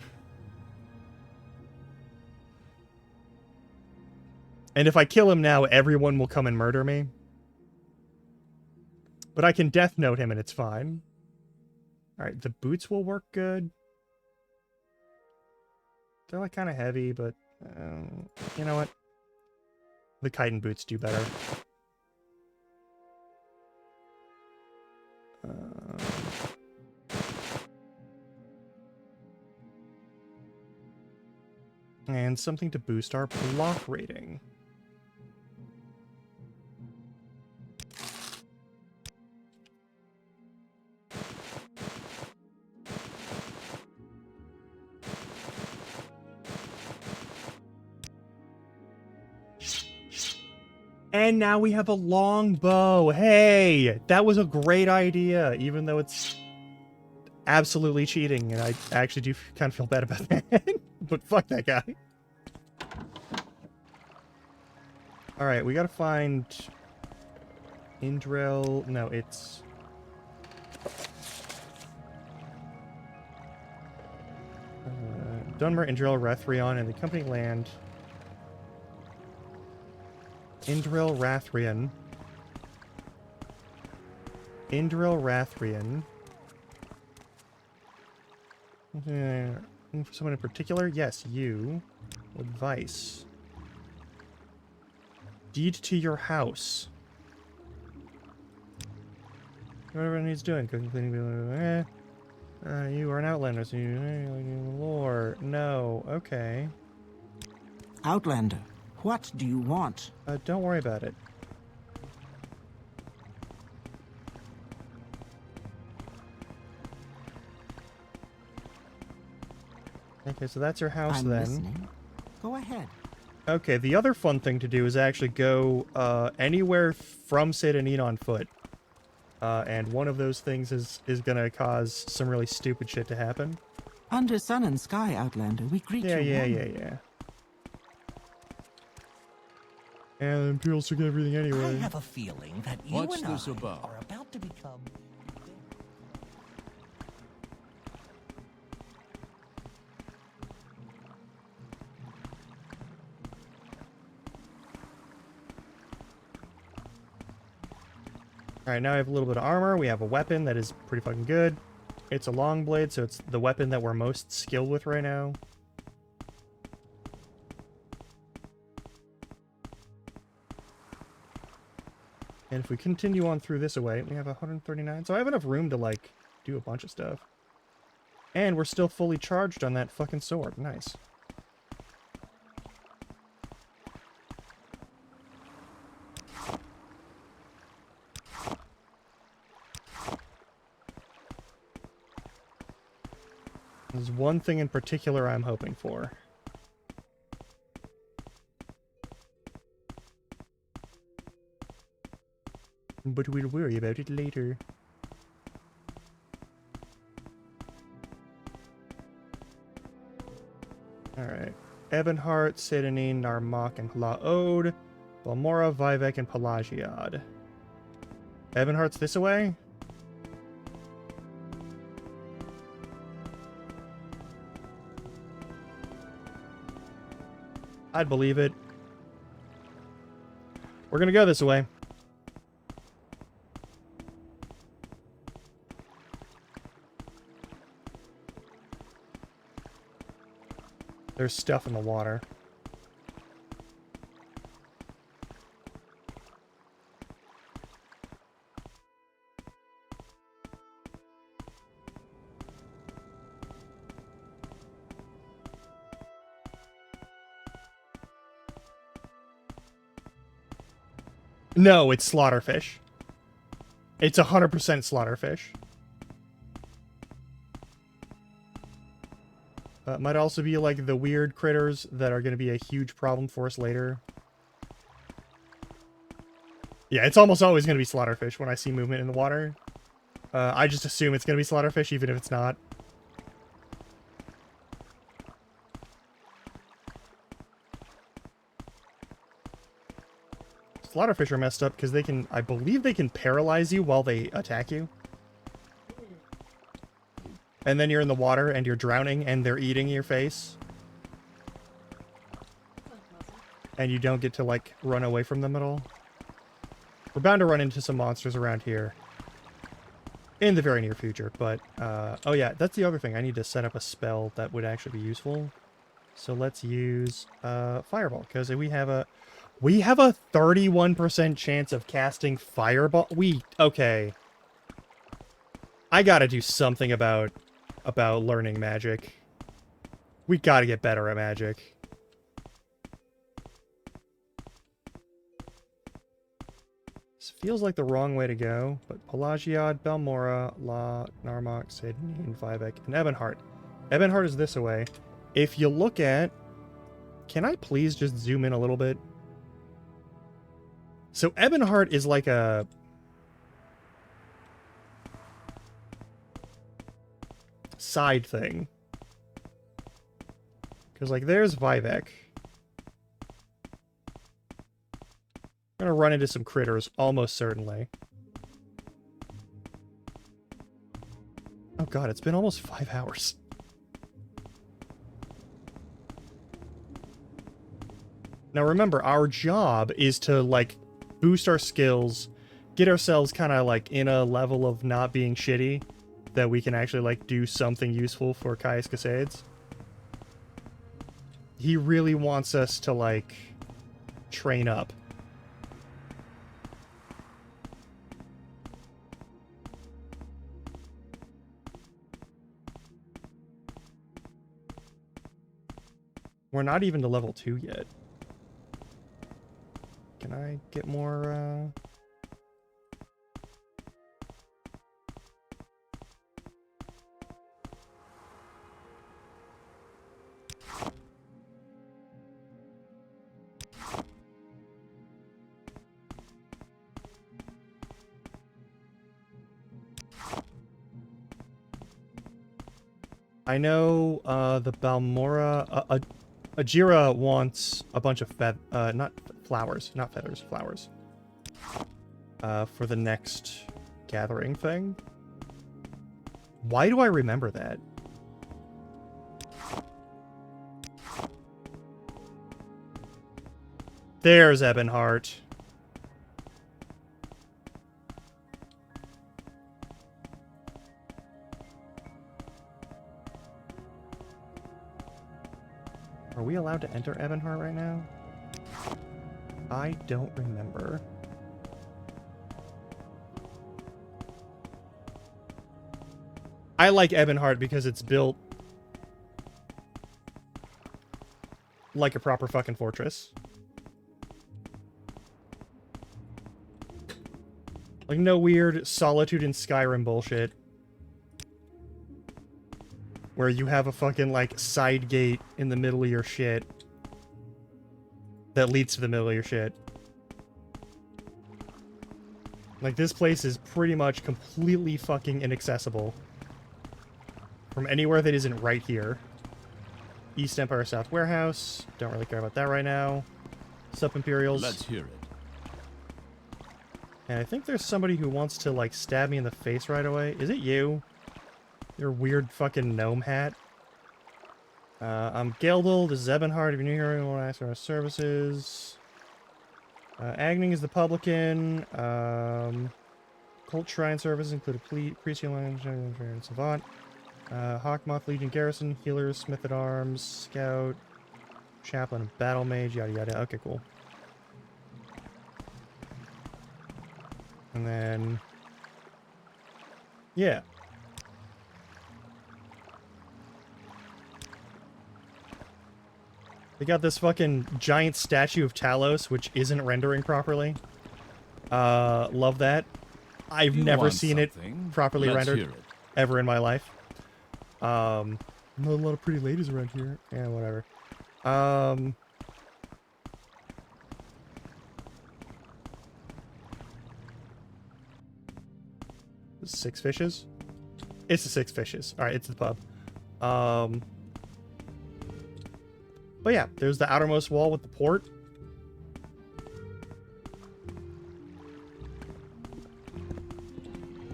And if I kill him now, everyone will come and murder me. But I can Death Note him and it's fine. Alright, the boots will work good. They're like kind of heavy, but you know what? The chitin boots do better. And something to boost our block rating. And now we have a long bow. Hey, that was a great idea, even though it's absolutely cheating, and I actually do kind of feel bad about that. But fuck that guy. Alright, we gotta find Indril. No, it's Dunmer, Indril, Rathrion, and the company land. Indril, Rathrion. Indril, Rathrion. For someone in particular? Yes, you. Advice. Deed to your house. Whatever needs doing. Cooking, cleaning, you are an outlander, so you lore. No. Okay. Outlander, what do you want? Don't worry about it. Okay, so that's your house I'm then. Listening. Go ahead. Okay, the other fun thing to do is actually go anywhere from Sedanin on foot. And one of those things is gonna cause some really stupid shit to happen. Under sun and sky, Outlander, we greet you. Yeah. And Imperials took everything anyway. I have a feeling that you What's and this I about? are about to become... Alright, now I have a little bit of armor. We have a weapon that is pretty fucking good. It's a long blade, so it's the weapon that we're most skilled with right now. And if we continue on through this way, we have 139. So I have enough room to, like, do a bunch of stuff. And we're still fully charged on that fucking sword. Nice. There's one thing in particular I'm hoping for. But we'll worry about it later. Alright. Ebonheart, Sedanin, Narmak, and Hlaod. Balmora, Vivek, and Pelagiad. Ebonheart's this way? I'd believe it. We're gonna go this way. There's stuff in the water. No, it's slaughterfish. It's 100% slaughterfish. Might also be like the weird critters that are going to be a huge problem for us later. Yeah, it's almost always going to be slaughterfish when I see movement in the water. I just assume it's going to be slaughterfish even if it's not. Slaughterfish are messed up because they can, I believe they can paralyze you while they attack you. And then you're in the water and you're drowning and they're eating your face. and you don't get to, like, run away from them at all. We're bound to run into some monsters around here in the very near future, but, oh yeah, that's the other thing. I need to set up a spell that would actually be useful. So let's use, Fireball, because we have a 31% chance of casting Fireball. Okay. I gotta do something about learning magic. We gotta get better at magic. This feels like the wrong way to go, but Pelagiad, Balmora, La, Narmak, Sydney, Vivek, and Ebonheart. Ebonheart is this way. If you look at... Can I please just zoom in a little bit? So Ebonheart is like a... side thing. Because, like, there's Vivek. I'm gonna run into some critters, almost certainly. Oh god, it's been almost 5 hours. Now remember, our job is to, like, boost our skills, get ourselves kind of, like, in a level of not being shitty, that we can actually, like, do something useful for Caius Casades. He really wants us to, like, train up. We're not even to level 2 yet. Can I get more, I know, the Balmora, Ajira wants a bunch of not flowers, not feathers, flowers. For the next gathering thing. Why do I remember that? There's Ebonheart. Are we allowed to enter Ebonheart right now? I don't remember. I like Ebonheart because it's built like a proper fucking fortress. Like, no weird Solitude in Skyrim bullshit. Where you have a fucking, like, side gate in the middle of your shit. That leads to the middle of your shit. Like, this place is pretty much completely fucking inaccessible. From anywhere that isn't right here. East Empire South Warehouse. Don't really care about that right now. Sup Imperials. Let's hear it. And I think there's somebody who wants to, like, stab me in the face right away. Is it you? Your weird fucking gnome hat. I'm Geldel, this is Ebonheart. If you're new here, you want to ask for our services. Agning is the publican. Cult Shrine services include a priest, and savant. Hawkmoth, Legion Garrison, healers, Smith at Arms, Scout, Chaplain, and Battle Mage, yada yada. Okay, cool. And then... yeah. They got this fucking giant statue of Talos, which isn't rendering properly. Love that. I've never seen it properly rendered ever in my life. Not a lot of pretty ladies around here. Yeah, whatever. 6 fishes? It's the 6 fishes. Alright, it's the pub. But yeah, there's the outermost wall with the port.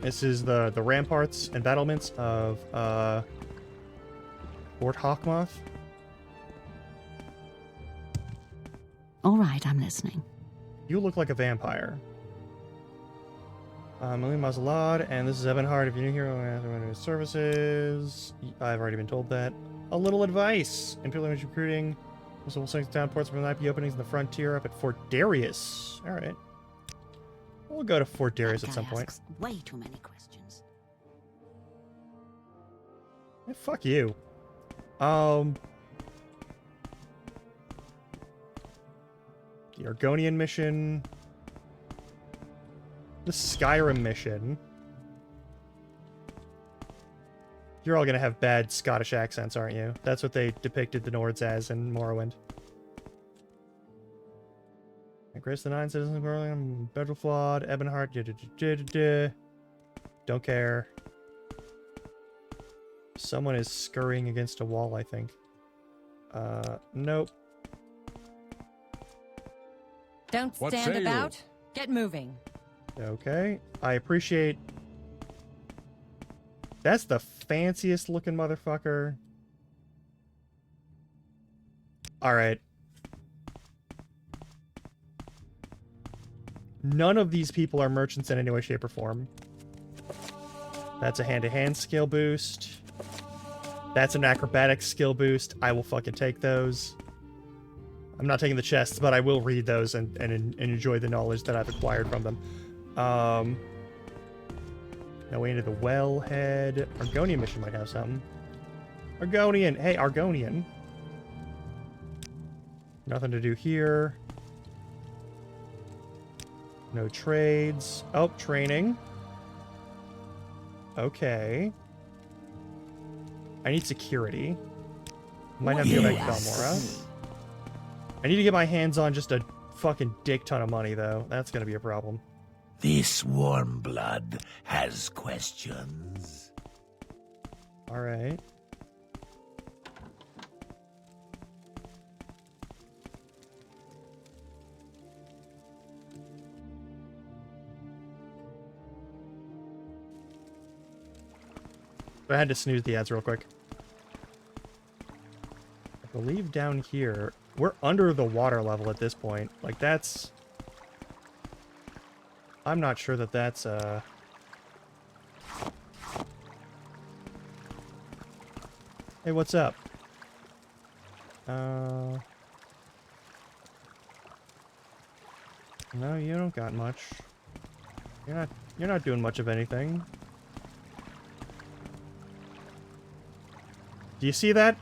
This is the ramparts and battlements of Fort Hawkmoth. All right, I'm listening. You look like a vampire. Maline Mazelad, and this is Ebonheart. If you're new here, services. I've already been told that. A little advice. Imperial Image recruiting. Also, we'll send down ports from the IP openings in the frontier up at Fort Darius. All right. We'll go to Fort Darius at some point. Asks way too many questions. Hey, fuck you. The Argonian mission. The Skyrim mission. You're all gonna have bad Scottish accents, aren't you? That's what they depicted the Nords as in Morrowind. Grace the Nine Citizens of Birmingham, Bedrelflawed, Ebonheart, don't care. Someone is scurrying against a wall, I think. Nope. Don't stand about. Get moving. Okay. I appreciate... That's the fanciest looking motherfucker. Alright. None of these people are merchants in any way, shape, or form. That's a hand-to-hand skill boost. That's an acrobatics skill boost. I will fucking take those. I'm not taking the chests, but I will read those and enjoy the knowledge that I've acquired from them. Now way into the Wellhead. Argonian mission might have something. Argonian! Hey, Argonian! Nothing to do here. No trades. Oh, training. Okay. I need security. Might have to go back to Balmora. I need to get my hands on just a fucking dick ton of money, though. That's gonna be a problem. This warm blood has questions. Alright. I had to snooze the ads real quick. I believe down here, we're under the water level at this point. Like, that's... I'm not sure that that's, Hey, what's up? No, you don't got much. You're not doing much of anything. Do you see that?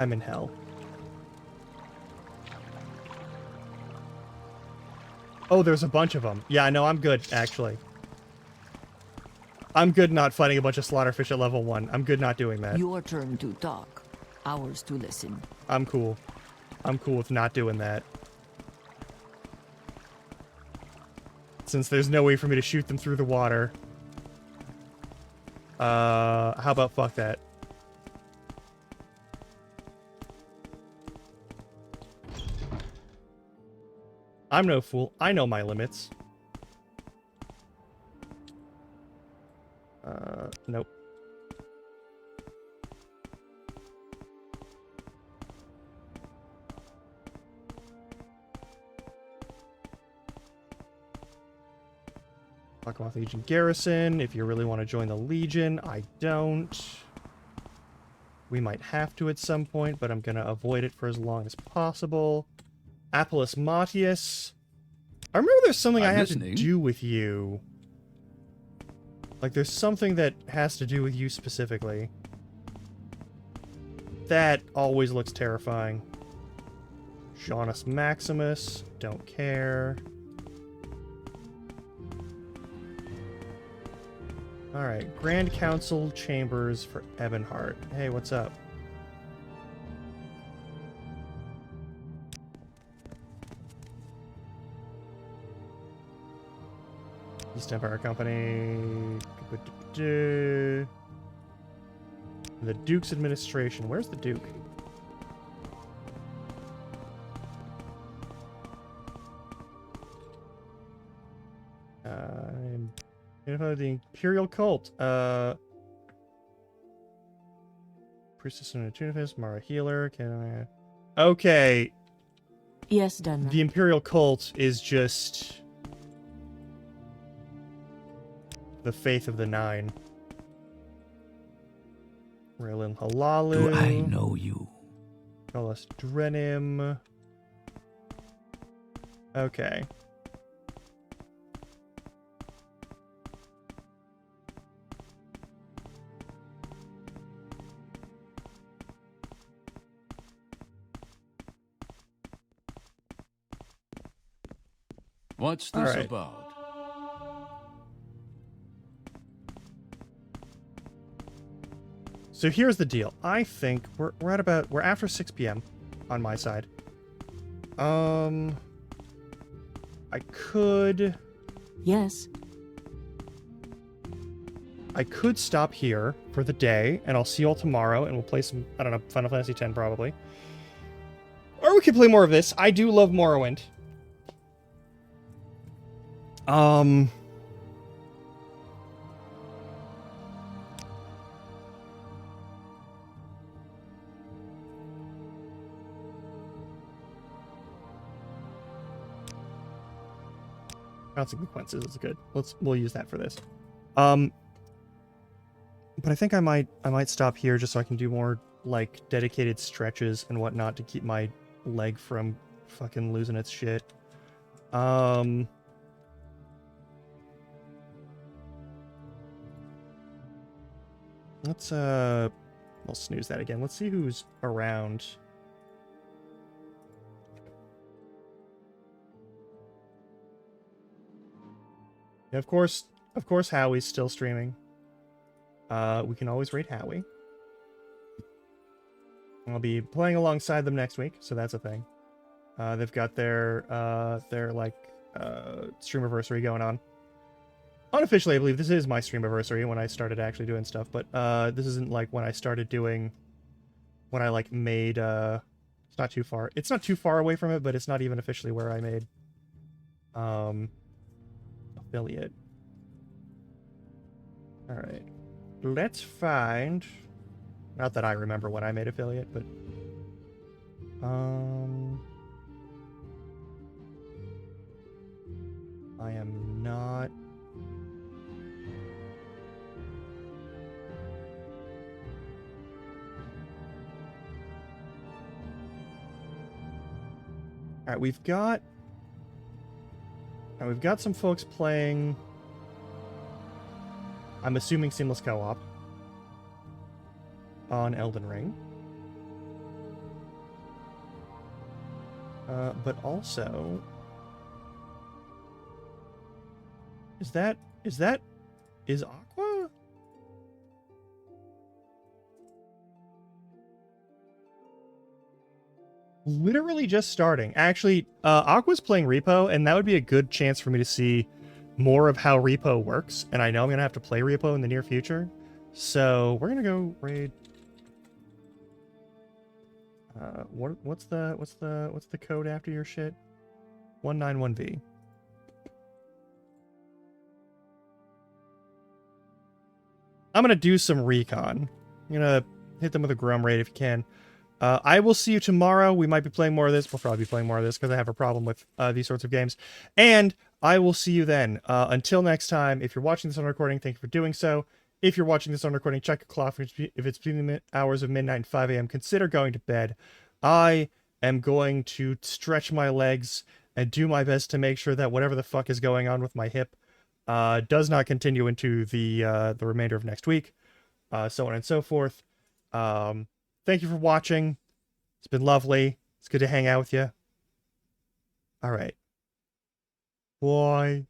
I'm in hell. Oh, there's a bunch of them. Yeah, no, I'm good, actually. I'm good not fighting a bunch of slaughterfish at level 1. I'm good not doing that. Your turn to talk. Ours to listen. I'm cool. I'm cool with not doing that. Since there's no way for me to shoot them through the water. How about fuck that? I'm no fool. I know my limits. Nope. Blackmoth Legion Garrison. If you really want to join the Legion, I don't. We might have to at some point, but I'm going to avoid it for as long as possible. Apollos Matius. I remember there's something I have to do with you. Like, there's something that has to do with you specifically. That always looks terrifying. Janus Maximus. Don't care. Alright, Grand Council Chambers for Ebonheart. Hey, what's up? East Empire Company. The Duke's administration. Where's the Duke? The Imperial Cult. Priestess and Tunifis, Mara Healer. Can I... Okay. Yes, Dunmer. The Imperial Cult is just the Faith of the Nine. Raylan Halalu. Do I know you? Golas Drenim. Okay. What's this All right. about? So here's the deal. I think we're after 6 p.m. on my side. I could Yes. stop here for the day, and I'll see you all tomorrow, and we'll play some, I don't know, Final Fantasy X probably. Or we could play more of this. I do love Morrowind. Consequences is good. We'll use that for this. But I think I might stop here just so I can do more like dedicated stretches and whatnot to keep my leg from fucking losing its shit. Let's we'll snooze that again. Let's see who's around. Yeah, of course Howie's still streaming. We can always rate Howie. I'll be playing alongside them next week, so that's a thing. They've got their streamiversary going on. Unofficially, I believe this is my streamiversary when I started actually doing stuff, but this isn't like when I started doing, when I like made, it's not too far. It's not too far away from it, but it's not even officially where I made affiliate. All right, let's find. Not that I remember when I made affiliate, but I am not. All right, we've got some folks playing. I'm assuming seamless co-op on Elden Ring. But also, is Aqua? Literally just starting. Actually, Aqua's playing Repo, and that would be a good chance for me to see more of how Repo works. And I know I'm gonna have to play Repo in the near future, so we're gonna go raid. What's the code after your shit? 191V. I'm gonna do some recon. I'm gonna hit them with a Grum raid if you can. I will see you tomorrow. We might be playing more of this. We'll probably be playing more of this because I have a problem with these sorts of games. And I will see you then. Until next time, if you're watching this on recording, thank you for doing so. If you're watching this on recording, check your clock. If it's between the hours of midnight and 5 a.m., consider going to bed. I am going to stretch my legs and do my best to make sure that whatever the fuck is going on with my hip does not continue into the remainder of next week, so on and so forth. Thank you for watching. It's been lovely. It's good to hang out with you. All right. Bye.